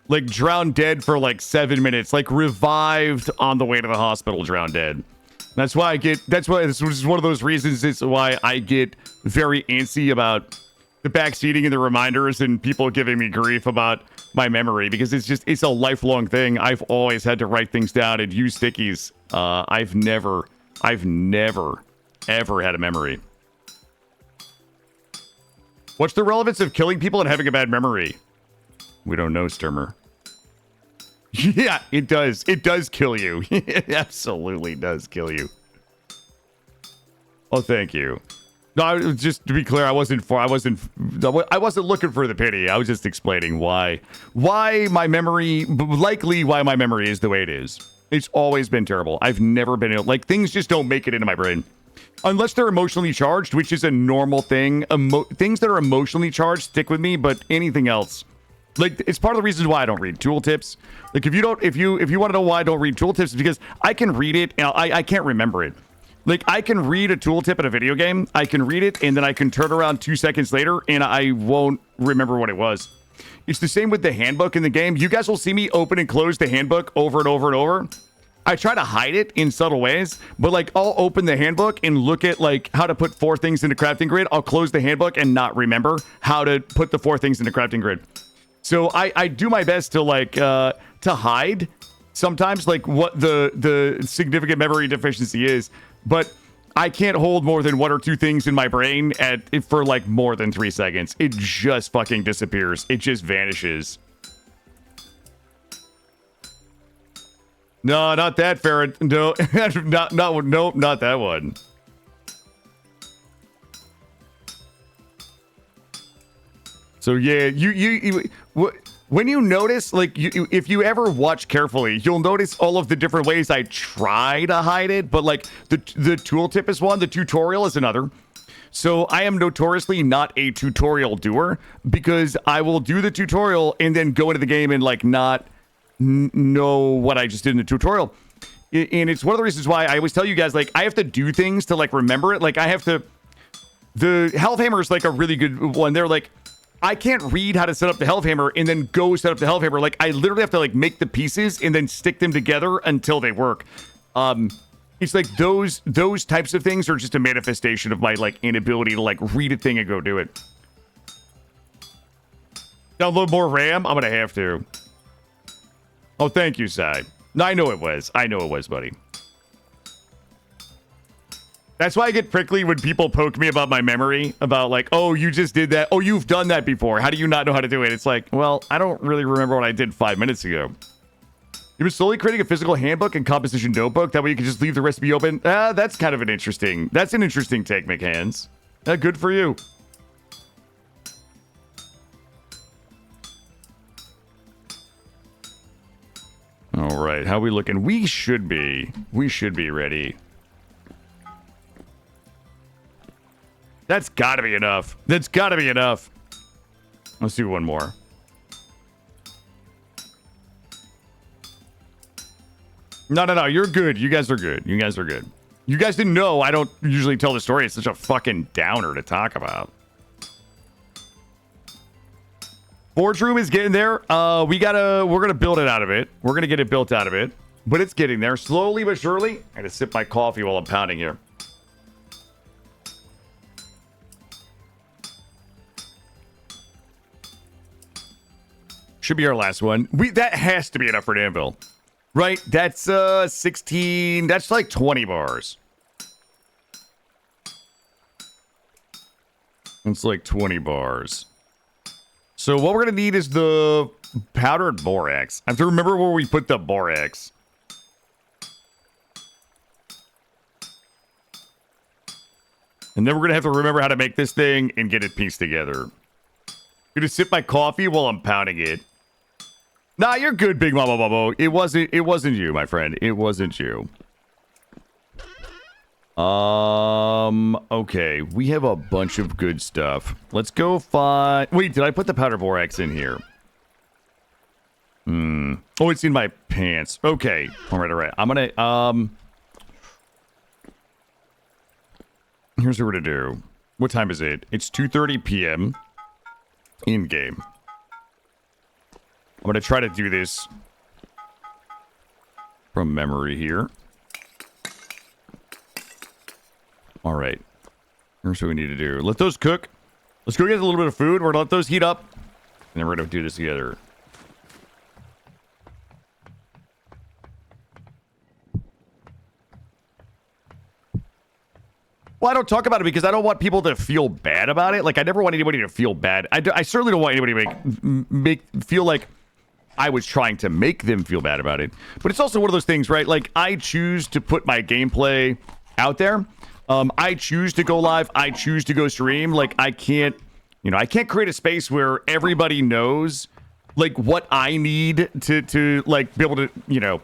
Like drowned dead for like 7 minutes. Like revived on the way to the hospital, drowned dead. This is one of those reasons. It's why I get very antsy about the backseating and the reminders and people giving me grief about my memory, because it's a lifelong thing. I've always had to write things down and use stickies. I've never ever had a memory. What's the relevance of killing people and having a bad memory? We don't know, Sturmer. Yeah, it does. It does kill you. It absolutely does kill you. Oh, thank you. No, just to be clear, I wasn't looking for the pity. I was just explaining why my memory is the way it is. It's always been terrible. I've never been able, like, things just don't make it into my brain. Unless they're emotionally charged, which is a normal thing. Things that are emotionally charged stick with me, but anything else, like, it's part of the reasons why I don't read tooltips. Like, if you want to know why I don't read tooltips, it's because I can read it and I can't remember it. Like, I can read a tooltip in a video game, I can read it, and then I can turn around 2 seconds later, and I won't remember what it was. It's the same with the handbook in the game. You guys will see me open and close the handbook over and over and over. I try to hide it in subtle ways, but, like, I'll open the handbook and look at, like, how to put 4 things into crafting grid. I'll close the handbook and not remember how to put the 4 things into crafting grid. So I do my best to, like, to hide sometimes, like, what the significant memory deficiency is. But I can't hold more than 1 or 2 things in my brain for like more than 3 seconds. It just fucking disappears. It just vanishes. No, not that ferret. No, not that one. So yeah, when you notice, like, if you ever watch carefully, you'll notice all of the different ways I try to hide it. But like the tooltip is one, the tutorial is another. So I am notoriously not a tutorial doer because I will do the tutorial and then go into the game and like not know what I just did in the tutorial. And it's one of the reasons why I always tell you guys, like, I have to do things to like remember it. Like I have to. The health hammer is like a really good one. They're like, I can't read how to set up the health hammer and then go set up the health hammer. Like, I literally have to, like, make the pieces and then stick them together until they work. It's like those types of things are just a manifestation of my, like, inability to, like, read a thing and go do it. Download more RAM? I'm gonna have to. Oh, thank you, Sai. No, I know it was. I know it was, buddy. That's why I get prickly when people poke me about my memory, about like, oh, you just did that. Oh, you've done that before. How do you not know how to do it? It's like, well, I don't really remember what I did 5 minutes ago. You've been slowly creating a physical handbook and composition notebook. That way you can just leave the recipe open. That's kind of an interesting take, McHands. Good for you. All right, how are we looking? We should be ready. That's gotta be enough. That's gotta be enough. Let's do one more. No. You're good. You guys are good. You guys are good. You guys didn't know I don't usually tell the story. It's such a fucking downer to talk about. Forge room is getting there. We're gonna build it out of it. We're gonna get it built out of it. But it's getting there. Slowly but surely. I gotta sip my coffee while I'm pounding here. Should be our last one. That has to be enough for an anvil. Right? That's 16. That's like 20 bars. It's like 20 bars. So what we're gonna need is the powdered borax. I have to remember where we put the borax. And then we're gonna have to remember how to make this thing and get it pieced together. I'm gonna sip my coffee while I'm pounding it. Nah, you're good, Big Mama Bubbo. It wasn't you, my friend. It wasn't you. Okay. We have a bunch of good stuff. Let's go find... Wait, did I put the powder borax in here? Oh, it's in my pants. Okay. All right. I'm gonna, here's what we're gonna do. What time is it? It's 2:30 p.m. in-game. I'm going to try to do this from memory here. All right. Here's what we need to do. Let those cook. Let's go get a little bit of food. We're going to let those heat up. And then we're going to do this together. Well, I don't talk about it because I don't want people to feel bad about it. Like, I never want anybody to feel bad. I certainly don't want anybody to feel like I was trying to make them feel bad about it. But it's also one of those things, right? Like, I choose to put my gameplay out there. I choose to go live. I choose to go stream. Like, I can't create a space where everybody knows, like, what I need to like, be able to,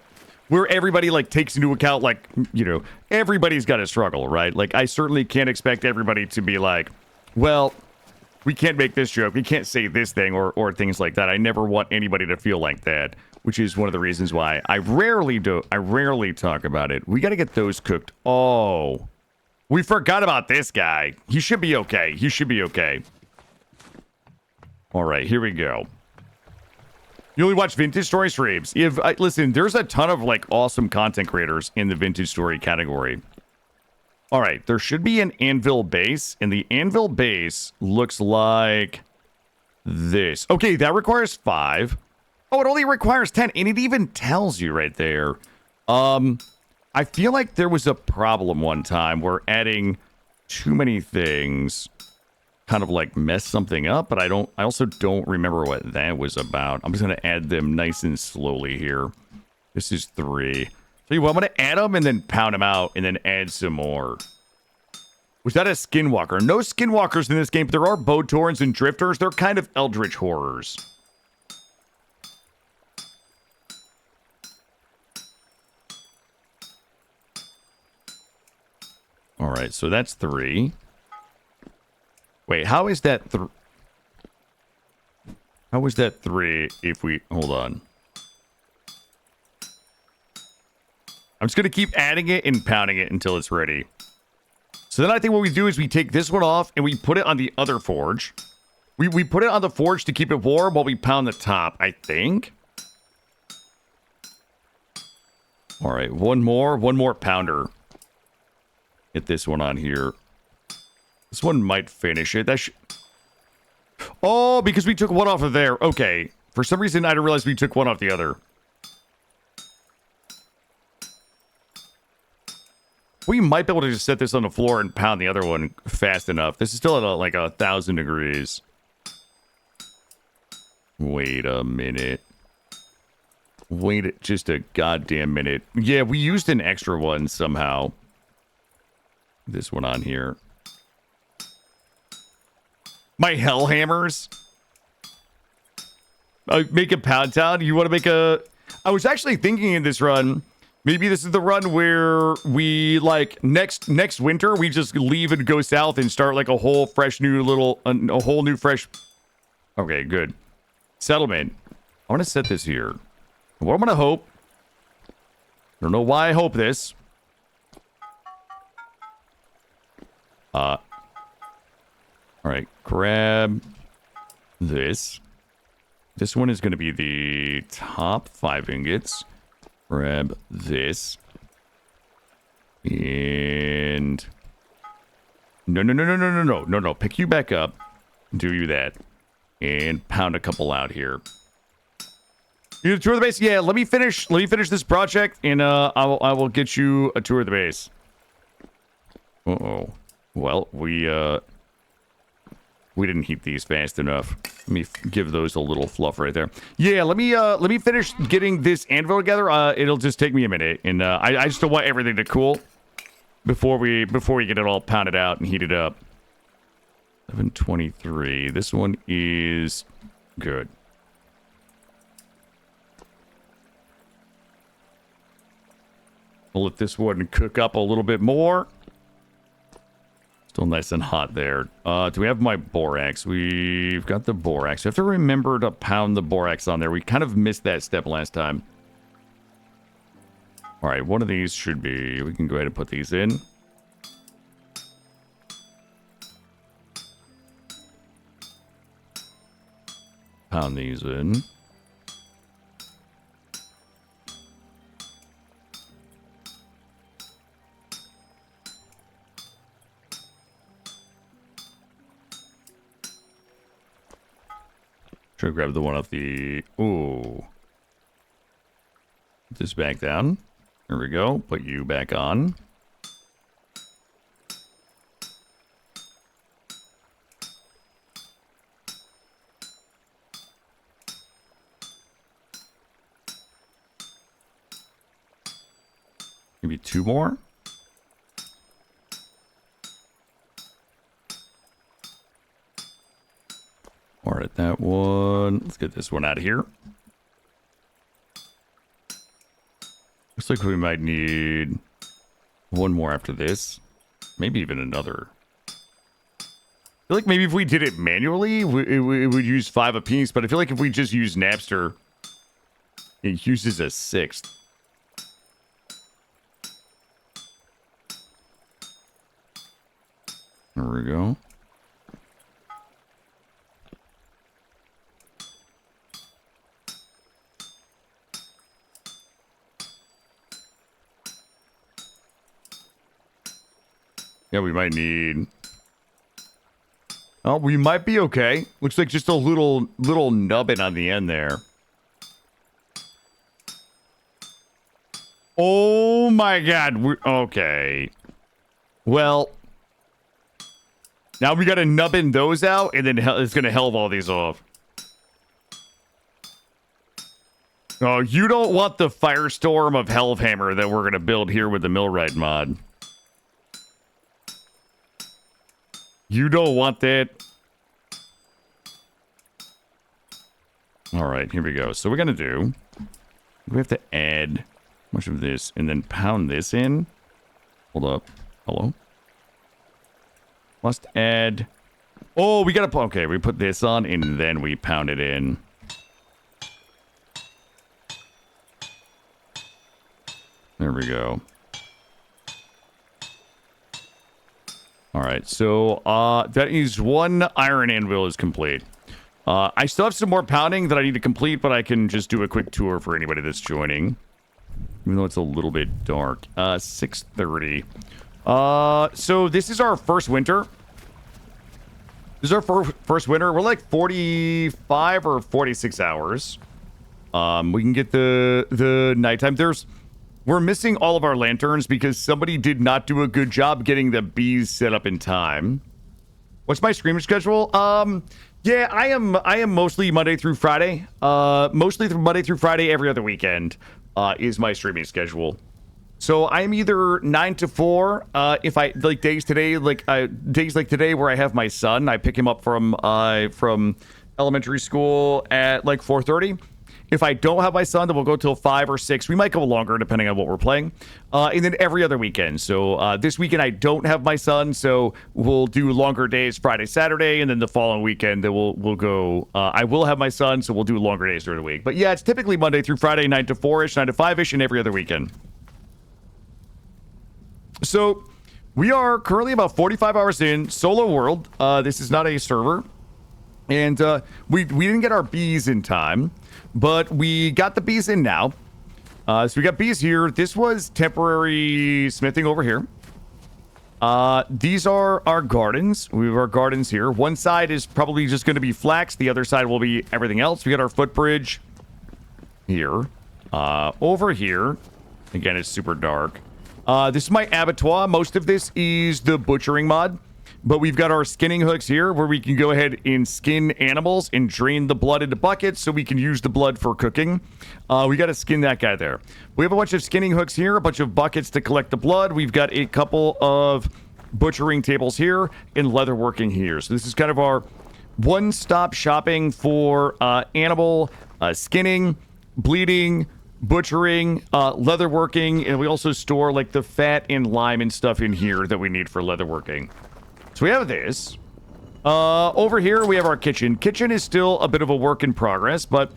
where everybody, like, takes into account, like, everybody's got to struggle, right? Like, I certainly can't expect everybody to be like, well, we can't make this joke, we can't say this thing, or things like that. I never want anybody to feel like that, which is one of the reasons why I rarely talk about it. We got to get those cooked. Oh, we forgot about this guy. He should be okay. He should be okay. All right, here we go. You only watch Vintage Story streams. Listen, there's a ton of, like, awesome content creators in the Vintage Story category. All right, there should be an anvil base, and the anvil base looks like this. Okay, that requires 5. Oh, it only requires 10, and it even tells you right there. I I feel like there was a problem one time where adding too many things kind of like messed something up, but I also don't remember what that was about. I'm just going to add them nice and slowly here. This is 3. So I'm going to add them and then pound them out and then add some more. Was that a skinwalker? No skinwalkers in this game, but there are Botorns and drifters. They're kind of eldritch horrors. All right, so that's 3. Wait, how is that 3? How is that 3 if we... Hold on. I'm just going to keep adding it and pounding it until it's ready. So then I think what we do is we take this one off and we put it on the other forge. We put it on the forge to keep it warm while we pound the top, I think. All right, one more pounder. Get this one on here. This one might finish it. That Oh, because we took one off of there. Okay. For some reason, I didn't realize we took one off the other. We might be able to just set this on the floor and pound the other one fast enough. This is still at like 1,000 degrees. Wait a minute. Wait just a goddamn minute. Yeah, we used an extra one somehow. This one on here. My hell hammers. Make a pound town. You want to make a... I was actually thinking in this run... Maybe this is the run where we, like, next winter, we just leave and go south and start, like, a whole fresh new little... a whole new fresh... Okay, good. Settlement. I want to set this here. What I'm going to hope... I don't know why I hope this. Alright, grab this. This one is going to be the top 5 ingots. Grab this. And... No. Pick you back up. Do you that. And pound a couple out here. You need a tour of the base? Yeah, let me finish this project, and I will get you a tour of the base. Uh-oh. Well, we didn't heat these fast enough. Let me give those a little fluff right there. Yeah, let me finish getting this anvil together. It'll just take me a minute, and I just don't want everything to cool before we get it all pounded out and heated up. 723. This one is good. We'll let this one cook up a little bit more. Still nice and hot there. Do we have my borax? We've got the borax. We have to remember to pound the borax on there. We kind of missed that step last time. All right, one of these should be... We can go ahead and put these in. Pound these in. Try to grab the one off the... Ooh. Put this back down. There we go. Put you back on. Maybe 2 more. All right, that one. Let's get this one out of here. Looks like we might need one more after this. Maybe even another. I feel like maybe if we did it manually, it would use 5 apiece. But I feel like if we just use Napster, it uses a 6th. There we go. Yeah, we might need... Oh, we might be okay. Looks like just a little nubbin on the end there. Oh my god. Okay. Well, now we gotta nubbin those out, and then it's gonna helve all these off. Oh, you don't want the firestorm of Helvhammer that we're gonna build here with the Millwright mod. You don't want that. All right, here we go. So we're gonna do. We have to add much of this and then pound this in. Hold up. Hello. Must add. Oh, we gotta. Okay, we put this on and then we pound it in. There we go. All right, so that is one iron anvil is complete. I still have some more pounding that I need to complete, but I can just do a quick tour for anybody that's joining. Even though it's a little bit dark. 6:30. So this is our first winter. This is our first winter. We're like 45 or 46 hours. We can get the nighttime. We're missing all of our lanterns because somebody did not do a good job getting the bees set up in time. What's my stream schedule? Yeah, I am mostly Monday through Friday. Mostly Monday through Friday, every other weekend is my streaming schedule. So I'm either 9 to 4. If I like days today, days like today where I have my son, I pick him up from elementary school at like 4:30. If I don't have my son, then we'll go till 5 or 6. We might go longer depending on what we're playing. And then every other weekend. So this weekend I don't have my son, so we'll do longer days Friday, Saturday, and then the following weekend then we'll go. I will have my son, so we'll do longer days during the week. But yeah, it's typically Monday through Friday, 9 to 4-ish, 9 to 5-ish, and every other weekend. So we are currently about 45 hours in solo world. This is not a server, and we didn't get our bees in time. But we got the bees in now. So we got bees here. This was temporary smithing over here. These are our gardens. We have our gardens here. One side is probably just going to be flax. The other side will be everything else. We got our footbridge here. Over here, again, it's super dark. This is my abattoir. Most of this is the butchering mod. But we've got our skinning hooks here where we can go ahead and skin animals and drain the blood into buckets so we can use the blood for cooking. We got to skin that guy there. We have a bunch of skinning hooks here, a bunch of buckets to collect the blood. We've got a couple of butchering tables here and leatherworking here. So this is kind of our one-stop shopping for animal skinning, bleeding, butchering, leatherworking, and we also store like the fat and lime and stuff in here that we need for leatherworking. So we have this. Over here, we have our kitchen. Kitchen is still a bit of a work in progress, but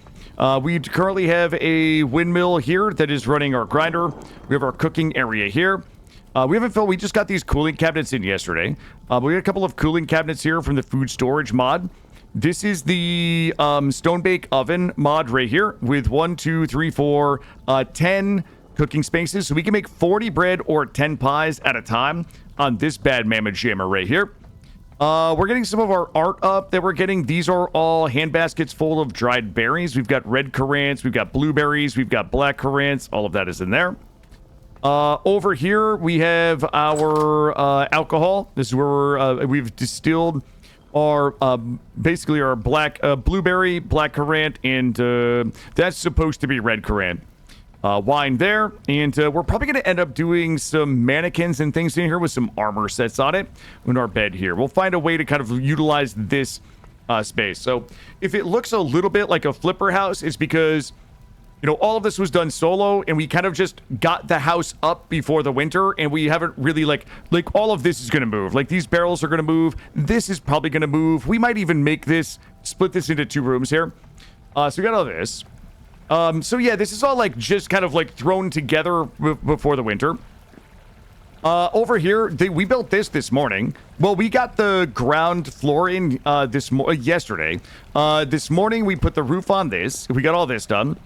we currently have a windmill here that is running our grinder. We have our cooking area here. We just got these cooling cabinets in yesterday. We got a couple of cooling cabinets here from the food storage mod. This is the stone bake oven mod right here with 1, 2, 3, 4, 10 cooking spaces. So we can make 40 bread or 10 pies at a time on this bad mammoth jammer right here. We're getting some of our art up that we're getting. These are all hand baskets full of dried berries. We've got red currants, we've got blueberries, we've got black currants. All of that is in there. Over here, we have our alcohol. This is where we've distilled our basically our black blueberry, black currant, and that's supposed to be red currant. Wine there, and we're probably going to end up doing some mannequins and things in here with some armor sets on it in our bed here. We'll find a way to kind of utilize this space. So if it looks a little bit like a flipper house, it's because, you know, all of this was done solo, and we kind of just got the house up before the winter, and we haven't really like all of this is going to move. Like these barrels are going to move. This is probably going to move. We might even split this into 2 rooms here. So we got all this. So yeah, this is all like just kind of like thrown together before the winter. Over here, we built this morning. Well, we got the ground floor in yesterday. This morning we put the roof on this. We got all this done.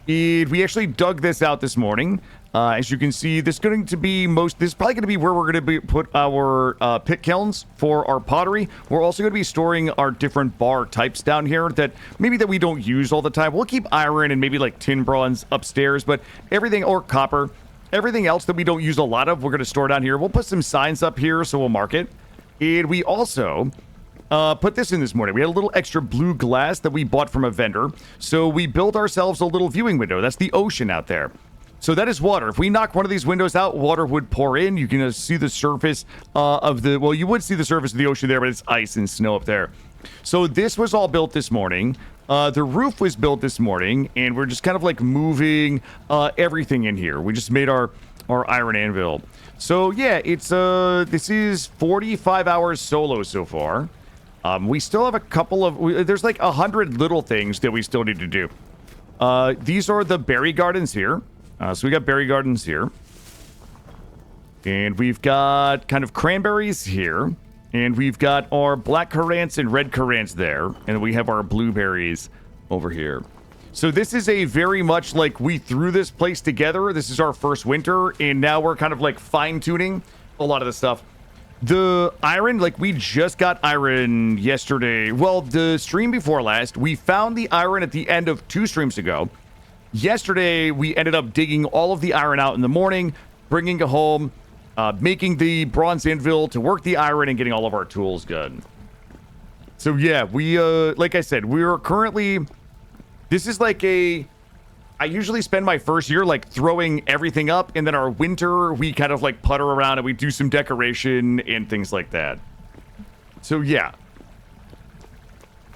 We actually dug this out this morning. As you can see, this is probably going to be where we're going to put our pit kilns for our pottery. We're also going to be storing our different bar types down here that we don't use all the time. We'll keep iron and maybe like tin bronze upstairs, but everything, or copper, Everything else that we don't use a lot of, we're going to store down here. We'll put some signs up here, so we'll mark it. And we also put this in this morning. We had a little extra blue glass that we bought from a vendor. So we built ourselves a little viewing window. That's the ocean out there. So that is water. If we knock one of these windows out, water would pour in. You can see the surface of the... Well, you would see the surface of the ocean there, but it's ice and snow up there. So this was all built this morning. The roof was built this morning, and we're just kind of like moving everything in here. We just made our iron anvil. So yeah, it's this is 45 hours solo so far. We still have a couple of... There's like 100 little things that we still need to do. These are the berry gardens here. So we got berry gardens here. And we've got kind of cranberries here. And we've got our black currants and red currants there. And we have our blueberries over here. So this is a very much like we threw this place together. This is our first winter. And now we're kind of like fine-tuning a lot of the stuff. The iron, like we just got iron yesterday. Well, the stream before last, we found the iron at the end of 2 streams ago. Yesterday, we ended up digging all of the iron out in the morning, bringing it home, making the bronze anvil to work the iron and getting all of our tools good. So yeah, we, like I said, we're currently, this is like I usually spend my first year like throwing everything up, and then our winter, we kind of like putter around and we do some decoration and things like that. So yeah.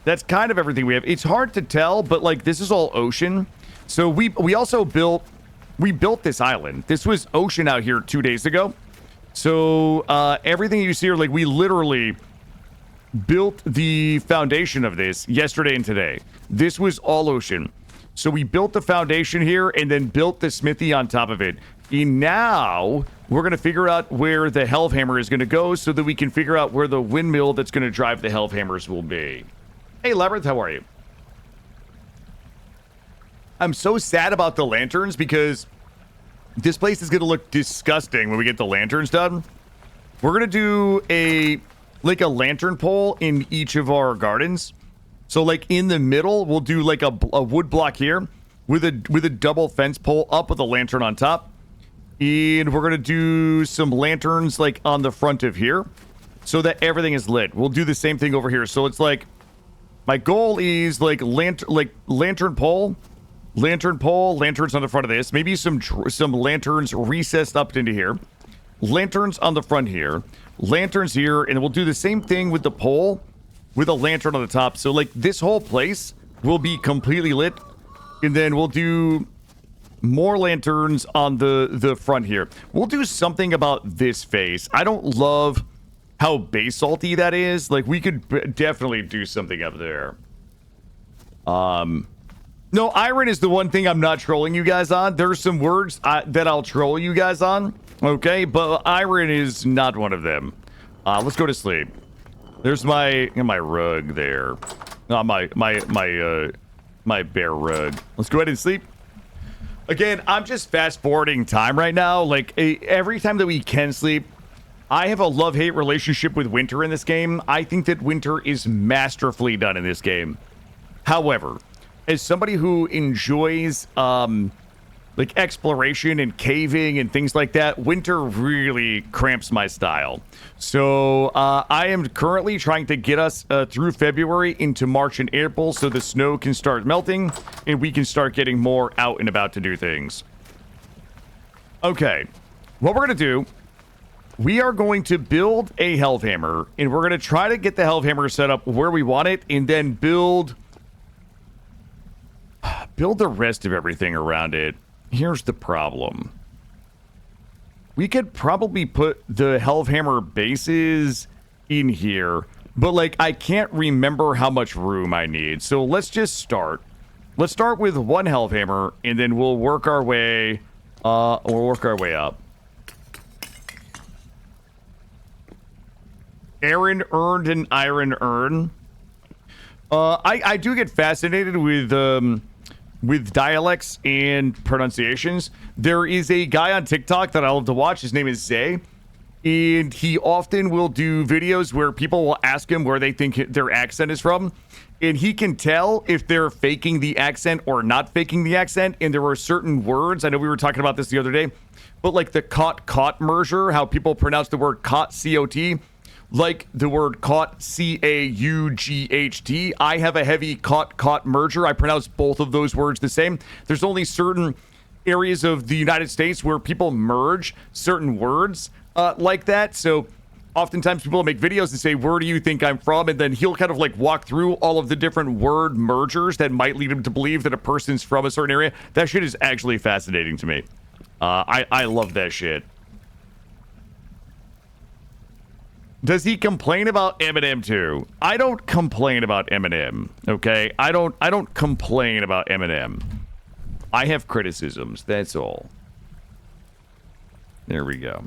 That's kind of everything we have. It's hard to tell, but like this is all ocean. So we also built this island. This was ocean out here 2 days ago. So everything you see here, like we literally built the foundation of this yesterday and today. This was all ocean. So we built the foundation here and then built the smithy on top of it. And now we're going to figure out where the Hellhammer is going to go so that we can figure out where the windmill that's going to drive the Hellhammers will be. Hey, Labyrinth, how are you? I'm so sad about the lanterns because this place is going to look disgusting when we get the lanterns done. We're going to do a lantern pole in each of our gardens. So like in the middle, we'll do like a wood block here with a double fence pole up with a lantern on top. And we're going to do some lanterns like on the front of here so that everything is lit. We'll do the same thing over here. So it's like my goal is like lantern pole, lanterns on the front of this. Maybe some lanterns recessed up into here. Lanterns on the front here. Lanterns here. And we'll do the same thing with the pole with a lantern on the top. So, like, this whole place will be completely lit. And then we'll do more lanterns on the front here. We'll do something about this face. I don't love how basalty that is. Like, we could definitely do something up there. No, iron is the one thing I'm not trolling you guys on. There's some words that I'll troll you guys on, okay? But iron is not one of them. Let's go to sleep. There's my rug there. My bear rug. Let's go ahead and sleep. Again, I'm just fast forwarding time right now. Like every time that we can sleep, I have a love-hate relationship with winter in this game. I think that winter is masterfully done in this game. However, as somebody who enjoys like exploration and caving and things like that, winter really cramps my style. So I am currently trying to get us through February into March and April so the snow can start melting and we can start getting more out and about to do things. Okay, what we're going to do, we are going to build a Hellhammer, and we're going to try to get the Hellhammer set up where we want it, and then build the rest of everything around it. Here's the problem. We could probably put the Hellhammer bases in here, but like I can't remember how much room I need. So let's just start. Let's start with one Hellhammer, and then we'll work our way up. Aaron earned an iron urn. I do get fascinated with dialects and pronunciations. There is a guy on TikTok that I love to watch. His name is Zay. And he often will do videos where people will ask him where they think their accent is from. And he can tell if they're faking the accent or not faking the accent. And there are certain words, I know we were talking about this the other day, but like the caught merger, how people pronounce the word caught, C-O-T, like the word caught, C-A-U-G-H-T. I have a heavy caught merger. I pronounce both of those words the same. There's only certain areas of the United States where people merge certain words like that. So oftentimes people make videos and say, where do you think I'm from? And then he'll kind of like walk through all of the different word mergers that might lead him to believe that a person's from a certain area. That shit is actually fascinating to me. I love that shit. Does he complain about Eminem too? I don't complain about Eminem, okay? I don't complain about Eminem. I have criticisms, that's all. There we go.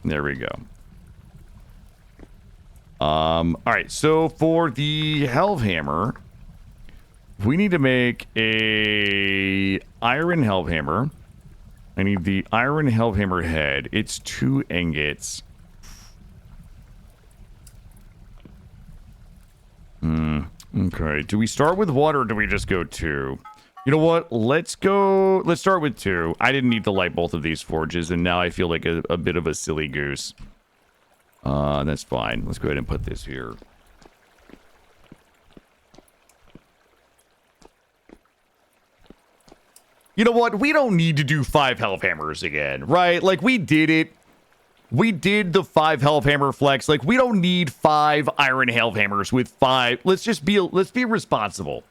There we go. All right, so for the Hellhammer, we need to make a iron Hellhammer. I need the iron Hellhammer head. It's 2 ingots. Okay. Do we start with 1 or do we just go 2? You know what? Let's start with 2. I didn't need to light both of these forges, and now I feel like a bit of a silly goose. That's fine. Let's go ahead and put this here. You know what? We don't need to do 5 Hellhammers again, right? Like, we did it. We did the 5 Hellhammer flex. Like, we don't need 5 Iron Hellhammers with 5. Let's be responsible.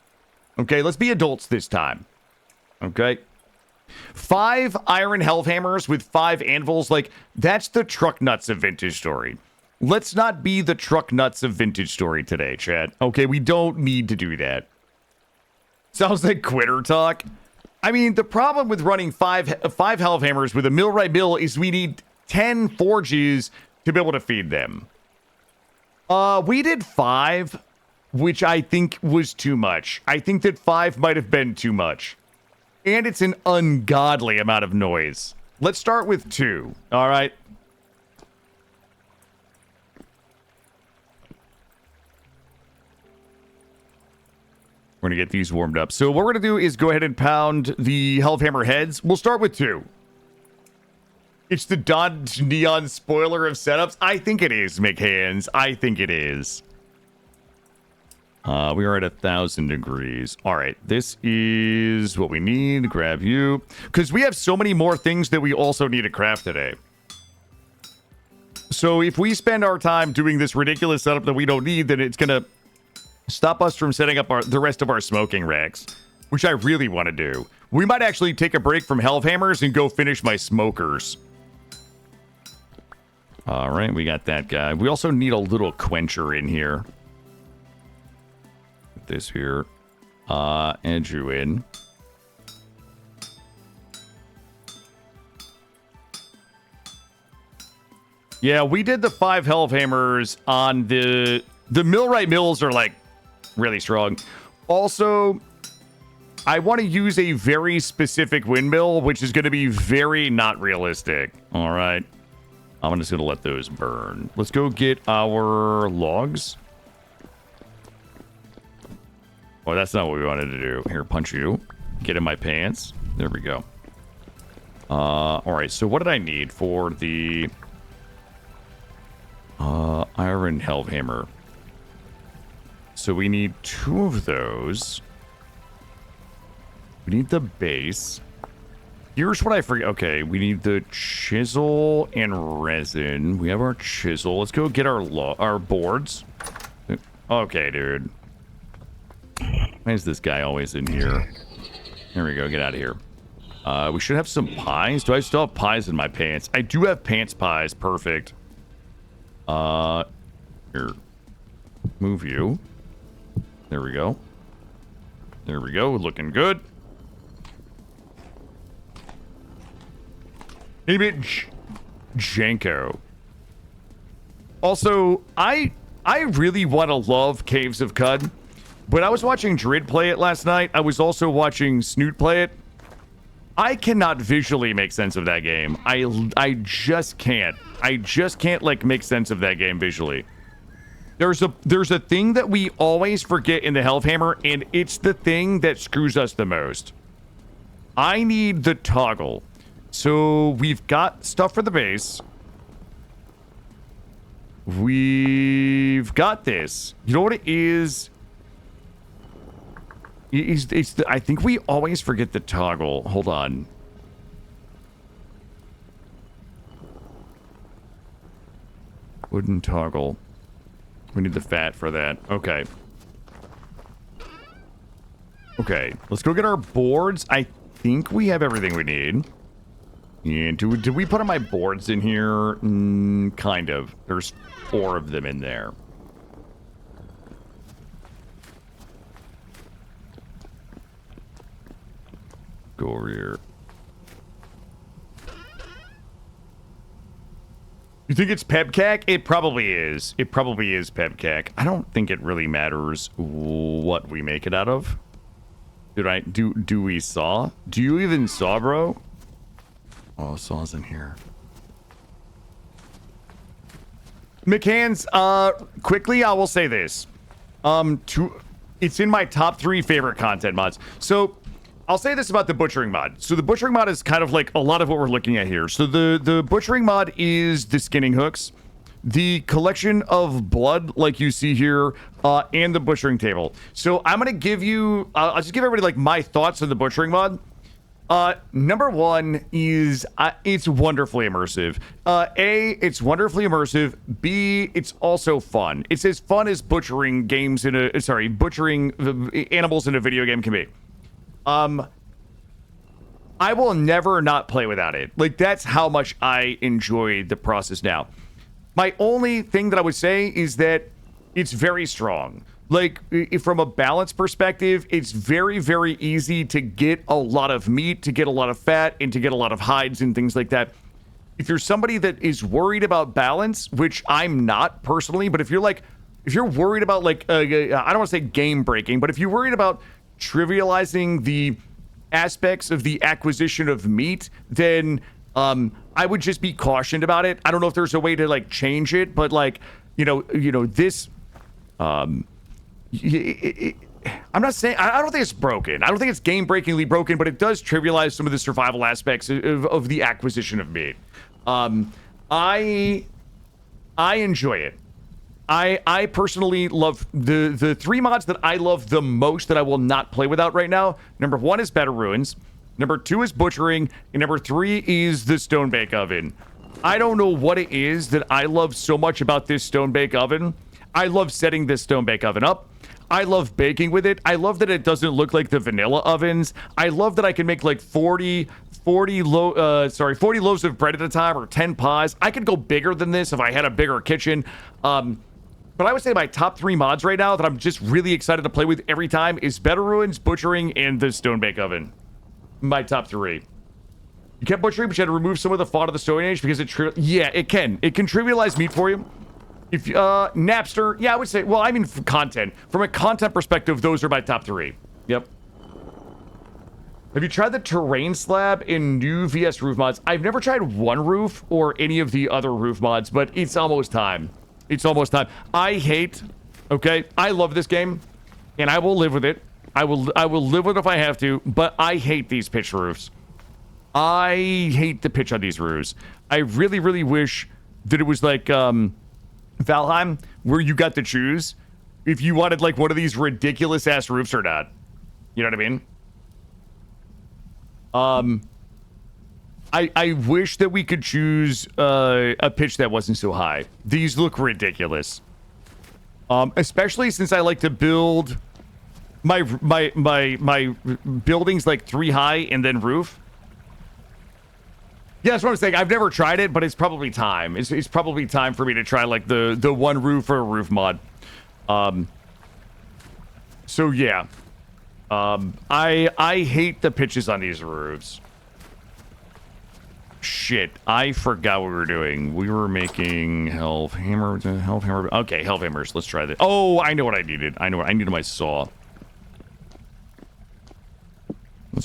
Okay, let's be adults this time. Okay? 5 Iron Hellhammers with 5 anvils, like, that's the truck nuts of Vintage Story. Let's not be the truck nuts of Vintage Story today, chat. Okay, we don't need to do that. Sounds like quitter talk. I mean, the problem with running 5 Hellhammers with a millwright mill is we need 10 forges to be able to feed them. We did 5, which I think was too much. I think that 5 might have been too much. And it's an ungodly amount of noise. Let's start with 2, all right? We're going to get these warmed up. So what we're going to do is go ahead and pound the Hellhammer heads. We'll start with 2. It's the Dodge Neon spoiler of setups. I think it is, McHands. I think it is. We are at 1,000 degrees. All right, this is what we need. Grab you. Because we have so many more things that we also need to craft today. So if we spend our time doing this ridiculous setup that we don't need, then it's going to stop us from setting up the rest of our smoking racks, which I really want to do. We might actually take a break from Hellhammers and go finish my smokers. All right, we got that guy. We also need a little quencher in here. Put this here. And you in. Yeah, we did the 5 Hellhammers on the millwright mills are like really strong. Also, I want to use a very specific windmill, which is going to be very not realistic. All right. I'm just going to let those burn. Let's go get our logs. Oh, that's not what we wanted to do. Here, punch you. Get in my pants. There we go. All right. So what did I need for the iron Hellhammer? So we need 2 of those. We need the base. Here's what I forget. Okay, we need the chisel and resin. We have our chisel. Let's go get our boards. Okay, dude. Why is this guy always in here? There we go. Get out of here. We should have some pies. Do I still have pies in my pants? I do have pants pies. Perfect. Here. Move you. There we go. There we go. Looking good. A bit Janko. Also, I really want to love Caves of Cud, but I was watching Drid play it last night. I was also watching Snoot play it. I cannot visually make sense of that game. I just can't. I just can't like make sense of that game visually. There's a thing that we always forget in the Hellhammer, and it's the thing that screws us the most. I need the toggle. So we've got stuff for the base. We've got this. You know what it is? I think we always forget the toggle. Hold on. Wooden toggle. We need the fat for that. Okay. Okay. Let's go get our boards. I think we have everything we need. Yeah, did we put my boards in here? Kind of. There's 4 of them in there. Go over here. You think it's Pebcac? It probably is. It probably is Pebcac. I don't think it really matters what we make it out of. Do we saw? Do you even saw, bro? Oh, saw's in here. McCann's, quickly, I will say this. It's in my top 3 favorite content mods. So, I'll say this about the butchering mod. So the butchering mod is kind of like a lot of what we're looking at here. So the butchering mod is the skinning hooks, the collection of blood like you see here, and the butchering table. So I'm going to give you, I'll just give everybody like my thoughts on the butchering mod. Number 1 is, it's wonderfully immersive. A, it's wonderfully immersive. B, it's also fun. It's as fun as butchering games butchering animals in a video game can be. I will never not play without it. Like, that's how much I enjoy the process now. My only thing that I would say is that it's very strong. Like, from a balance perspective, it's very, very easy to get a lot of meat, to get a lot of fat, and to get a lot of hides and things like that. If you're somebody that is worried about balance, which I'm not personally, but if you're worried about, like, I don't want to say game breaking, but if you're worried about trivializing the aspects of the acquisition of meat, then I would just be cautioned about it. I don't know if there's a way to like change it, but like this I'm not saying I don't think it's broken. I don't think it's game breakingly broken, but it does trivialize some of the survival aspects of the acquisition of meat. I enjoy it. I personally love the 3 mods that I love the most that I will not play without right now. Number 1 is Better Ruins. Number 2 is Butchering. And number 3 is the Stone Bake Oven. I don't know what it is that I love so much about this Stone Bake Oven. I love setting this Stone Bake Oven up. I love baking with it. I love that it doesn't look like the vanilla ovens. I love that I can make like 40 loaves of bread at a time or 10 pies. I could go bigger than this if I had a bigger kitchen. But I would say my top 3 mods right now that I'm just really excited to play with every time is Better Ruins, Butchering, and the Stone Bake Oven. My top 3. You kept butchering, but you had to remove some of the fodder of the Stone Age because it can. It can trivialize meat for you. If Napster, yeah, I would say, well, I mean content. From a content perspective, those are my top 3. Yep. Have you tried the terrain slab in new VS roof mods? I've never tried One Roof or any of the other roof mods, but it's almost time. It's almost time. I love this game, and I will live with it. I will live with it if I have to, but I hate these pitch roofs. I hate the pitch on these roofs. I really, really wish that it was like Valheim, where you got to choose if you wanted like one of these ridiculous ass roofs or not. You know what I mean? I wish that we could choose a pitch that wasn't so high. These look ridiculous. Especially since I like to build my buildings like 3 high and then roof. Yeah, that's what I'm saying. I've never tried it, but it's probably time. It's probably time for me to try like the one roof or a roof mod. So yeah. I hate the pitches on these roofs. Shit, I forgot what we were doing. We were making Hellhammer. Okay, Hellhammers. Let's try this. Oh, I know what I needed. I needed my saw.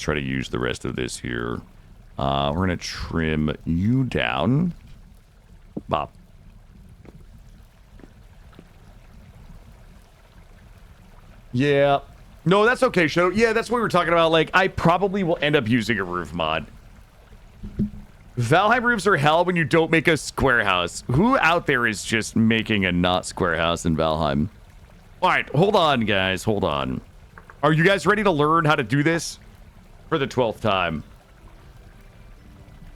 let's try to use the rest of this here. We're gonna trim you down. Bop. Yeah. No, that's okay, Show. Yeah, that's what we were talking about. Like, I probably will end up using a roof mod. Valheim roofs are hell when you don't make a square house. Who out there is just making a not square house in Valheim? All right, hold on, guys. Hold on. Are you guys ready to learn how to do this? For the 12th time.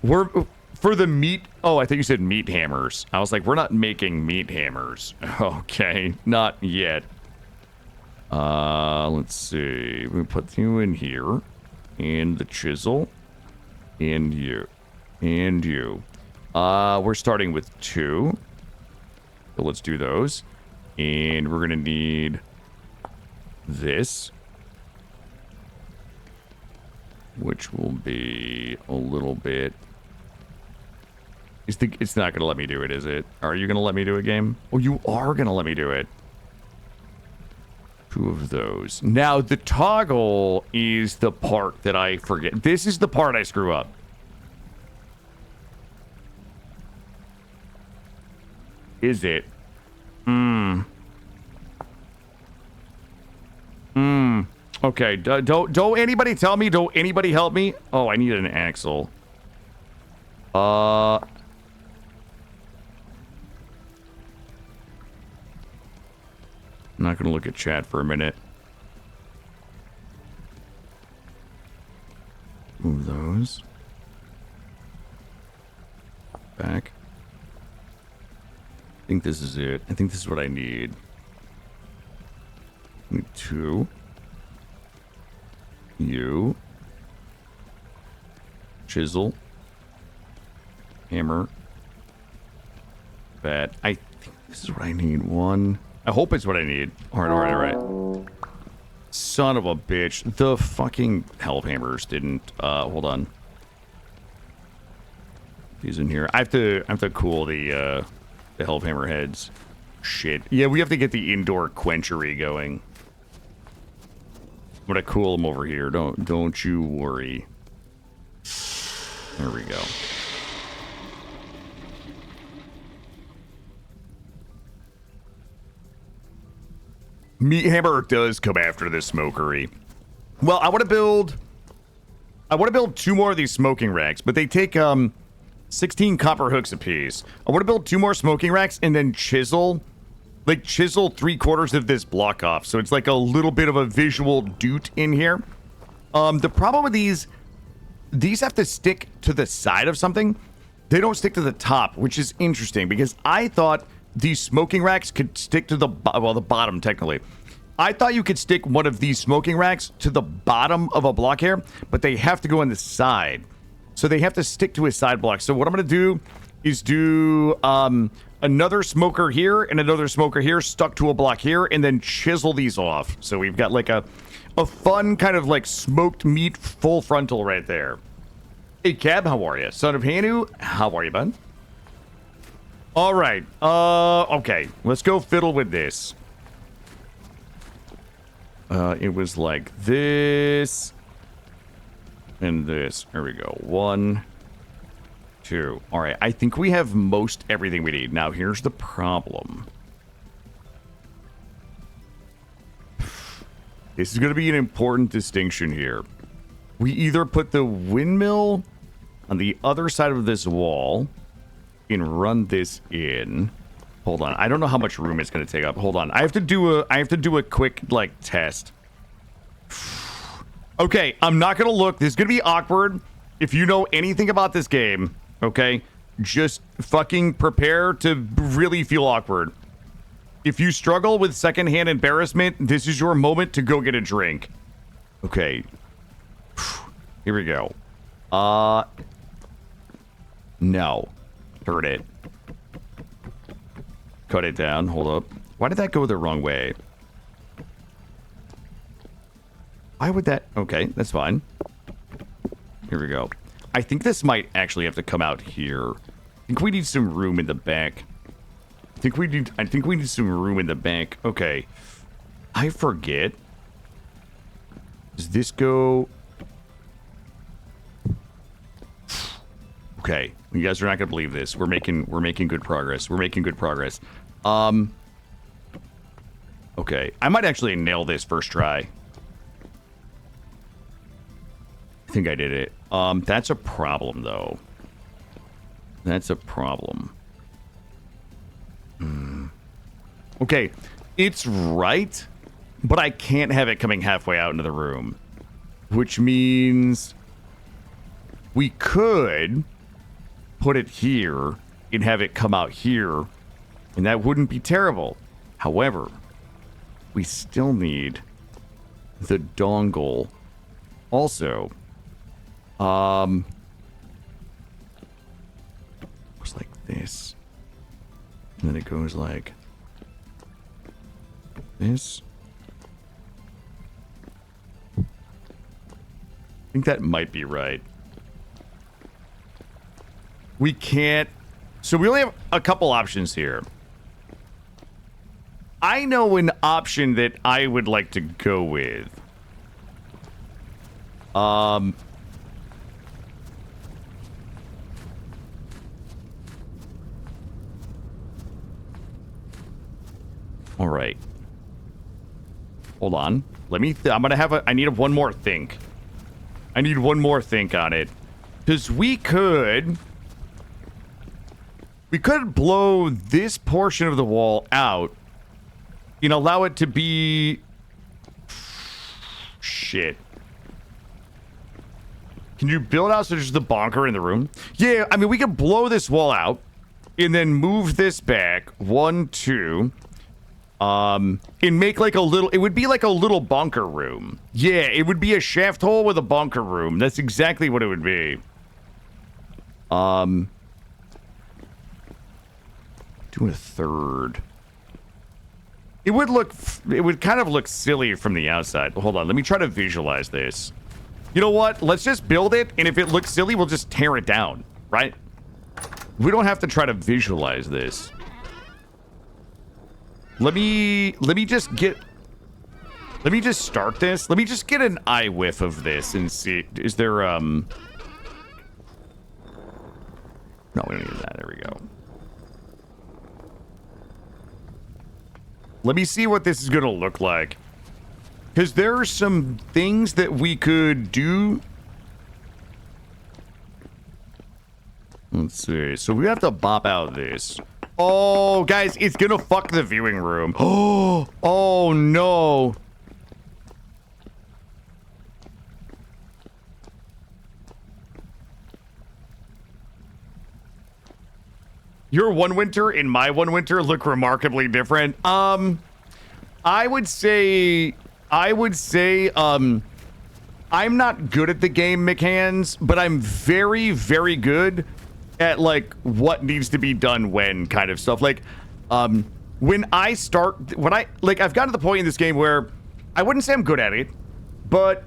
We're... For the meat... Oh, I think you said meat hammers. I was like, we're not making meat hammers. Okay, not yet. Let's see. We put you in here. And the chisel. And you. And you. We're starting with 2. So let's do those. And we're gonna need this. Which will be a little bit... It's not gonna let me do it, is it? Are you gonna let me do a game? Oh, you are gonna let me do it. 2 of those. Now, the toggle is the part that I forget. This is the part I screw up. Is it? Okay, don't anybody tell me, don't anybody help me? Oh, I need an axle. I'm not gonna look at chat for a minute. Move those. Back. I think this is it. I think this is what I need. Need 2. You. Chisel. Hammer. Bat. I think this is what I need. 1. I hope it's what I need. Alright. Son of a bitch. The fucking Hellhammers didn't, hold on. These in here. I have to cool the Hellhammer heads. Shit. Yeah, we have to get the indoor quenchery going. I'm gonna cool them over here. Don't you worry. There we go. Meat Hammer does come after the smokery. Well, I want to build 2 more of these smoking racks, but they take 16 copper hooks apiece. I want to build 2 more smoking racks and then chisel 3/4 of this block off, so it's like a little bit of a visual doot in here. The problem with these have to stick to the side of something. They don't stick to the top, which is interesting because I thought these smoking racks could stick to the bottom technically. I thought you could stick one of these smoking racks to the bottom of a block here, but they have to go on the side. So they have to stick to a side block. So what I'm going to do is do another smoker here and another smoker here stuck to a block here and then chisel these off. So we've got like a fun kind of like smoked meat full frontal right there. Hey, Cab, how are you? Son of Hanu, how are you, bud? All right. Okay. Let's go fiddle with this. It was like this and this. There we go. 1, 2. All right. I think we have most everything we need. Now, here's the problem. This is going to be an important distinction here. We either put the windmill on the other side of this wall and run this in. Hold on. I don't know how much room it's going to take up. Hold on. I have to do a quick like test. Okay, I'm not going to look. This is going to be awkward. If you know anything about this game, okay? Just fucking prepare to really feel awkward. If you struggle with secondhand embarrassment, this is your moment to go get a drink. Okay. Here we go. No. Heard it. Cut it down. Hold up. Why did that go the wrong way? Why would that... Okay, that's fine. Here we go. I think this might actually have to come out here. I think we need some room in the back. I think we need some room in the back. Okay. I forget. Does this go... Okay, you guys are not gonna believe this. We're making good progress. We're making good progress. Okay, I might actually nail this first try. I think I did it. That's a problem though. That's a problem. Okay, it's right, but I can't have it coming halfway out into the room, which means we could put it here and have it come out here, and that wouldn't be terrible. However, we still need the dongle. Also, it's like this, and then it goes like this. I think that might be right. We can't. So we only have a couple options here. I know an option that I would like to go with. All right. Hold on. Let me. I'm gonna have a. I need one more think. I need one more think on it, because we could blow this portion of the wall out and allow it to be. Shit. Can you build out so there's the bonker in the room? Yeah, I mean, we could blow this wall out and then move this back. 1, 2. And make like a little, it would be like a little bunker room. Yeah, it would be a shaft hole with a bunker room. That's exactly what it would be. Do a third. It would kind of look silly from the outside. Hold on, let me try to visualize this. You know what? Let's just build it, and if it looks silly, we'll just tear it down, right? We don't have to try to visualize this. Let me just start this. Let me just get an eye whiff of this and see. Is there, no, we don't need that. There we go. Let me see what this is going to look like. Because there are some things that we could do. Let's see. So we have to bop out this. Oh, guys, it's going to fuck the viewing room. Oh, no. Your one winter and my one winter look remarkably different. I would say, I'm not good at the game, McHands, but I'm very, very good at, like, what needs to be done when kind of stuff. Like, I've gotten to the point in this game where I wouldn't say I'm good at it, but,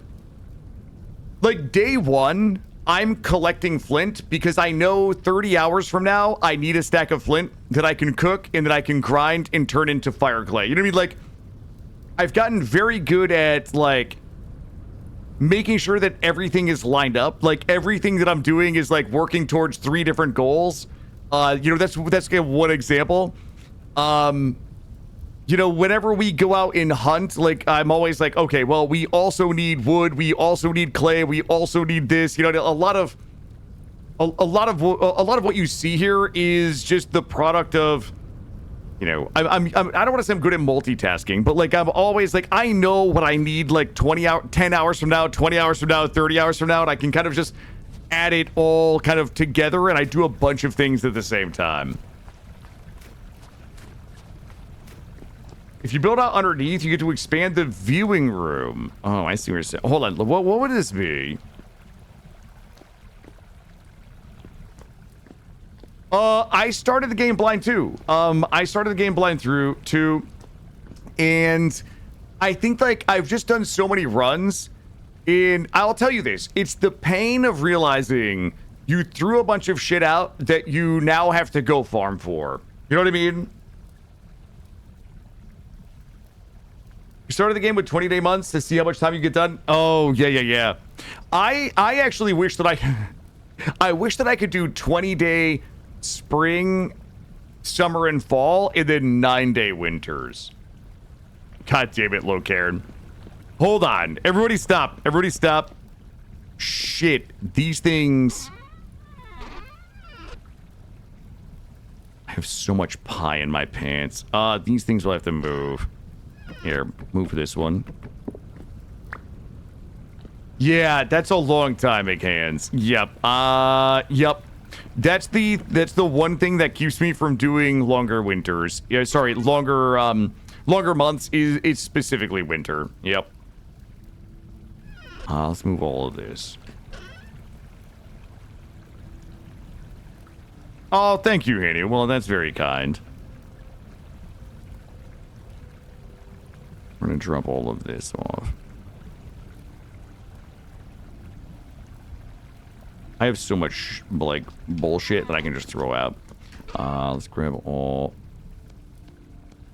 like, day one, I'm collecting flint because I know 30 hours from now, I need a stack of flint that I can cook and that I can grind and turn into fire clay. You know what I mean? Like, I've gotten very good at, like, making sure that everything is lined up. Like, everything that I'm doing is, like, working towards 3 different goals. You know, that's one example. You know, whenever we go out and hunt, like, I'm always like, okay, well, we also need wood, we also need clay, we also need this. You know, a lot of what you see here is just the product of, you know, I don't want to say I'm good at multitasking, but, like, I'm always like, I know what I need, like, 10 hours from now, 20 hours from now, 30 hours from now, and I can kind of just add it all kind of together, and I do a bunch of things at the same time. If you build out underneath, you get to expand the viewing room. Oh, I see what you're saying. Hold on. What would this be? I started the game blind too. I started the game blind too. And I think, like, I've just done so many runs. And I'll tell you this. It's the pain of realizing you threw a bunch of shit out that you now have to go farm for. You know what I mean? You started the game with 20-day months to see how much time you get done. Oh, yeah. I actually wish that I wish that I could do 20-day spring, summer, and fall, and then 9-day winters. God damn it, Locairn. Hold on. Everybody stop. Everybody stop. Shit. These things... I have so much pie in my pants. These things will have to move. Here, move this one. Yeah, that's a long time, McHands. Yep. Yep. That's the one thing that keeps me from doing longer winters. Yeah, sorry, longer months is specifically winter. Yep. Let's move all of this. Oh, thank you, Hanny. Well, that's very kind. We're gonna drop all of this off. I have so much, like, bullshit that I can just throw out. Let's grab all...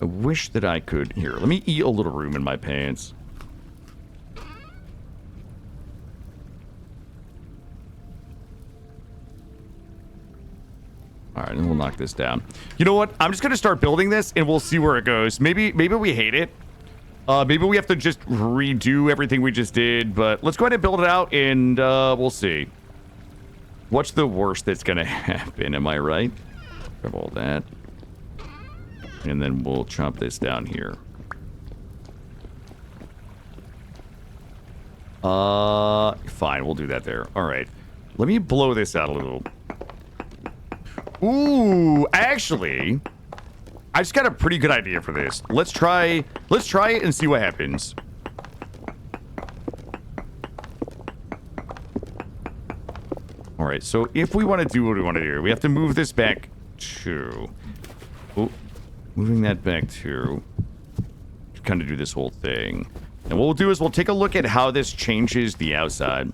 I wish that I could... Here, let me eat a little room in my pants. Alright, then we'll knock this down. You know what? I'm just gonna start building this, and we'll see where it goes. Maybe we hate it. Maybe we have to just redo everything we just did, but let's go ahead and build it out, and we'll see. What's the worst that's gonna happen? Am I right? Grab all that. And then we'll chop this down here. Fine, we'll do that there. Alright. Let me blow this out a little. Ooh, actually, I just got a pretty good idea for this. Let's try it and see what happens. All right, so if we want to do what we want to do, we have to move this back to... Oh, moving that back to... kind of do this whole thing. And what we'll do is we'll take a look at how this changes the outside.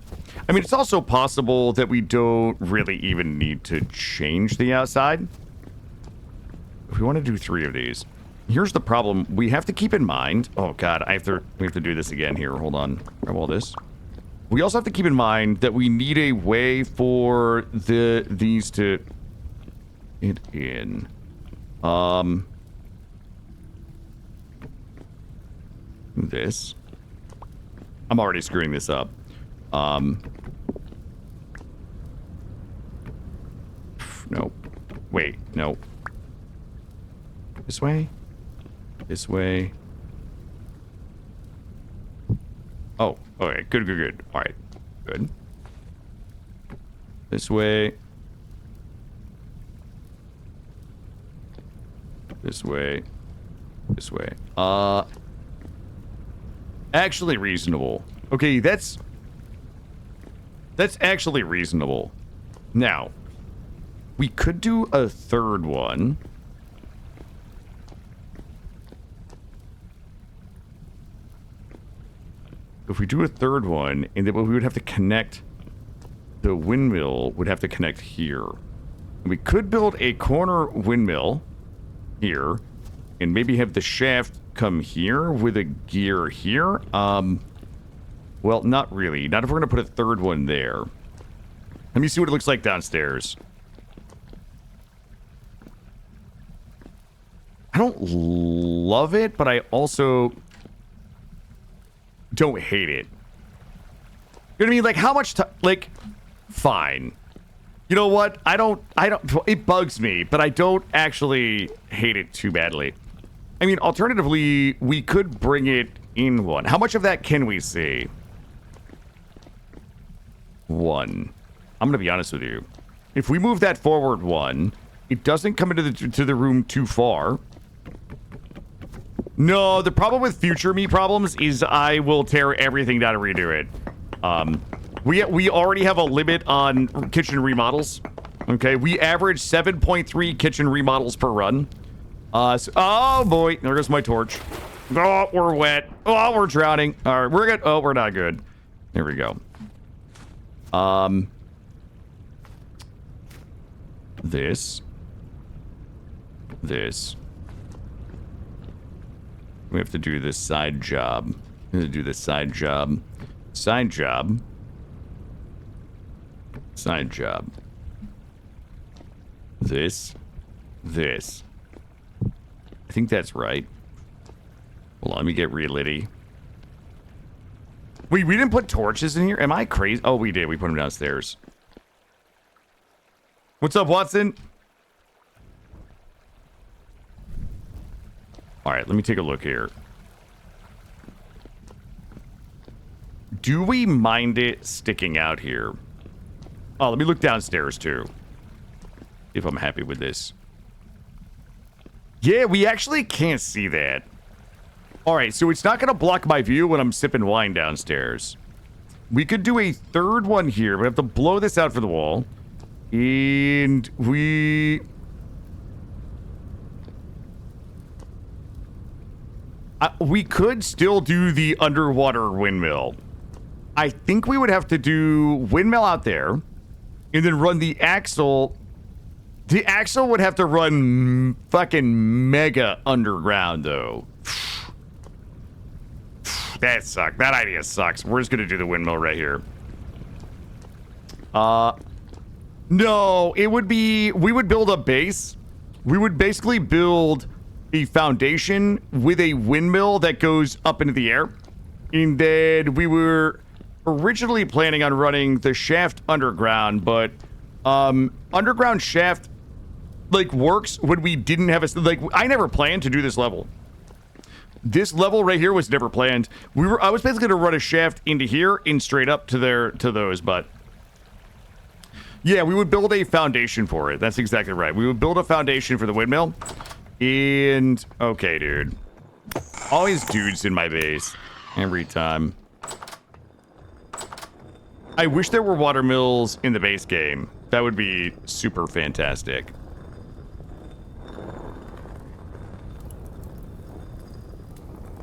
I mean, it's also possible that we don't really even need to change the outside. If we want to do 3 of these. Here's the problem. We have to keep in mind... Oh, God, we have to do this again here. Hold on. Grab all this. We also have to keep in mind that we need a way for these to get in. This. I'm already screwing this up. No. Wait, no. This way? This way. Oh, okay. Good, good, good. All right. Good. This way. This way. This way. Actually reasonable. Okay, that's actually reasonable. Now, we could do a third one. If we do a third one, and then we would have to connect, the windmill would have to connect here. We could build a corner windmill here, and maybe have the shaft come here with a gear here. Well, not really. Not if we're going to put a third one there. Let me see what it looks like downstairs. I don't love it, but I also don't hate it. You know what I mean? Like, how much time? Like, fine. You know what? I don't, it bugs me, but I don't actually hate it too badly. I mean, alternatively, we could bring it in one. How much of that can we see? 1. I'm going to be honest with you. If we move that forward 1, it doesn't come into the room too far. No, the problem with future me problems is I will tear everything down and redo it. We already have a limit on kitchen remodels. Okay, we average 7.3 kitchen remodels per run. Oh boy, there goes my torch. Oh, we're wet. Oh, we're drowning. All right, we're good. Oh, we're not good. There we go. This. We have to do this side job. We have to do this side job. Side job. Side job. This. I think that's right. Hold on, let me get realitty. Wait, we didn't put torches in here? Am I crazy? Oh, we did. We put them downstairs. What's up, Watson? All right, let me take a look here. Do we mind it sticking out here? Oh, let me look downstairs, too. If I'm happy with this. Yeah, we actually can't see that. All right, so it's not going to block my view when I'm sipping wine downstairs. We could do a third one here. We have to blow this out for the wall. And we could still do the underwater windmill. I think we would have to do windmill out there and then run the axle. The axle would have to run fucking mega underground, though. That sucks. That idea sucks. We're just going to do the windmill right here. No, it would be... We would build a base. We would basically build a foundation with a windmill that goes up into the air. And then we were originally planning on running the shaft underground, but underground shaft like works when we didn't have a... Like, I never planned to do this level. This level right here was never planned. I was basically going to run a shaft into here and straight up to those, but yeah, we would build a foundation for it. That's exactly right. We would build a foundation for the windmill. And okay, dude. Always dudes in my base every time. I wish there were water mills in the base game. That would be super fantastic.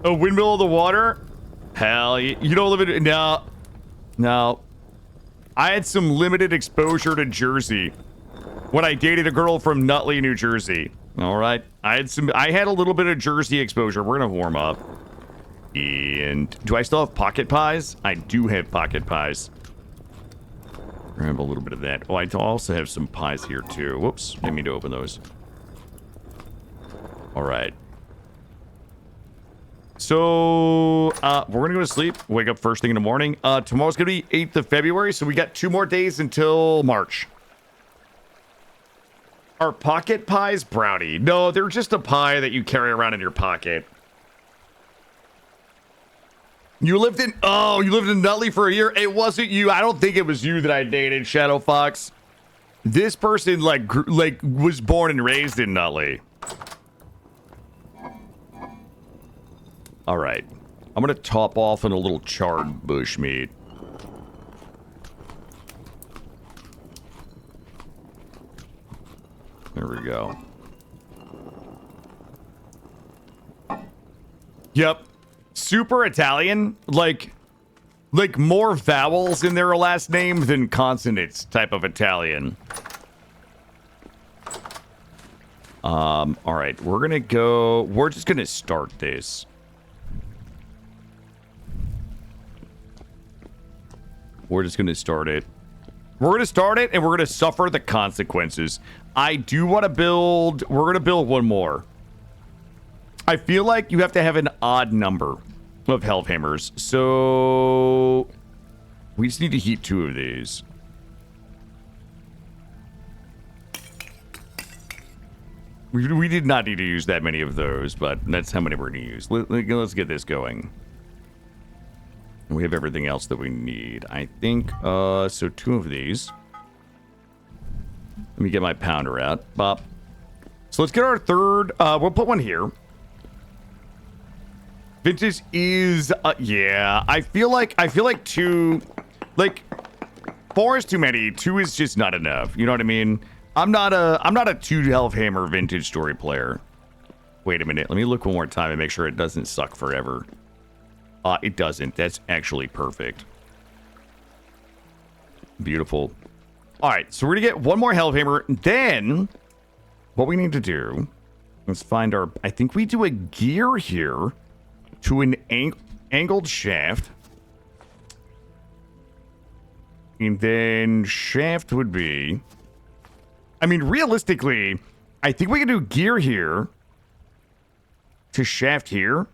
A windmill of the water? Hell, you don't live in... No. I had some limited exposure to Jersey when I dated a girl from Nutley, New Jersey. All right. I had a little bit of Jersey exposure. We're going to warm up. And do I still have pocket pies? I do have pocket pies. I have a little bit of that. Oh, I also have some pies here, too. Whoops. Didn't mean to open those. All right. So, we're gonna go to sleep, wake up first thing in the morning. Tomorrow's gonna be 8th of February, so we got 2 more days until March. Are pocket pies brownie? No, they're just a pie that you carry around in your pocket. You lived in Nutley for a year? It wasn't you. I don't think it was you that I dated, Shadow Fox. This person, like was born and raised in Nutley. All right, I'm gonna top off on a little charred bush meat. There we go. Yep, super Italian, like more vowels in their last name than consonants type of Italian. All right, we're just gonna start this. We're just going to start it. We're going to start it, and we're going to suffer the consequences. I do want to build... We're going to build one more. I feel like you have to have an odd number of Hellhammers. So... we just need to heat 2 of these. We did not need to use that many of those, but that's how many we're going to use. Let's get this going. We have everything else that we need. I think, so 2 of these. Let me get my pounder out. Bop. So let's get our third, we'll put one here. Vintage is, yeah, I feel like 2, like, 4 is too many, 2 is just not enough. You know what I mean? I'm not a 2 Hellhammer vintage story player. Wait a minute, let me look one more time and make sure it doesn't suck forever. It doesn't. That's actually perfect. Beautiful. All right, so we're gonna get one more Hellhammer. Then, what we need to do is find our... I think we do a gear here to an angled shaft. And then shaft would be... I mean, realistically, I think we can do gear here to shaft here.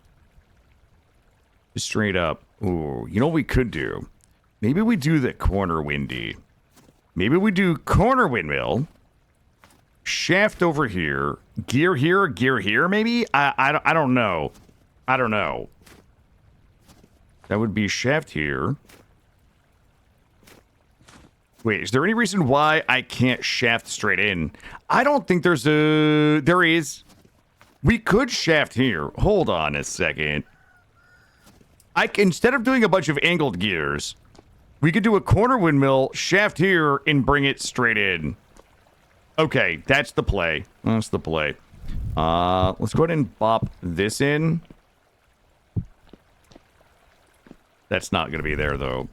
Just straight up. Ooh, you know what we could do? Maybe we do the corner windy. Maybe we do corner windmill. Shaft over here. Gear here, maybe? I don't know. I don't know. That would be shaft here. Wait, is there any reason why I can't shaft straight in? I don't think there's a... There is. We could shaft here. Hold on a second. Instead of doing a bunch of angled gears, we could do a corner windmill, shaft here, and bring it straight in. Okay, that's the play. That's the play. Let's go ahead and bop this in. That's not going to be there, though.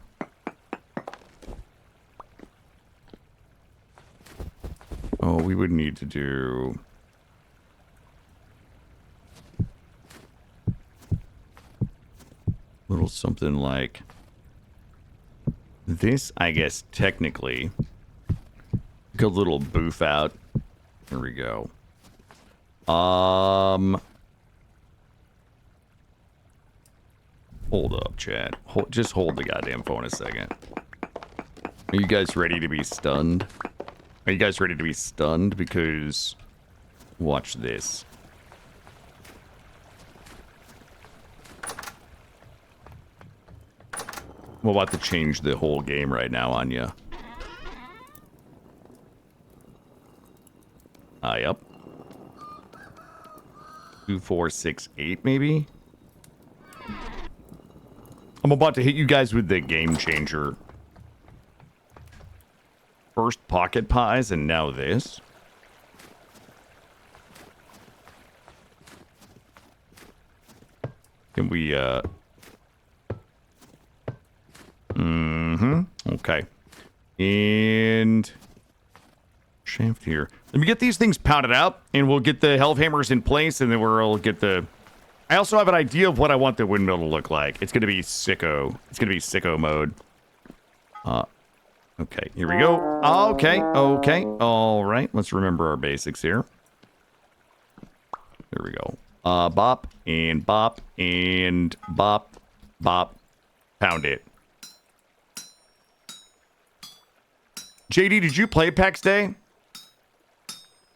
Oh, we would need to do... little something like... this, I guess, technically. Go a little boof out. There we go. Hold up, chat. Just hold the goddamn phone a second. Are you guys ready to be stunned? Are you guys ready to be stunned? Because... watch this. I'm about to change the whole game right now on you. Yep. 2, 4, 6, 8, maybe? I'm about to hit you guys with the game changer. First pocket pies and now this. Can we, okay. And... shaft here. Let me get these things pounded out, and we'll get the helve hammers in place, and then we'll get the... I also have an idea of what I want the windmill to look like. It's going to be sicko. It's going to be sicko mode. Okay, here we go. Okay. All right, let's remember our basics here. There we go. Bop, and bop, and bop, bop. Pound it. JD, did you play PAX Day?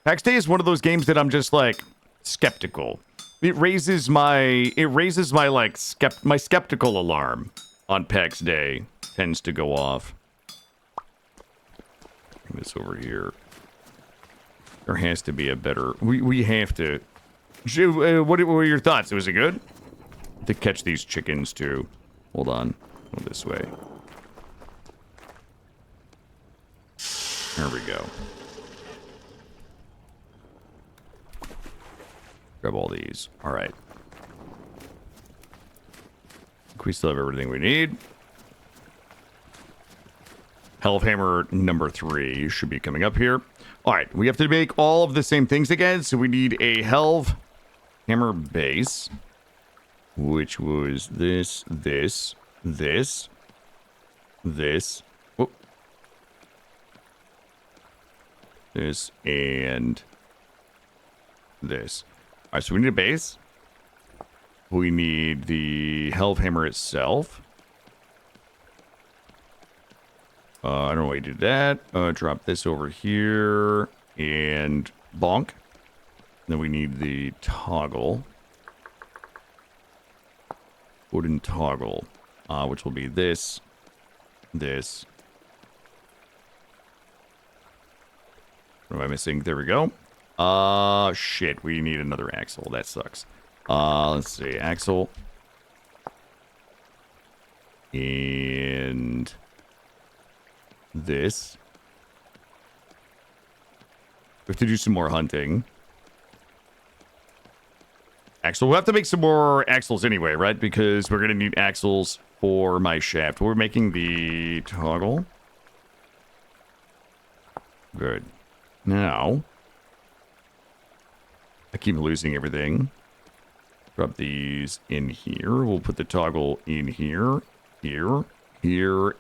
PAX Day is one of those games that I'm just like skeptical. It raises my like my skeptical alarm on PAX Day tends to go off. Bring this over here. There has to be a better. We have to. What were your thoughts? Was it good? To catch these chickens too. Hold on. Go this way. There we go. Grab all these. All right. We still have everything we need. Helve hammer number 3 should be coming up here. All right, we have to make all of the same things again, so we need a helve hammer base, which was this. Whoop. This and this. All right, so we need a base. We need the helve hammer itself. I don't know why you did that. Drop this over here and bonk. Then we need the toggle. Wooden toggle, which will be this. What am I missing? There we go. Shit, we need another axle. That sucks. Let's see, axle. And this. We have to do some more hunting. Axle. We'll have to make some more axles anyway, right? Because we're going to need axles for my shaft. We're making the toggle. Good. Now, I keep losing everything. Drop these in here. We'll put the toggle in here,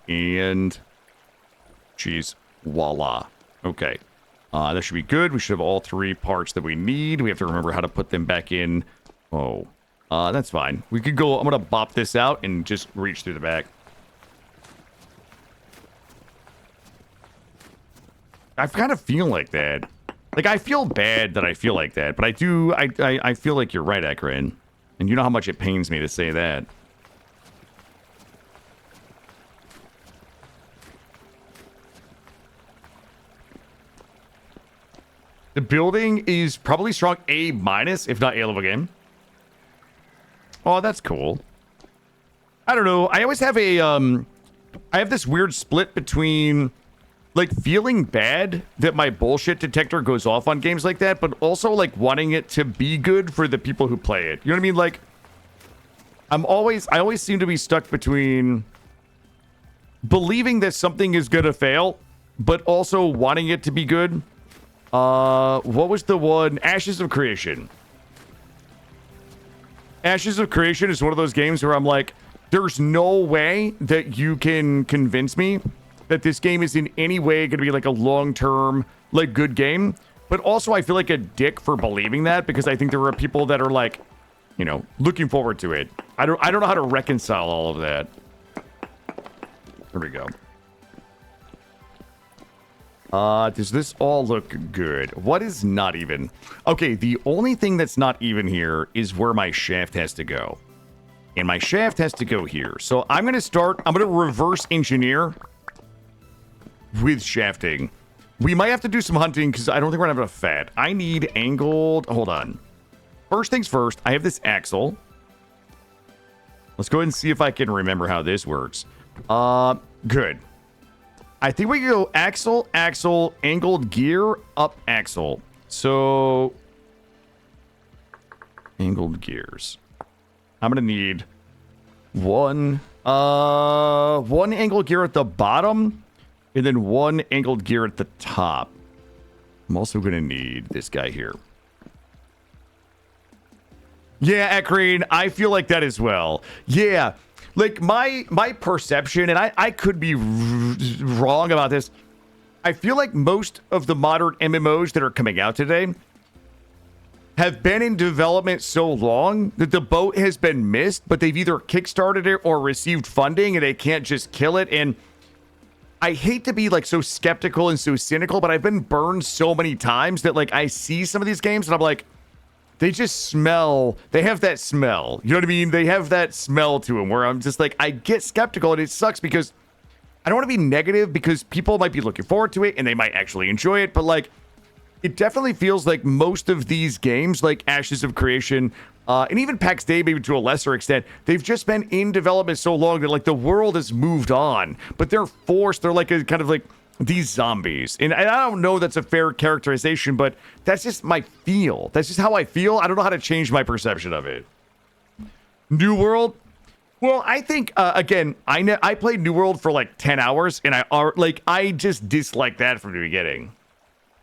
and Jeez. Voila. Okay. That should be good. We should have all 3 parts that we need. We have to remember how to put them back in. Oh. That's fine. We could go... I'm gonna bop this out and just reach through the back. I kind of feel like that. Like, I feel bad that I feel like that, but I do... I feel like you're right, Akron. And you know how much it pains me to say that. The building is probably strong A-, if not A-level game. Oh, that's cool. I don't know. I always have a, I have this weird split between, like, feeling bad that my bullshit detector goes off on games like that, but also, like, wanting it to be good for the people who play it. You know what I mean? Like, I always seem to be stuck between believing that something is gonna fail, but also wanting it to be good. What was the one? Ashes of Creation. Ashes of Creation is one of those games where I'm like, there's no way that you can convince me that this game is in any way going to be like a long-term, like, good game. But also, I feel like a dick for believing that because I think there are people that are like, you know, looking forward to it. I don't know how to reconcile all of that. There we go. Does this all look good? What is not even? Okay, the only thing that's not even here is where my shaft has to go. And my shaft has to go here. So I'm going to reverse engineer with shafting. We might have to do some hunting because I don't think we're going to have enough fat. I need angled... Hold on. First things first, I have this axle. Let's go ahead and see if I can remember how this works. Good. I think we can go axle, axle, angled gear, up axle. So, angled gears. I'm going to need one angled gear at the bottom, and then one angled gear at the top. I'm also going to need this guy here. Yeah, Akrin, I feel like that as well. Yeah. Like, my perception, and I could be wrong about this, I feel like most of the modern MMOs that are coming out today have been in development so long that the boat has been missed, but they've either kickstarted it or received funding, and they can't just kill it. And I hate to be, like, so skeptical and so cynical, but I've been burned so many times that, like, I see some of these games, and I'm like... They just smell. They have that smell. You know what I mean? They have that smell to them where I'm just like, I get skeptical and it sucks because I don't want to be negative because people might be looking forward to it and they might actually enjoy it. But like, it definitely feels like most of these games, like Ashes of Creation, and even PAX Day, maybe to a lesser extent, they've just been in development so long that like the world has moved on, but they're forced. They're like a kind of like these zombies. And I don't know that's a fair characterization, but that's just my feel. That's just how I feel. I don't know how to change my perception of it. New World? Well, I think, again, I played New World for like 10 hours, and I just dislike that from the beginning.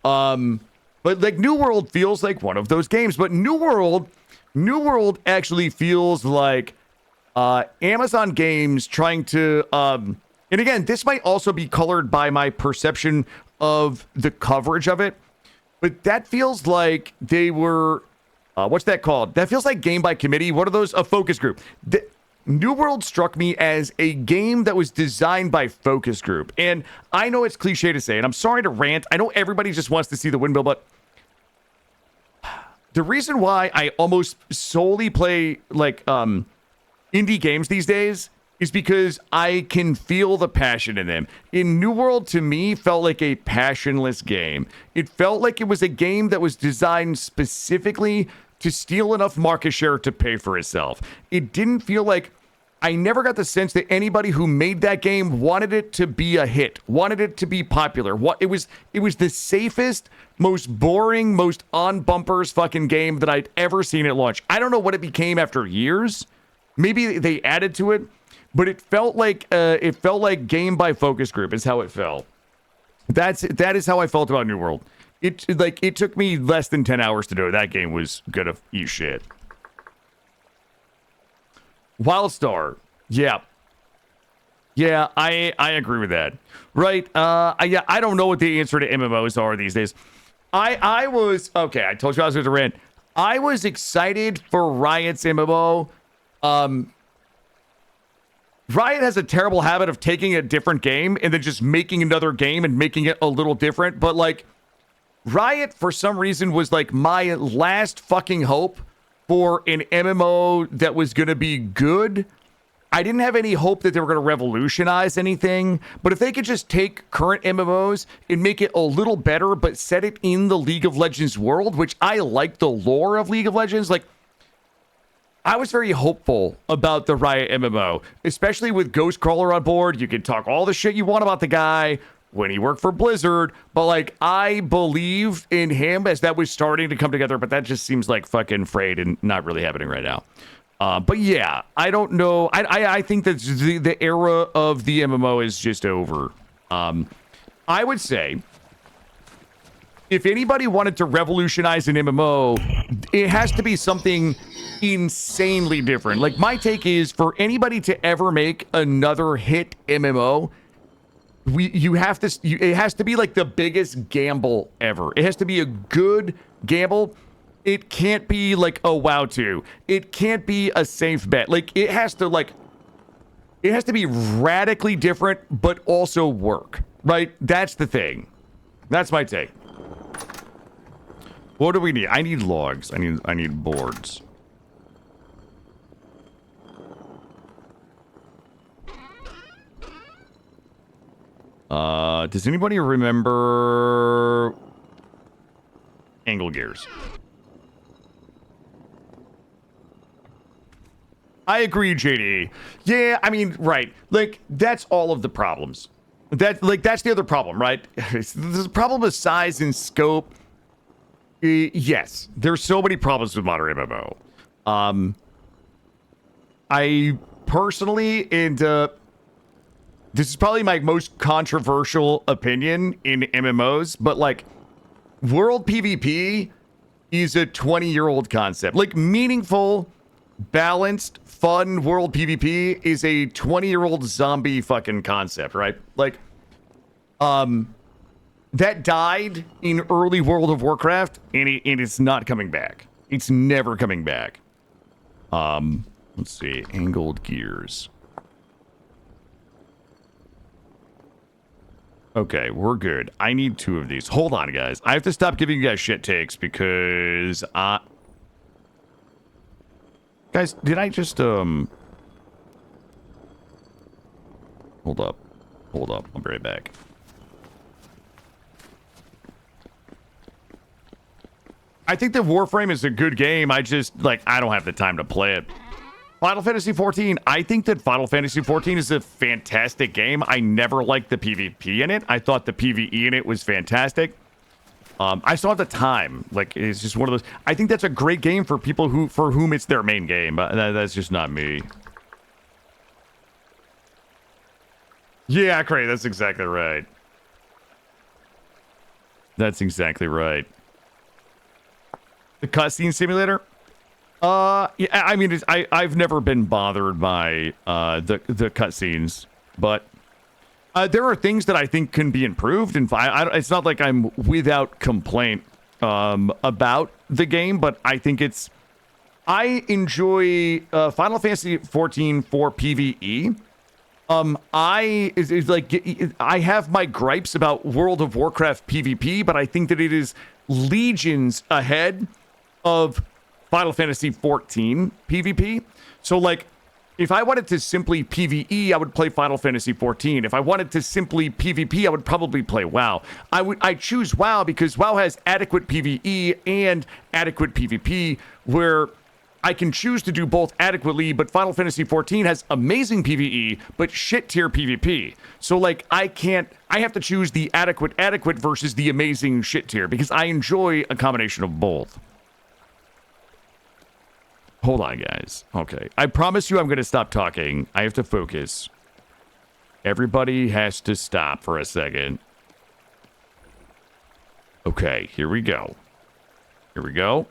But like New World feels like one of those games, but New World actually feels like Amazon Games trying to... And again, this might also be colored by my perception of the coverage of it, but that feels like they were, what's that called? That feels like game by committee. What are those? A focus group. New World struck me as a game that was designed by focus group. And I know it's cliche to say, and I'm sorry to rant. I know everybody just wants to see the windmill, but the reason why I almost solely play like indie games these days is because I can feel the passion in them. In New World, to me, felt like a passionless game. It felt like it was a game that was designed specifically to steal enough market share to pay for itself. It didn't feel like... I never got the sense that anybody who made that game wanted it to be a hit, wanted it to be popular. It was the safest, most boring, most on bumpers fucking game that I'd ever seen at launch. I don't know what it became after years. Maybe they added to it. But it felt like game by focus group is how it felt. That is how I felt about New World. It took me less than 10 hours to do it. That game was gonna eat shit. Wildstar, yeah. Yeah, I agree with that. Right. Yeah, I don't know what the answer to MMOs are these days. I was okay, I told you I was going to rant. I was excited for Riot's MMO. Riot has a terrible habit of taking a different game and then just making another game and making it a little different. But like, Riot, for some reason, was like my last fucking hope for an MMO that was going to be good. I didn't have any hope that they were going to revolutionize anything. But if they could just take current MMOs and make it a little better, but set it in the League of Legends world, which I like the lore of League of Legends, like, I was very hopeful about the Riot MMO, especially with Ghostcrawler on board. You can talk all the shit you want about the guy when he worked for Blizzard, but like, I believe in him as that was starting to come together, but that just seems like fucking frayed and not really happening right now. But yeah, I don't know. I think that the era of the MMO is just over. I would say, if anybody wanted to revolutionize an MMO, it has to be something insanely different. Like, my take is, for anybody to ever make another hit MMO, it has to be like the biggest gamble ever. It has to be a good gamble. It can't be like a WoW 2. It can't be a safe bet. Like, it has to be radically different, but also work, right? That's the thing. That's my take. What do we need? I need logs. I need boards. Does anybody remember angle gears? I agree, JD. Yeah, I mean, right. Like, that's all of the problems. That's the other problem, right? There's a problem of size and scope. Yes, there's so many problems with modern MMO. I personally, and this is probably my most controversial opinion in MMOs, but like, world PvP is a 20-year-old concept. Like, meaningful, balanced, fun world PvP is a 20-year-old zombie fucking concept, right? Like, that died in early World of Warcraft, and it's not coming back. It's never coming back. Let's see, angled gears. Okay, we're good. I need 2 of these. Hold on, guys. I have to stop giving you guys shit takes because guys, did I just hold up. I'll be right back. I think that Warframe is a good game. I just, like, I don't have the time to play it. Final Fantasy XIV. I think that Final Fantasy XIV is a fantastic game. I never liked the PvP in it. I thought the PvE in it was fantastic. I still have the time. Like, it's just one of those. I think that's a great game for people for whom it's their main game, but that's just not me. Yeah, Cray, that's exactly right. That's exactly right. The cutscene simulator? Yeah, I mean, I've never been bothered by the cutscenes, but there are things that I think can be improved. And it's not like I'm without complaint about the game, but I think I enjoy Final Fantasy XIV for PvE. I have my gripes about World of Warcraft PvP, but I think that it is legions ahead of Final Fantasy XIV PvP. So, like, if I wanted to simply PvE, I would play Final Fantasy XIV. If I wanted to simply PvP, I would probably play WoW. I choose WoW because WoW has adequate PvE and adequate PvP, where I can choose to do both adequately, but Final Fantasy XIV has amazing PvE, but shit tier PvP. So, like, I have to choose the adequate versus the amazing shit tier, because I enjoy a combination of both. Hold on, guys. Okay. I promise you I'm going to stop talking. I have to focus. Everybody has to stop for a second. Okay, here we go. Here we go.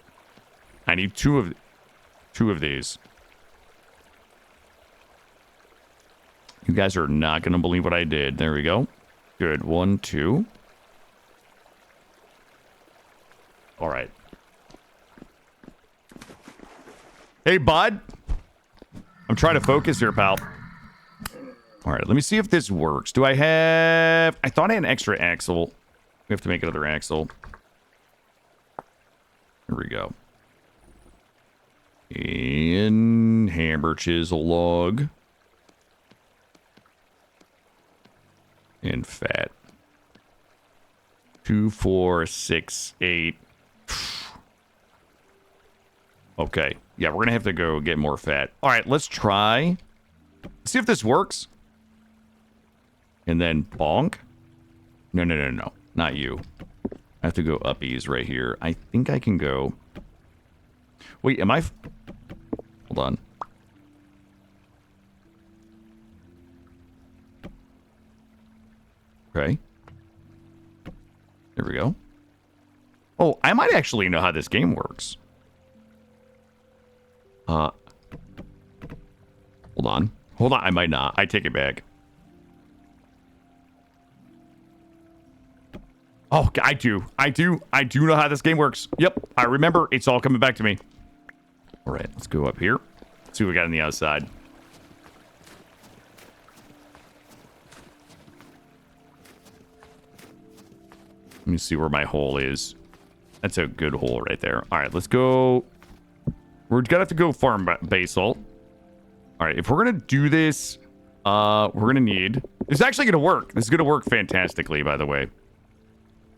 I need two of these. You guys are not going to believe what I did. There we go. Good. 1, 2. All right. Hey, bud. I'm trying to focus here, pal. All right, let me see if this works. Do I have... I thought I had an extra axle. We have to make another axle. Here we go. And hammer chisel log. And fat. 2, 4, 6, 8. Okay. Yeah, we're going to have to go get more fat. All right, let's try. See if this works. And then bonk. No. Not you. I have to go uppies right here. I think I can go... Wait, am I... Hold on. Okay. There we go. Oh, I might actually know how this game works. Hold on. Hold on, I might not. I take it back. Oh, I do know how this game works. Yep, I remember. It's all coming back to me. All right, let's go up here. See what we got on the outside. Let me see where my hole is. That's a good hole right there. All right, let's go. We're gonna have to go farm basalt. All right, if we're gonna do this, we're gonna need... This is actually gonna work. This is gonna work fantastically, by the way.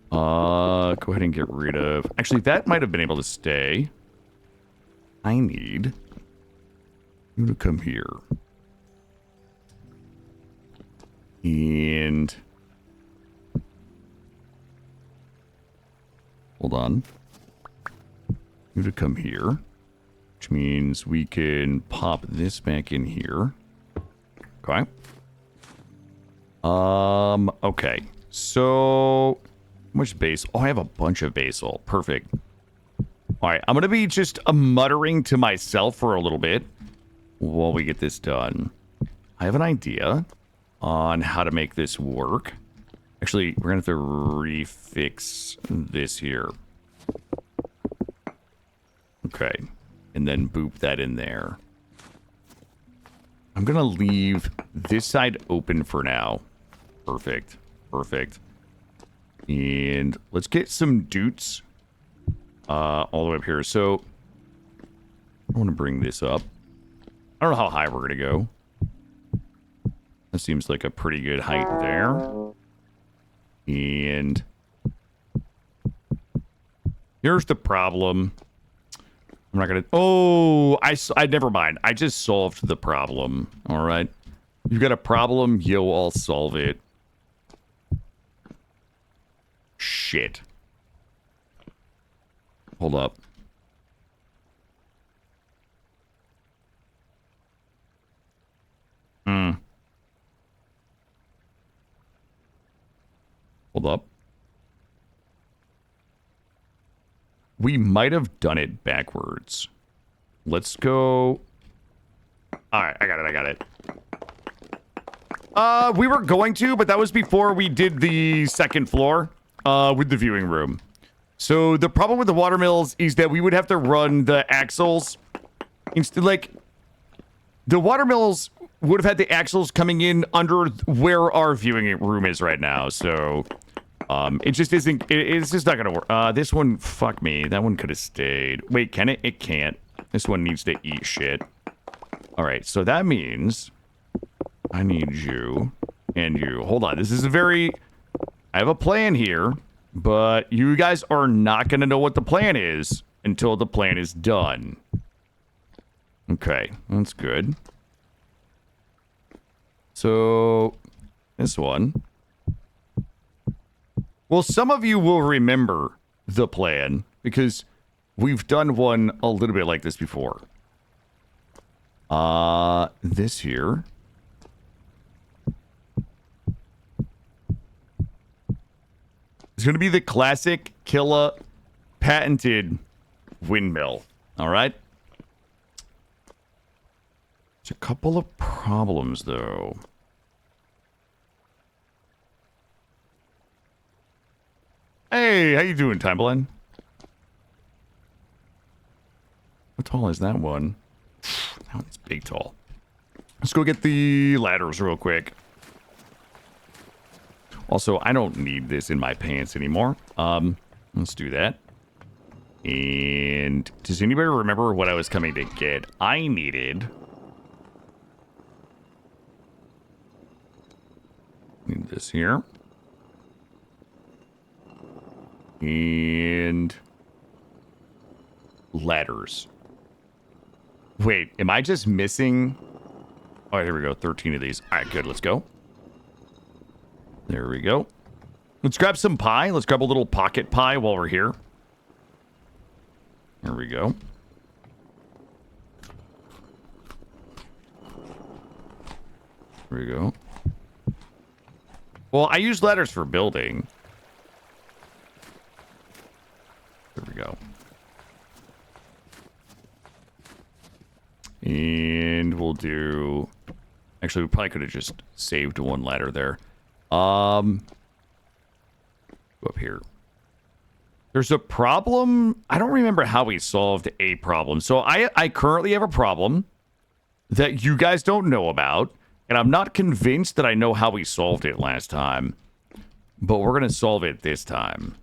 Go ahead and get rid of... Actually, that might have been able to stay. I need you to come here. And... Hold on. You to come here. Which means we can pop this back in here. Okay. Okay. So... How much base? Oh, I have a bunch of basalt. Perfect. All right, I'm going to be just muttering to myself for a little bit while we get this done. I have an idea on how to make this work. Actually, we're going to have to refix this here. Okay. And then boop that in there. I'm going to leave this side open for now. Perfect. Perfect. And let's get some doots all the way up here. So I want to bring this up. I don't know how high we're going to go. That seems like a pretty good height there. And here's the problem. I'm not going to... Oh, I never mind. I just solved the problem. All right. You've got a problem. Yo, I'll solve it. Shit. Hold up. Hold up. We might have done it backwards. Let's go. Alright, I got it. We were going to, but that was before we did the second floor. With the viewing room. So the problem with the watermills is that we would have to run the axles instead. Like the watermills would have had the axles coming in under where our viewing room is right now. So it just isn't. It's just not gonna work. This one, fuck me. That one could have stayed. Wait, can it? It can't. This one needs to eat shit. All right. So that means I need you and you. Hold on. This is a very. I have a plan here, but you guys are not going to know what the plan is until the plan is done. Okay, that's good. So, this one. Well, some of you will remember the plan because we've done one a little bit like this before. This here. It's going to be the classic Killa patented windmill. All right. There's a couple of problems, though. Hey, how you doing, Timbaland? How tall is that one? That one's big tall. Let's go get the ladders real quick. Also, I don't need this in my pants anymore. Let's do that. And does anybody remember what I was coming to get? I need this here. And ladders. Wait, am I just missing? All right, here we go. 13 of these. All right, good. Let's go. There we go. Let's grab some pie. Let's grab a little pocket pie while we're here. There we go. There we go. Well, I use ladders for building. There we go. And we'll do... Actually, we probably could have just saved one ladder there. Go up here. There's a problem. I don't remember how we solved a problem. So I currently have a problem that you guys don't know about. And I'm not convinced that I know how we solved it last time. But we're going to solve it this time.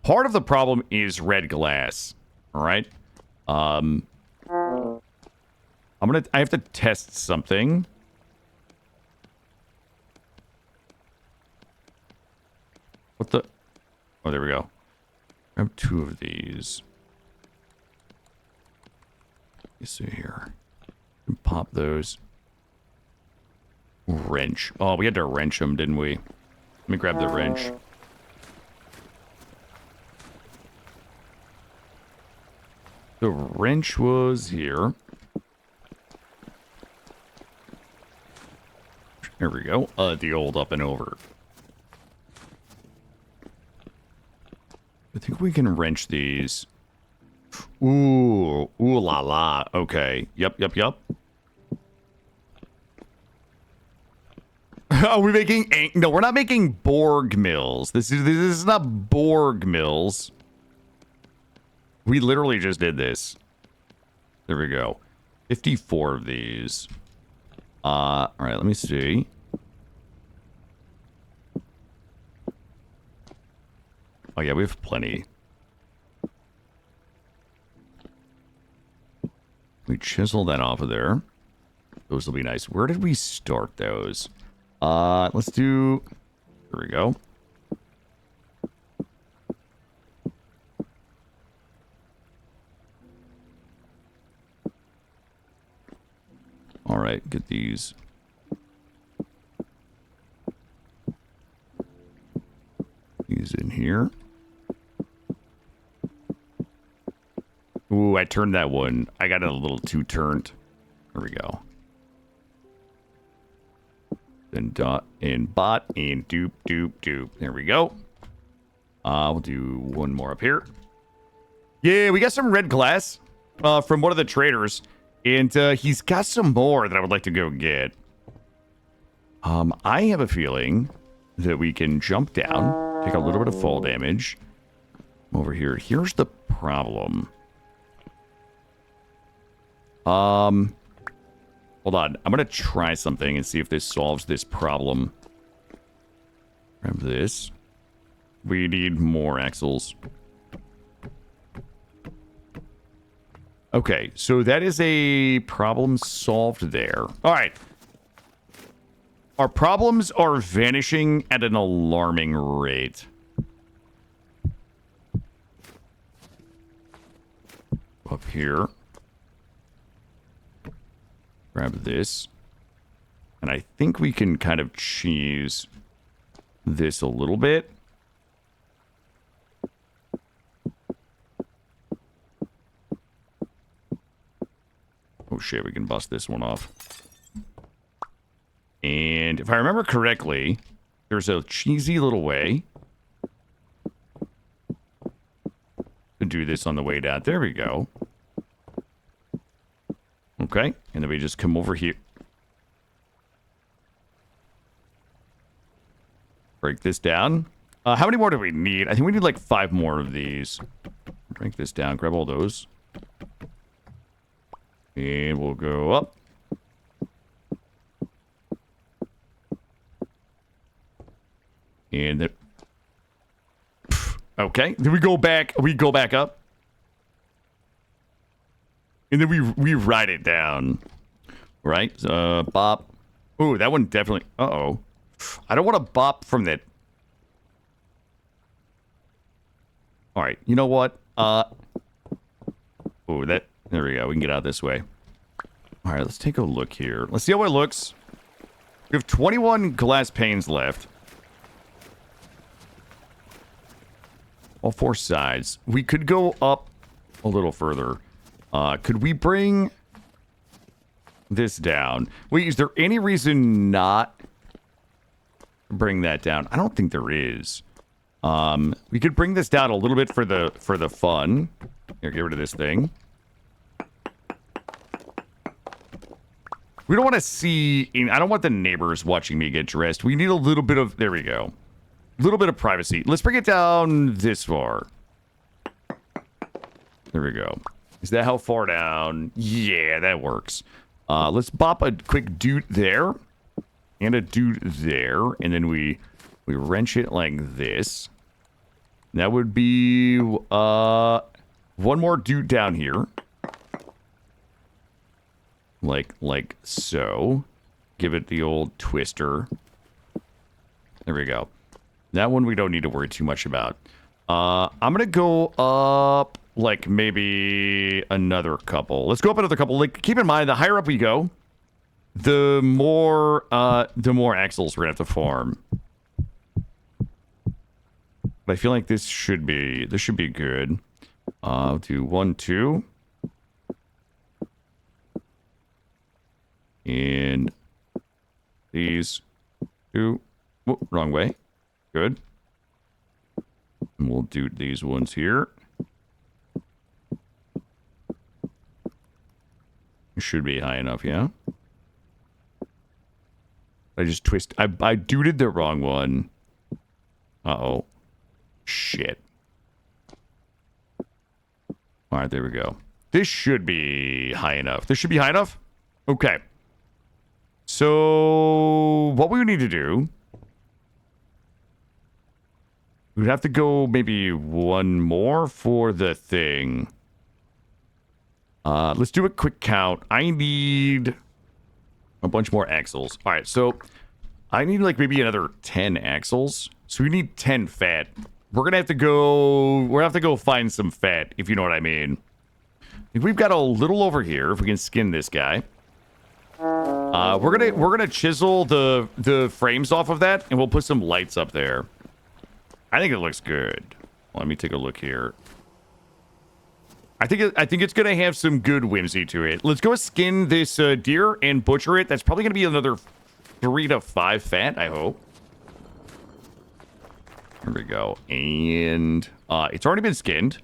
Part of the problem is red glass. All right. I have to test something. What the? Oh, there we go. Grab 2 of these. You see here. Pop those. Wrench. Oh, we had to wrench them, didn't we? Let me grab the wrench. The wrench was here. There we go. The old up and over. I think we can wrench these. Ooh. Ooh la la. Okay. Yep. Are we making... No, we're not making Borg mills. This is not Borg mills. We literally just did this. There we go. 54 of these. All right, let me see. Oh, yeah, we have plenty. We chisel that off of there. Those will be nice. Where did we start those? Let's do... There we go. All right, get these. These in here. Ooh, I turned that one. I got it a little too turned. There we go. Then dot and bot and doop doop doop. There we go. We'll do one more up here. Yeah, we got some red glass from one of the traders. And he's got some more that I would like to go get. I have a feeling that we can jump down, take a little bit of fall damage. Over here. Here's the problem. Hold on. I'm going to try something and see if this solves this problem. Grab this. We need more axles. Okay, so that is a problem solved there. All right. Our problems are vanishing at an alarming rate. Up here. Grab this. And I think we can kind of cheese this a little bit. Oh shit, we can bust this one off. And if I remember correctly, there's a cheesy little way to do this on the way down. There we go. Okay, and then we just come over here. Break this down. How many more do we need? I think we need like 5 more of these. Break this down. Grab all those. And we'll go up. And then... Okay. Then we go back. We go back up. And then we write it down. Right? Bop. Ooh, that one definitely... Uh-oh. I don't want to bop from that... Alright, you know what? Oh, that... There we go. We can get out this way. Alright, let's take a look here. Let's see how it looks. We have 21 glass panes left. All 4 sides. We could go up a little further. Could we bring this down? Wait, is there any reason not to bring that down? I don't think there is. We could bring this down a little bit for the fun. Here, get rid of this thing. We don't want to see... I don't want the neighbors watching me get dressed. We need a little bit of... There we go. A little bit of privacy. Let's bring it down this far. There we go. Is that how far down? Yeah, that works. Let's bop a quick doot there. And a doot there. And then we wrench it like this. That would be... one more doot down here. Like so. Give it the old twister. There we go. That one we don't need to worry too much about. I'm gonna go up like maybe another couple. Let's go up another couple. Like, keep in mind, the higher up we go, the more axles we're gonna have to farm. But I feel like this should be good. I'll do 1, 2. And these 2. Whoop, wrong way. Good. And we'll do these ones here. It should be high enough, yeah? I just I dooted the wrong one. Uh-oh. Shit. Alright, there we go. This should be high enough. This should be high enough? Okay. So, what we need to do... We'd have to go maybe 1 more for the thing. Let's do a quick count. I need a bunch more axles. All right, so I need like maybe another 10 axles. So we need 10 fat. We're gonna have to go find some fat, if you know what I mean. I think we've got a little over here. If we can skin this guy, we're gonna chisel the frames off of that, and we'll put some lights up there. I think it looks good. Let me take a look here. I think it's gonna have some good whimsy to it. Let's go skin this deer and butcher it. That's probably gonna be another 3 to 5 fat, I hope. There we go. And it's already been skinned.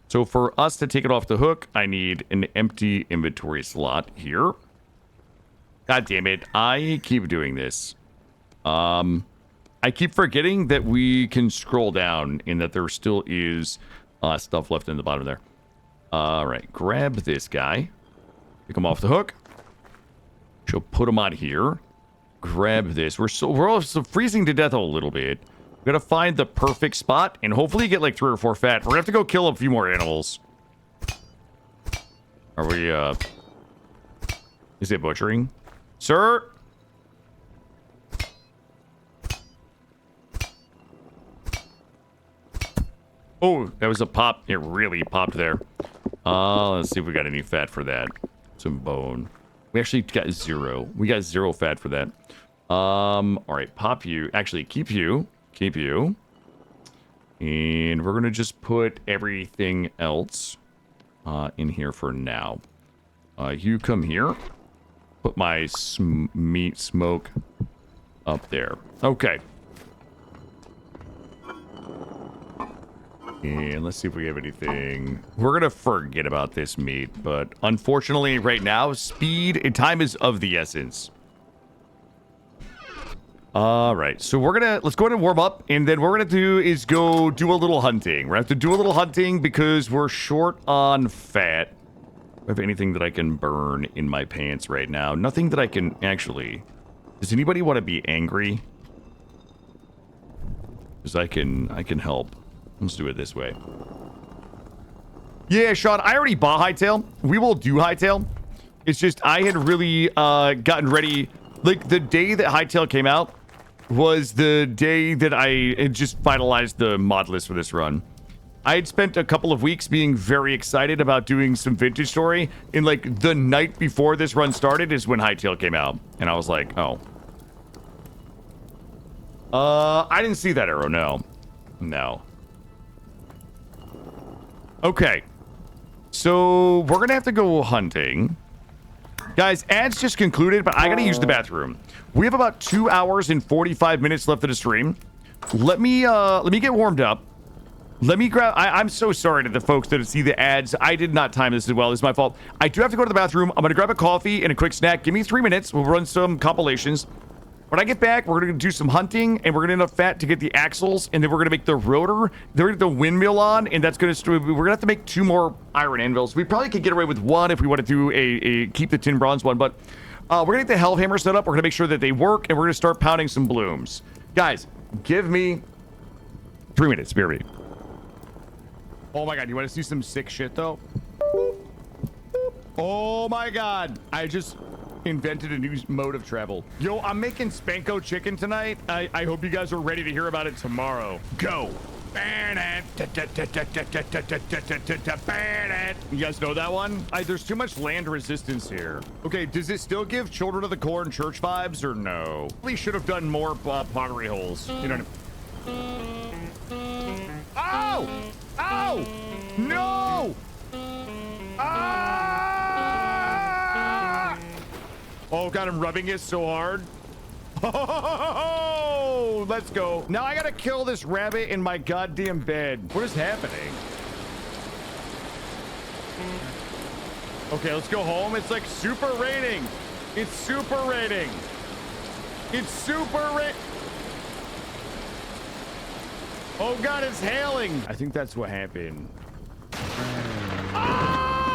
So for us to take it off the hook, I need an empty inventory slot here. God damn it. I keep doing this. I keep forgetting that we can scroll down and that there still is stuff left in the bottom there. All right, grab this guy. Pick him off the hook. She'll put him on here. Grab this. We're also freezing to death a little bit. We gotta find the perfect spot and hopefully get like 3 or 4 fat. We're gonna have to go kill a few more animals. Are we, is it butchering? Sir? Oh, that was a pop. It really popped there. Let's see if we got any fat for that. Some bone. We actually got 0. We got 0 fat for that. All right, pop you. Actually, keep you. Keep you. And we're going to just put everything else in here for now. You come here. Put my meat smoke up there. Okay. And let's see if we have anything. We're going to forget about this meat, but unfortunately right now, speed and time is of the essence. All right, so let's go ahead and warm up, and then what we're gonna do is go do a little hunting. We have to do a little hunting because we're short on fat. Do I have anything that I can burn in my pants right now? Nothing that I can actually. Does anybody want to be angry? Because I can help. Let's do it this way. Yeah, Sean, I already bought Hightail. We will do Hightail. It's just I had really gotten ready. Like the day that Hightail came out was the day that I had just finalized the mod list for this run. I had spent a couple of weeks being very excited about doing some vintage story, and like the night before this run started is when Hightail came out, and I was like, oh. I didn't see that arrow, no. Okay. So we're gonna have to go hunting. Guys, ads just concluded, but I gotta use the bathroom. We have about 2 hours and 45 minutes left of the stream. Let me get warmed up. Let me grab. I'm so sorry to the folks that see the ads. I did not time this as well. It's my fault. I do have to go to the bathroom. I'm gonna grab a coffee and a quick snack. Give me 3 minutes. We'll run some compilations. When I get back, we're gonna do some hunting, and we're gonna enough fat to get the axles, and then we're gonna make the rotor. Then we're gonna get the windmill on, and that's gonna. We're gonna have to make 2 more iron anvils. We probably could get away with 1 if we want to do a keep the tin bronze one, but we're gonna get the hellhammer set up. We're gonna make sure that they work, and we're gonna start pounding some blooms. Guys, give me 3 minutes. Bear me. Oh my god, you want to see some sick shit though? Oh my god, I just invented a new mode of travel. Yo, I'm making Spanko chicken tonight. I hope you guys are ready to hear about it tomorrow. Go. You guys know that one? There's too much land resistance here. Okay, does it still give Children of the Corn church vibes or no? We should have done more pottery holes. You know what I mean? Oh! Oh! No! Ah! Oh god, I'm rubbing it so hard. Oh, let's go. Now I gotta kill this rabbit in my goddamn bed. What is happening? Okay, let's go home. It's like super raining. It's super raining. It's super rain. Oh god, it's hailing. I think that's what happened. Ah!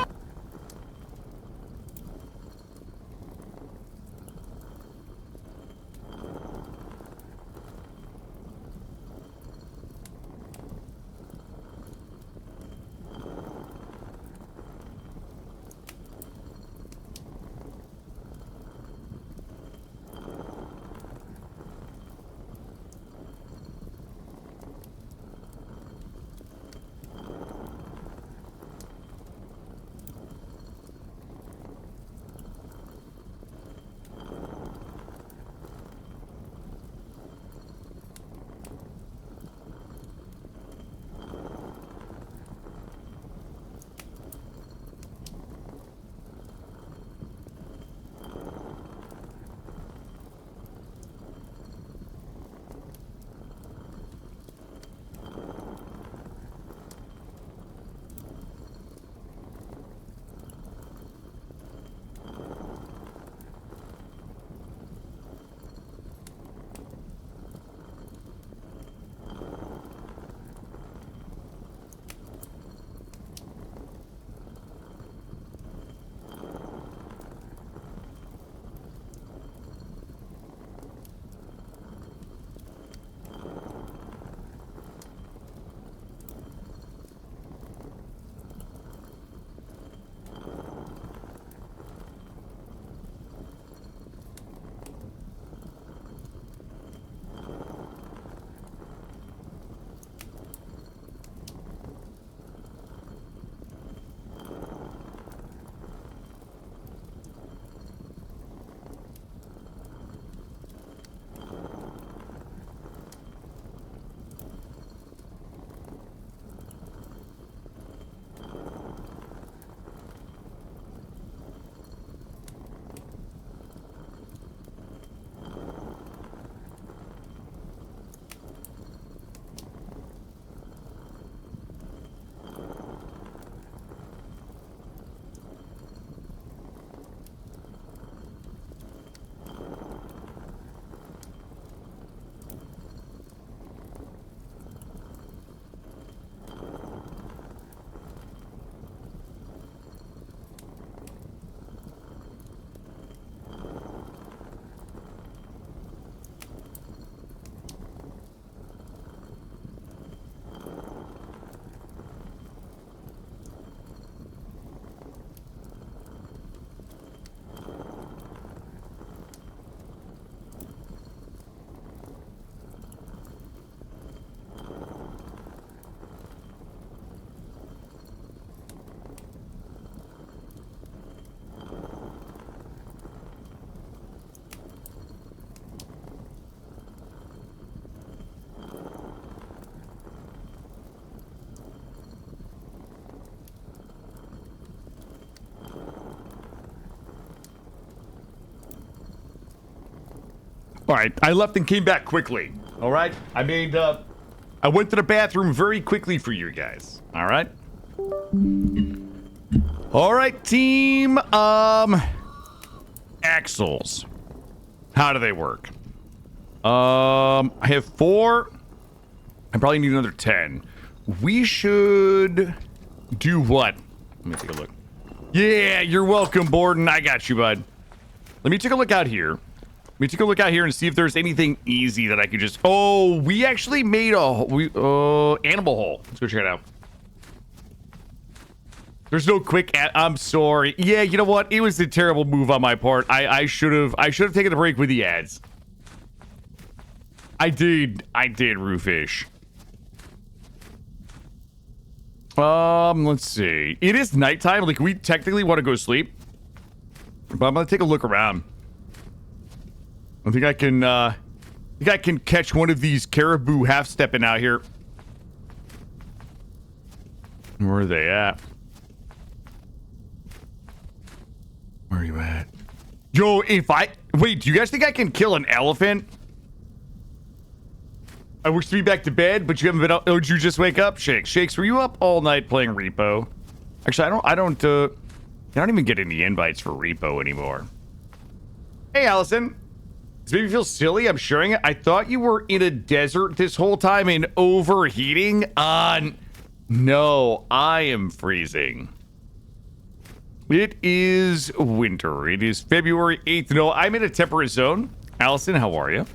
All right, I left and came back quickly. All right, I went to the bathroom very quickly for you guys. All right. All right, team. Axles. How do they work? I have 4. I probably need another 10. We should do what? Let me take a look. Yeah, you're welcome, Borden. I got you, bud. Let me take a look out here. Let me take a look out here and see if there's anything easy that I could just... Oh, we actually made a animal hole. Let's go check it out. There's no quick I'm sorry. Yeah, you know what? It was a terrible move on my part. I should have taken a break with the ads. I did, Roofish. Let's see. It is nighttime. Like, we technically want to go sleep. But I'm gonna take a look around. I think I can catch one of these caribou half-stepping out here. Where are they at? Where are you at? Yo, wait, do you guys think I can kill an elephant? I wish to be back to bed, but you haven't been up. Oh, did you just wake up? Shakes, were you up all night playing Repo? Actually, I don't even get any invites for Repo anymore. Hey, Allison. Does it make me feel silly? I'm sharing it. I thought you were in a desert this whole time and overheating. No, I am freezing. It is winter. It is February 8th. No, I'm in a temperate zone. Allison, how are you?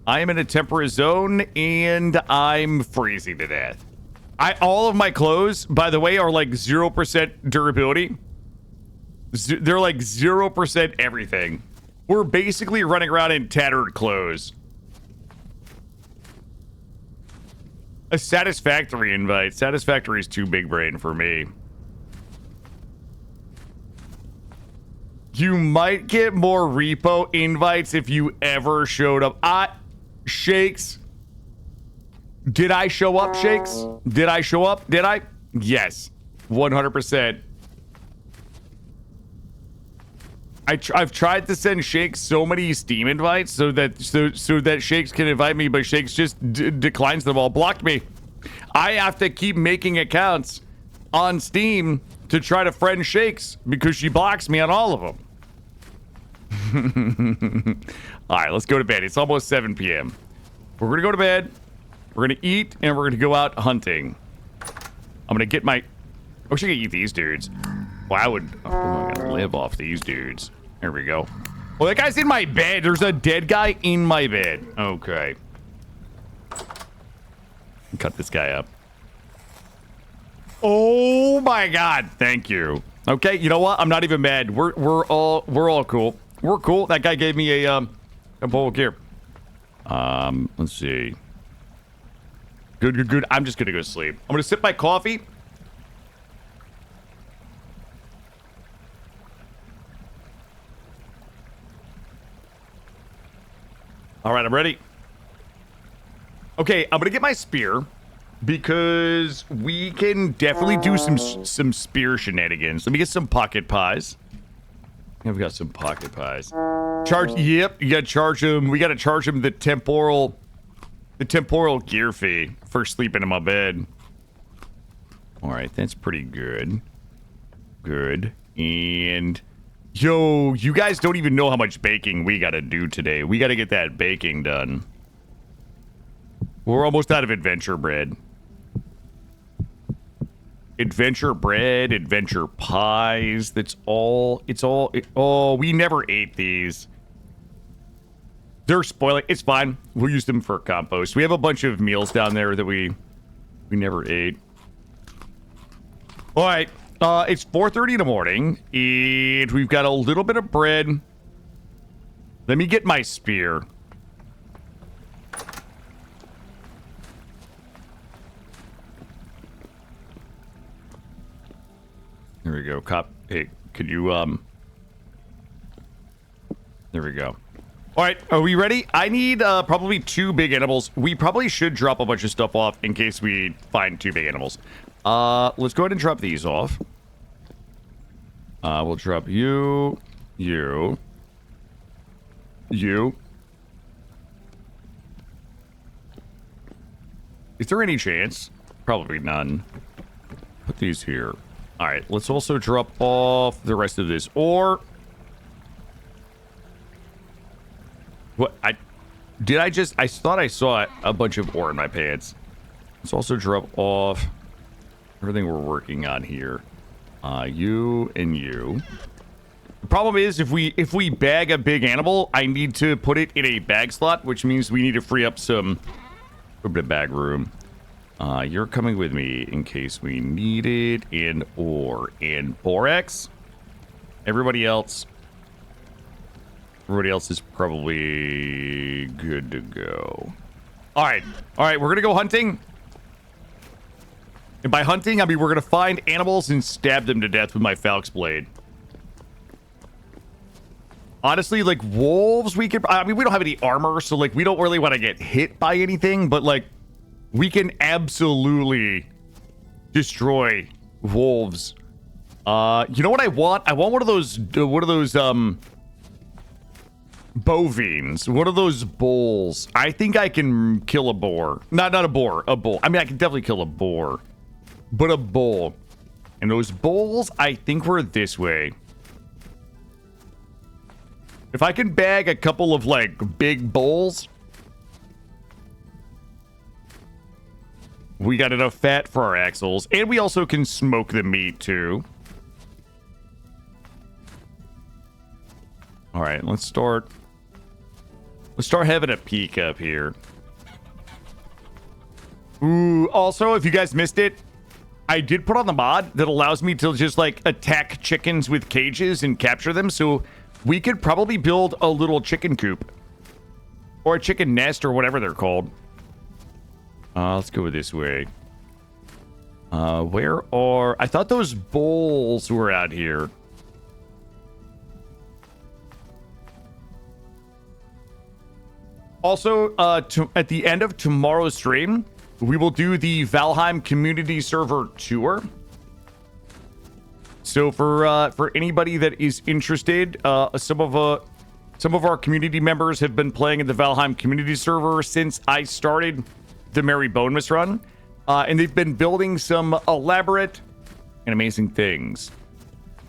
I am in a temperate zone and I'm freezing to death. All of my clothes, by the way, are like 0% durability. They're like 0% everything. We're basically running around in tattered clothes. A satisfactory invite. Satisfactory is too big brain for me. You might get more Repo invites if you ever showed up. Shakes. Did I show up, Shakes? Did I show up? Did I? Yes. 100%. I've tried to send Shakes so many Steam invites so that Shakes can invite me, but Shakes just declines them all. Blocked me. I have to keep making accounts on Steam to try to friend Shakes because she blocks me on all of them. All right, let's go to bed. It's almost 7 p.m. We're gonna go to bed. We're gonna eat and we're gonna go out hunting. I'm gonna get my... I wish I could eat these dudes. Well, I would... Oh, I gotta live off these dudes. There we go. Well, that guy's in my bed. There's a dead guy in my bed. Okay. Cut this guy up. Oh my god. Thank you. Okay, you know what? I'm not even mad. We're all cool. We're cool. That guy gave me a bowl of gear. Let's see. Good. I'm just gonna go sleep. I'm gonna sip my coffee. All right, I'm ready. Okay, I'm gonna get my spear because we can definitely do some spear shenanigans. Let me get some pocket pies. I've got some pocket pies. Charge. Yep, you gotta charge him. We gotta charge him the temporal gear fee for sleeping in my bed. All right, that's pretty good. Good. And yo, you guys don't even know how much baking we gotta do today. We gotta get that baking done. We're almost out of adventure bread. Adventure bread, adventure pies. Oh, we never ate these. They're spoiling. It's fine. We'll use them for compost. We have a bunch of meals down there that we never ate. All right. It's 4:30 in the morning, and we've got a little bit of bread. Let me get my spear. There we go. Hey, could you, there we go. All right, are we ready? I need, probably 2 big animals. We probably should drop a bunch of stuff off in case we find 2 big animals. Let's go ahead and drop these off. We'll drop you. Is there any chance? Probably none. Put these here. All right, let's also drop off the rest of this ore. What? I thought I saw a bunch of ore in my pants. Let's also drop off everything we're working on here. You and you. The problem is if we bag a big animal, I need to put it in a bag slot, which means we need to free up some bag room. You're coming with me in case we need it, and ore and borax. Everybody else is probably good to go. All right, we're gonna go hunting. And by hunting, I mean we're gonna find animals and stab them to death with my Falx blade. Honestly, like wolves, we don't have any armor, so like we don't really want to get hit by anything, but like we can absolutely destroy wolves. You know what I want? I want one of those bovines, one of those bulls. I think I can kill a boar. Not a boar, a bull. I mean, I can definitely kill a boar, but a bull. And those bulls, I think we're this way. If I can bag a couple of like big bulls, we got enough fat for our axles, and we also can smoke the meat too. All right, let's start having a peek up here. Ooh, also, if you guys missed it, I did put on the mod that allows me to just like attack chickens with cages and capture them, so we could probably build a little chicken coop or a chicken nest or whatever they're called. Let's go this way. I thought those bulls were out here. Also, at the end of tomorrow's stream, we will do the Valheim community server tour. So for anybody that is interested, some of our community members have been playing in the Valheim community server since I started the Merry Bonemas run, and they've been building some elaborate and amazing things.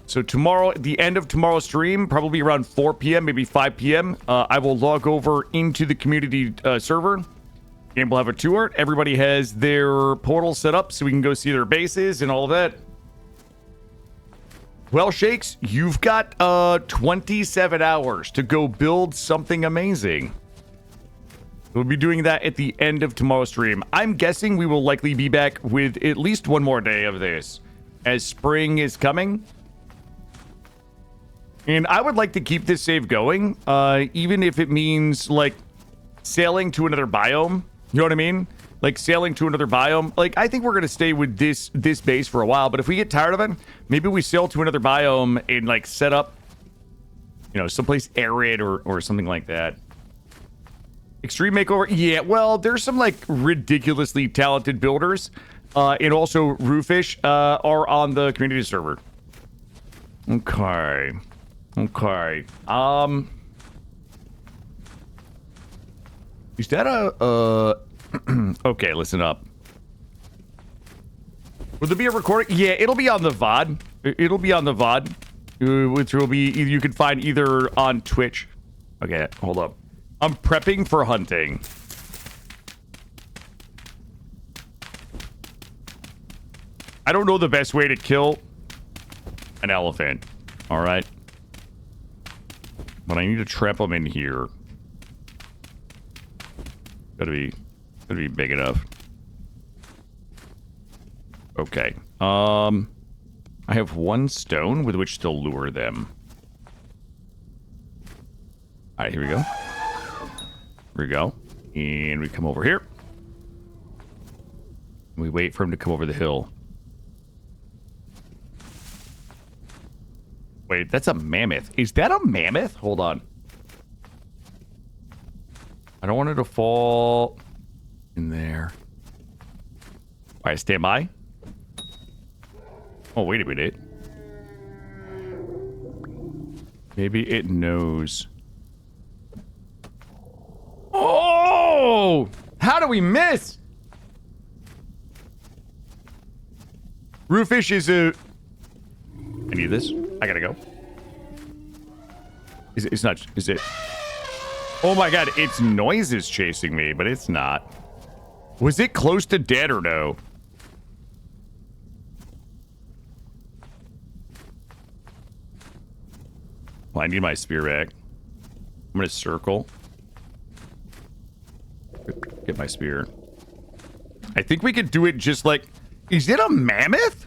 So tomorrow, at the end of tomorrow's stream, probably around 4 p.m., maybe 5 p.m., I will log over into the community server, and we'll have a tour. Everybody has their portal set up so we can go see their bases and all of that. Well, Shakes, you've got 27 hours to go build something amazing. We'll be doing that at the end of tomorrow's stream. I'm guessing we will likely be back with at least one more day of this, as spring is coming. And I would like to keep this save going, even if it means, like, sailing to another biome. You know what I mean? Like, sailing to another biome. Like, I think we're going to stay with this base for a while, but if we get tired of it, maybe we sail to another biome and, like, set up, you know, someplace arid or something like that. Extreme Makeover? Yeah, well, there's some, like, ridiculously talented builders, and also Roofish are on the community server. Okay. Is that a, okay, listen up. Will there be a recording? Yeah, it'll be on the VOD. It'll be on the VOD, which will be, you can find either on Twitch. Okay, hold up. I'm prepping for hunting. I don't know the best way to kill an elephant. All right. But I need to trap them in here. Gotta be big enough. Okay. I have one stone with which to lure them. All right, here we go. Here we go. And we come over here. We wait for him to come over the hill. Wait, that's a mammoth. Is that a mammoth? Hold on. I don't want it to fall in there. All right, stand by. Oh, wait a minute. Maybe it knows. Oh! How do we miss? Roofish is a... I need this. I gotta go. It's not... Is it... Oh my god, its noise is chasing me, but it's not. Was it close to dead or no? Well, I need my spear back. I'm gonna circle. Get my spear. I think we could do it just like... Is it a mammoth?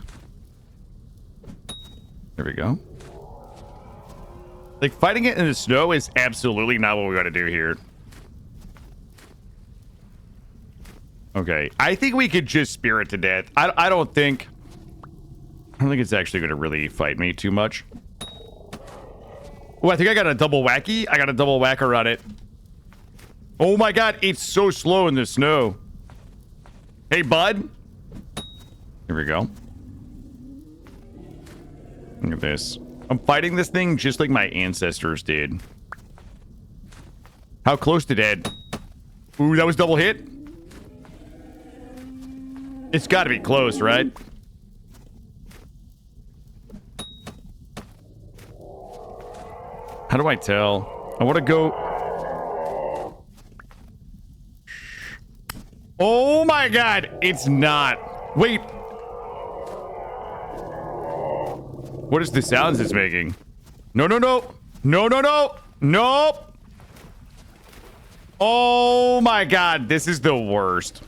There we go. Like, fighting it in the snow is absolutely not what we gotta do here. Okay, I think we could just spear it to death. I don't think it's actually gonna really fight me too much. Oh, I think I got a double wacky. I got a double whacker on it. Oh my god, it's so slow in the snow. Hey, bud. Here we go. Look at this. I'm fighting this thing just like my ancestors did. How close to dead? Ooh, that was double hit. It's got to be close, right? How do I tell? I want to go... Oh my god, it's not. Wait. What is the sounds it's making? No, no, no. No, no, no. Nope. Oh my god, this is the worst.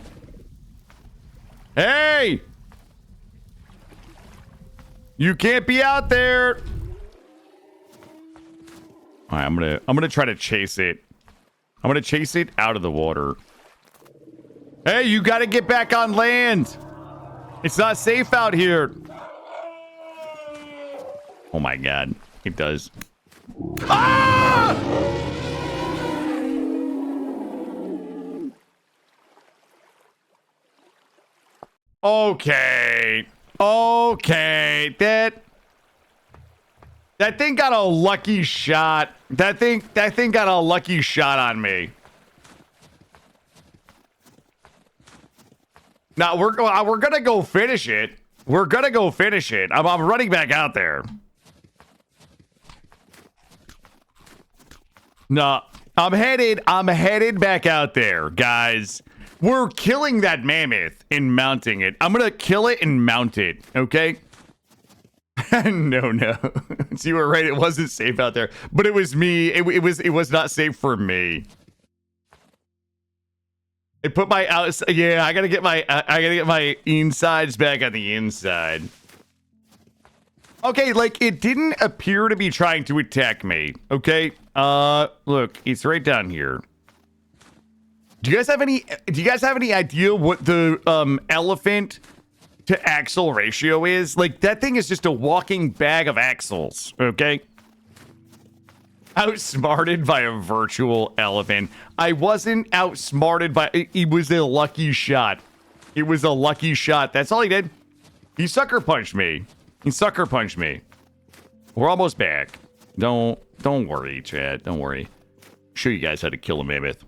Hey! You can't be out there. All right, I'm gonna try to chase it. I'm gonna chase it out of the water. Hey, you gotta get back on land. It's not safe out here. Oh my god, it does. Ah! Okay. Okay. That thing got a lucky shot. That thing got a lucky shot on me. Now we're gonna go finish it. We're gonna go finish it. I'm running back out there. No, I'm headed back out there, guys. We're killing that mammoth and mounting it. I'm gonna kill it and mount it, okay? No. See, you were right. It wasn't safe out there, but it was me. It was not safe for me. I put my outside. Yeah, I gotta get my insides back on the inside. Okay, like it didn't appear to be trying to attack me. Okay, look, it's right down here. Do you guys have any idea what the elephant to axle ratio is? Like, that thing is just a walking bag of axles, okay? Outsmarted by a virtual elephant. I wasn't outsmarted by... It was a lucky shot. It was a lucky shot. That's all he did. He sucker punched me. He sucker punched me. We're almost back. Don't worry, Chad. Don't worry. Show you guys how to kill a mammoth.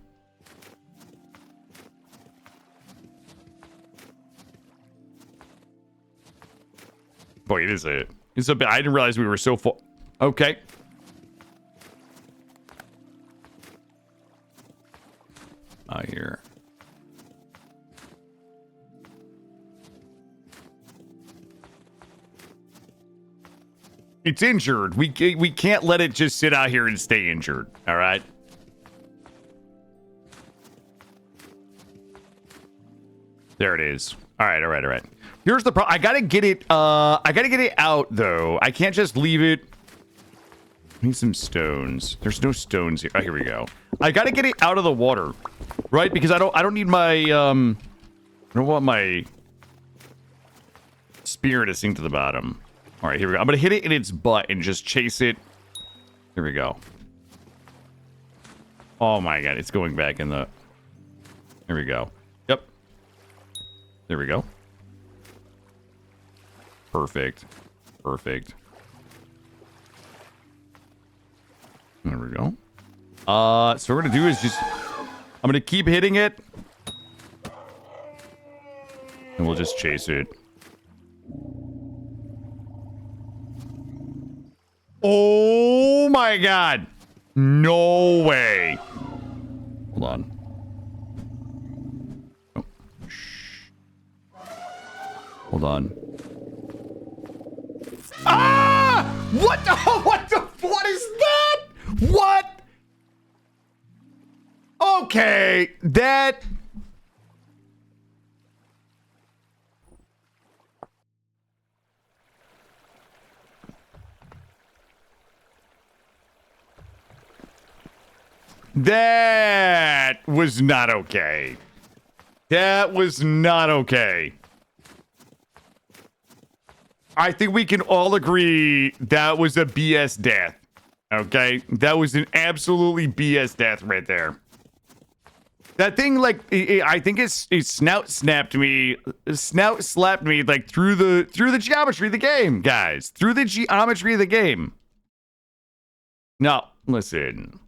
Boy, it's a bit. I didn't realize we were so full. Okay. Here. It's injured. We can't let it just sit out here and stay injured. All right. There it is. All right. Here's the problem. I gotta get it out though. I can't just leave it. I need some stones. There's no stones here. Oh, here we go. I gotta get it out of the water, right? Because I don't need my I don't want my spear to sink to the bottom. All right, here we go. I'm gonna hit it in its butt and just chase it. Here we go. Oh my god, it's going back in the. Here we go. Yep. There we go. Perfect. There we go. So what we're gonna do is just... I'm gonna keep hitting it. And we'll just chase it. Oh my god. No way. Hold on. Oh. Shh. Hold on. Ah! What the? What is that? What? Okay, that. That was not okay. That was not okay. I think we can all agree that was a BS death. Okay? That was an absolutely BS death right there. That thing, like, I think its snout slapped me like through the geometry of the game, guys. Through the geometry of the game. No, listen.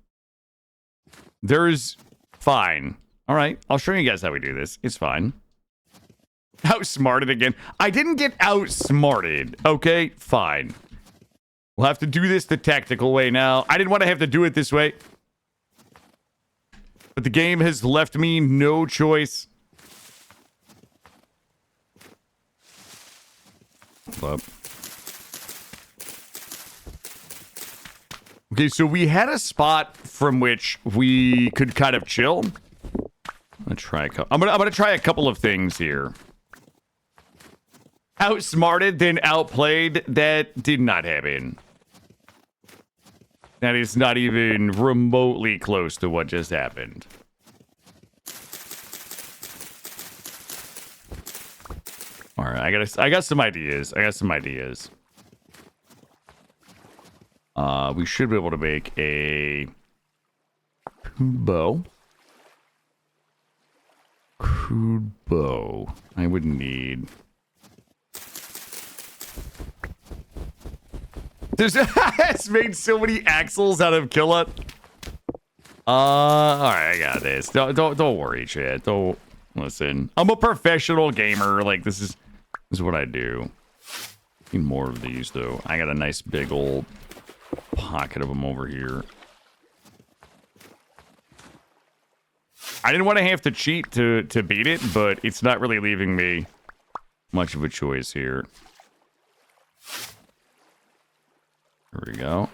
There's fine. All right, I'll show you guys how we do this. It's fine. Outsmarted again. I didn't get outsmarted. Okay, fine. We'll have to do this the tactical way now. I didn't want to have to do it this way. But the game has left me no choice. Hold up. Okay, so we had a spot from which we could kind of chill. I'm gonna try a couple of things here. Outsmarted, then outplayed. That did not happen. That is not even remotely close to what just happened. All right, I got some ideas. We should be able to make a bow. Crude bow. I would need. It's made so many axles out of Killadrix. All right, I got this. Don't worry, chat. Don't listen. I'm a professional gamer. Like this is what I do. Need more of these though. I got a nice big old pocket of them over here. I didn't want to have to cheat to beat it, but it's not really leaving me much of a choice here. There we go.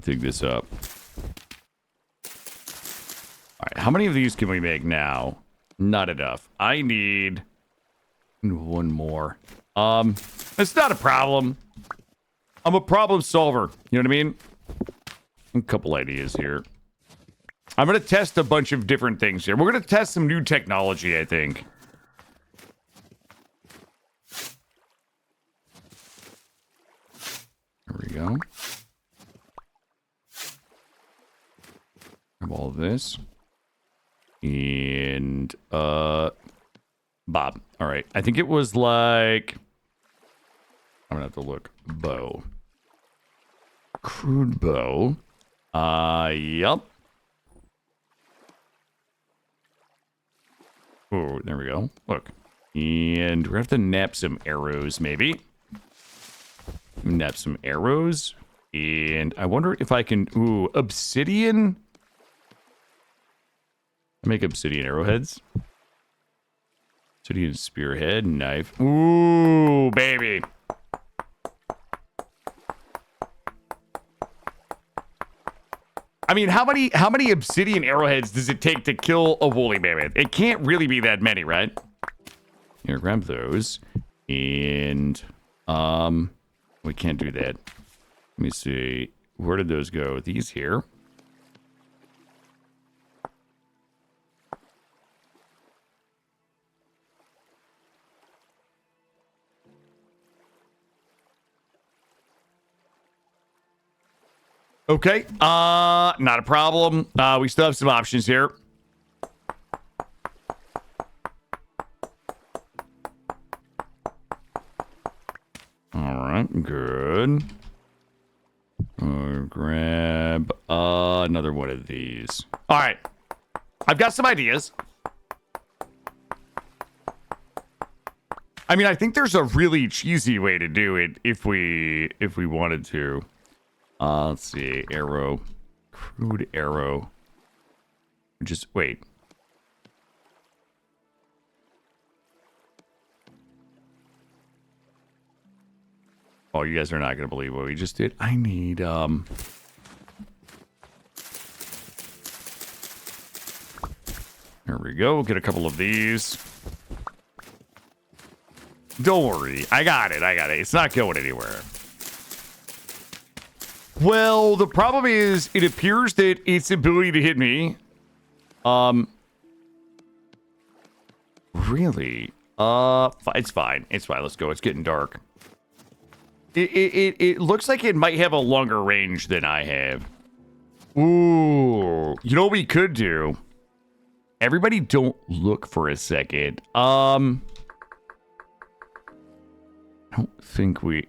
Dig this up. All right, how many of these can we make now? Not enough. I need one more. It's not a problem. I'm a problem solver. You know what I mean? A couple ideas here. I'm going to test a bunch of different things here. We're going to test some new technology, I think. There we go. Grab all of this. And, Bob. All right. I think it was like... I'm going to have to look. Bow. Crude bow. Yup. Oh, there we go. Look. And we have to nap some arrows, maybe. Nap some arrows. And I wonder if I can... Ooh, obsidian? Make obsidian arrowheads. Obsidian spearhead, knife. Ooh, baby. I mean, how many obsidian arrowheads does it take to kill a woolly mammoth? It can't really be that many, right? Here, grab those. And, we can't do that. Let me see. Where did those go? These here. Okay, not a problem. We still have some options here. All right, good. Grab another one of these. All right. I've got some ideas. I mean, I think there's a really cheesy way to do it if we wanted to. Let's see, arrow, crude arrow. Just wait. Oh, you guys are not gonna believe what we just did. I need There we go. Get a couple of these. Don't worry. I got it. It's not going anywhere. Well, the problem is it appears that its ability to hit me. Really? It's fine. It's fine. Let's go. It's getting dark. It looks like it might have a longer range than I have. Ooh. You know what we could do? Everybody don't look for a second. I don't think we...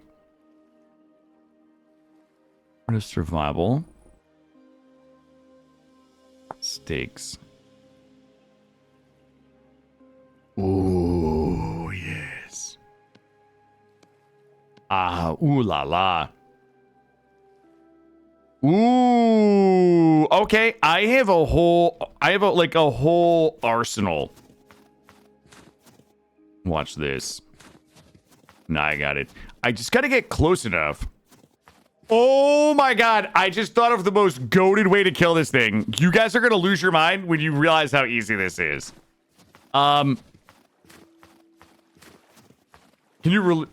What is survival? Stakes. Ooh, yes. Ooh la la. Ooh, okay. I have a whole arsenal. Watch this. Nah, I got it. I just gotta get close enough. Oh my god, I just thought of the most goated way to kill this thing. You guys are gonna lose your mind when you realize how easy this is. Can you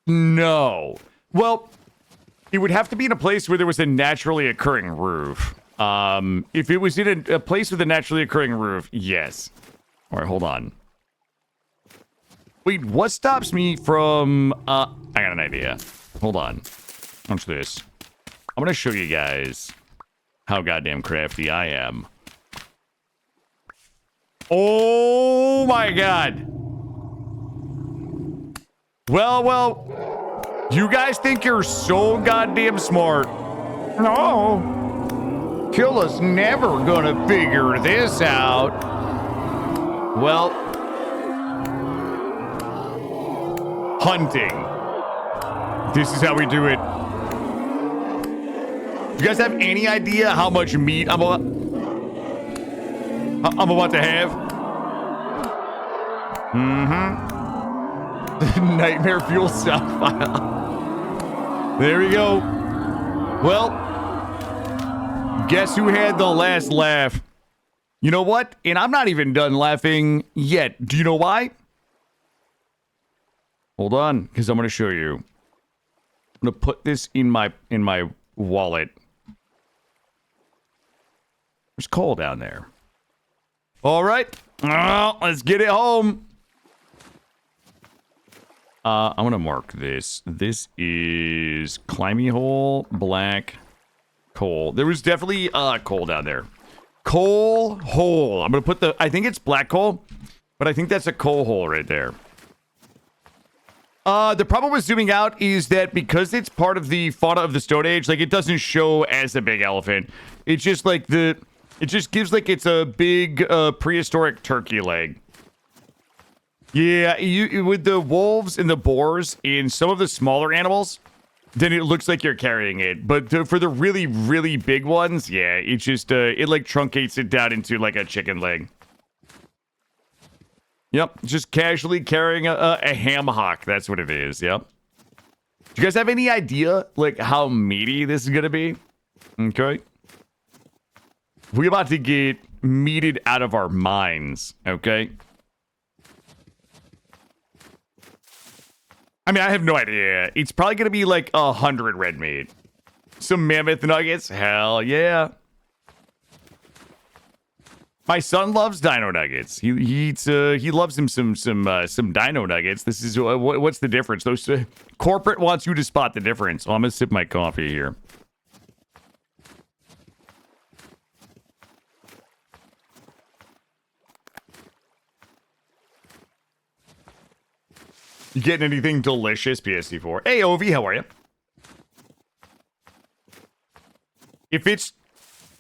no. Well, it would have to be in a place where there was a naturally occurring roof. If it was in a place with a naturally occurring roof, yes. All right, hold on. Wait, what stops me from... I got an idea. Hold on. Watch this. I'm going to show you guys how goddamn crafty I am. Oh my god. Well, you guys think you're so goddamn smart. No. Killa's never gonna figure this out. Well, hunting. This is how we do it. You guys have any idea how much meat I'm about to have? Nightmare fuel stockpile. There we go. Well, guess who had the last laugh? You know what? And I'm not even done laughing yet. Do you know why? Hold on, because I'm going to show you. I'm going to put this in my wallet. There's coal down there. All right. Let's get it home. I'm going to mark this. This is climby hole, black, coal. There was definitely coal down there. Coal hole. I'm going to put the... I think it's black coal, but I think that's a coal hole right there. The problem with zooming out is that because it's part of the fauna of the Stone Age, like, it doesn't show as a big elephant. It's just like the... It just gives like it's a big prehistoric turkey leg. Yeah, you with the wolves and the boars and some of the smaller animals, then it looks like you're carrying it. But for the really, really big ones, yeah, it just it like truncates it down into like a chicken leg. Yep, just casually carrying a ham hock. That's what it is. Yep. Do you guys have any idea like how meaty this is gonna be? Okay. We're about to get meated out of our minds, okay? I mean, I have no idea. It's probably going to be like 100 red meat. Some mammoth nuggets? Hell yeah. My son loves dino nuggets. He eats, he loves him some dino nuggets. This is, what's the difference? Those corporate wants you to spot the difference. Oh, I'm going to sip my coffee here. You getting anything delicious, PSD4? Hey, Ovi, how are you? If it's...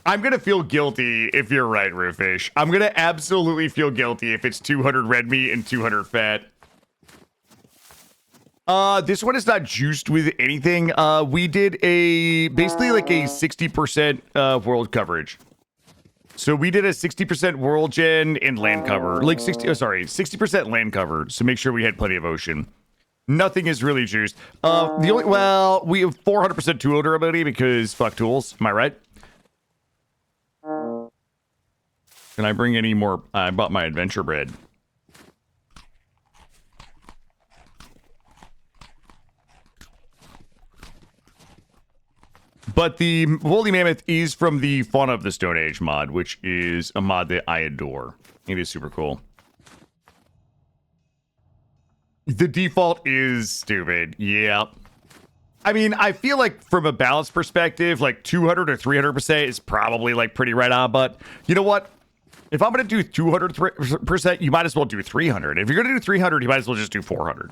I'm gonna feel guilty if you're right, Roofish. I'm gonna absolutely feel guilty if it's 200 red meat and 200 fat. This one is not juiced with anything. We did basically like a 60% world coverage. So we did a 60% world gen and land cover. Like 60% land cover. So make sure we had plenty of ocean. Nothing is really juiced. We have 400% tool durability because fuck tools. Am I right? Can I bring any more? I bought my adventure bread. But the Woolly Mammoth is from the Fauna of the Stone Age mod, which is a mod that I adore. It is super cool. The default is stupid. Yeah. I mean, I feel like from a balance perspective, like 200 or 300% is probably like pretty right on. But you know what? If I'm going to do 200%, you might as well do 300. If you're going to do 300, you might as well just do 400.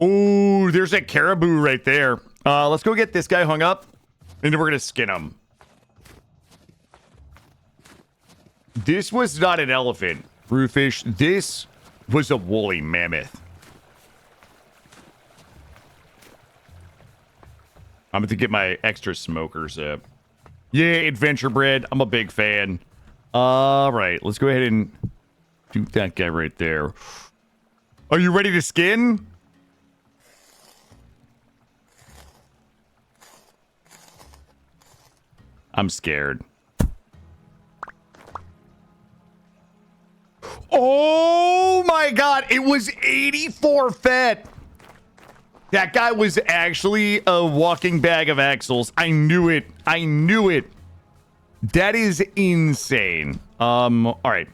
Oh, there's a caribou right there. Let's go get this guy hung up, and then we're going to skin him. This was not an elephant, Roofish. This was a woolly mammoth. I'm going to get my extra smokers up. Yeah, adventure bread. I'm a big fan. All right, let's go ahead and do that guy right there. Are you ready to skin? I'm scared. Oh my god, it was 84 fet. That guy was actually a walking bag of axles. I knew it. I knew it. That is insane. All right.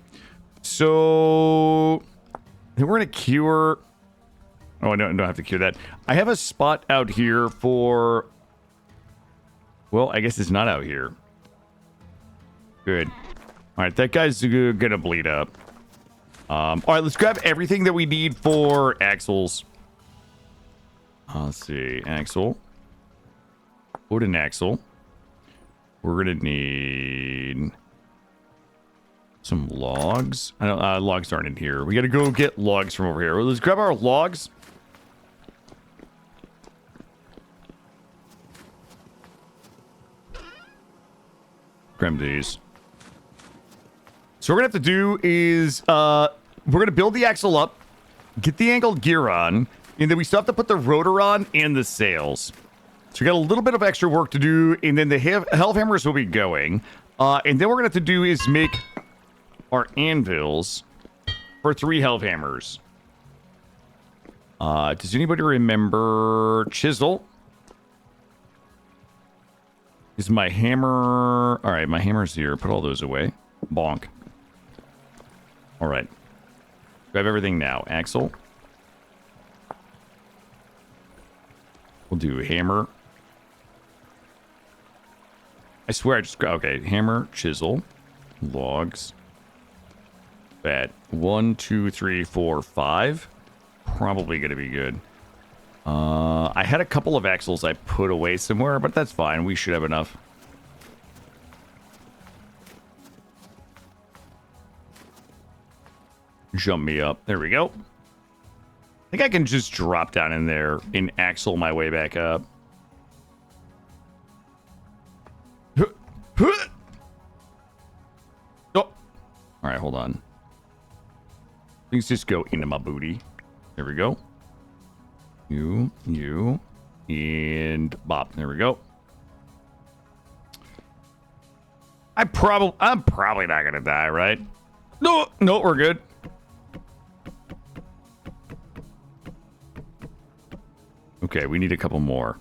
So then we're gonna cure. Oh, I don't have to cure that. I have a spot out here for. Well, I guess it's not out here. Good. All right, that guy's gonna bleed up. All right, let's grab everything that we need for axles. Let's see, axle. Wooden axle. We're gonna need some logs. I don't, logs aren't in here. We gotta go get logs from over here. Let's grab our logs. Grab these. So what we're gonna have to do is we're gonna build the axle up, get the angled gear on, and then we still have to put the rotor on and the sails. So we got a little bit of extra work to do, and then the hellhammers will be going. And then what we're gonna have to do is make our anvils for 3 hellhammers. Does anybody remember chisel? Is my hammer... All right, my hammer's here. Put all those away. Bonk. All right. Grab everything now. Axle. We'll do hammer. I swear I just... Okay, hammer, chisel, logs. That 1, 2, 3, 4, 5. Probably going to be good. I had a couple of axles I put away somewhere, but that's fine. We should have enough. Jump me up. There we go. I think I can just drop down in there and axle my way back up. Oh. All right, hold on. Things just go into my booty. There we go. You, and bop. There we go. I'm probably not gonna die, right? No, we're good. Okay, we need a couple more.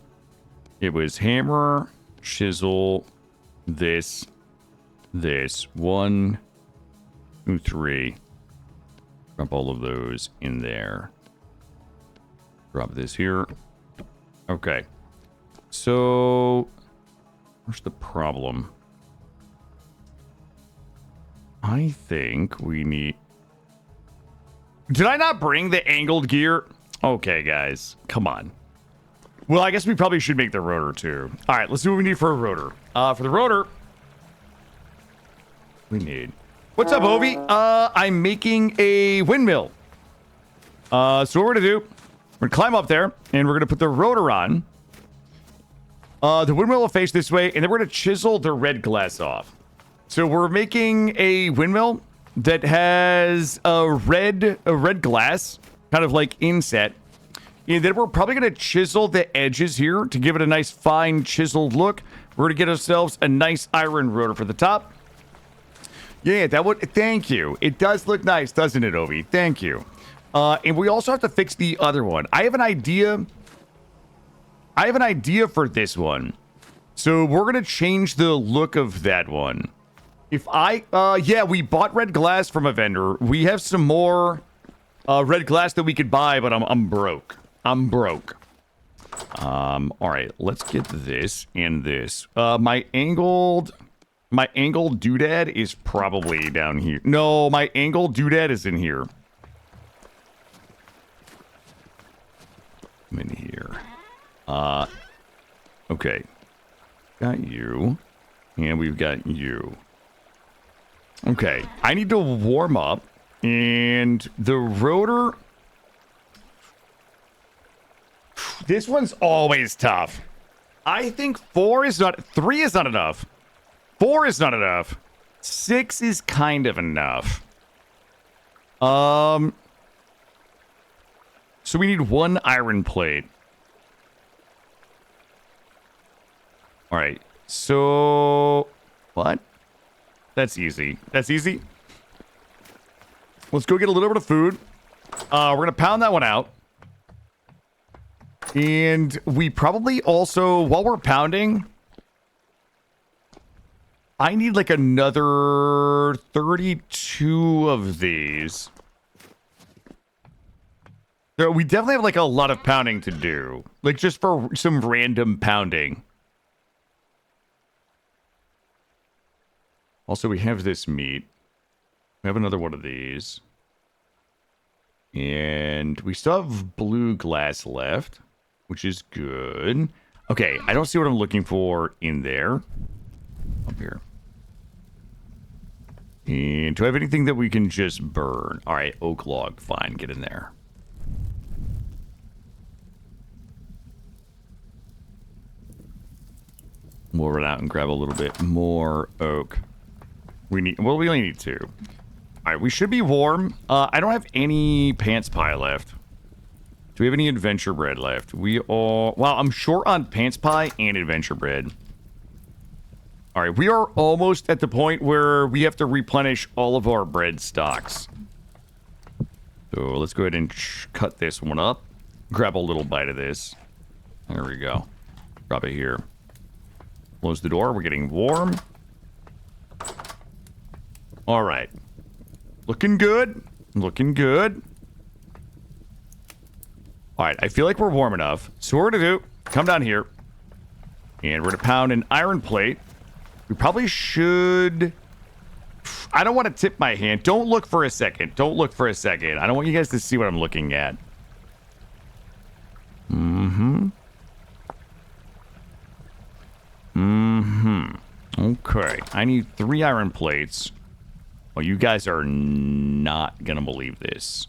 It was hammer, chisel, this. 1, 2, 3. Drop all of those in there. Drop this here. Okay. So, where's the problem? I think we need... Did I not bring the angled gear? Okay, guys. Come on. Well, I guess we probably should make the rotor, too. All right, let's see what we need for a rotor. For the rotor, we need. What's up, Ovi? I'm making a windmill. So what we're gonna do, we're gonna climb up there, and we're gonna put the rotor on. The windmill will face this way, and then we're gonna chisel the red glass off. So we're making a windmill that has a red glass, kind of like inset. And then we're probably going to chisel the edges here to give it a nice fine chiseled look. We're going to get ourselves a nice iron rotor for the top. Yeah, that would... Thank you. It does look nice, doesn't it, Ovi? Thank you. And we also have to fix the other one. I have an idea for this one. So we're going to change the look of that one. If I... yeah, we bought red glass from a vendor. We have some more red glass that we could buy, but I'm broke. I'm broke. All right, let's get this and this. My angled doodad is probably down here. No, my angled doodad is in here. I'm in here. Okay. Got you. And we've got you. Okay, I need to warm up. And the rotor... This one's always tough. I think 3 is not enough. 4 is not enough. 6 is kind of enough. So we need 1 iron plate. All right. So what? That's easy. That's easy. Let's go get a little bit of food. We're gonna pound that one out. And we probably also, while we're pounding, I need like another 32 of these. So we definitely have like a lot of pounding to do. Like just for some random pounding. Also, we have this meat. We have another one of these. And we still have blue glass left, which is good. Okay, I don't see what I'm looking for in there. Up here. And do I have anything that we can just burn? All right, oak log. Fine, get in there. We'll run out and grab a little bit more oak. We only need 2. All right, we should be warm. I don't have any pants pie left. Do we have any adventure bread left? Well, I'm short on pants pie and adventure bread. All right, we are almost at the point where we have to replenish all of our bread stocks. So let's go ahead and cut this one up. Grab a little bite of this. There we go. Drop it here. Close the door. We're getting warm. All right. Looking good. Looking good. All right. I feel like we're warm enough. So what we're going to do, come down here. And we're going to pound an iron plate. We probably should... I don't want to tip my hand. Don't look for a second. Don't look for a second. I don't want you guys to see what I'm looking at. Mm-hmm. Mm-hmm. Okay. I need 3 iron plates. Well, you guys are not gonna believe this.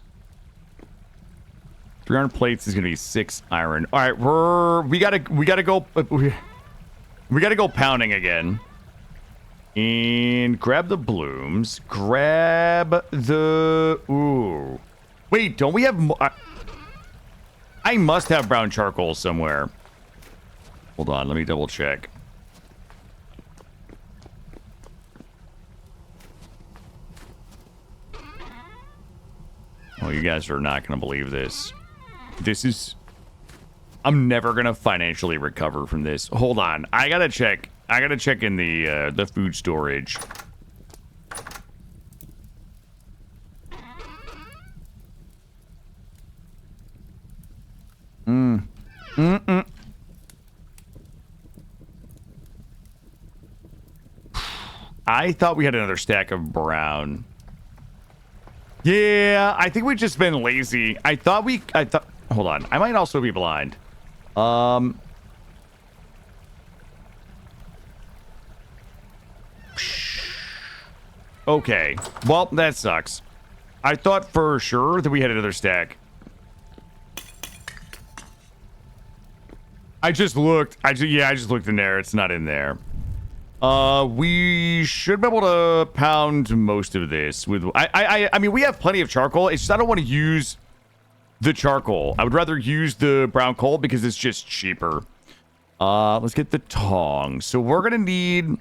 3 iron plates is gonna be 6 iron. All right, we gotta go pounding again. And grab the blooms. Grab the... Ooh. Wait, don't we have... I must have brown charcoal somewhere. Hold on, let me double check. Oh, you guys are not going to believe this. This is... I'm never going to financially recover from this. Hold on. I got to check. I got to check in the food storage. I thought we had another stack of brown. Yeah, I think we've just been lazy. I thought... Hold on. I might also be blind. Okay. Well, that sucks. I thought for sure that we had another stack. I just looked. I just looked in there. It's not in there. We should be able to pound most of this with. I mean, we have plenty of charcoal. It's just I don't want to use the charcoal. I would rather use the brown coal because it's just cheaper. Let's get the tongs. So we're gonna need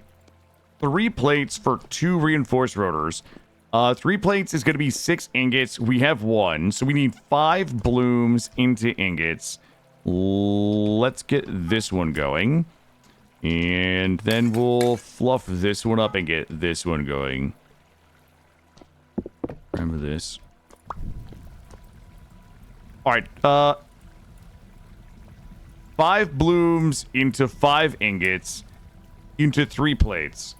3 plates for 2 reinforced rotors. 3 plates is gonna be 6 ingots. We have 1, so we need 5 blooms into ingots. Let's get this one going. And then we'll fluff this one up and get this one going. Remember this. Alright, 5 blooms into 5 ingots into 3 plates.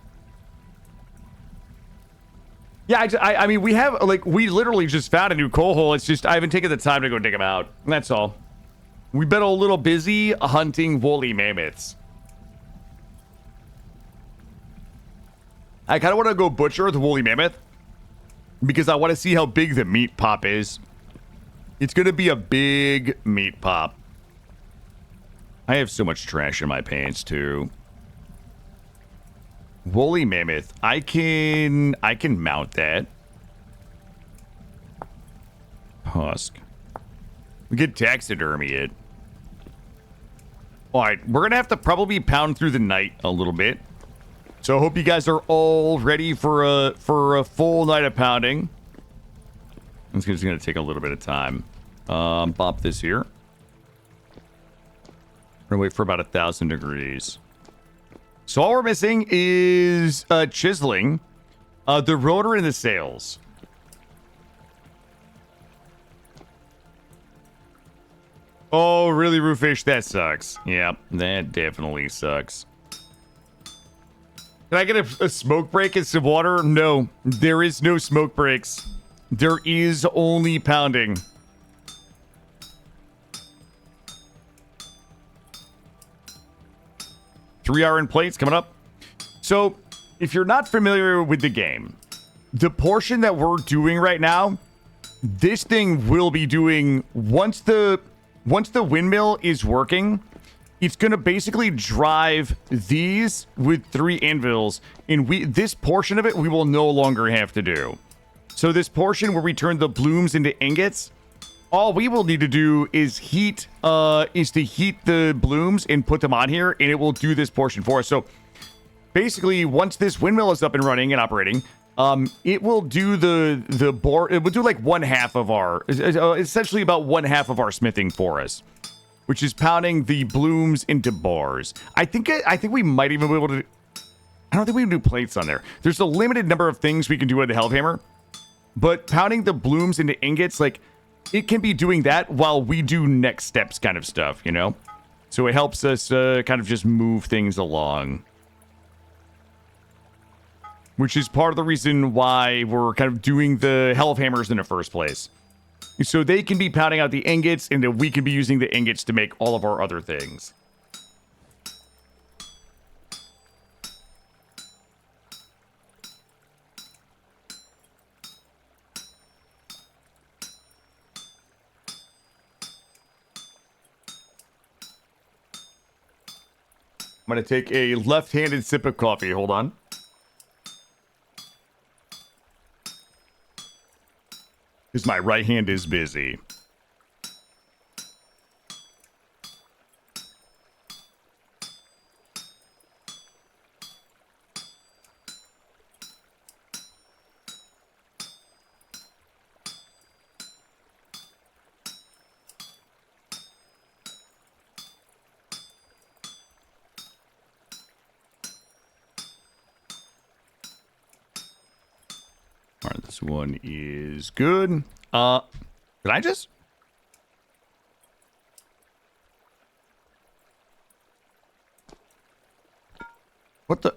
Yeah, I mean, we have, like, we literally just found a new coal hole. It's just, I haven't taken the time to go dig them out. That's all. We've been a little busy hunting woolly mammoths. I kind of want to go butcher the woolly mammoth because I want to see how big the meat pop is. It's going to be a big meat pop. I have so much trash in my pants too. Woolly mammoth. I can mount that. Husk. We could taxidermy it. All right, we're going to have to probably pound through the night a little bit. So I hope you guys are all ready for a full night of pounding. It's just going to take a little bit of time. Pop this here. We're going to wait for about 1,000 degrees. So all we're missing is chiseling, the rotor, and the sails. Oh, really, Roofish? That sucks. Yeah, that definitely sucks. Can I get a smoke break and some water? No, there is no smoke breaks. There is only pounding. Three iron plates coming up. So, if you're not familiar with the game, the portion that we're doing right now, this thing will be doing once the windmill is working. It's going to basically drive these with 3 anvils, and this portion of it we will no longer have to do. So this portion where we turn the blooms into ingots, all we will need to do is heat the blooms and put them on here, and it will do this portion for us. So basically, once this windmill is up and running and operating, it will do the bore. It will do like 1/2 of our, essentially about 1/2 of our smithing for us, which is pounding the blooms into bars. I think we might even be able to. I don't think we can do plates on there. There's a limited number of things we can do with the Hellhammer, but pounding the blooms into ingots, like, it can be doing that while we do next steps kind of stuff, you know? So it helps us kind of just move things along. Which is part of the reason why we're kind of doing the Hellhammers in the first place. So they can be pounding out the ingots, and then we can be using the ingots to make all of our other things. I'm going to take a left-handed sip of coffee. Hold on. Because my right hand is busy. All right, this one is good. Did I just? What the?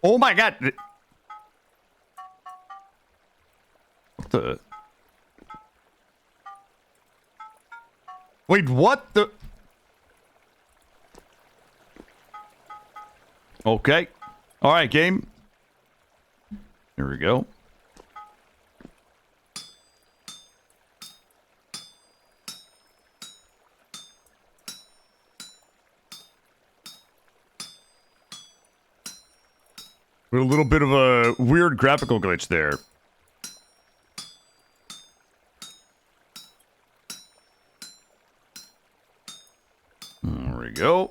Oh my God. What the? Wait, what the? Okay. All right, game. There we go. With a little bit of a weird graphical glitch there. There we go.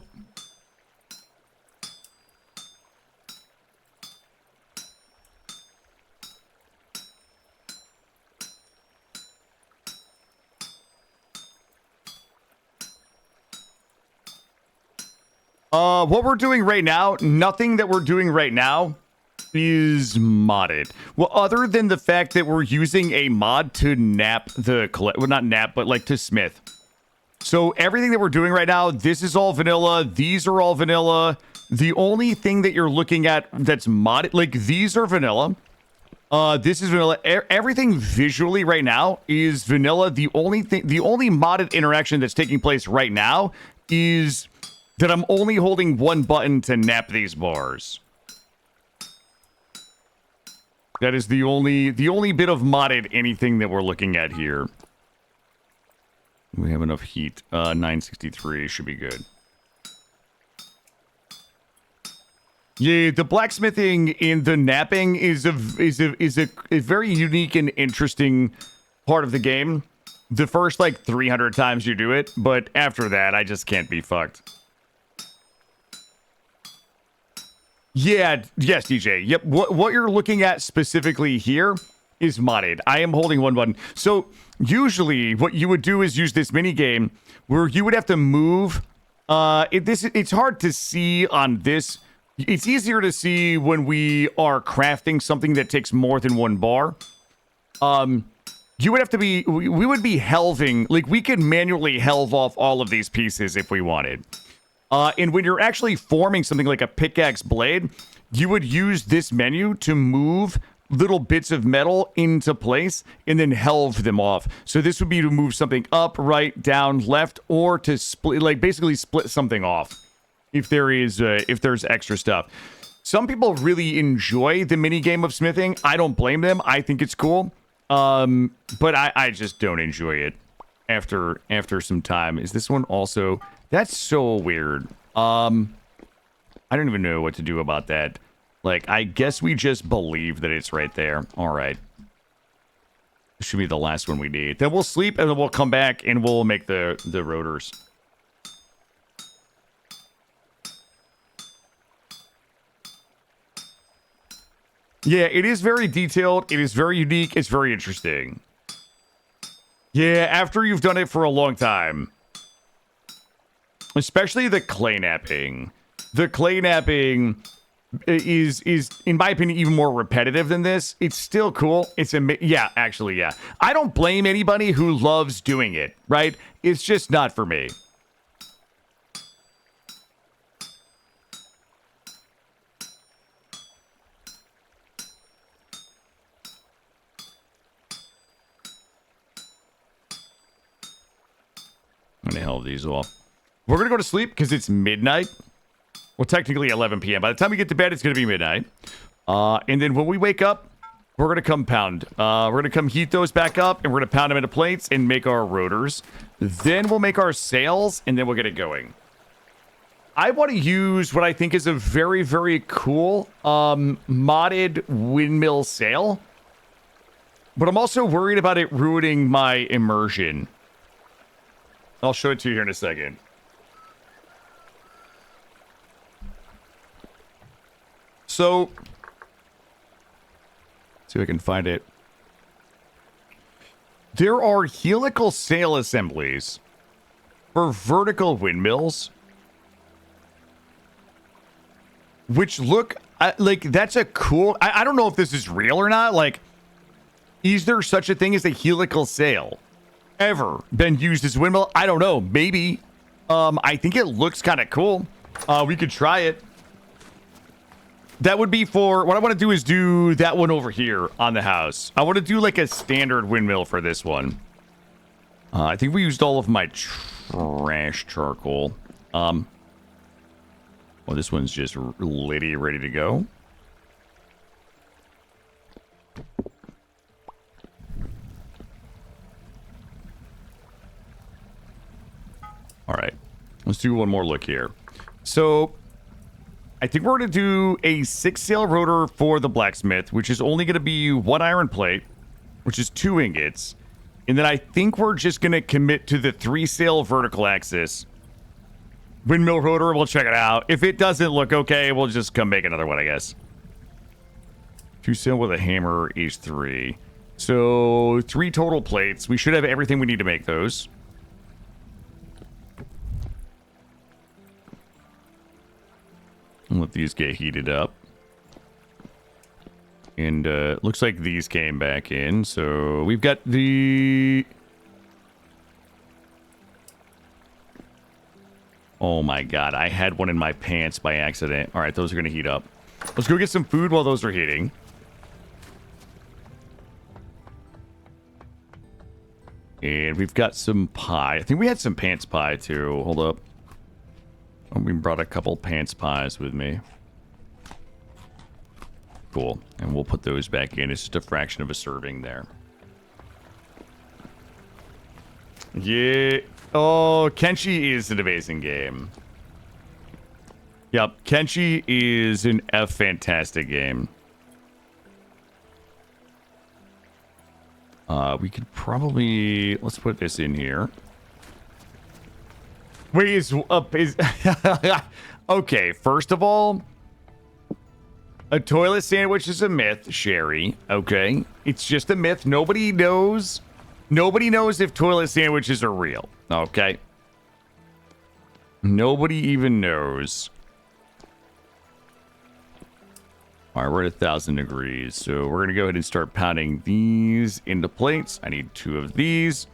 What we're doing right now, nothing that we're doing right now is modded. Well, other than the fact that we're using a mod to nap the, well, not nap, but like to smith. So everything that we're doing right now, this is all vanilla. These are all vanilla. The only thing that you're looking at that's modded, like these are vanilla. This is vanilla. Everything visually right now is vanilla. The only modded interaction that's taking place right now is that I'm only holding one button to nap these bars. That is the only bit of modded anything that we're looking at here. We have enough heat. 963 should be good. Yeah, the blacksmithing and the napping is a very unique and interesting part of the game. The first like 300 times you do it, but after that, I just can't be fucked. Yeah, yes, DJ. Yep, what you're looking at specifically here is modded. I am holding one button. So usually what you would do is use this mini game where you would have to move. It's hard to see on this. It's easier to see when we are crafting something that takes more than one bar. You would have to be, we would be helving, like we could manually helve off all of these pieces if we wanted. And when you're actually forming something like a pickaxe blade, you would use this menu to move little bits of metal into place and then helve them off. So this would be to move something up, right, down, left, or to split, like basically split something off if there's extra stuff. Some people really enjoy the mini game of smithing. I don't blame them. I think it's cool. But I just don't enjoy it after some time. Is this one also? That's so weird. I don't even know what to do about that. Like, I guess we just believe that it's right there. All right. This should be the last one we need. Then we'll sleep, and then we'll come back, and we'll make the rotors. Yeah, it is very detailed. It is very unique. It's very interesting. Yeah, after you've done it for a long time. Especially the clay napping. The clay napping is in my opinion even more repetitive than this. It's still cool. Yeah, actually, yeah. I don't blame anybody who loves doing it, right? It's just not for me. I'm gonna help these off. We're gonna go to sleep because it's midnight. Well, technically 11 p.m. By the time we get to bed, it's gonna be midnight. And then when we wake up, we're gonna come pound. We're gonna come heat those back up, and we're gonna pound them into plates and make our rotors. Then we'll make our sails, and then we'll get it going. I want to use what I think is a very, very cool modded windmill sail. But I'm also worried about it ruining my immersion. I'll show it to you here in a second. So, see if I can find it. There are helical sail assemblies for vertical windmills, which look like that's a cool. I don't know if this is real or not. Like, is there such a thing as a helical sail ever been used as a windmill? I don't know. Maybe. I think it looks kind of cool. We could try it. That would be for, what I want to do is do that one over here on the house. I want to do like a standard windmill for this one. I think we used all of my trash charcoal. Well, this one's just litty, ready to go. Let's do one more look here. So I think we're going to do a 6-sail rotor for the blacksmith, which is only going to be 1 iron plate, which is 2 ingots. And then I think we're just going to commit to the 3-sail vertical axis. Windmill rotor, we'll check it out. If it doesn't look okay, we'll just come make another one, I guess. 2-sail with a hammer is 3. So 3 total plates. We should have everything we need to make those. Let these get heated up. And looks like these came back in. So we've got the... Oh my god, I had one in my pants by accident. All right, those are going to heat up. Let's go get some food while those are heating. And we've got some pie. I think we had some pants pie too. Hold up. Oh, we brought a couple pants pies with me. Cool. And we'll put those back in. It's just a fraction of a serving there. Yeah. Oh, Kenshi is an amazing game. Yep, Kenshi is a fantastic game. We could probably... Let's put this in here. Wait, is okay, first of all, a toilet sandwich is a myth, Sherry. Okay, it's just a myth. Nobody knows if toilet sandwiches are real. Okay, nobody even knows. All right, we're at 1,000 degrees, so we're gonna go ahead and start pounding these into plates. I need 2 of these,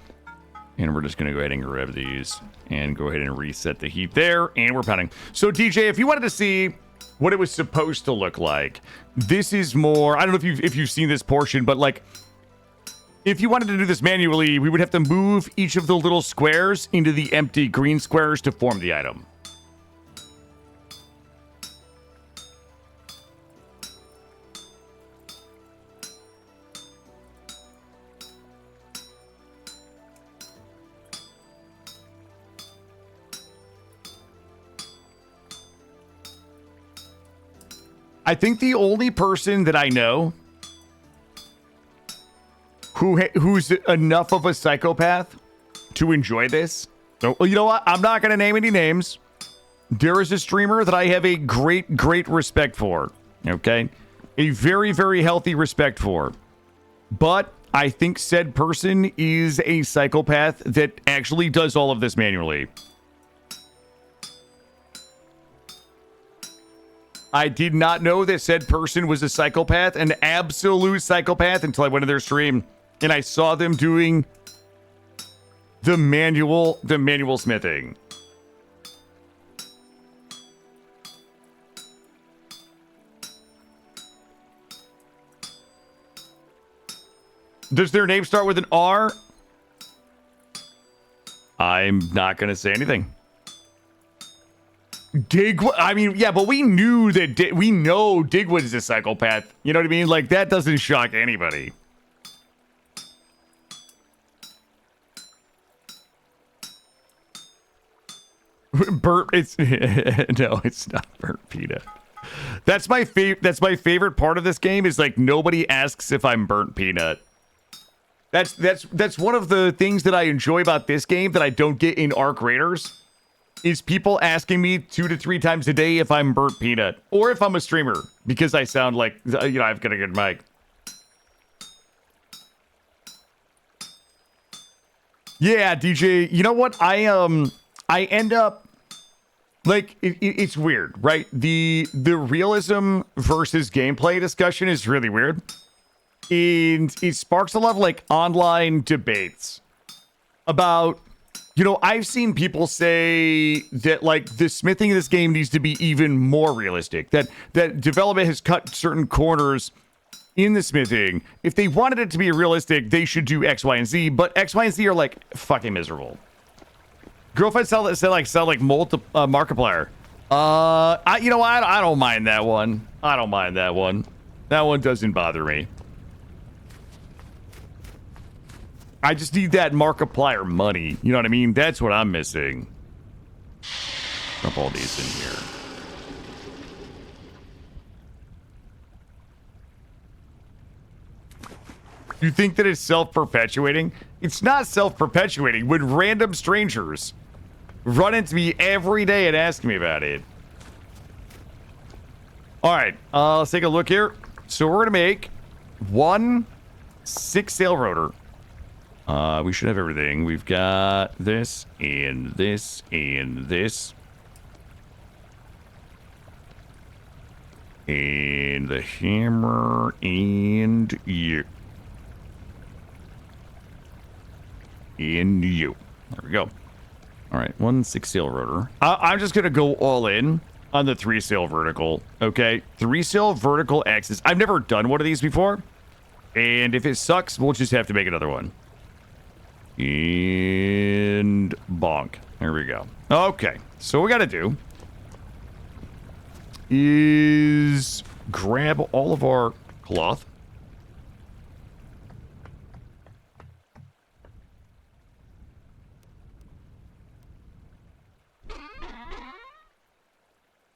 and we're just gonna go ahead and grab these and go ahead and reset the heat there, and we're pounding. So DJ, if you wanted to see what it was supposed to look like, this is more, I don't know if you've seen this portion, but like, if you wanted to do this manually, we would have to move each of the little squares into the empty green squares to form the item. I think the only person that I know who's enough of a psychopath to enjoy this. So, you know what? I'm not going to name any names. There is a streamer that I have a great respect for. Okay? A very, very healthy respect for. But I think said person is a psychopath that actually does all of this manually. I did not know that said person was a psychopath, an absolute psychopath, until I went to their stream and I saw them doing the manual smithing. Does their name start with an R? I'm not going to say anything. I mean, yeah, but we knew that we know Digwood is a psychopath. You know what I mean? Like, that doesn't shock anybody. Burnt, it's no, it's not burnt peanut. That's my favorite part of this game is like nobody asks if I'm burnt peanut. That's one of the things that I enjoy about this game that I don't get in Arc Raiders. Is people asking me 2 to 3 times a day if I'm burnt peanut or if I'm a streamer because I sound like, you know, I've got a good mic. Yeah, DJ, you know what? I end up like it's weird, right? The realism versus gameplay discussion is really weird. And it sparks a lot of like online debates about, you know, I've seen people say that like the smithing of this game needs to be even more realistic, that development has cut certain corners in the smithing. If they wanted it to be realistic, they should do X, Y, and Z, but X, Y, and Z are like fucking miserable. Girlfriend said like Markiplier. You know, I don't mind that one. I don't mind that one. That one doesn't bother me. I just need that Markiplier money. You know what I mean? That's what I'm missing. Drop all these in here. You think that it's self-perpetuating? It's not self-perpetuating when random strangers run into me every day and ask me about it. All right, let's take a look here. So we're gonna make 1 6-sail rotor. We should have everything. We've got this and this and this. And the hammer and you. And you. There we go. All right, 1 6-sail rotor. I'm just gonna go all in on the 3-sail vertical. Okay, 3-sail vertical axis. I've never done one of these before, and if it sucks, we'll just have to make another one. And bonk. There we go. Okay, so what we gotta do is grab all of our cloth.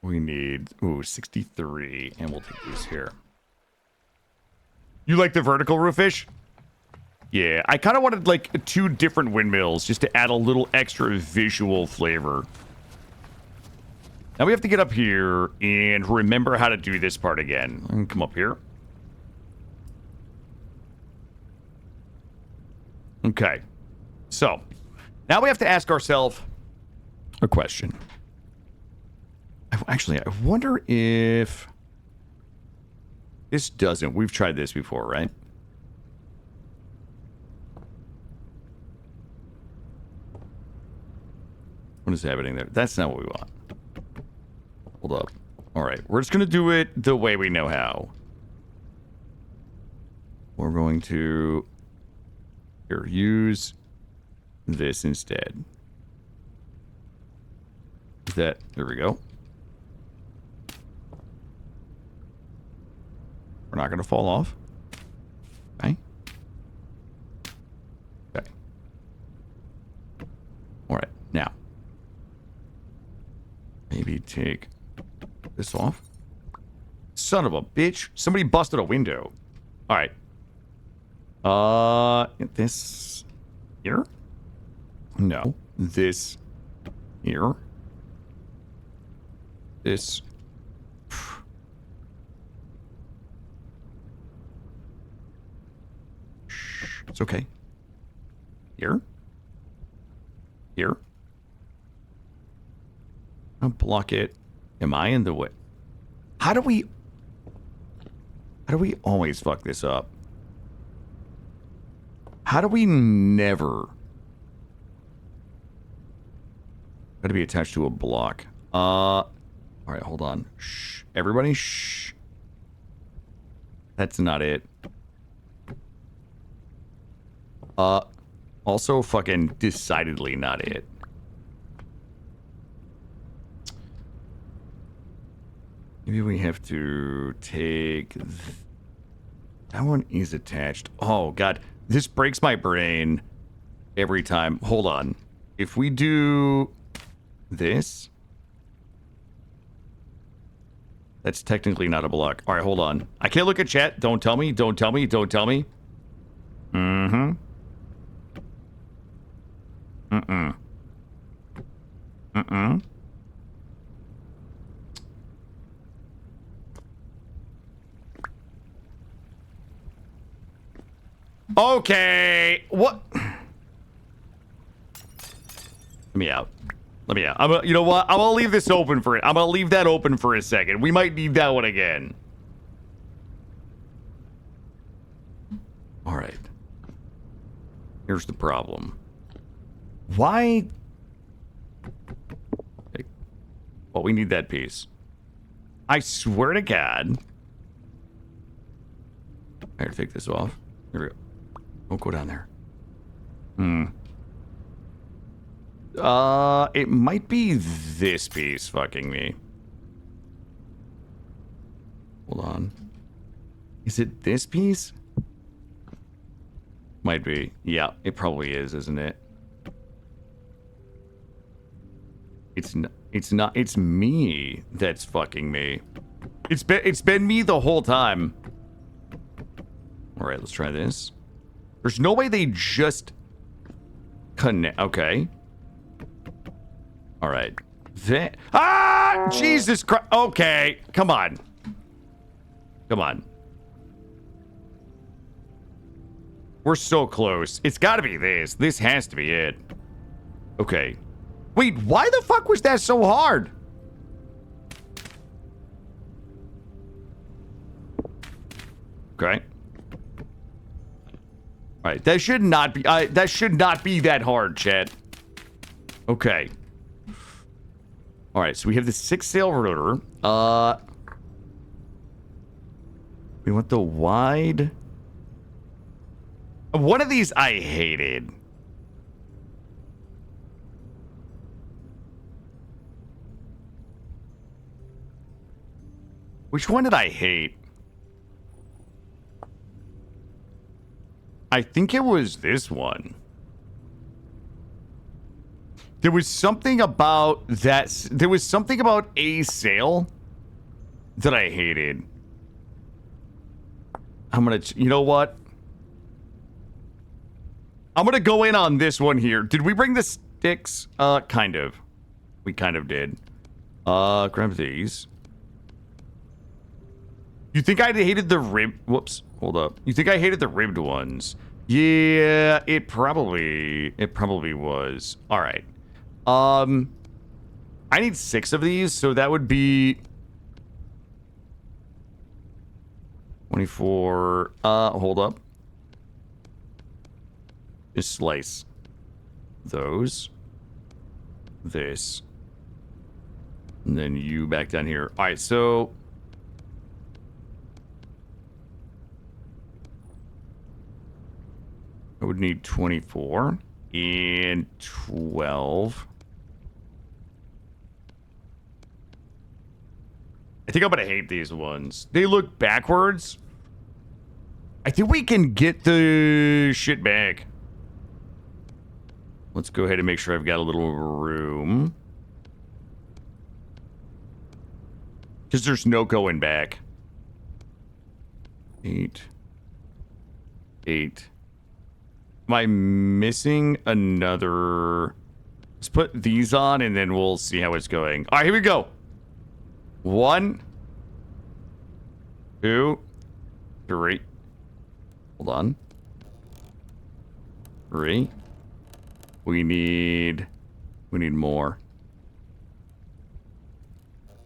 We need, 63, and we'll take these here. You like the vertical roofish? Yeah, I kind of wanted like 2 different windmills just to add a little extra visual flavor. Now we have to get up here and remember how to do this part again. And come up here. Okay. So, now we have to ask ourselves a question. Actually, I wonder if this doesn't. We've tried this before, right? What is happening there? That's not what we want. Hold up. All right, we're just going to do it the way we know how. We're going to here, use this instead. There we go. We're not going to fall off. Okay. Okay. All right. Now, maybe take this off. Son of a bitch. Somebody busted a window. All right. This here? No. This here. This. It's okay. Here. Here. I'll block it. Am I in the way? How do we always fuck this up? How do we never? Got to be attached to a block. All right, hold on. Shh. Everybody, shh. That's not it. Also fucking decidedly not it. Maybe we have to take... That one is attached. Oh, God. This breaks my brain every time. Hold on. If we do this... That's technically not a block. All right, hold on. I can't look at chat. Don't tell me. Don't tell me. Don't tell me. Mm-hmm. Mm-mm. Mm-mm. Okay. What? Let me out. Let me out. You know what? I'm gonna leave this open for it. I'm gonna leave that open for a second. We might need that one again. All right. Here's the problem. Why? Hey. Well, we need that piece. I swear to God. I gotta take this off. Here we go. Don't go down there. It might be this piece fucking me. Hold on. Is it this piece? Might be. Yeah, it probably is, isn't it? It's me that's fucking me. It's been me the whole time. All right, let's try this. There's no way they just connect. Okay. All right. Jesus Christ. Okay. Come on. Come on. We're so close. It's got to be this. This has to be it. Okay. Wait, why the fuck was that so hard? Okay. All right, that should not be that hard, chat. Okay. All right, so we have the 6-sail rotor. We want the wide. One of these I hated. Which one did I hate? I think it was this one. There was something about that. There was something about a sail that I hated. I'm gonna, you know what? I'm gonna go in on this one here. Did we bring the sticks? Kind of. We kind of did. Grab these. You think I hated the rib? Whoops. Hold up. You think I hated the ribbed ones? Yeah, it probably was. All right. I need 6 of these, so that would be 24. Hold up. Just slice those. This. And then you back down here. All right, so I would need 24 and 12. I think I'm gonna hate these ones. They look backwards. I think we can get the shit back. Let's go ahead and make sure I've got a little room. Because there's no going back. 8. Am I missing another? Let's put these on and then we'll see how it's going. All right, here we go. 1, 2, 3. Hold on. 3. We need more.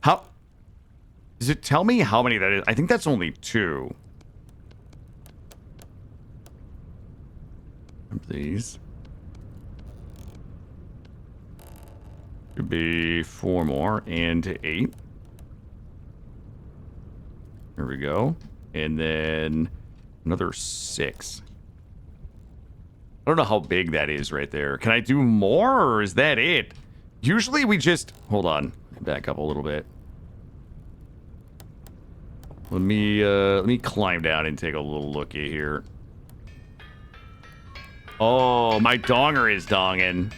How does it tell me how many that is? I think that's only 2. These could be 4 more and 8. There we go. And then another 6. I don't know how big that is right there. Can I do more or is that it? Usually we just... Hold on. Back up a little bit. Let me climb down and take a little looky here. Oh, my donger is donging.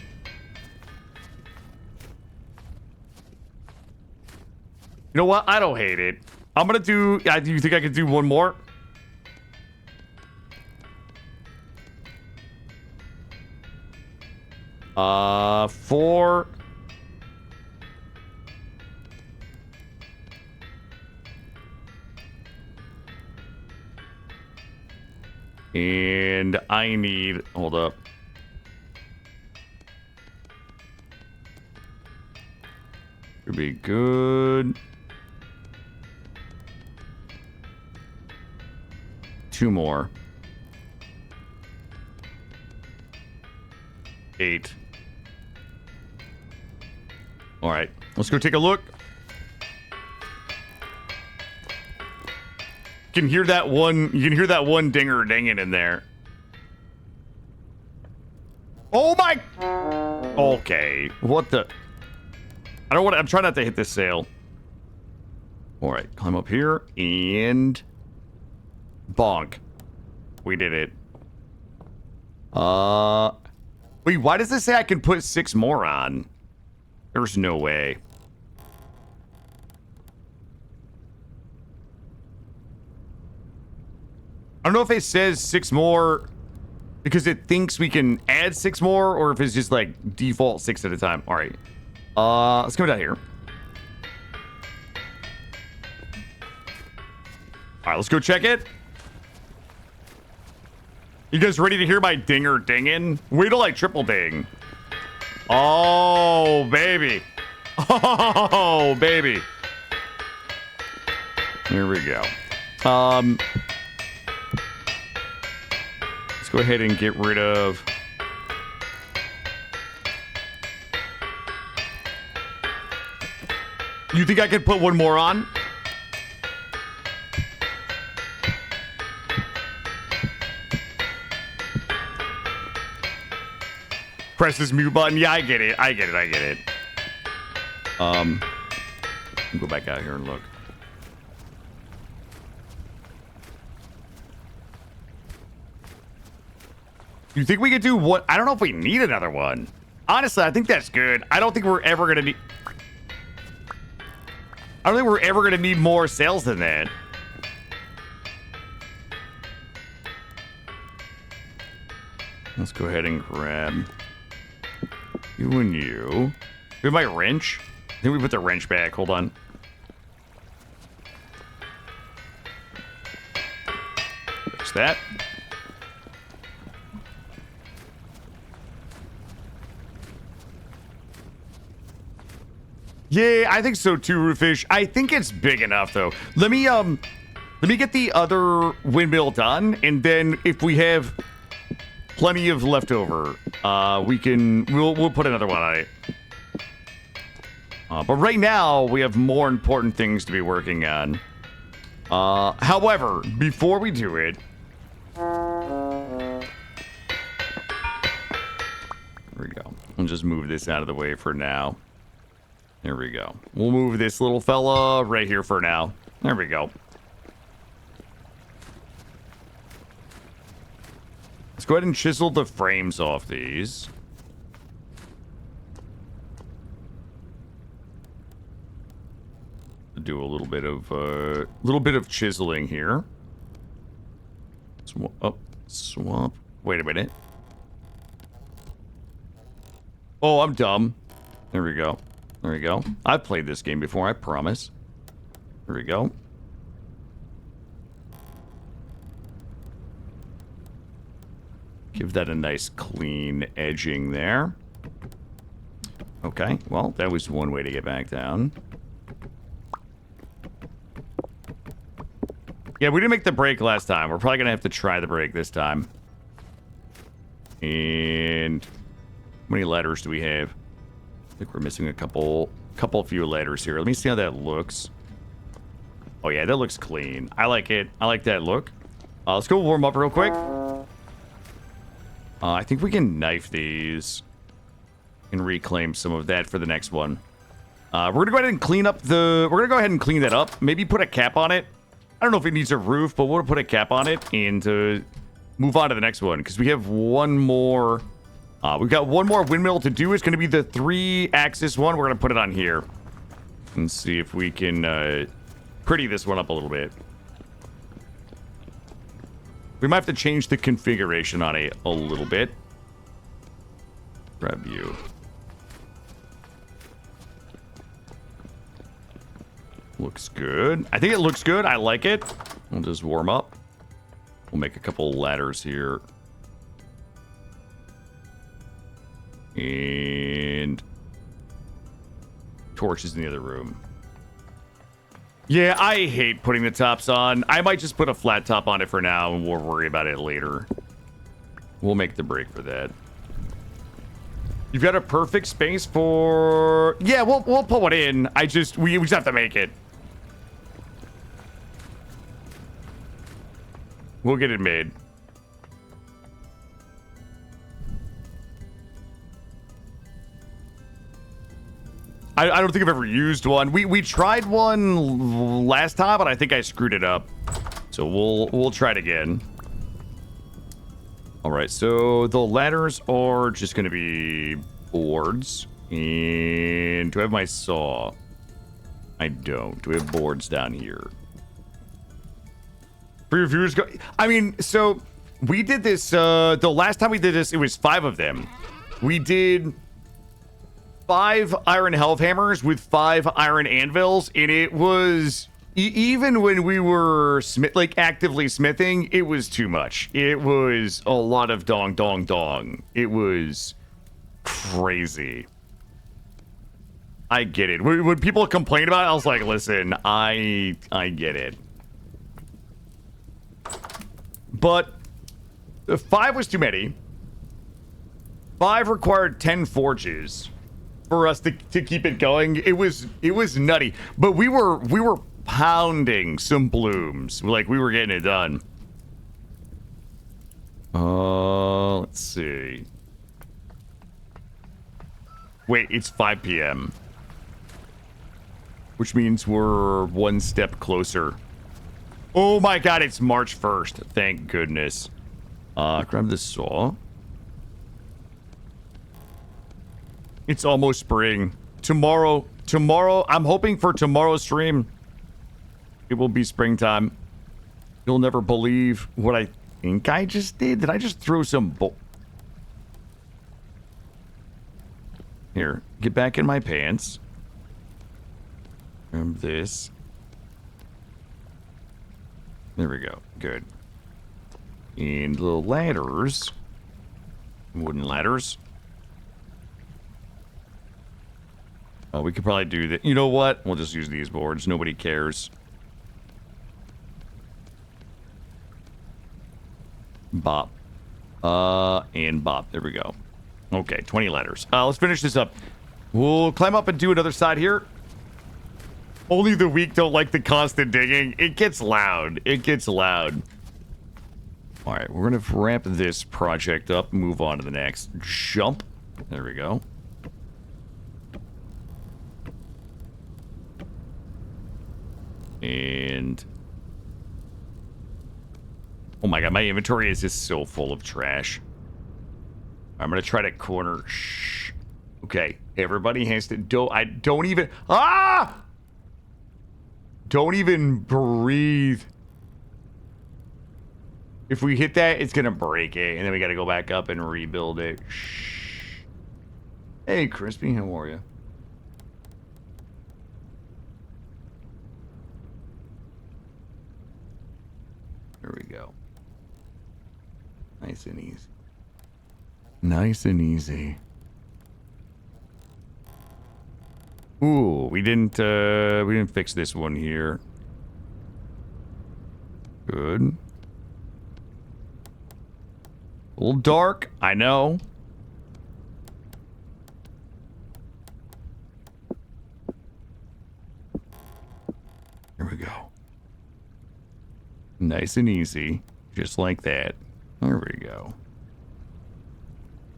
You know what? I don't hate it. I'm gonna do... do you think I could do one more? Four. And I need... Hold up. Should be good. 2 more. 8. All right, let's go take a look. You can hear that one dinger dinging in there. Oh my. Okay, what the? I don't want to, I'm trying not to hit this sail. All right, climb up here and bonk. We did it. Wait, why does this say I can put 6 more on? There's no way. I don't know if it says 6 more because it thinks we can add 6 more, or if it's just like default 6 at a time. All right. Let's go down here. All right, let's go check it. You guys ready to hear my dinger dinging? Wait till I triple ding. Oh, baby. Oh, baby. Here we go. Let's go ahead and get rid of... You think I could put one more on? Press this mute button. Yeah, I get it. I get it. Go back out here and look. You think we could do what? I don't know if we need another one. Honestly, I think that's good. I don't think we're ever gonna need... I don't think we're ever gonna need more sales than that. Let's go ahead and grab you and you. We have my wrench. I think we put the wrench back. Hold on. Fix that. Yeah, I think so too, Roofish. I think it's big enough though. Let me get the other windmill done, and then if we have plenty of leftover, we'll put another one on it. But right now we have more important things to be working on. However, before we do it, there we go. I'll just move this out of the way for now. There we go. We'll move this little fella right here for now. There we go. Let's go ahead and chisel the frames off these. Do a little bit of chiseling here. Swap. Wait a minute. Oh, I'm dumb. There we go. There we go. I've played this game before, I promise. There we go. Give that a nice clean edging there. Okay, well, that was one way to get back down. Yeah, we didn't make the break last time. We're probably going to have to try the break this time. And how many letters do we have? I think we're missing a couple few letters here. Let me see how that looks. Oh yeah, that looks clean. I like it. I like that look. Let's go warm up real quick. I think we can knife these and reclaim some of that for the next one. We're gonna go ahead and clean up the... We're gonna go ahead and clean that up. Maybe put a cap on it. I don't know if it needs a roof, but we'll put a cap on it and move on to the next one because we have one more... we've got one more windmill to do. It's going to be the 3-axis one. We're going to put it on here and see if we can pretty this one up a little bit. We might have to change the configuration on it a little bit. Grab you. Looks good. I think it looks good. I like it. We'll just warm up. We'll make a couple ladders here. And torches in the other room. Yeah, I hate putting the tops on. I might just put a flat top on it for now, and we'll worry about it later. We'll make the break for that. You've got a perfect space for... Yeah, we'll put one in. We just have to make it. We'll get it made. I don't think I've ever used one. We tried one last time, but I think I screwed it up. So we'll try it again. All right, so the ladders are just going to be boards. And do I have my saw? I don't. Do we have boards down here? For your viewers, go. I mean, so we did this. The last time we did this, it was 5 of them. We did 5 iron hellhammers with 5 iron anvils, and it was even when we were actively smithing, it was too much. It was a lot of dong dong dong. It was crazy. I get it. When people complain about it, I was like, listen, I get it. But 5 was too many. 5 required 10 forges for us to keep it going. It was nutty. But we were pounding some blooms. Like, we were getting it done. Let's see. Wait, it's 5 p.m. Which means we're one step closer. Oh my god, it's March 1st. Thank goodness. Grab the saw. It's almost spring. Tomorrow, I'm hoping for tomorrow's stream, it will be springtime. You'll never believe what I think I just did. Did I just throw some Here, get back in my pants. Grab this. There we go. Good. And the ladders. Wooden ladders. Oh, we could probably do that. You know what? We'll just use these boards. Nobody cares. Bop. And bop. There we go. Okay, 20 ladders. Let's finish this up. We'll climb up and do another side here. Only the weak don't like the constant digging. It gets loud. It gets loud. All right, we're going to wrap this project up and move on to the next. Jump. There we go. And... oh my god, my inventory is just so full of trash. I'm going to try to corner... shh. Okay, everybody has to... don't even... ah! Don't even breathe. If we hit that, it's gonna break it, and then we gotta go back up and rebuild it. Shh. Hey, Crispy, how are you? There we go. Nice and easy. Nice and easy. Ooh, we didn't fix this one here. Good. A little dark, I know. Here we go. Nice and easy, just like that. There we go.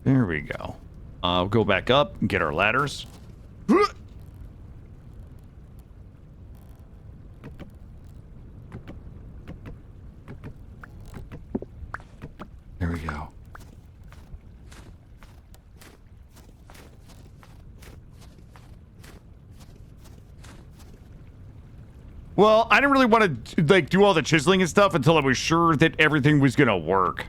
There we go. We'll go back up and get our ladders. There we go. Well, I didn't really want to like do all the chiseling and stuff until I was sure that everything was gonna work.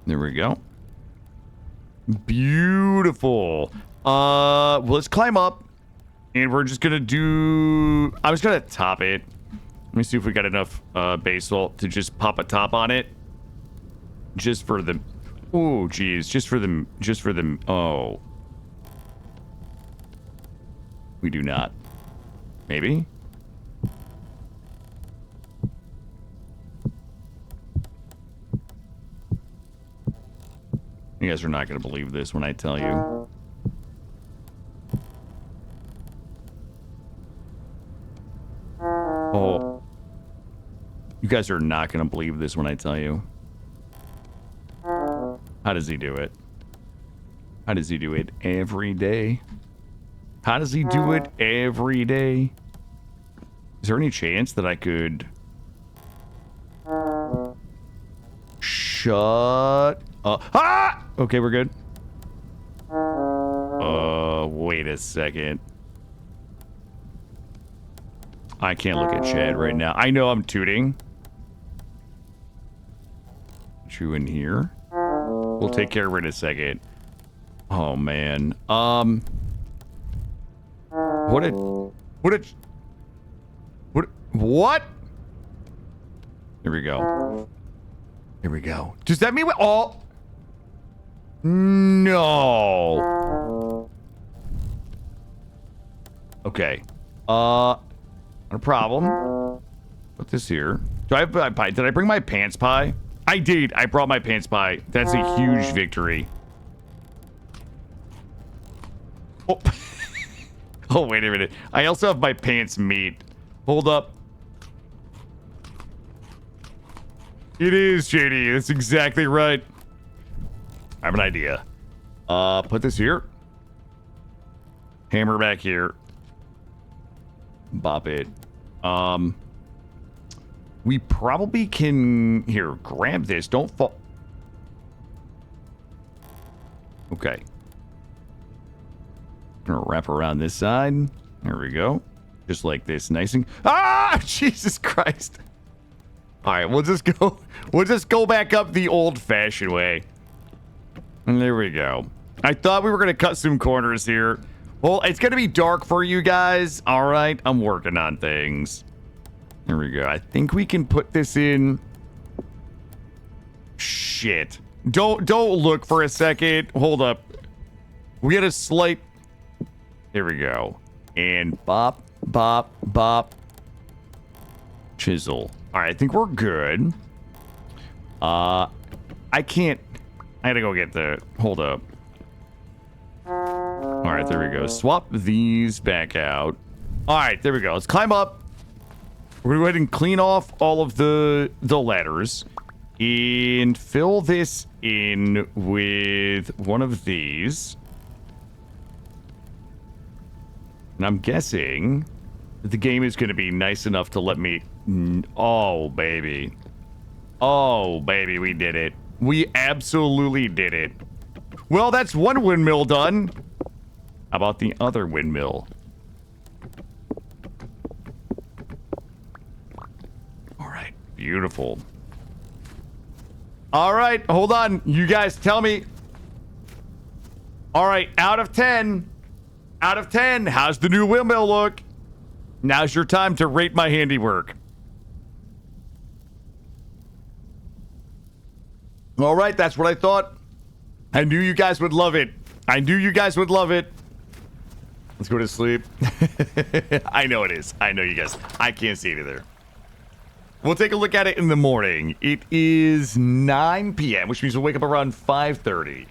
There we go. Beautiful. Well, let's climb up. And we're just gonna do... I was gonna top it. Let me see if we got enough basalt to just pop a top on it. Just for the... oh, geez. Just for the... oh. We do not. Maybe? You guys are not gonna believe this when I tell you. Oh. You guys are not going to believe this when I tell you. How does he do it? How does he do it every day? How does he do it every day? Is there any chance that I could... shh. Shut up. Ah! Okay, we're good. Wait a second. I can't look at Chad right now. I know I'm tooting. Put you in here. We'll take care of it in a second. Oh, man. What? Here we go. Here we go. Does that mean we all... No. Okay. Not a problem. Put this here. Do I have my pie? Did I bring my pants pie? I did. I brought my pants pie. That's a huge victory. Oh. Oh, wait a minute. I also have my pants meat. Hold up. It is, JD. That's exactly right. I have an idea. Put this here. Hammer back here. Bop it. We probably can... Here, grab this. Don't fall... Okay. Gonna wrap around this side. There we go. Just like this. Nice and... Ah! Jesus Christ. Alright, we'll just go back up the old-fashioned way. And there we go. I thought we were gonna cut some corners here. Well, it's gonna be dark for you guys. Alright, I'm working on things. There we go. I think we can put this in... Shit. Don't look for a second. Hold up. We had a slight... There we go. And bop, bop, bop. Chisel. Alright, I think we're good. I can't... I gotta go get the... Hold up. Alright, there we go. Swap these back out. Alright, there we go. Let's climb up. We're gonna go ahead and clean off all of the ladders. And fill this in with one of these. And I'm guessing that the game is gonna be nice enough to let me... Oh, baby. Oh, baby, we did it. We absolutely did it. Well, that's one windmill done. How about the other windmill? All right, beautiful. All right, hold on. You guys tell me. All right, out of 10. Out of 10, how's the new windmill look? Now's your time to rate my handiwork. All right, that's what I thought. I knew you guys would love it. I knew you guys would love it. Let's go to sleep. I know it is. I know you guys. I can't see it either. We'll take a look at it in the morning. It is 9 p.m., which means we'll wake up around 5:30.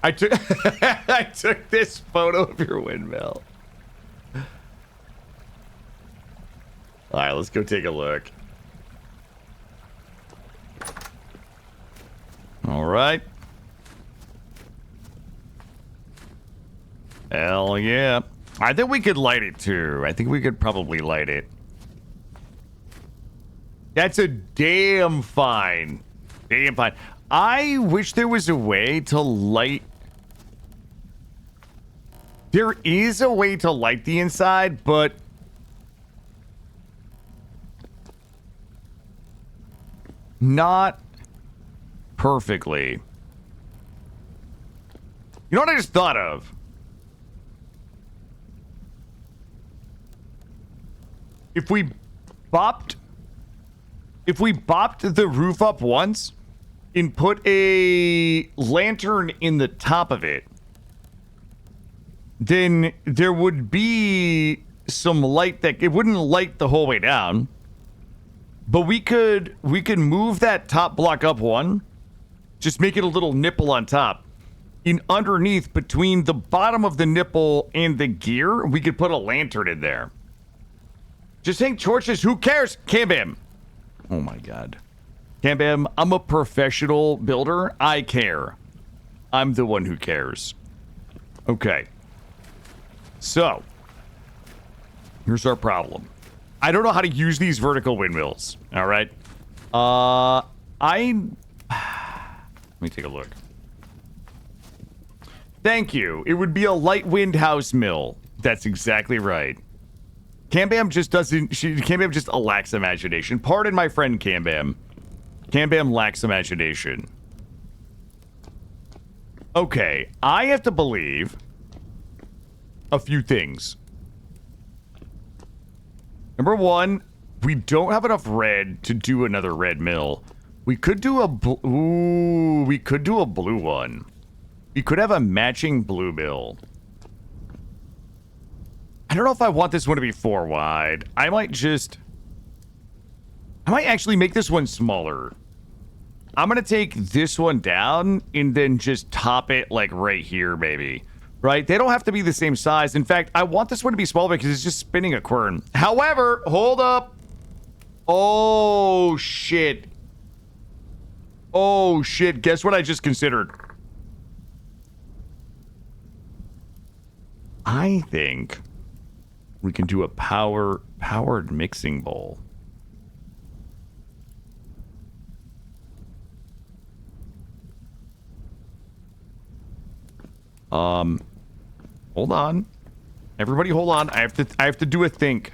I took this photo of your windmill. All right, let's go take a look. All right. Hell yeah. I think we could light it too. I think we could probably light it. That's a damn fine. Damn fine. I wish there was a way to light... There is a way to light the inside, but... Not perfectly. You know what I just thought of? If we bopped the roof up once and put a lantern in the top of it, then there would be some light that it wouldn't light the whole way down. But we could move that top block up one, just make it a little nipple on top. And underneath, between the bottom of the nipple and the gear, we could put a lantern in there. Just hang torches, who cares? Cam Bam. Oh my god. Cam Bam, I'm a professional builder. I care. I'm the one who cares. Okay. So, here's our problem. I don't know how to use these vertical windmills. All right. Let me take a look. Thank you. It would be a light wind house mill. That's exactly right. Cambam just doesn't... Cambam just lacks imagination. Pardon my friend Cambam. Cambam lacks imagination. Okay, I have to believe a few things. Number one, we don't have enough red to do another red mill. We could do a we could do a blue one. We could have a matching blue mill. I don't know if I want this one to be 4 wide. I might actually make this one smaller. I'm gonna take this one down and then just top it like right here, maybe. Right? They don't have to be the same size. In fact, I want this one to be smaller because it's just spinning a quern. However, hold up. Oh, shit. Oh, shit. Guess what I just considered? I think we can do a powered mixing bowl. Hold on. Everybody hold on. I have to do a think.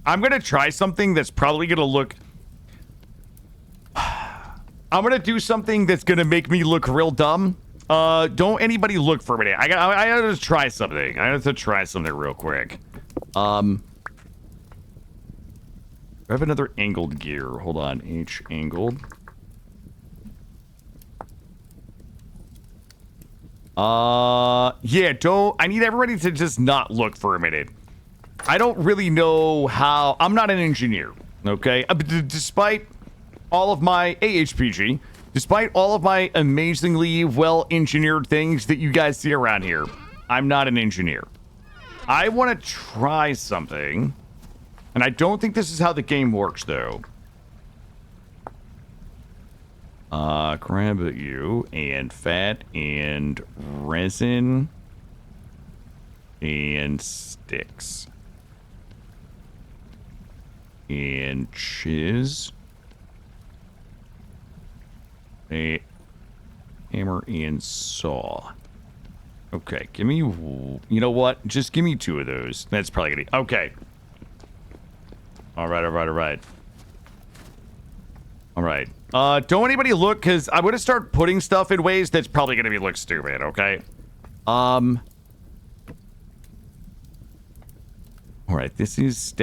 I'm gonna try something that's probably gonna look... I'm gonna do something that's gonna make me look real dumb. Don't anybody look for a minute. I gotta try something. I have to try something real quick. I have another angled gear. Hold on. H angled. Yeah, I need everybody to just not look for a minute. I don't really know how... I'm not an engineer, okay? Despite all of my AHPG, despite all of my amazingly well-engineered things that you guys see around here, I'm not an engineer. I want to try something, and I don't think this is how the game works, though. Grab you, and fat, and resin, and sticks. And chiz. A hammer and saw. Okay, give me... You know what? Just give me 2 of those. That's probably gonna... Okay. Alright. Alright. Don't anybody look, because I'm gonna start putting stuff in ways that's probably gonna look stupid, okay? Alright, this is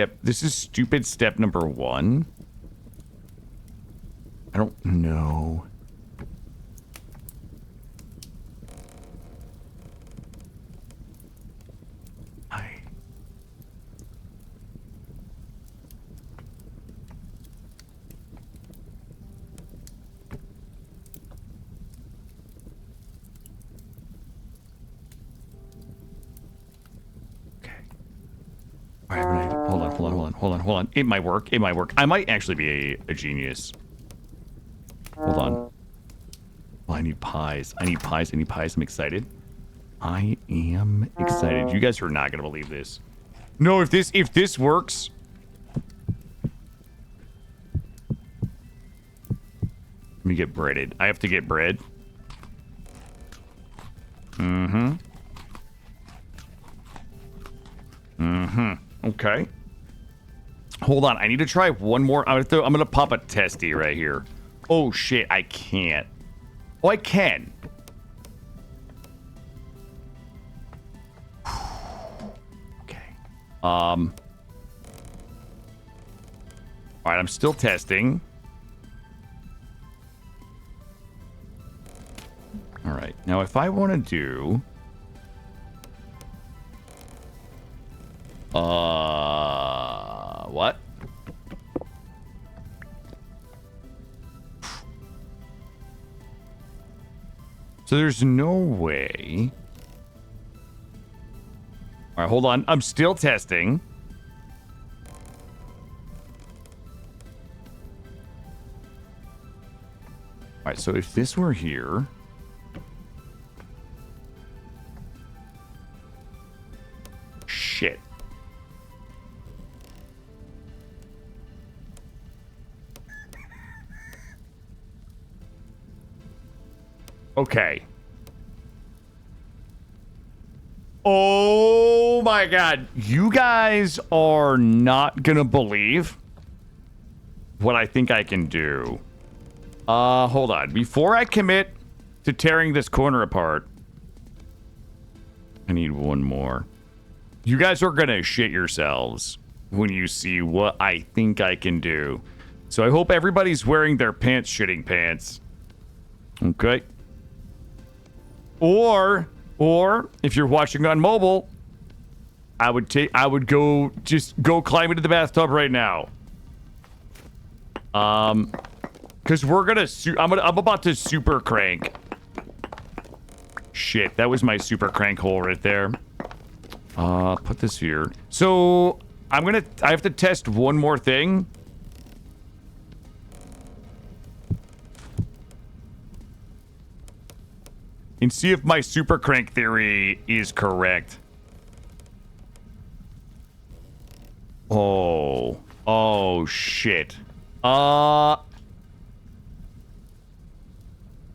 stupid step number 1. I don't know. Alright, hold on. It might work. I might actually be a genius. Hold on. Oh, I need pies. I'm excited. I am excited. You guys are not gonna believe this. No, if this works. Let me get breaded. I have to get bread. Okay. Hold on. I need to try one more. I'm gonna pop a testy right here. Oh shit, I can't. Oh, I can. Okay. Alright, I'm still testing. Alright, now if I want to do... what? So there's no way... Alright, hold on. I'm still testing. right, so if this were here... Shit. Okay. Oh my god. You guys are not gonna believe what I think I can do. Hold on. Before I commit to tearing this corner apart, I need one more. You guys are gonna shit yourselves when you see what I think I can do. So I hope everybody's wearing their pants shitting pants. Okay. Or if you're watching on mobile, I would go climb into the bathtub right now. Cause we're gonna I'm about to super crank. Shit, that was my super crank hole right there. Put this here. So I have to test one more thing. And see if my super crank theory is correct. Oh shit.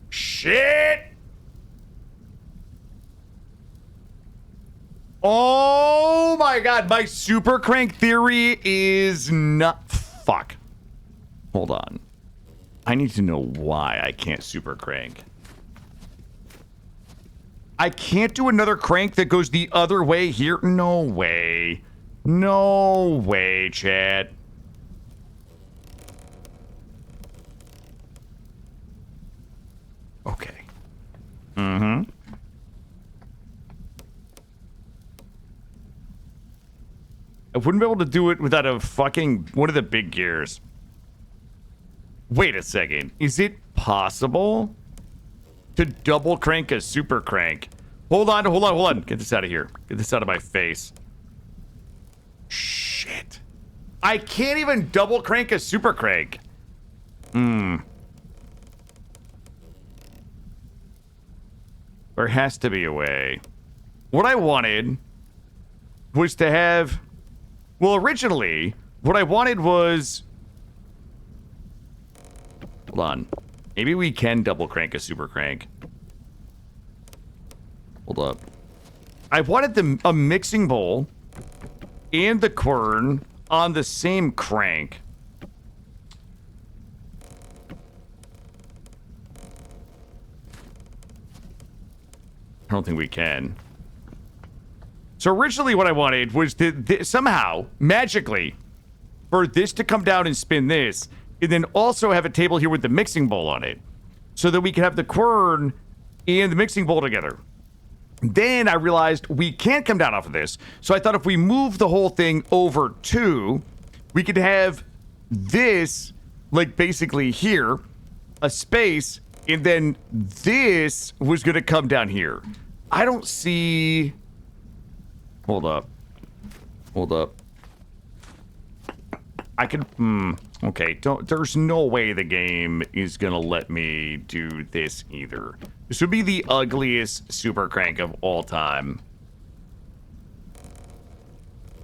Shit. Oh my god, my super crank theory is not... Fuck. Hold on. I need to know why I can't super crank. I can't do another crank that goes the other way here? No way. No way, chat. Okay. Mm-hmm. I wouldn't be able to do it without a fucking one of the big gears. Wait a second. Is it possible to double crank a super crank? Hold on. Get this out of here. Get this out of my face. Shit. I can't even double crank a super crank. There has to be a way. What I wanted was to have... Well, originally, what I wanted was... Hold on. Maybe we can double crank a super crank. Hold up. I wanted a mixing bowl and the quern on the same crank. I don't think we can. So originally what I wanted was to somehow, magically, for this to come down and spin this, and then also have a table here with the mixing bowl on it, so that we can have the quern and the mixing bowl together. Then I realized we can't come down off of this, so I thought if we move the whole thing over to, we could have this, like basically here, a space, and then this was going to come down here. I don't see... Hold up. I can... Okay, there's no way the game is gonna let me do this either. This would be the ugliest super crank of all time.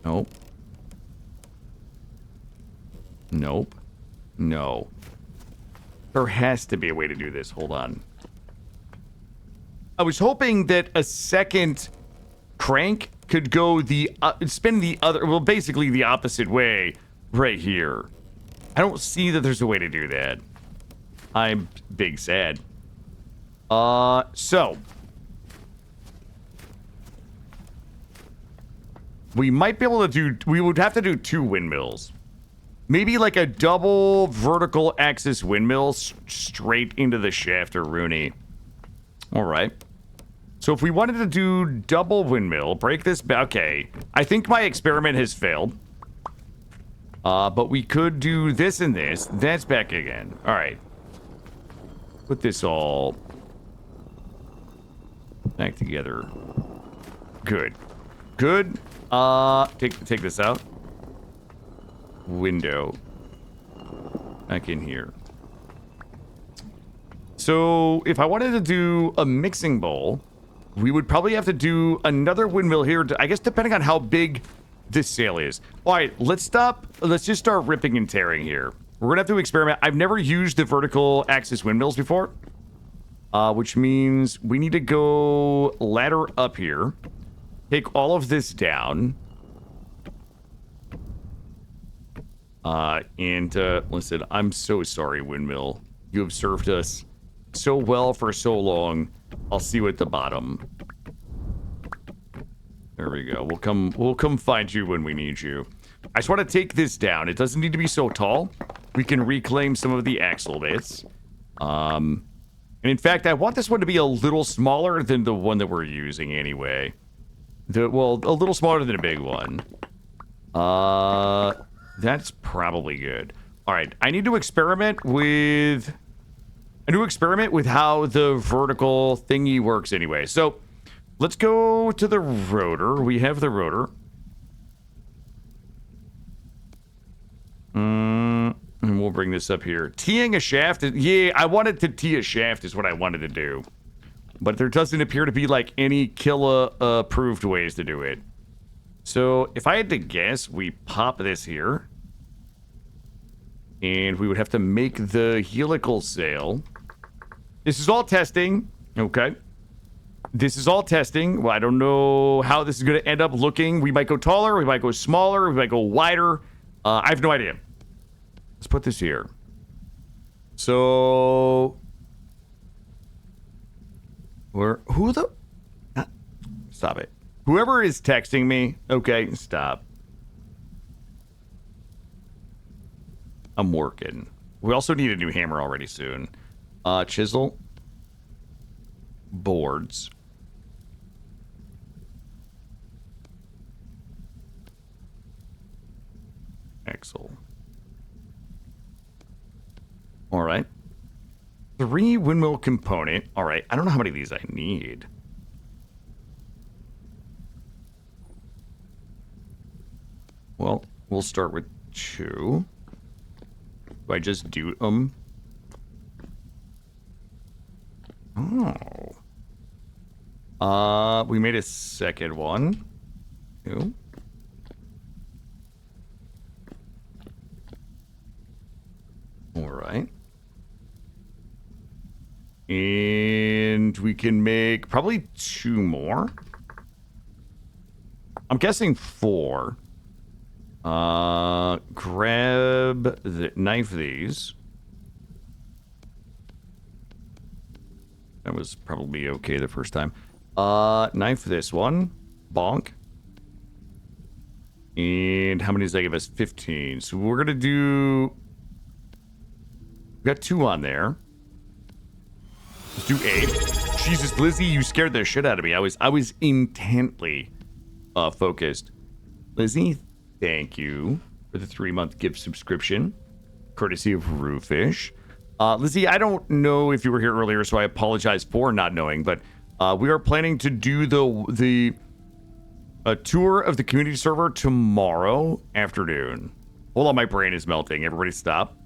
Nope. No. There has to be a way to do this. Hold on. I was hoping that a second crank could go spin the other... Well, basically the opposite way right here. I don't see that there's a way to do that. I'm big sad. So. We might be able to do... We would have to do 2 windmills. Maybe like a double vertical axis windmill straight into the shaft or Rooney. Alright. So if we wanted to do double windmill, break this... Okay. I think my experiment has failed. But we could do this and this. That's back again. All right. Put this all back together. Good. Take this out. Window. Back in here. So if I wanted to do a mixing bowl, we would probably have to do another windmill here, I guess, depending on how big this sail is. All right, let's stop. Let's just start ripping and tearing here. We're going to have to experiment. I've never used the vertical axis windmills before, which means we need to go ladder up here, take all of this down. Listen, I'm so sorry, windmill. You have served us so well for so long. I'll see you at the bottom. There we go. We'll come find you when we need you. I just want to take this down. It doesn't need to be so tall. We can reclaim some of the axle bits. And in fact, I want this one to be a little smaller than the one that we're using anyway. Well, a little smaller than a big one. That's probably good. All right, I need to experiment with how the vertical thingy works anyway. So let's go to the rotor. We have the rotor. And we'll bring this up here. Teeing a shaft. Yeah, I wanted to tee a shaft is what I wanted to do. But there doesn't appear to be like any Killa approved ways to do it. So if I had to guess, we pop this here. And we would have to make the helical sail. This is all testing. Okay. This is all testing. Well, I don't know how this is going to end up looking. We might go taller. We might go smaller. We might go wider. I have no idea. Let's put this here. So... Stop it. Whoever is texting me, okay, stop. I'm working. We also need a new hammer already soon. Chisel. Boards. Axle. All right. 3 windmill component. All right. I don't know how many of these I need. Well, we'll start with 2. Do I just do them? Oh. We made a second one. 2. All right. And we can make probably 2 more. I'm guessing 4. Knife these. That was probably okay the first time. Knife this one. Bonk. And how many does that give us? 15. So we're gonna do... We got 2 on there. Let's do 8. Jesus, Lizzie, you scared the shit out of me. I was intently focused. Lizzie, thank you for the 3-month gift subscription, courtesy of Roofish. Lizzie, I don't know if you were here earlier, so I apologize for not knowing, but we are planning to do the tour of the community server tomorrow afternoon. Hold on, my brain is melting. Everybody stop.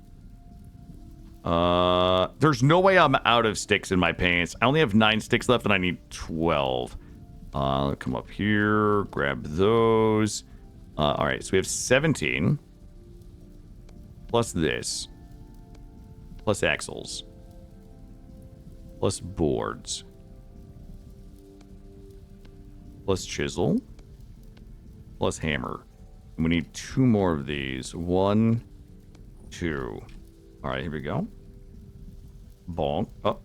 There's no way I'm out of sticks in my pants. I only have 9 sticks left and I need 12. Come up here, grab those. All right, so we have 17 plus this, plus axles, plus boards, plus chisel, plus hammer. And we need 2 more of these. 1, 2. All right, here we go. Bonk. Oh.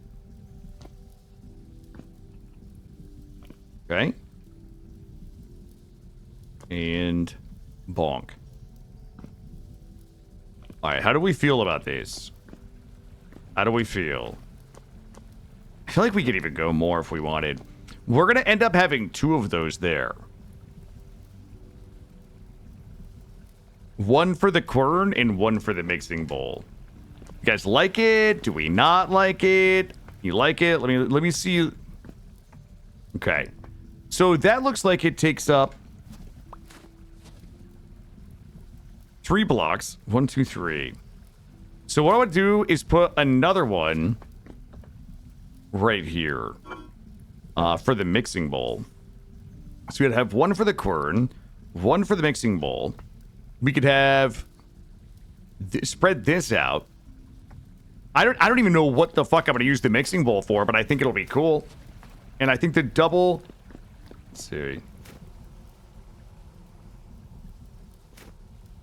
Okay. And bonk. All right, how do we feel about this? How do we feel? I feel like we could even go more if we wanted. We're going to end up having 2 of those there. 1 for the quern and 1 for the mixing bowl. You guys like it? Do we not like it? You like it? Let me see. Okay. So that looks like it takes up 3 blocks. 1, 2, 3. So what I would do is put another one right here for the mixing bowl. So we'd have one for the quern, one for the mixing bowl. We could have spread this out. I don't even know what the fuck I'm gonna use the mixing bowl for, but I think it'll be cool. And I think the double. Let's see.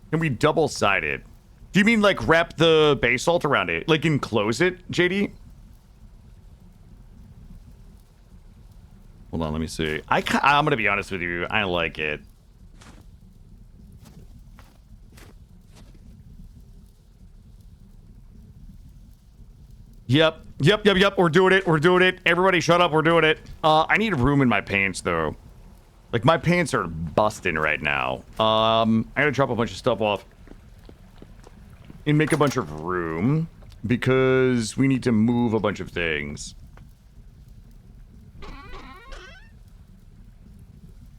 Can we double side it? Do you mean like wrap the basalt around it, like enclose it, JD? Hold on, let me see. I'm gonna be honest with you. I like it. Yep. We're doing it. Everybody shut up. We're doing it. I need room in my pants, though. Like, my pants are busting right now. I gotta drop a bunch of stuff off. And make a bunch of room. Because we need to move a bunch of things.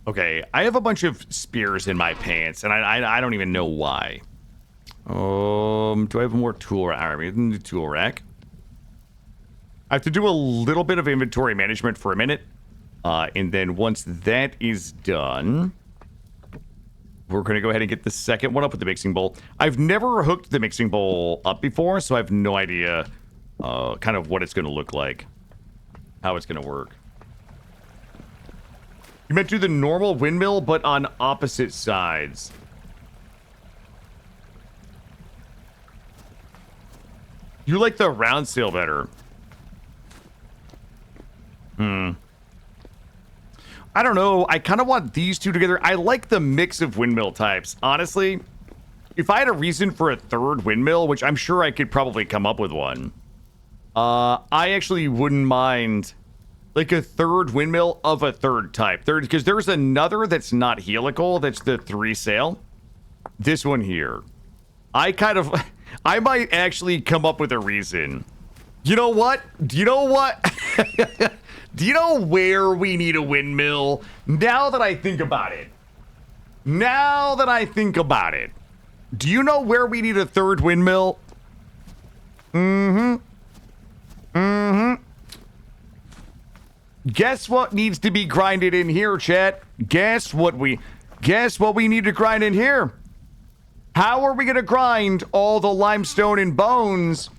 Okay, I have a bunch of spears in my pants, and I don't even know why. Do I have more tool rack? Alright, we have the tool rack. I have to do a little bit of inventory management for a minute. And then once that is done, we're going to go ahead and get the second one up with the mixing bowl. I've never hooked the mixing bowl up before, so I have no idea kind of what it's going to look like. How it's going to work. You meant to do the normal windmill, but on opposite sides. You like the round sail better. I don't know. I kind of want these two together. I like the mix of windmill types. Honestly, if I had a reason for a third windmill, which I'm sure I could probably come up with one, I actually wouldn't mind like a third windmill of a third type. Because there's another that's not helical. That's the 3 sail. This one here. I might actually come up with a reason. You know what? Do you know what? Do you know where we need a windmill? Now that I think about it. Do you know where we need a third windmill? Guess what needs to be grinded in here, chat? Guess what we need to grind in here? How are we gonna grind all the limestone and bones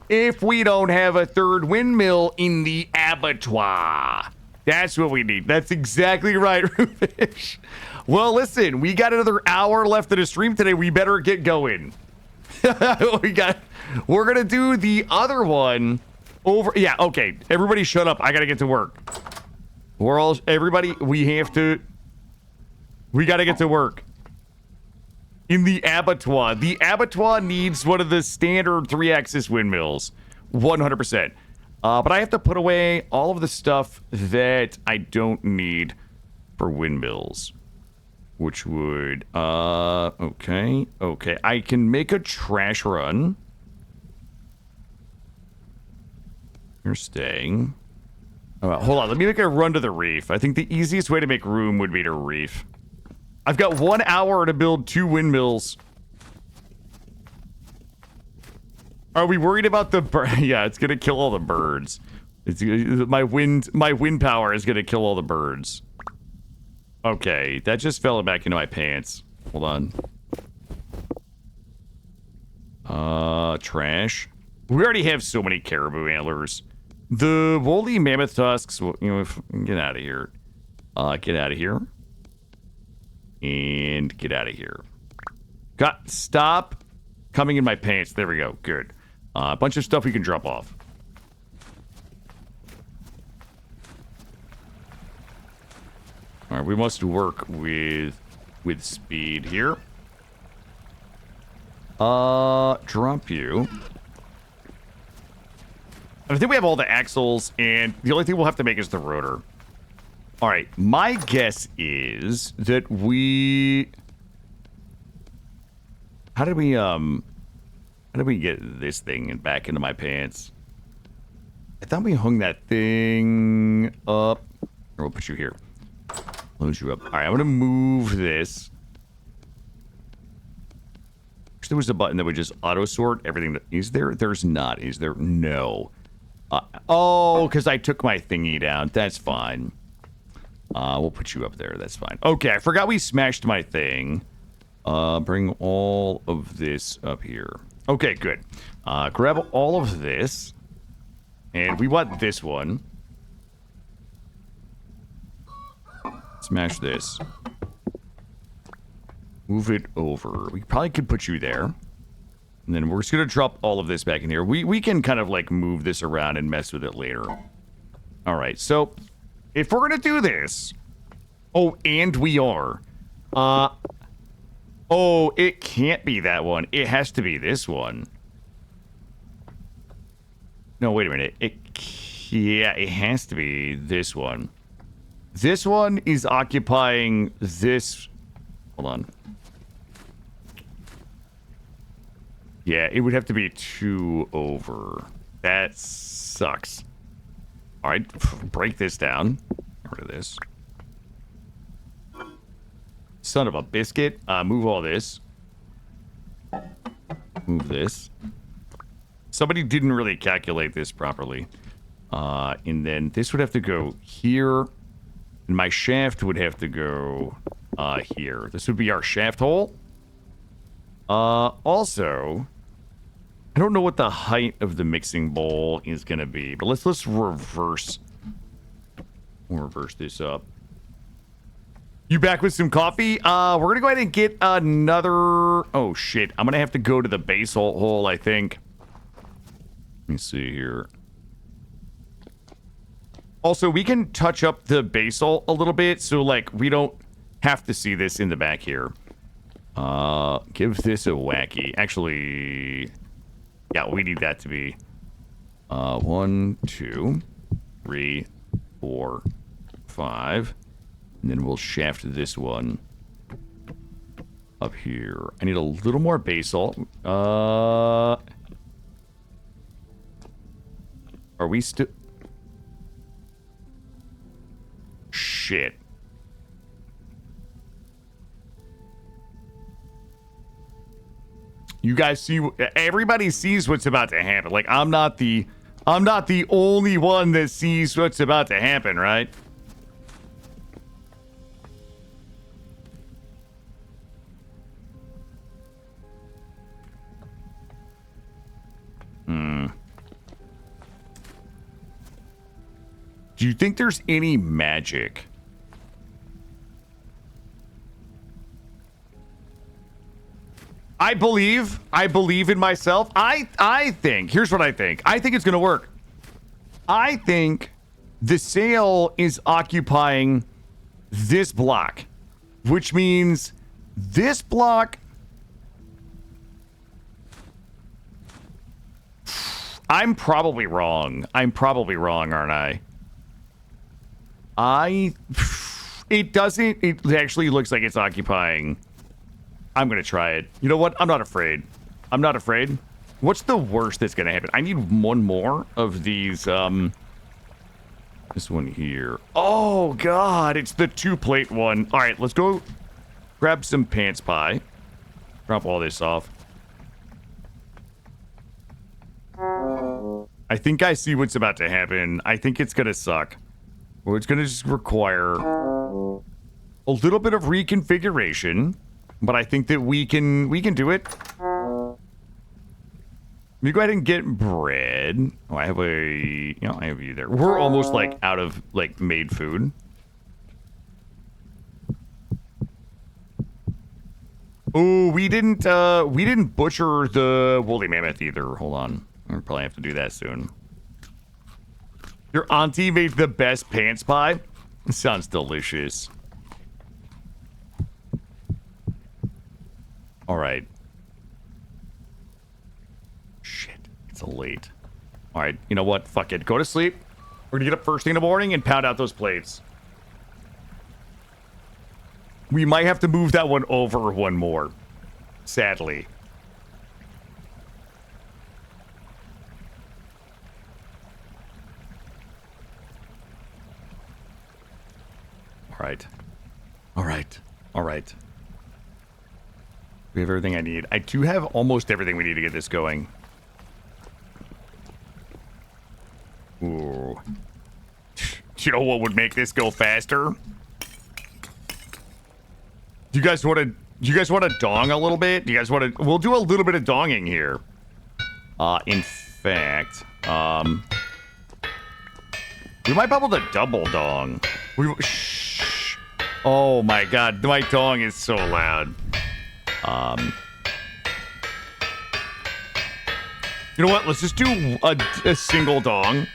if we don't have a third windmill in the abattoir? That's what we need. That's exactly right, Rufish. Well, listen, we got another hour left of the stream today. We better get going. We're gonna do the other one over. Yeah, okay. Everybody shut up. I gotta get to work. We gotta get to work. In the abattoir. The abattoir needs one of the standard 3-axis windmills. 100%. But I have to put away all of the stuff that I don't need for windmills. Which would, okay. I can make a trash run. You're staying. Hold on, let me make a run to the reef. I think the easiest way to make room would be to reef. I've got 1 hour to build 2 windmills. Are we worried about the bird? Yeah, it's gonna kill all the birds. My wind power is gonna kill all the birds. Okay, that just fell back into my pants. Hold on. Trash. We already have so many caribou antlers. The woolly mammoth tusks. Well, get out of here. Get out of here. And get out of here. Stop coming in my pants. There we go. Good. A bunch of stuff we can drop off. All right, we must work with speed here. Drop you. I think we have all the axles, and the only thing we'll have to make is the rotor. All right, my guess is that we... How did we get this thing back into my pants? I thought we hung that thing up. Or we'll put you here. Load you up. All right, I'm gonna move this. There was a button that would just auto sort everything. Is there? There's not. Is there? No. Oh, because I took my thingy down. That's fine. We'll put you up there. That's fine. Okay, I forgot we smashed my thing. Bring all of this up here. Okay, good. Grab all of this. And we want this one. Smash this. Move it over. We probably could put you there. And then we're just going to drop all of this back in here. We can kind of like move this around and mess with it later. All right, so if we're going to do this... Oh, and we are. Oh, it can't be that one. It has to be this one. No, wait a minute. Yeah, it has to be this one. This one is occupying this... Hold on. Yeah, it would have to be 2 over. That sucks. All right, break this down. Get rid of this. Son of a biscuit. Move all this. Move this. Somebody didn't really calculate this properly. And then this would have to go here. And my shaft would have to go here. This would be our shaft hole. Also, I don't know what the height of the mixing bowl is going to be. But let's reverse. We'll reverse this up. You back with some coffee? We're going to go ahead and get another... Oh, shit. I'm going to have to go to the base hole, I think. Let me see here. Also, we can touch up the basal a little bit, so, like, we don't have to see this in the back here. Give this a wacky. Actually, yeah, we need that to be 1, 2, 3, 4, 5. And then we'll shaft this one up here. I need a little more basal. Are we still... Shit. You guys see... Everybody sees what's about to happen. Like, I'm not the only one that sees what's about to happen, right? Do you think there's any magic? I believe in myself. I think, here's what I think. I think it's gonna work. I think the sail is occupying this block, which means this block... I'm probably wrong. I'm probably wrong, aren't I? It doesn't... It actually looks like it's occupying... I'm gonna try it. You know what? I'm not afraid. I'm not afraid. What's the worst that's gonna happen? I need one more of these, this one here. Oh, God. It's the 2-plate one. All right, let's go grab some pants pie. Drop all this off. I think I see what's about to happen. I think it's gonna suck. Well, it's gonna just require a little bit of reconfiguration, but I think that we can do it. Let me go ahead and get bread. Oh, I have I have you there. We're almost like out of like made food. Oh, we didn't butcher the woolly mammoth either. Hold on. We'll probably have to do that soon. Your auntie made the best pants pie? It sounds delicious. All right. Shit, it's late. All right, you know what? Fuck it. Go to sleep. We're gonna get up first thing in the morning and pound out those plates. We might have to move that one over one more. Sadly. All right. All right. All right. We have everything I need. I do have almost everything we need to get this going. Ooh. Do you know what would make this go faster? Do you guys want to dong a little bit? Do you guys want to? We'll do a little bit of donging here. In fact, we might be able to double dong. Shh. Oh my god, my dong is so loud. You know what? Let's just do a single dong.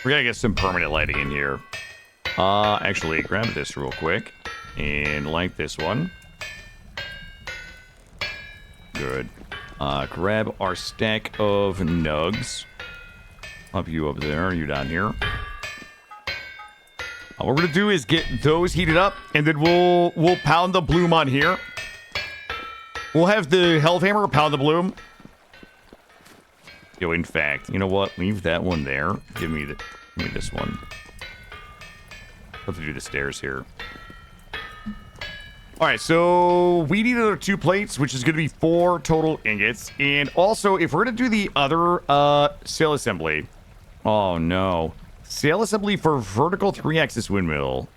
We gotta get some permanent lighting in here. Actually, grab this real quick and light this one. Good. Grab our stack of nugs. Up you up there, you down here. What we're gonna do is get those heated up, and then we'll pound the bloom on here. We'll have the Hellhammer pound the bloom. Yo, in fact, you know what? Leave that one there. Give me this one. I'll have to do the stairs here. All right, so we need another 2 plates, which is going to be 4 total ingots. And also, if we're going to do the other sail assembly... Oh, no. Sail assembly for vertical 3-axis windmill.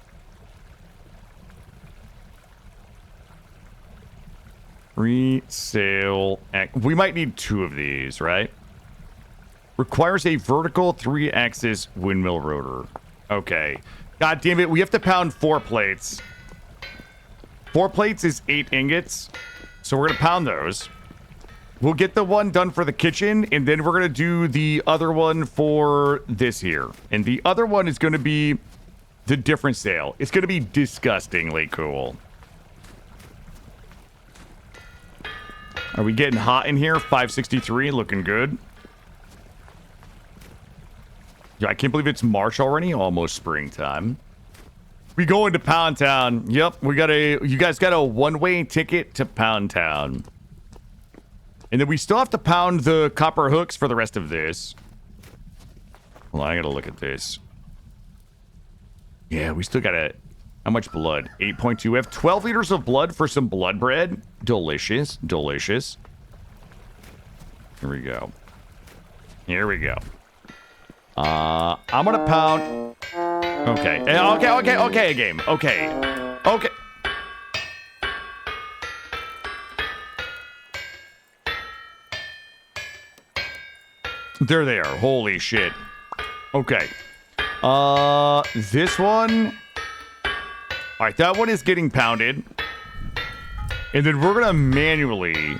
Sail... We might need 2 of these, right? Requires a vertical 3-axis windmill rotor. Okay. God damn it, we have to pound 4 plates. 4 plates is 8 ingots. So we're going to pound those. We'll get the one done for the kitchen, and then we're going to do the other one for this here. And the other one is going to be the different sail. It's going to be disgustingly cool. Are we getting hot in here? 563, looking good. Yeah, I can't believe it's March already. Almost springtime. We go into Pound Town. Yep, you guys got a one-way ticket to Pound Town. And then we still have to pound the copper hooks for the rest of this. Hold on, I gotta look at this. Yeah, we still gotta... How much blood? 8.2. We have 12 liters of blood for some blood bread. Delicious, delicious. Here we go. Here we go. I'm gonna pound... Okay. Okay, game. Okay. There they are. Holy shit. Okay. This one... Alright, that one is getting pounded. And then we're gonna manually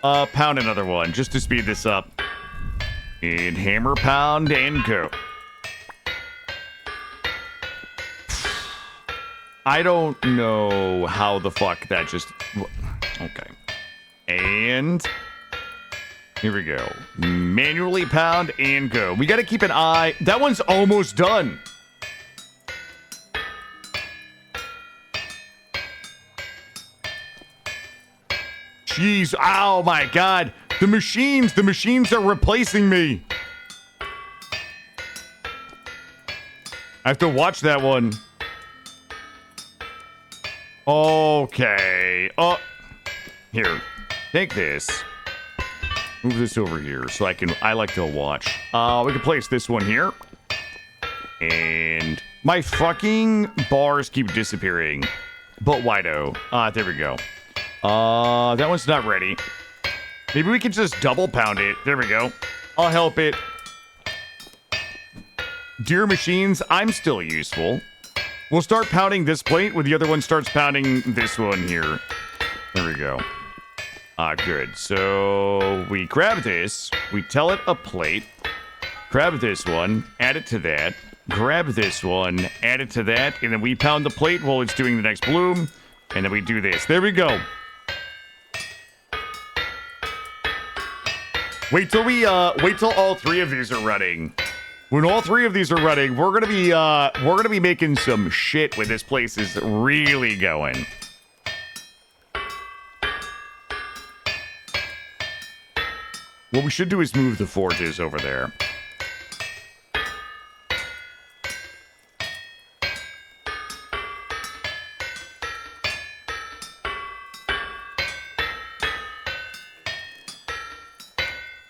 pound another one just to speed this up. And hammer, pound, and go. I don't know how the fuck that just... Okay. And... Here we go. Manually pound and go. We gotta keep an eye... That one's almost done. Jeez. Oh my god. The machines are replacing me. I have to watch that one. Okay. Oh. Here. Take this. Move this over here so I like to watch. We can place this one here. And my fucking bars keep disappearing. But why-do? There we go. That one's not ready. Maybe we can just double pound it. There we go. I'll help it. Dear machines, I'm still useful. We'll start pounding this plate when the other one starts pounding this one here. There we go. Good. So we grab this. We tell it a plate. Grab this one. Add it to that. Grab this one. Add it to that. And then we pound the plate while it's doing the next bloom. And then we do this. There we go. Wait till all 3 of these are running. When all 3 of these are running, we're gonna be making some shit when this place is really going. What we should do is move the forges over there.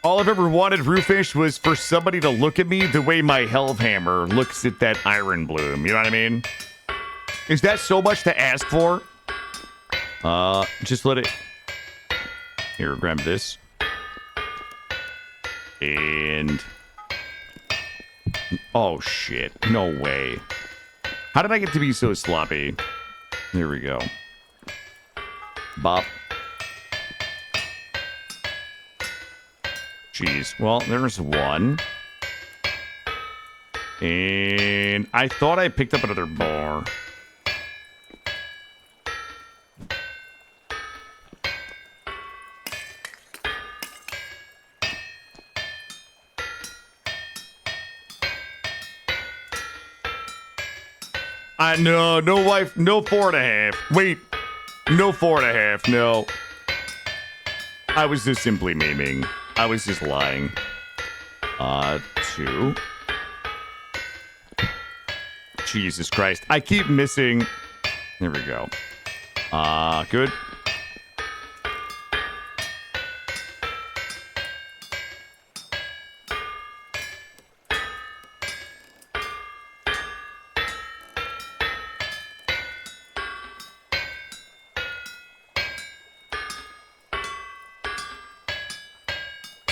All I've ever wanted, Roofish, was for somebody to look at me the way my Hellhammer looks at that Iron Bloom. You know what I mean? Is that so much to ask for? Just let it... Here, grab this. And... Oh, shit. No way. How did I get to be so sloppy? There we go. Bop. Jeez. Well, there's one. And I thought I picked up another bar. No wife, no 4.5. Wait, no 4.5, no. I was just simply memeing. I was just lying. 2. Jesus Christ. I keep missing. There we go. Good.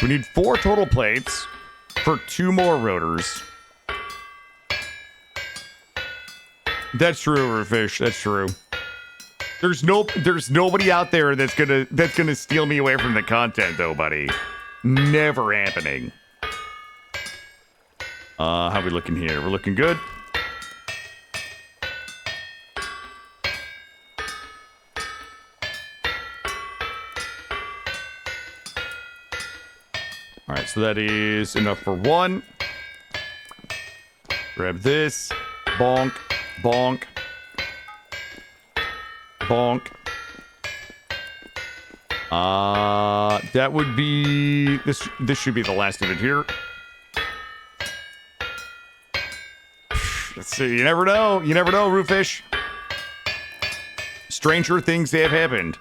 We need 4 total plates for 2 more rotors. That's true, Overfish. That's true. There's nobody out there that's gonna steal me away from the content, though, buddy. Never happening. How we looking here? We're looking good. All right, so that is enough for 1. Grab this. Bonk. Bonk. Bonk. That would be... This should be the last of it here. Let's see. You never know. You never know, Roofish. Stranger things have happened.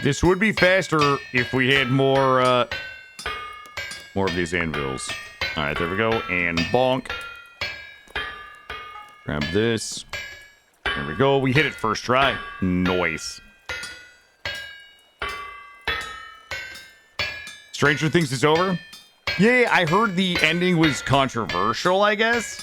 This would be faster if we had more of these anvils. All right, there we go. And bonk. Grab this. There we go. We hit it first try. Nice. Stranger Things is over? Yeah, I heard the ending was controversial, I guess.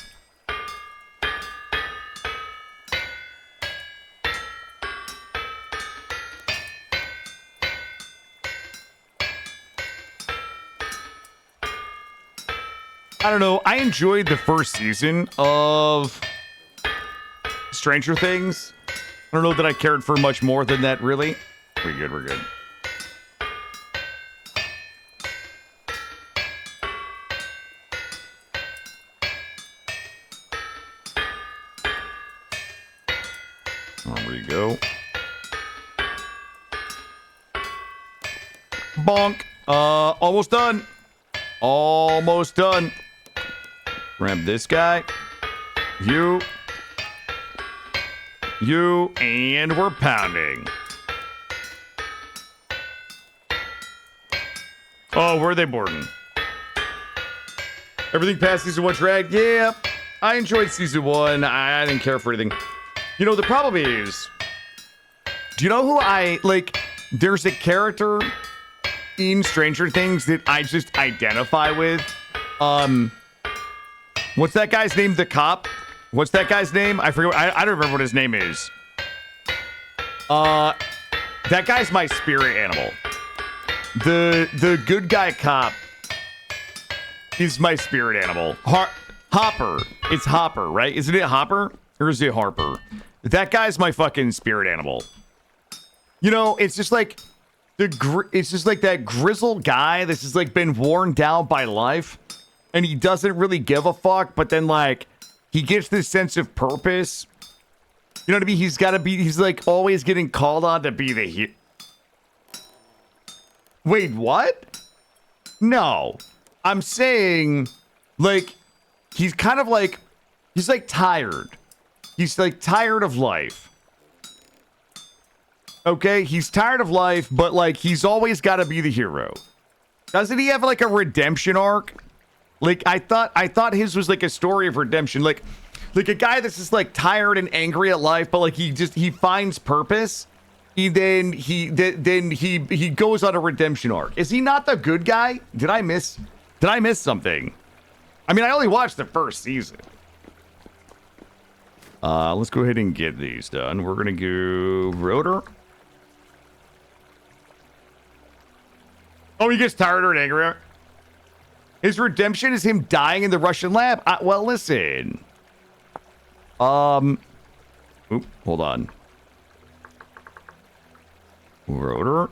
I don't know. I enjoyed the first season of Stranger Things. I don't know that I cared for much more than that, really. We're good, we're good. There we go. Bonk. Almost done. Almost done. Grab this guy. You, and we're pounding. Oh, where are they boarding? Everything past season 1 dragged? Yeah, I enjoyed season 1. I didn't care for anything. You know, the problem is, do you know who I, like, there's a character in Stranger Things that I just identify with. What's that guy's name? The cop? What's that guy's name? I forget. I don't remember what his name is. That guy's my spirit animal. The good guy cop is my spirit animal. Hopper. It's Hopper, right? Isn't it Hopper? Or is it Harper? That guy's my fucking spirit animal. You know, it's just like it's just like that grizzled guy that's just like been worn down by life. And he doesn't really give a fuck, but then, like, he gets this sense of purpose. You know what I mean? He's like always getting called on to be the hero. Wait, what? No. I'm saying, like, he's kind of like, he's like tired. He's like tired of life. Okay, he's tired of life, but like he's always got to be the hero. Doesn't he have like a redemption arc? Like I thought his was like a story of redemption. Like a guy that's just like tired and angry at life, but like he finds purpose. He goes on a redemption arc. Is he not the good guy? Did I miss something? I mean, I only watched the first season. Let's go ahead and get these done. We're gonna go Rotor. Oh, he gets tired and angrier. His redemption is him dying in the Russian lab. Well, listen. Oop, hold on. Rotor.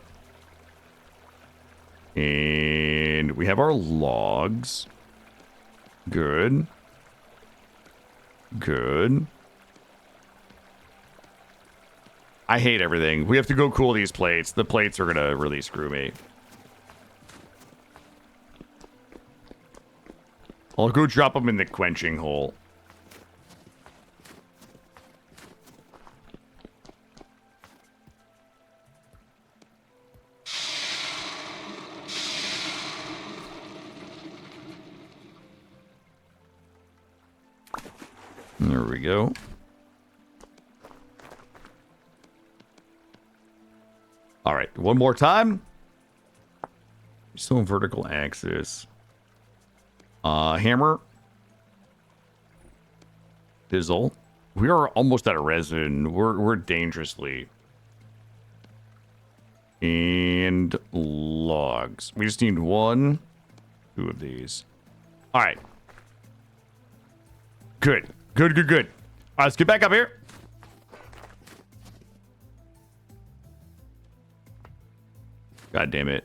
And we have our logs. Good. Good. I hate everything. We have to go cool these plates. The plates are gonna really screw me. I'll go drop them in the quenching hole. There we go. All right, one more time. Still in vertical axis. Hammer. Fizzle. We are almost out of resin. We're dangerously. And logs. We just need 1, 2 of these. All right. Good. Good. All right, let's get back up here. God damn it.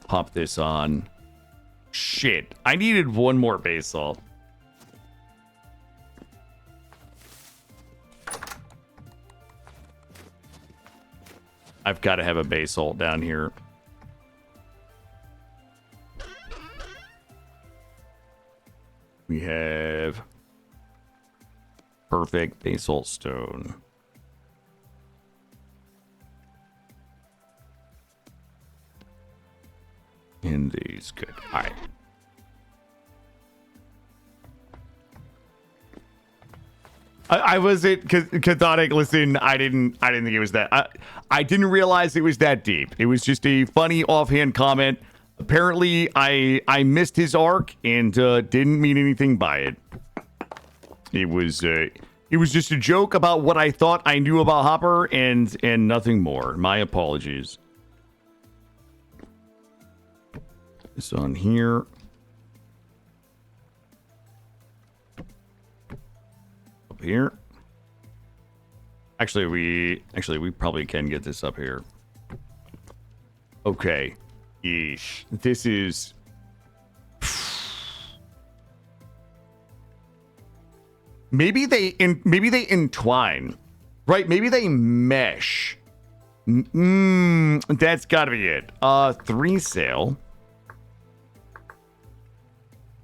Pop this on. Shit. I needed 1 more basalt. I've got to have a basalt down here. We have perfect basalt stone. In these, good. All right. I wasn't cathodic. Listen, I didn't think it was that. I didn't realize it was that deep. It was just a funny offhand comment. Apparently, I missed his arc and didn't mean anything by it. It was just a joke about what I thought I knew about Hopper and nothing more. My apologies. This on here. Up here. Actually, we probably can get this up here. Okay. Eesh. This is... Maybe they entwine. Right? Maybe they mesh. That's gotta be it. 3 sail.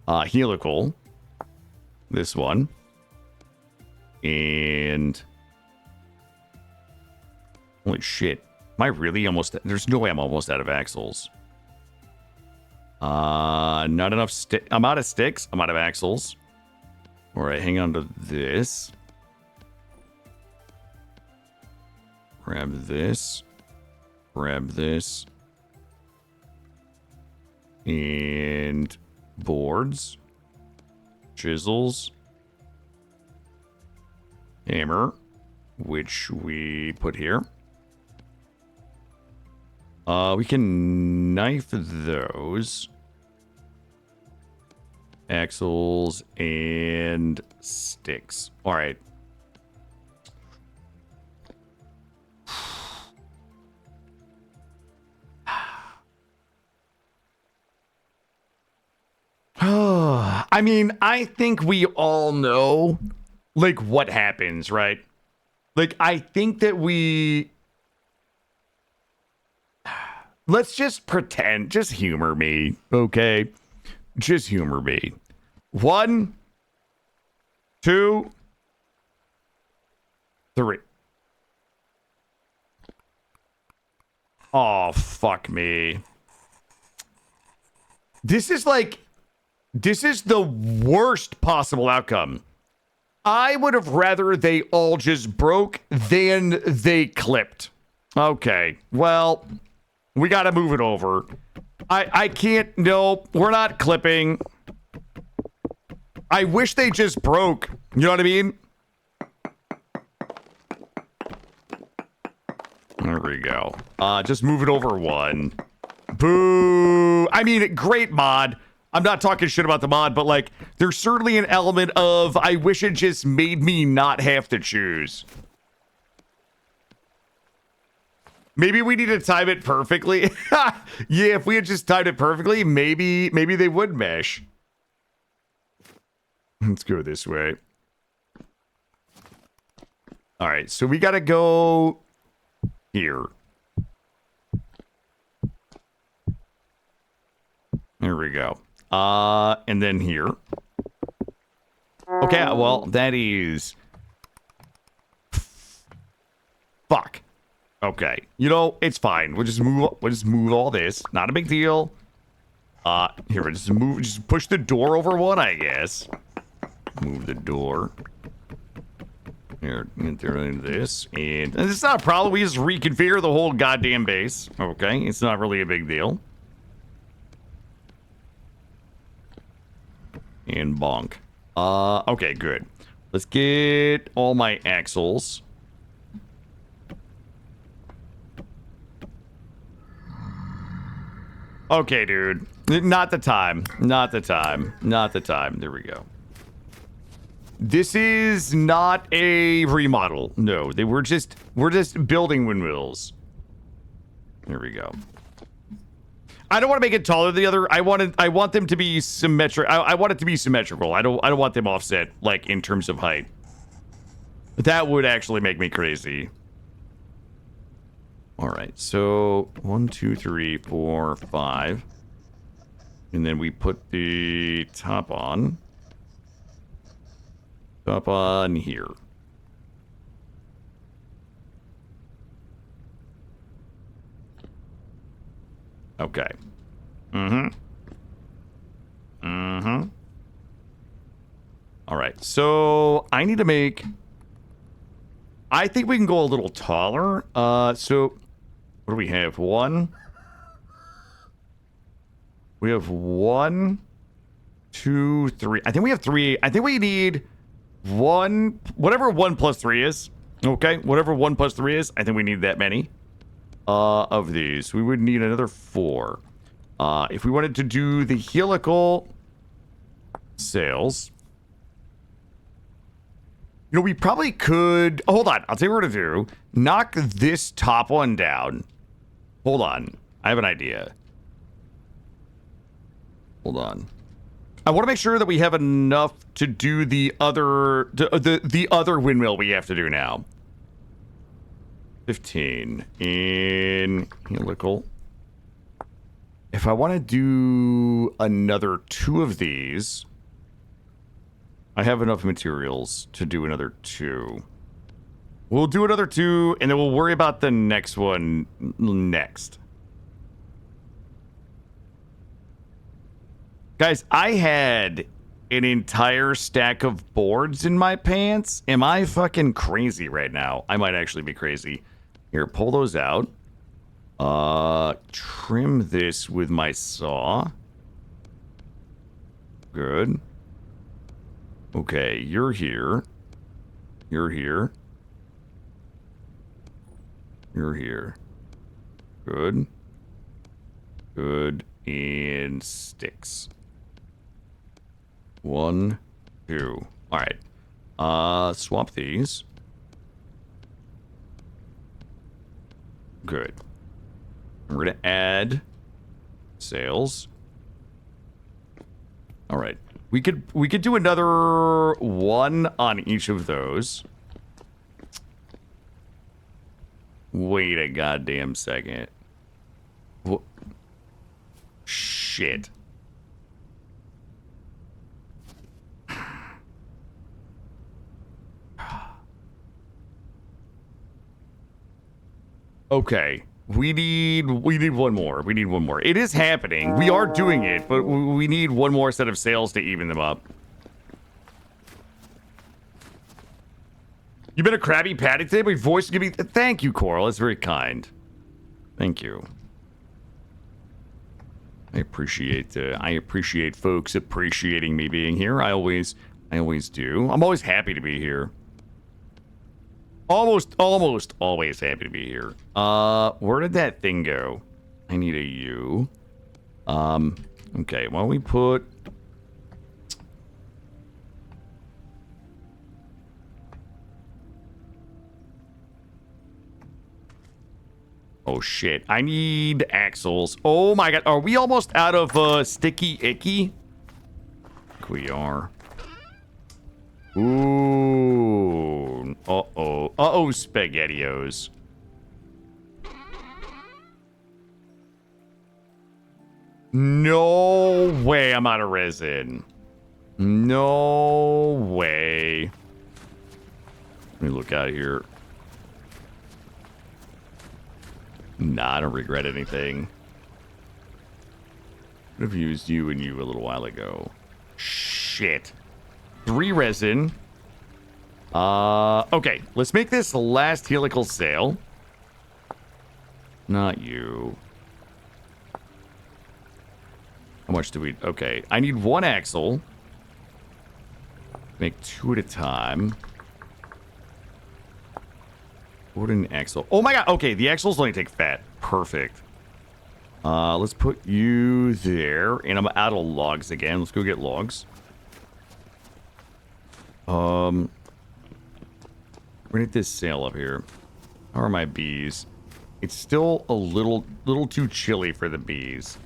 Helical. This one. And... Holy shit. Am I really almost... There's no way I'm almost out of axles. Not enough stick. I'm out of sticks. I'm out of axles. All right, hang on to this. Grab this. Grab this. And boards. Chisels. Hammer, which we put here. We can knife those. Axles and sticks. All right. I mean, I think we all know, like, what happens, right? Like, I think that we... Let's just pretend. Just humor me, okay? Just humor me. 1, 2, 3. Oh, fuck me. This is the worst possible outcome. I would have rather they all just broke than they clipped. Okay, well, we got to move it over. I can't, no, we're not clipping. I wish they just broke. You know what I mean? There we go. Just move it over 1. Boo. I mean, great mod. I'm not talking shit about the mod, but like, there's certainly an element of, I wish it just made me not have to choose. Maybe we need to time it perfectly. Yeah, if we had just timed it perfectly, maybe they would mesh. Let's go this way. All right, so we got to go here. There we go. And then here. Okay, well, that is... Fuck. Okay. You know, it's fine. We'll just move all this. Not a big deal. Here, just push the door over 1, I guess. Move the door. Here, enter this. And it's not a problem. We just reconfigure the whole goddamn base. Okay, it's not really a big deal. And bonk. Okay, good. Let's get all my axles. Okay, dude. Not the time. Not the time. Not the time. There we go. This is not a remodel. No, we're just building windmills. There we go. I don't want to make it taller than the other. I want them to be symmetric. I want it to be symmetrical. I don't want them offset, like, in terms of height. That would actually make me crazy. All right, so 1, 2, 3, 4, 5. And then we put the top on. Top on here. Okay. All right, so I need to make... I think we can go a little taller. So what do we have? 1. We have 1, 2, 3. I think we have 3. I think we need 1, whatever 1 plus 3 is. Okay, whatever 1 plus 3 is. I think we need that many of these. We would need another 4. If we wanted to do the helical sails, you know, we probably could... Oh, hold on. I'll tell you what to do. Knock this top one down. Hold on. I have an idea. Hold on. I want to make sure that we have enough to do the other... the other windmill we have to do now. 15. In helical. If I want to do another 2 of these... I have enough materials to do another 2. We'll do another 2, and then we'll worry about the next one next. Guys, I had an entire stack of boards in my pants. Am I fucking crazy right now? I might actually be crazy. Here, pull those out. Trim this with my saw. Good. Okay, you're here. You're here. You're here. Good. Good. And sticks. 1, 2. Alright. Swap these. Good. We're gonna add sails. Alright. We could do another 1 on each of those. Wait a goddamn second. Shit. Okay. We need one more. We need one more. It is happening. We are doing it, but we need one more set of sails to even them up. You've been a Krabby Patty today? My voice give me. Thank you, Coral. That's very kind. Thank you. I appreciate folks appreciating me being here. I always do. I'm always happy to be here. Almost always happy to be here. Where did that thing go? I need a U. Okay, why don't we put... Oh shit, I need axles. Oh my god, are we almost out of sticky icky? I think we are. Ooh. Uh-oh. Uh-oh, SpaghettiOs. No way I'm out of resin. No way. Let me look out here. Nah, I don't regret anything. Could have used you and you a little while ago. Shit. 3 resin. Okay. Let's make this last helical sail. Not you. How much do we... Okay. I need 1 axle. Make 2 at a time. Wooden axle. Oh my god. Okay, the axles only take fat. Perfect. Let's put you there. And I'm out of logs again. Let's go get logs. We're gonna get this sail up here. How are my bees? It's still a little too chilly for the bees.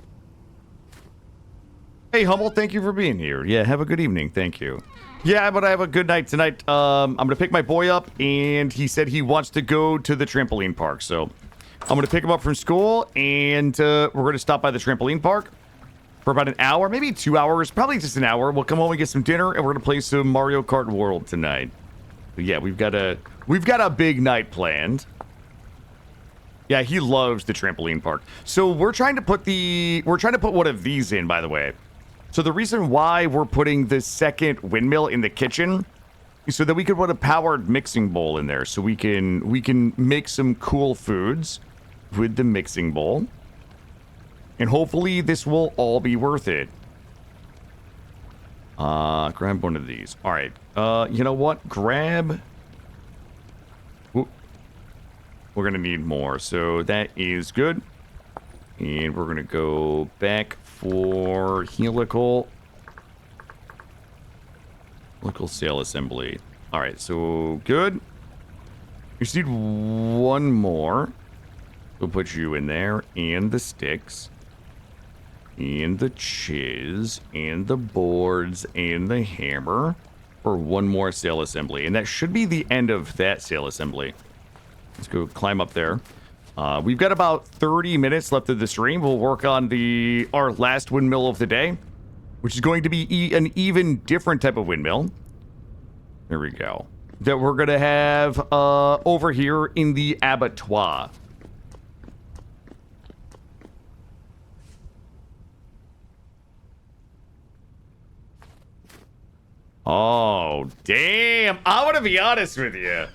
Hey, Hummel, thank you for being here. Yeah, have a good evening. Thank you. Yeah, but I have a good night tonight. I'm gonna pick my boy up, and he said he wants to go to the trampoline park. So I'm gonna pick him up from school, and we're gonna stop by the trampoline park for about an hour, maybe 2 hours, probably just an hour. We'll come home and get some dinner, and we're gonna play some Mario Kart World tonight. But yeah, we've got a big night planned. Yeah, he loves the trampoline park. So we're trying to put one of these in, by the way. So the reason why we're putting the second windmill in the kitchen is so that we could put a powered mixing bowl in there, so we can make some cool foods with the mixing bowl. And hopefully this will all be worth it. Grab one of these. All right. You know what? Grab... Ooh. We're going to need more, so that is good. And we're going to go back for helical sail assembly. All right, so good. You just need 1 more. We'll put you in there, and the sticks, and the chiz, and the boards, and the hammer for 1 more sail assembly. And that should be the end of that sail assembly. Let's go climb up there. We've got about 30 minutes left of the stream. We'll work on our last windmill of the day, which is going to be an even different type of windmill. There we go. That we're going to have over here in the abattoir. Oh, damn. I'm going to be honest with you.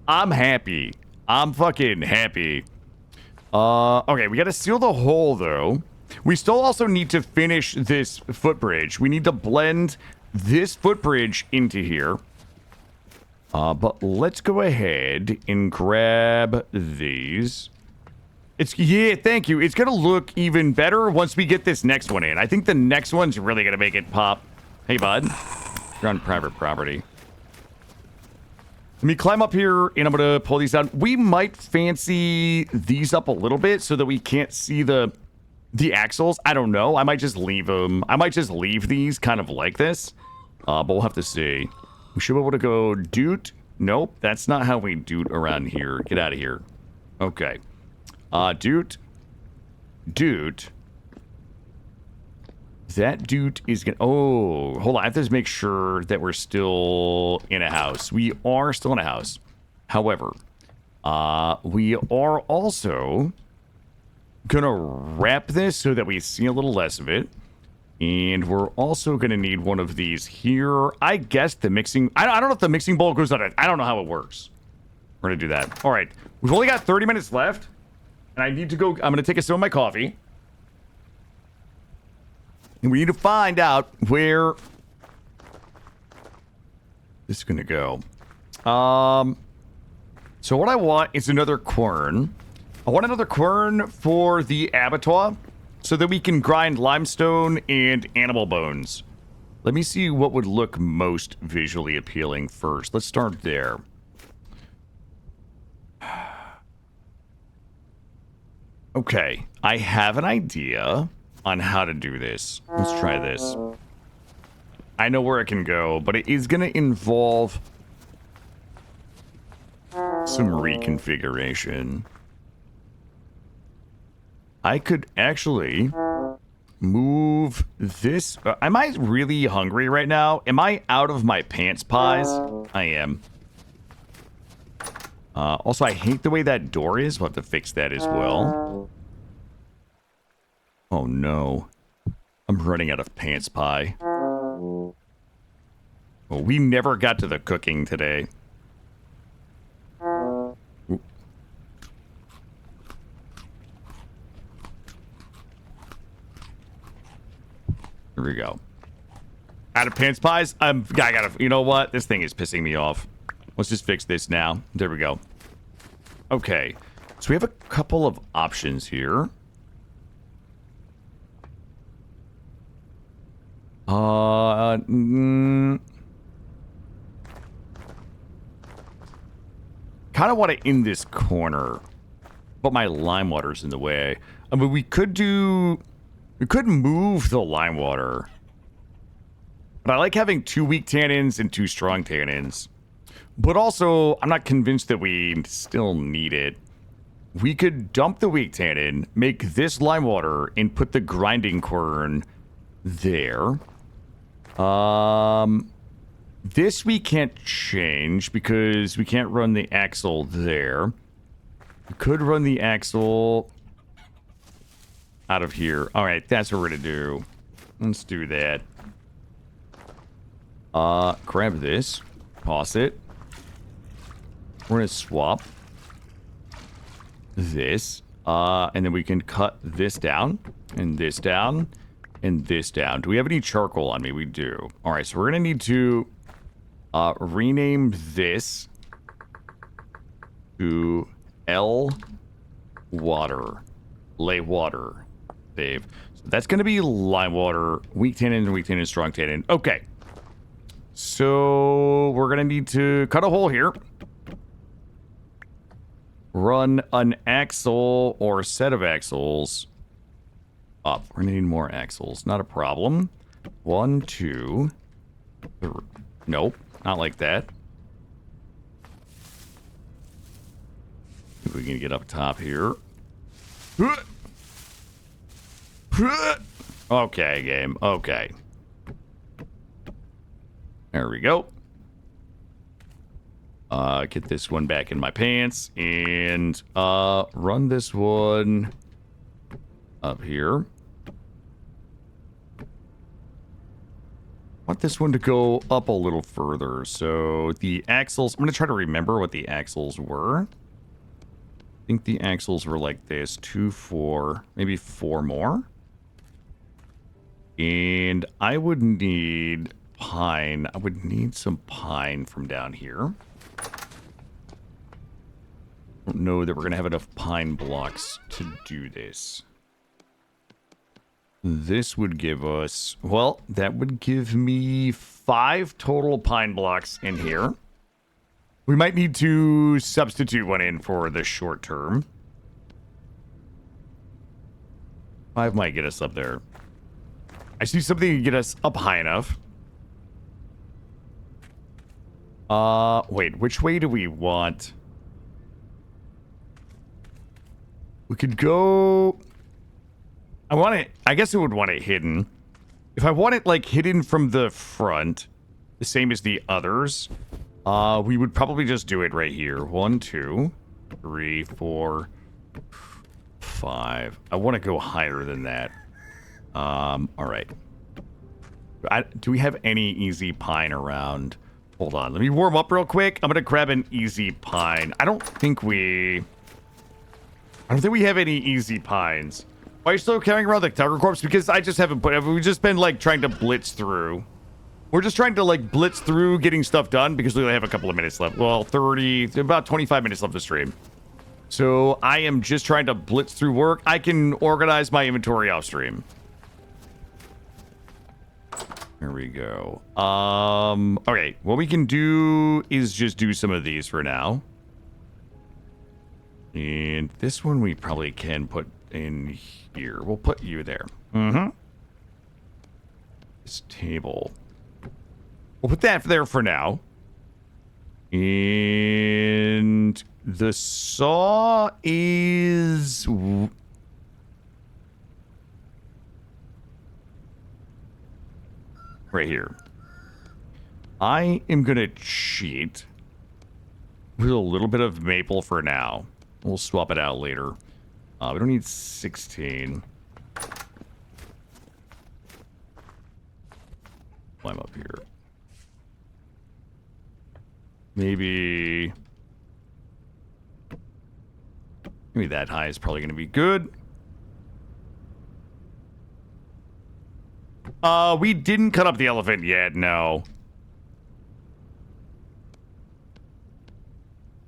I'm happy. I'm fucking happy. Okay, we gotta seal the hole, though. We still also need to finish this footbridge. We need to blend this footbridge into here. But let's go ahead and grab these. Yeah, thank you. It's gonna look even better once we get this next one in. I think the next one's really gonna make it pop. Hey, bud. You're on private property. Let me climb up here, and I'm going to pull these down. We might fancy these up a little bit so that we can't see the axles. I don't know. I might just leave them. I might just leave these kind of like this. But we'll have to see. We should be able to go doot. Nope, that's not how we doot around here. Get out of here. Okay. Dude. That dude is gonna... Oh, hold on. I have to just make sure that we're still in a house. We are still in a house. However, we are also gonna wrap this so that we see a little less of it. And we're also gonna need one of these here. I guess the mixing... I don't know if the mixing bowl goes on it. I don't know how it works. We're gonna do that. All right. We've only got 30 minutes left. And I need to go... I'm gonna take a sip of my coffee. And we need to find out where this is going to go. So what I want is another quern. I want another quern for the abattoir so that we can grind limestone and animal bones. Let me see what would look most visually appealing first. Let's start there. Okay, I have an idea on how to do this. Let's try this. I know where it can go, but it is going to involve some reconfiguration. I could actually move this. Am I really hungry right now? Am I out of my pants pies? I am. Also, I hate the way that door is. We'll have to fix that as well. Oh no. I'm running out of pants pie. Well, we never got to the cooking today. Ooh. Here we go. Out of pants pies? I gotta, you know what? This thing is pissing me off. Let's just fix this now. There we go. Okay. So we have a couple of options here. Kind of want it in this corner, but my lime water's in the way. I mean, we could move the lime water, but I like having 2 weak tannins and 2 strong tannins. But also, I'm not convinced that we still need it. We could dump the weak tannin, make this lime water, and put the grinding quern there. This we can't change because we can't run the axle there. We could run the axle out of here. All right, that's what we're gonna do. Let's do that. Grab this, toss it. We're gonna swap this, and then we can cut this down and this down. And this down. Do we have any charcoal on me? We do. All right, so we're gonna need to rename this to L water, lay water, save. So that's gonna be lime water, weak tannin, strong tannin. Okay. So we're gonna need to cut a hole here. Run an axle or set of axles up. We're gonna need more axles. Not a problem. 1, 2, 3. Nope, not like that. If we can get up top here. Okay, game. Okay. There we go. Get this one back in my pants and run this one up here. Want this one to go up a little further. So the axles, I'm going to try to remember what the axles were. I think the axles were like this. 2, 4, maybe 4 more. And I would need pine. I would need some pine from down here. Don't know that we're going to have enough pine blocks to do this. This would give us, well, that would give me 5 total pine blocks in here. We might need to substitute one in for the short term. 5 might get us up there. I see something to get us up high enough. Wait, which way do we want? We could go... I guess I would want it hidden. If I want it, like, hidden from the front, the same as the others, we would probably just do it right here. 1, 2, 3, 4, 5. I want to go higher than that. All right. Do we have any easy pine around? Hold on. Let me warm up real quick. I'm going to grab an easy pine. I don't think we have any easy pines. Why are you still carrying around the tiger corpse? Because I just haven't we've just been, like, trying to blitz through. We're just trying to, like, blitz through getting stuff done because we only have a couple of minutes left. Well, about 25 minutes left to stream. So I am just trying to blitz through work. I can organize my inventory off stream. There we go. Okay, what we can do is just do some of these for now. And this one we probably can put in here. We'll put you there. Mm-hmm. This table. We'll put that there for now. And the saw is... right here. I am going to cheat with a little bit of maple for now. We'll swap it out later. We don't need 16. Climb up here. Maybe that high is probably going to be good. We didn't cut up the elephant yet, no.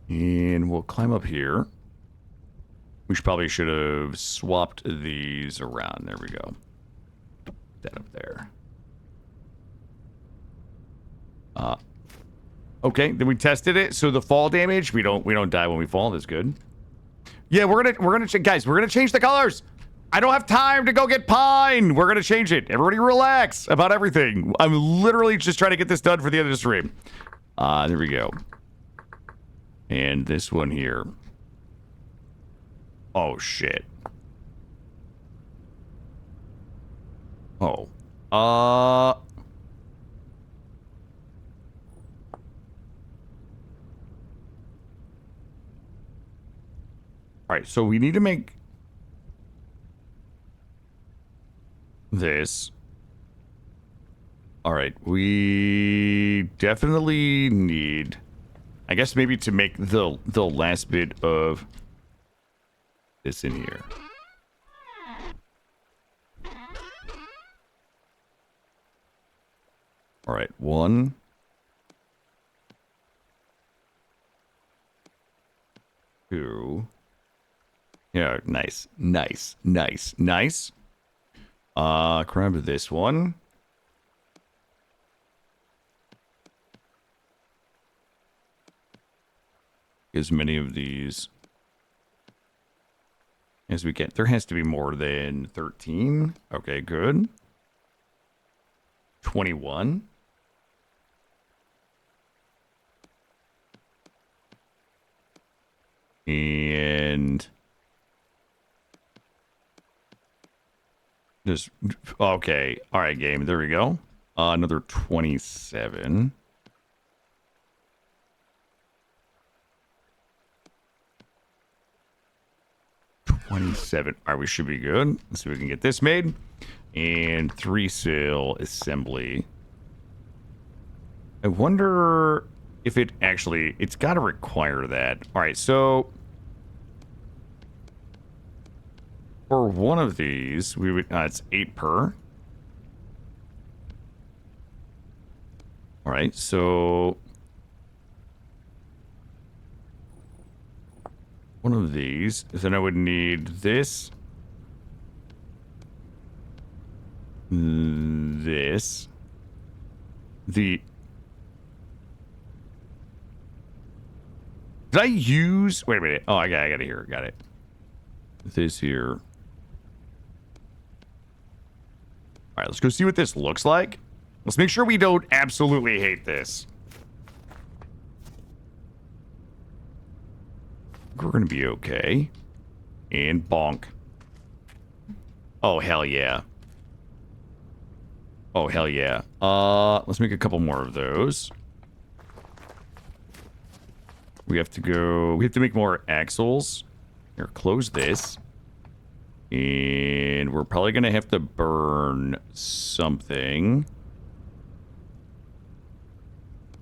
And we'll climb up here. We should have swapped these around. There we go. That up there. Okay, then we tested it. So the fall damage, we don't die when we fall. That's good. Yeah, we're gonna guys, we're gonna change the colors. I don't have time to go get pine. We're gonna change it. Everybody relax about everything. I'm literally just trying to get this done for the end of the stream. There we go. And this one here. Oh, shit. Oh. All right, so we need to make this. All right, we definitely need, I guess, maybe to make the last bit of this in here. All right, 1, 2. Yeah, nice. Grab this one. As many of these as we can. There has to be more than 13. Okay, good. 21. And just okay. All right, game. There we go. Another 27. All right, we should be good. Let's see if we can get this made. And 3 sail assembly. I wonder if it actually, it's got to require that. All right, so for one of these, we would, it's 8 per. All right, so one of these, then I would need this, this, did I use, wait a minute, oh, I got it here, got it. This here. All right, let's go see what this looks like. Let's make sure we don't absolutely hate this. We're gonna be okay. And bonk. Oh, hell yeah. Oh, hell yeah. Let's make a couple more of those. We have to make more axles. Here, close this. And we're probably gonna have to burn something.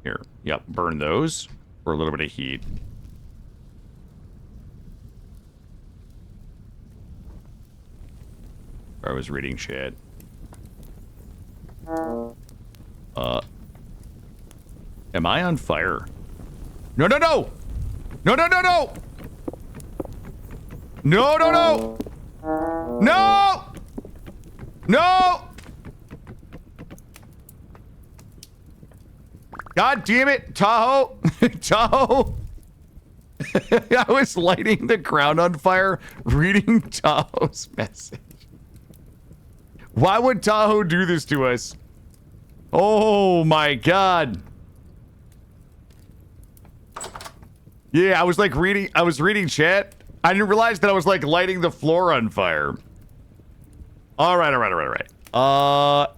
Here, yep, burn those for a little bit of heat. I was reading chat. Am I on fire? No, no, no! No, no, no, no! No, no, no! No! No! God damn it, Tahoe! Tahoe! I was lighting the ground on fire, reading Tahoe's message. Why would Tahoe do this to us? Oh my god. Yeah, I was reading chat. I didn't realize that I was like lighting the floor on fire. All right.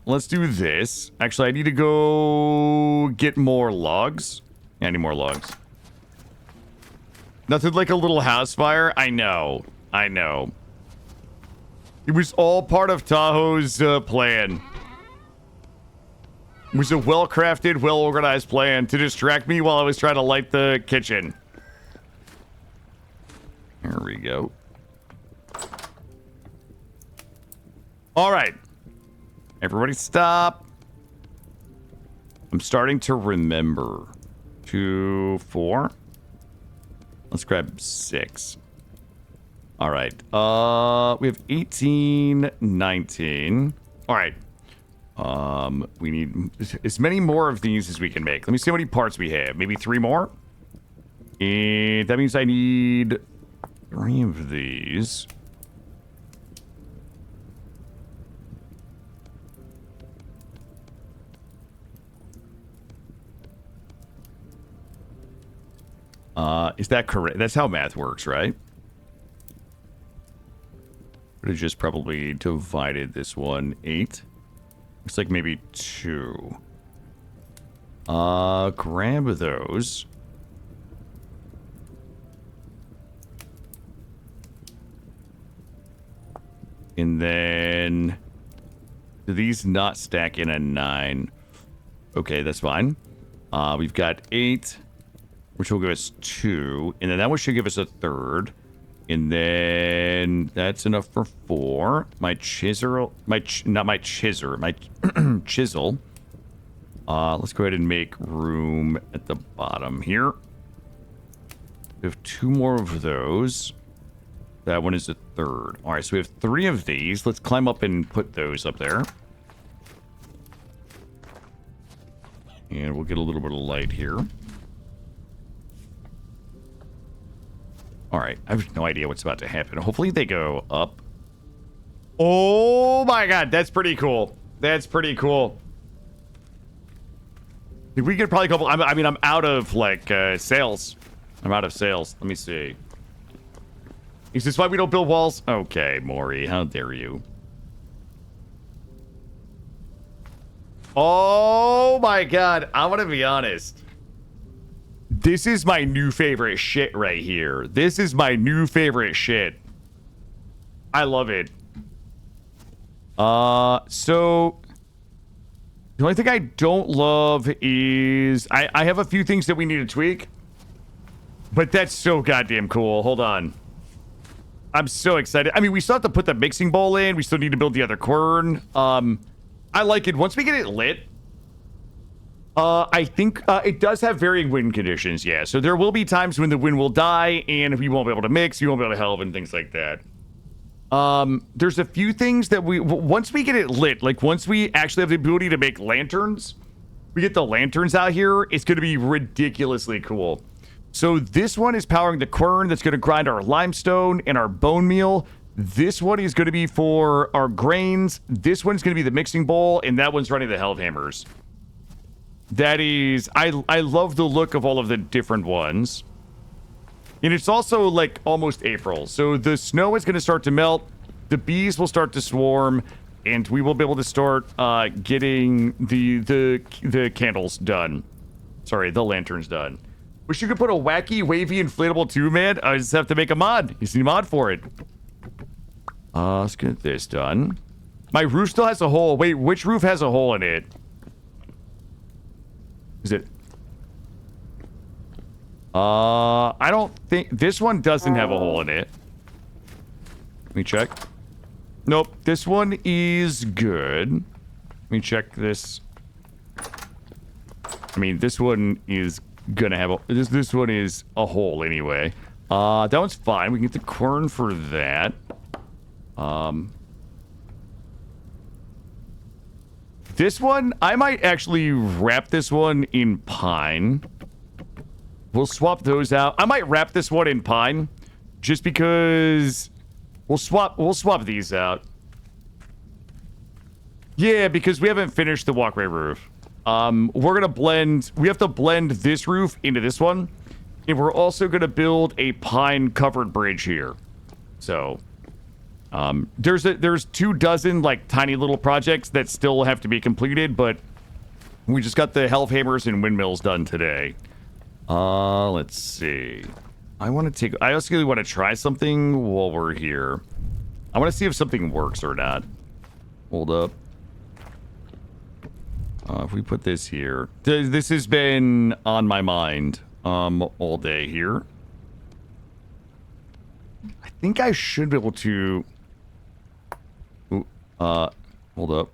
Let's do this. Actually, I need to go get more logs. Yeah, I need more logs. Nothing like a little house fire. I know. It was all part of Tahoe's plan. It was a well-crafted, well-organized plan to distract me while I was trying to light the kitchen. There we go. All right. Everybody stop. I'm starting to remember. 2, 4. Let's grab 6. All right. We have 18, 19. All right. We need as many more of these as we can make. Let me see how many parts we have. Maybe 3 more. And that means I need 3 of these. Is that correct? That's how math works, right? Would have just probably divided this one 8. Looks like maybe 2. Grab those. And then do these not stack in a 9? Okay, that's fine. We've got 8, which will give us 2, and then that one should give us a 3rd. And then that's enough for 4. My chisel. My chisel. Let's go ahead and make room at the bottom here. We have 2 more of those. That one is a 3rd. All right, so we have 3 of these. Let's climb up and put those up there. And we'll get a little bit of light here. All right, I have no idea what's about to happen. Hopefully they go up. Oh my god, that's pretty cool. That's pretty cool. We could probably couple. I mean, I'm out of like sales. I'm out of sales. Let me see. Is this why we don't build walls? Okay, Maury, how dare you? Oh my god, I want to be honest. This is my new favorite shit right here. This is my new favorite shit. I love it. So the only thing I don't love is I have a few things that we need to tweak, but that's so goddamn cool. Hold on. I'm so excited. I mean, we still have to put the mixing bowl in. We still need to build the other quern. I like it. Once we get it lit, I think it does have varying wind conditions, yeah. So there will be times when the wind will die and we won't be able to mix, you won't be able to help and things like that. There's a few things that once we get it lit, like once we actually have the ability to make lanterns, we get the lanterns out here, it's going to be ridiculously cool. So this one is powering the quern that's going to grind our limestone and our bone meal. This one is going to be for our grains. This one's going to be the mixing bowl, and that one's running the Hellhammers. That is, I love the look of all of the different ones. And it's also like almost April. So the snow is going to start to melt. The bees will start to swarm. And we will be able to start getting the candles done. Sorry, the lanterns done. Wish you could put a wacky, wavy, inflatable tube, man. I just have to make a mod. You see a mod for it. Let's get this done. My roof still has a hole. Wait, which roof has a hole in it? Is it? I don't think... This one doesn't have a hole in it. Let me check. Nope, this one is good. Let me check this. I mean, this one is gonna have a... This one is a hole anyway. That one's fine. We can get the quern for that. This one, I might actually wrap this one in pine. We'll swap those out. I might wrap this one in pine, just because we'll swap these out. Yeah, because we haven't finished the walkway roof. We're gonna blend. We have to blend this roof into this one, and we're also gonna build a pine covered bridge here. So. There's 24 like tiny little projects that still have to be completed, but we just got the Hellhammers and windmills done today. Let's see. I also really want to try something while we're here. I want to see if something works or not. Hold up. If we put this here, this has been on my mind, all day here. I think I should be able to... hold up.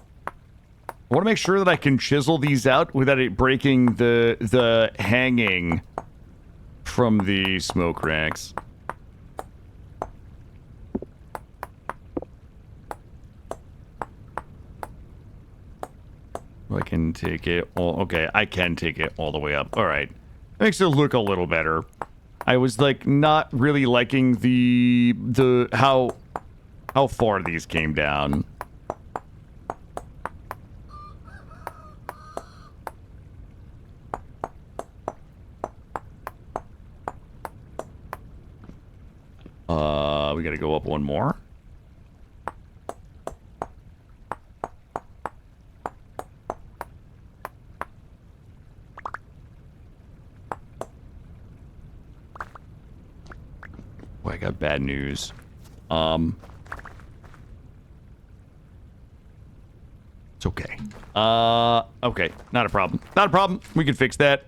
I want to make sure that I can chisel these out without it breaking the hanging from the smoke racks. I can take it all... Okay, I can take it all the way up. All right. Makes it look a little better. I was, like, not really liking how far these came down. We gotta go up one more. Boy, I got bad news. It's okay. Okay. Not a problem. Not a problem. We can fix that.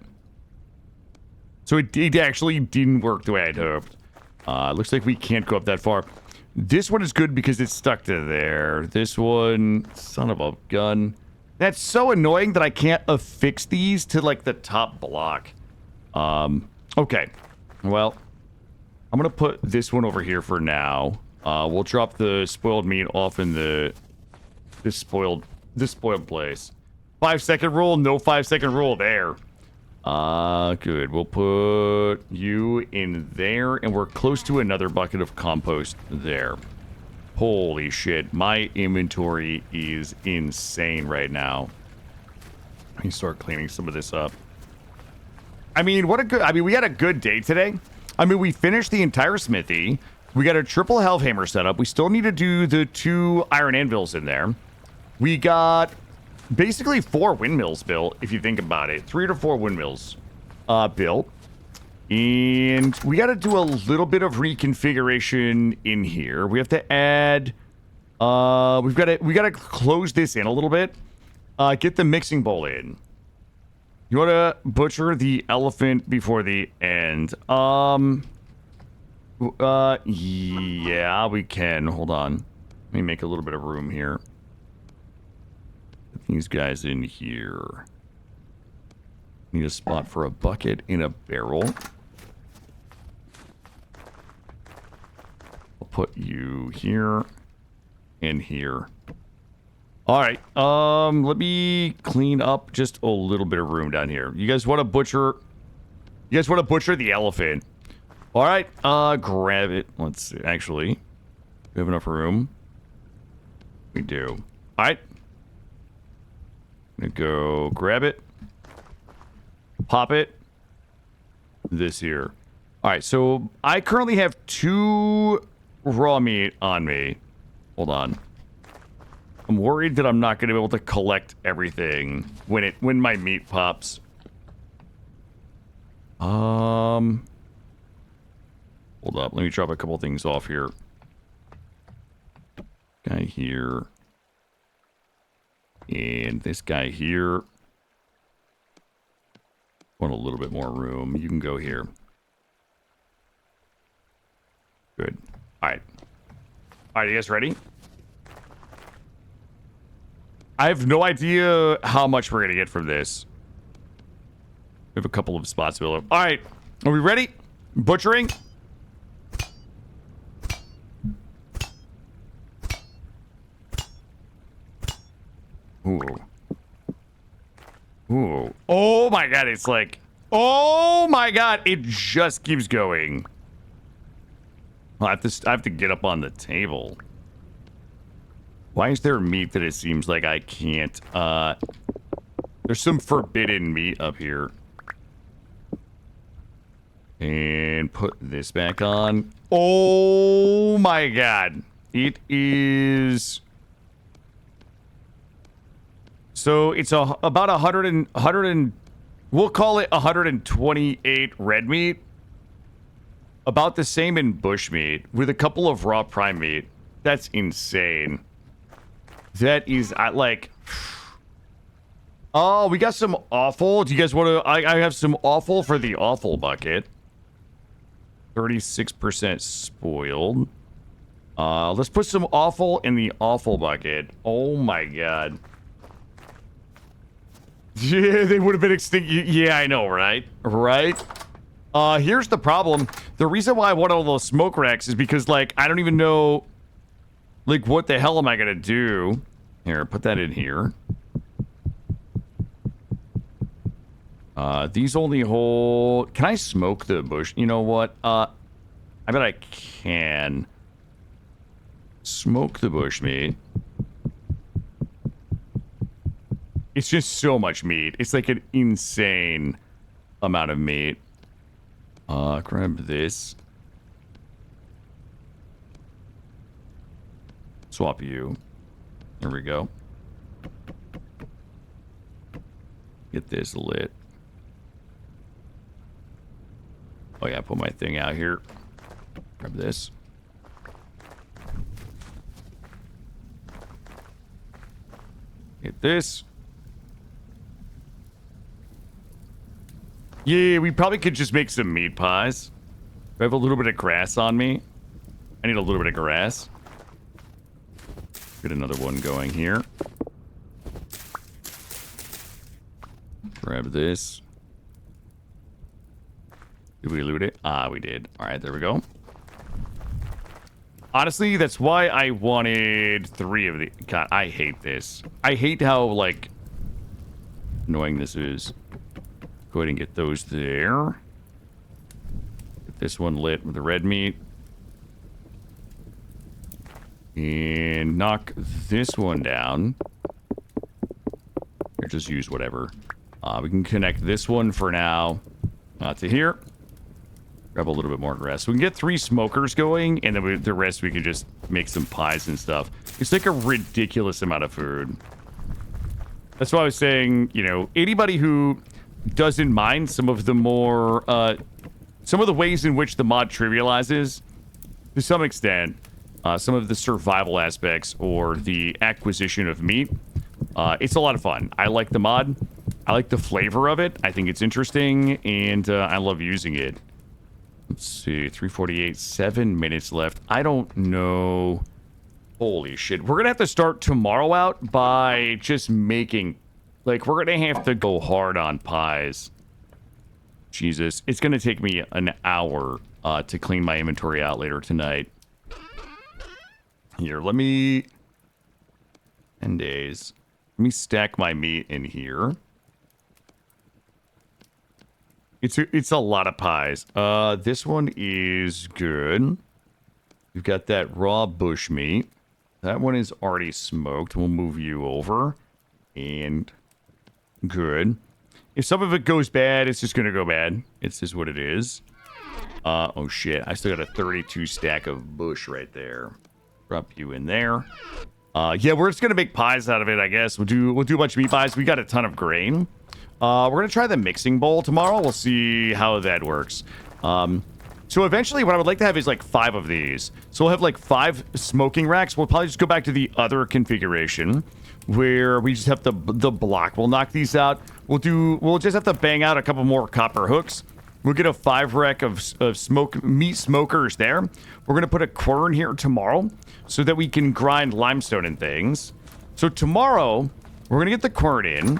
So it actually didn't work the way I'd hoped. Looks like we can't go up that far. This one is good because it's stuck to there. This one, son of a gun. That's so annoying that I can't affix these to, like, the top block. Okay. Well, I'm gonna put this one over here for now. We'll drop the spoiled meat off in this spoiled place. 5-second rule, no 5-second rule there. Good. We'll put you in there, and we're close to another bucket of compost there. Holy shit, my inventory is insane right now. Let me start cleaning some of this up. I mean, we had a good day today. I mean, we finished the entire smithy. We got a triple Hellhammer set up. We still need to do the 2 iron anvils in there. We got basically 4 windmills built, if you think about it. 3 to 4 windmills built. And we got to do a little bit of reconfiguration in here. We have to add... we got to close this in a little bit. Get the mixing bowl in. You want to butcher the elephant before the end? Yeah, we can. Hold on. Let me make a little bit of room here. Put these guys in here. Need a spot for a bucket in a barrel. I'll put you here and here. All right. Let me clean up just a little bit of room down here. You guys want to butcher? You guys want to butcher the elephant? All right. Grab it. Let's see. Actually, we have enough room. We do. All right. I'm gonna go grab it. Pop it. this here. All right, so I currently have 2 raw meat on me. Hold on. I'm worried that I'm not going to be able to collect everything when my meat pops. Hold up. Let me drop a couple things off here. Guy here. And this guy here. Want a little bit more room. You can go here. Good. Alright. Alright, you guys ready? I have no idea how much we're going to get from this. We have a couple of spots below. Alright. Are we ready? Butchering? Ooh. Ooh. Oh my god, it's like... Oh my god, it just keeps going. I have to get up on the table. Why is there meat that it seems like I can't... There's some forbidden meat up here. And put this back on. Oh my god. It is... So it's about 100 and we'll call it 128 red meat. About the same in bush meat with a couple of raw prime meat. That's insane. That is like... Oh, we got some offal. Do you guys want to... I have some offal for the offal bucket. 36% spoiled. Let's put some offal in the offal bucket. Oh my god. Yeah, they would have been extinct. Yeah, I know, right? Right? Here's the problem. The reason why I want all those smoke racks is because, like, I don't even know, like, what the hell am I gonna do? Here, put that in here. These only hold... Can I smoke the bush? You know what? I bet I can. Smoke the bush meat. It's just so much meat. It's like an insane amount of meat. Grab this. Swap you. There we go. Get this lit. Oh yeah, put my thing out here. Grab this. Get this. Yeah, we probably could just make some meat pies. I have a little bit of grass on me. I need a little bit of grass. Get another one going here. Grab this. Did we loot it? Ah, we did. All right, there we go. Honestly, that's why I wanted 3 of the... God, I hate this. I hate how, like, annoying this is. Go ahead and get those there. Get this one lit with the red meat. And knock this one down. Or just use whatever. We can connect this one for now to here. Grab a little bit more grass. So we can get 3 smokers going, and then the rest we can just make some pies and stuff. It's like a ridiculous amount of food. That's why I was saying, you know, anybody who doesn't mind some of the more, some of the ways in which the mod trivializes, to some extent, some of the survival aspects or the acquisition of meat. It's a lot of fun. I like the mod. I like the flavor of it. I think it's interesting, and I love using it. Let's see, 3:48, 7 minutes left. I don't know. Holy shit. We're going to have to start tomorrow out by just making... Like, we're going to have to go hard on pies. Jesus. It's going to take me an hour to clean my inventory out later tonight. Here, let me... 10 days. Let me stack my meat in here. It's a lot of pies. This one is good. We've got that raw bush meat. That one is already smoked. We'll move you over. And... Good. If some of it goes bad, it's just gonna go bad. It's just what it is. Oh shit, I still got a 32 stack of bush right there. Drop you in there. Yeah, we're just gonna make pies out of it, I guess. We'll do a bunch of meat pies. We got a ton of grain. We're gonna try the mixing bowl tomorrow. We'll see how that works. So eventually what I would like to have is like 5 of these. So we'll have like 5 smoking racks. We'll probably just go back to the other configuration where we just have the block. We'll knock these out. We'll just have to bang out a couple more copper hooks. We'll get a 5 rack of meat smokers there. We're gonna put a quern here tomorrow so that we can grind limestone and things. So tomorrow we're gonna get the quern in.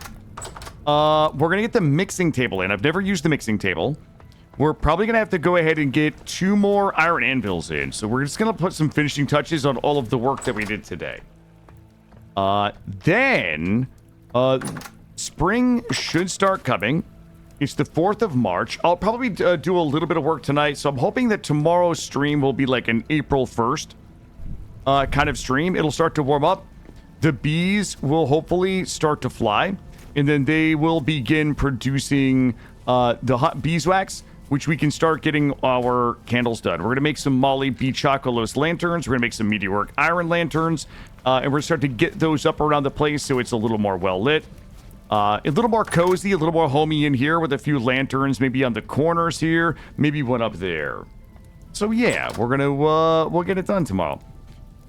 We're gonna get the mixing table in. I've never used the mixing table. We're probably gonna have to go ahead and get 2 more iron anvils in. So we're just gonna put some finishing touches on all of the work that we did today. Then spring should start coming. It's the 4th of March. I'll probably do a little bit of work tonight, so I'm hoping that tomorrow's stream will be like an April 1st kind of stream. It'll start to warm up. The bees will hopefully start to fly, and then they will begin producing the hot beeswax, which we can start getting our candles done. We're going to make some Molly Bee Chocolos lanterns. We're going to make some meteoric iron lanterns, and we're going to start to get those up around the place so it's a little more well lit. A little more cozy, a little more homey in here with a few lanterns, maybe on the corners here, maybe one up there. So yeah, we're gonna we'll get it done tomorrow.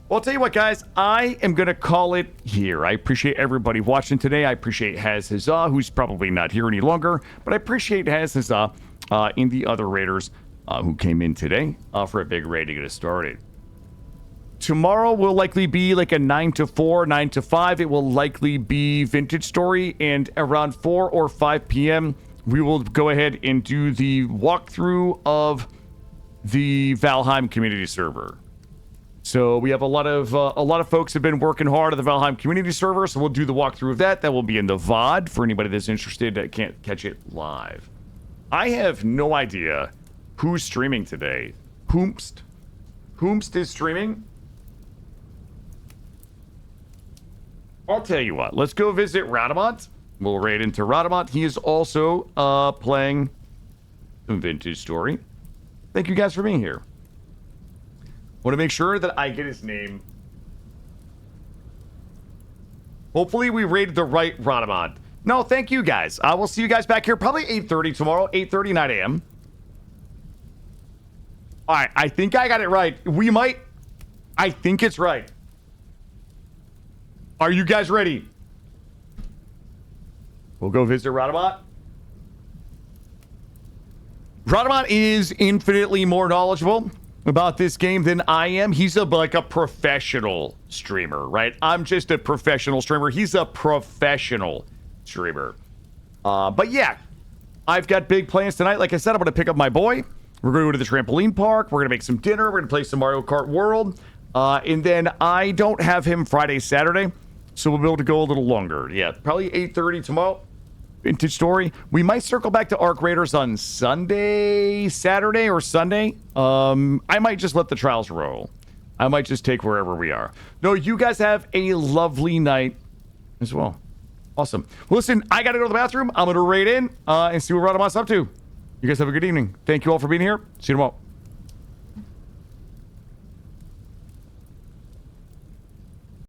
Well, I'll tell you what, guys, I am gonna call it here. I appreciate everybody watching today. I appreciate Haz Huzzah, who's probably not here any longer, but I appreciate Haz Huzzah and the other raiders who came in today for a big raid to get us started. Tomorrow will likely be like a 9 to 4, 9 to 5. It will likely be Vintage Story, and around 4 or 5 p.m. we will go ahead and do the walkthrough of the Valheim community server. So we have a lot of folks have been working hard at the Valheim community server, so we'll do the walkthrough of that. That will be in the VOD for anybody that's interested that can't catch it live. I have no idea who's streaming today. Hoomst is streaming. I'll tell you what, let's go visit Radamont. We'll raid into Radamont. He is also playing some Vintage Story. Thank you guys for being here. Want to make sure that I get his name. Hopefully we raided the right Radamont. No, thank you guys. I will see you guys back here probably 8:30 tomorrow, 8:30, 9 a.m. All right, I think I got it right. I think it's right. Are you guys ready? We'll go visit Radamont. Radamont is infinitely more knowledgeable about this game than I am. He's like a professional streamer, right? I'm just a professional streamer. He's a professional streamer. But yeah, I've got big plans tonight. Like I said, I'm going to pick up my boy. We're going to go to the trampoline park. We're going to make some dinner. We're going to play some Mario Kart World. And then I don't have him Friday, Saturday. So we'll be able to go a little longer. Yeah, probably 8:30 tomorrow. Vintage Story. We might circle back to Arc Raiders on Saturday or Sunday. I might just let the trials roll. I might just take wherever we are. No, you guys have a lovely night as well. Awesome. Well, listen, I got to go to the bathroom. I'm going to raid in and see what Radamont's up to. You guys have a good evening. Thank you all for being here. See you tomorrow.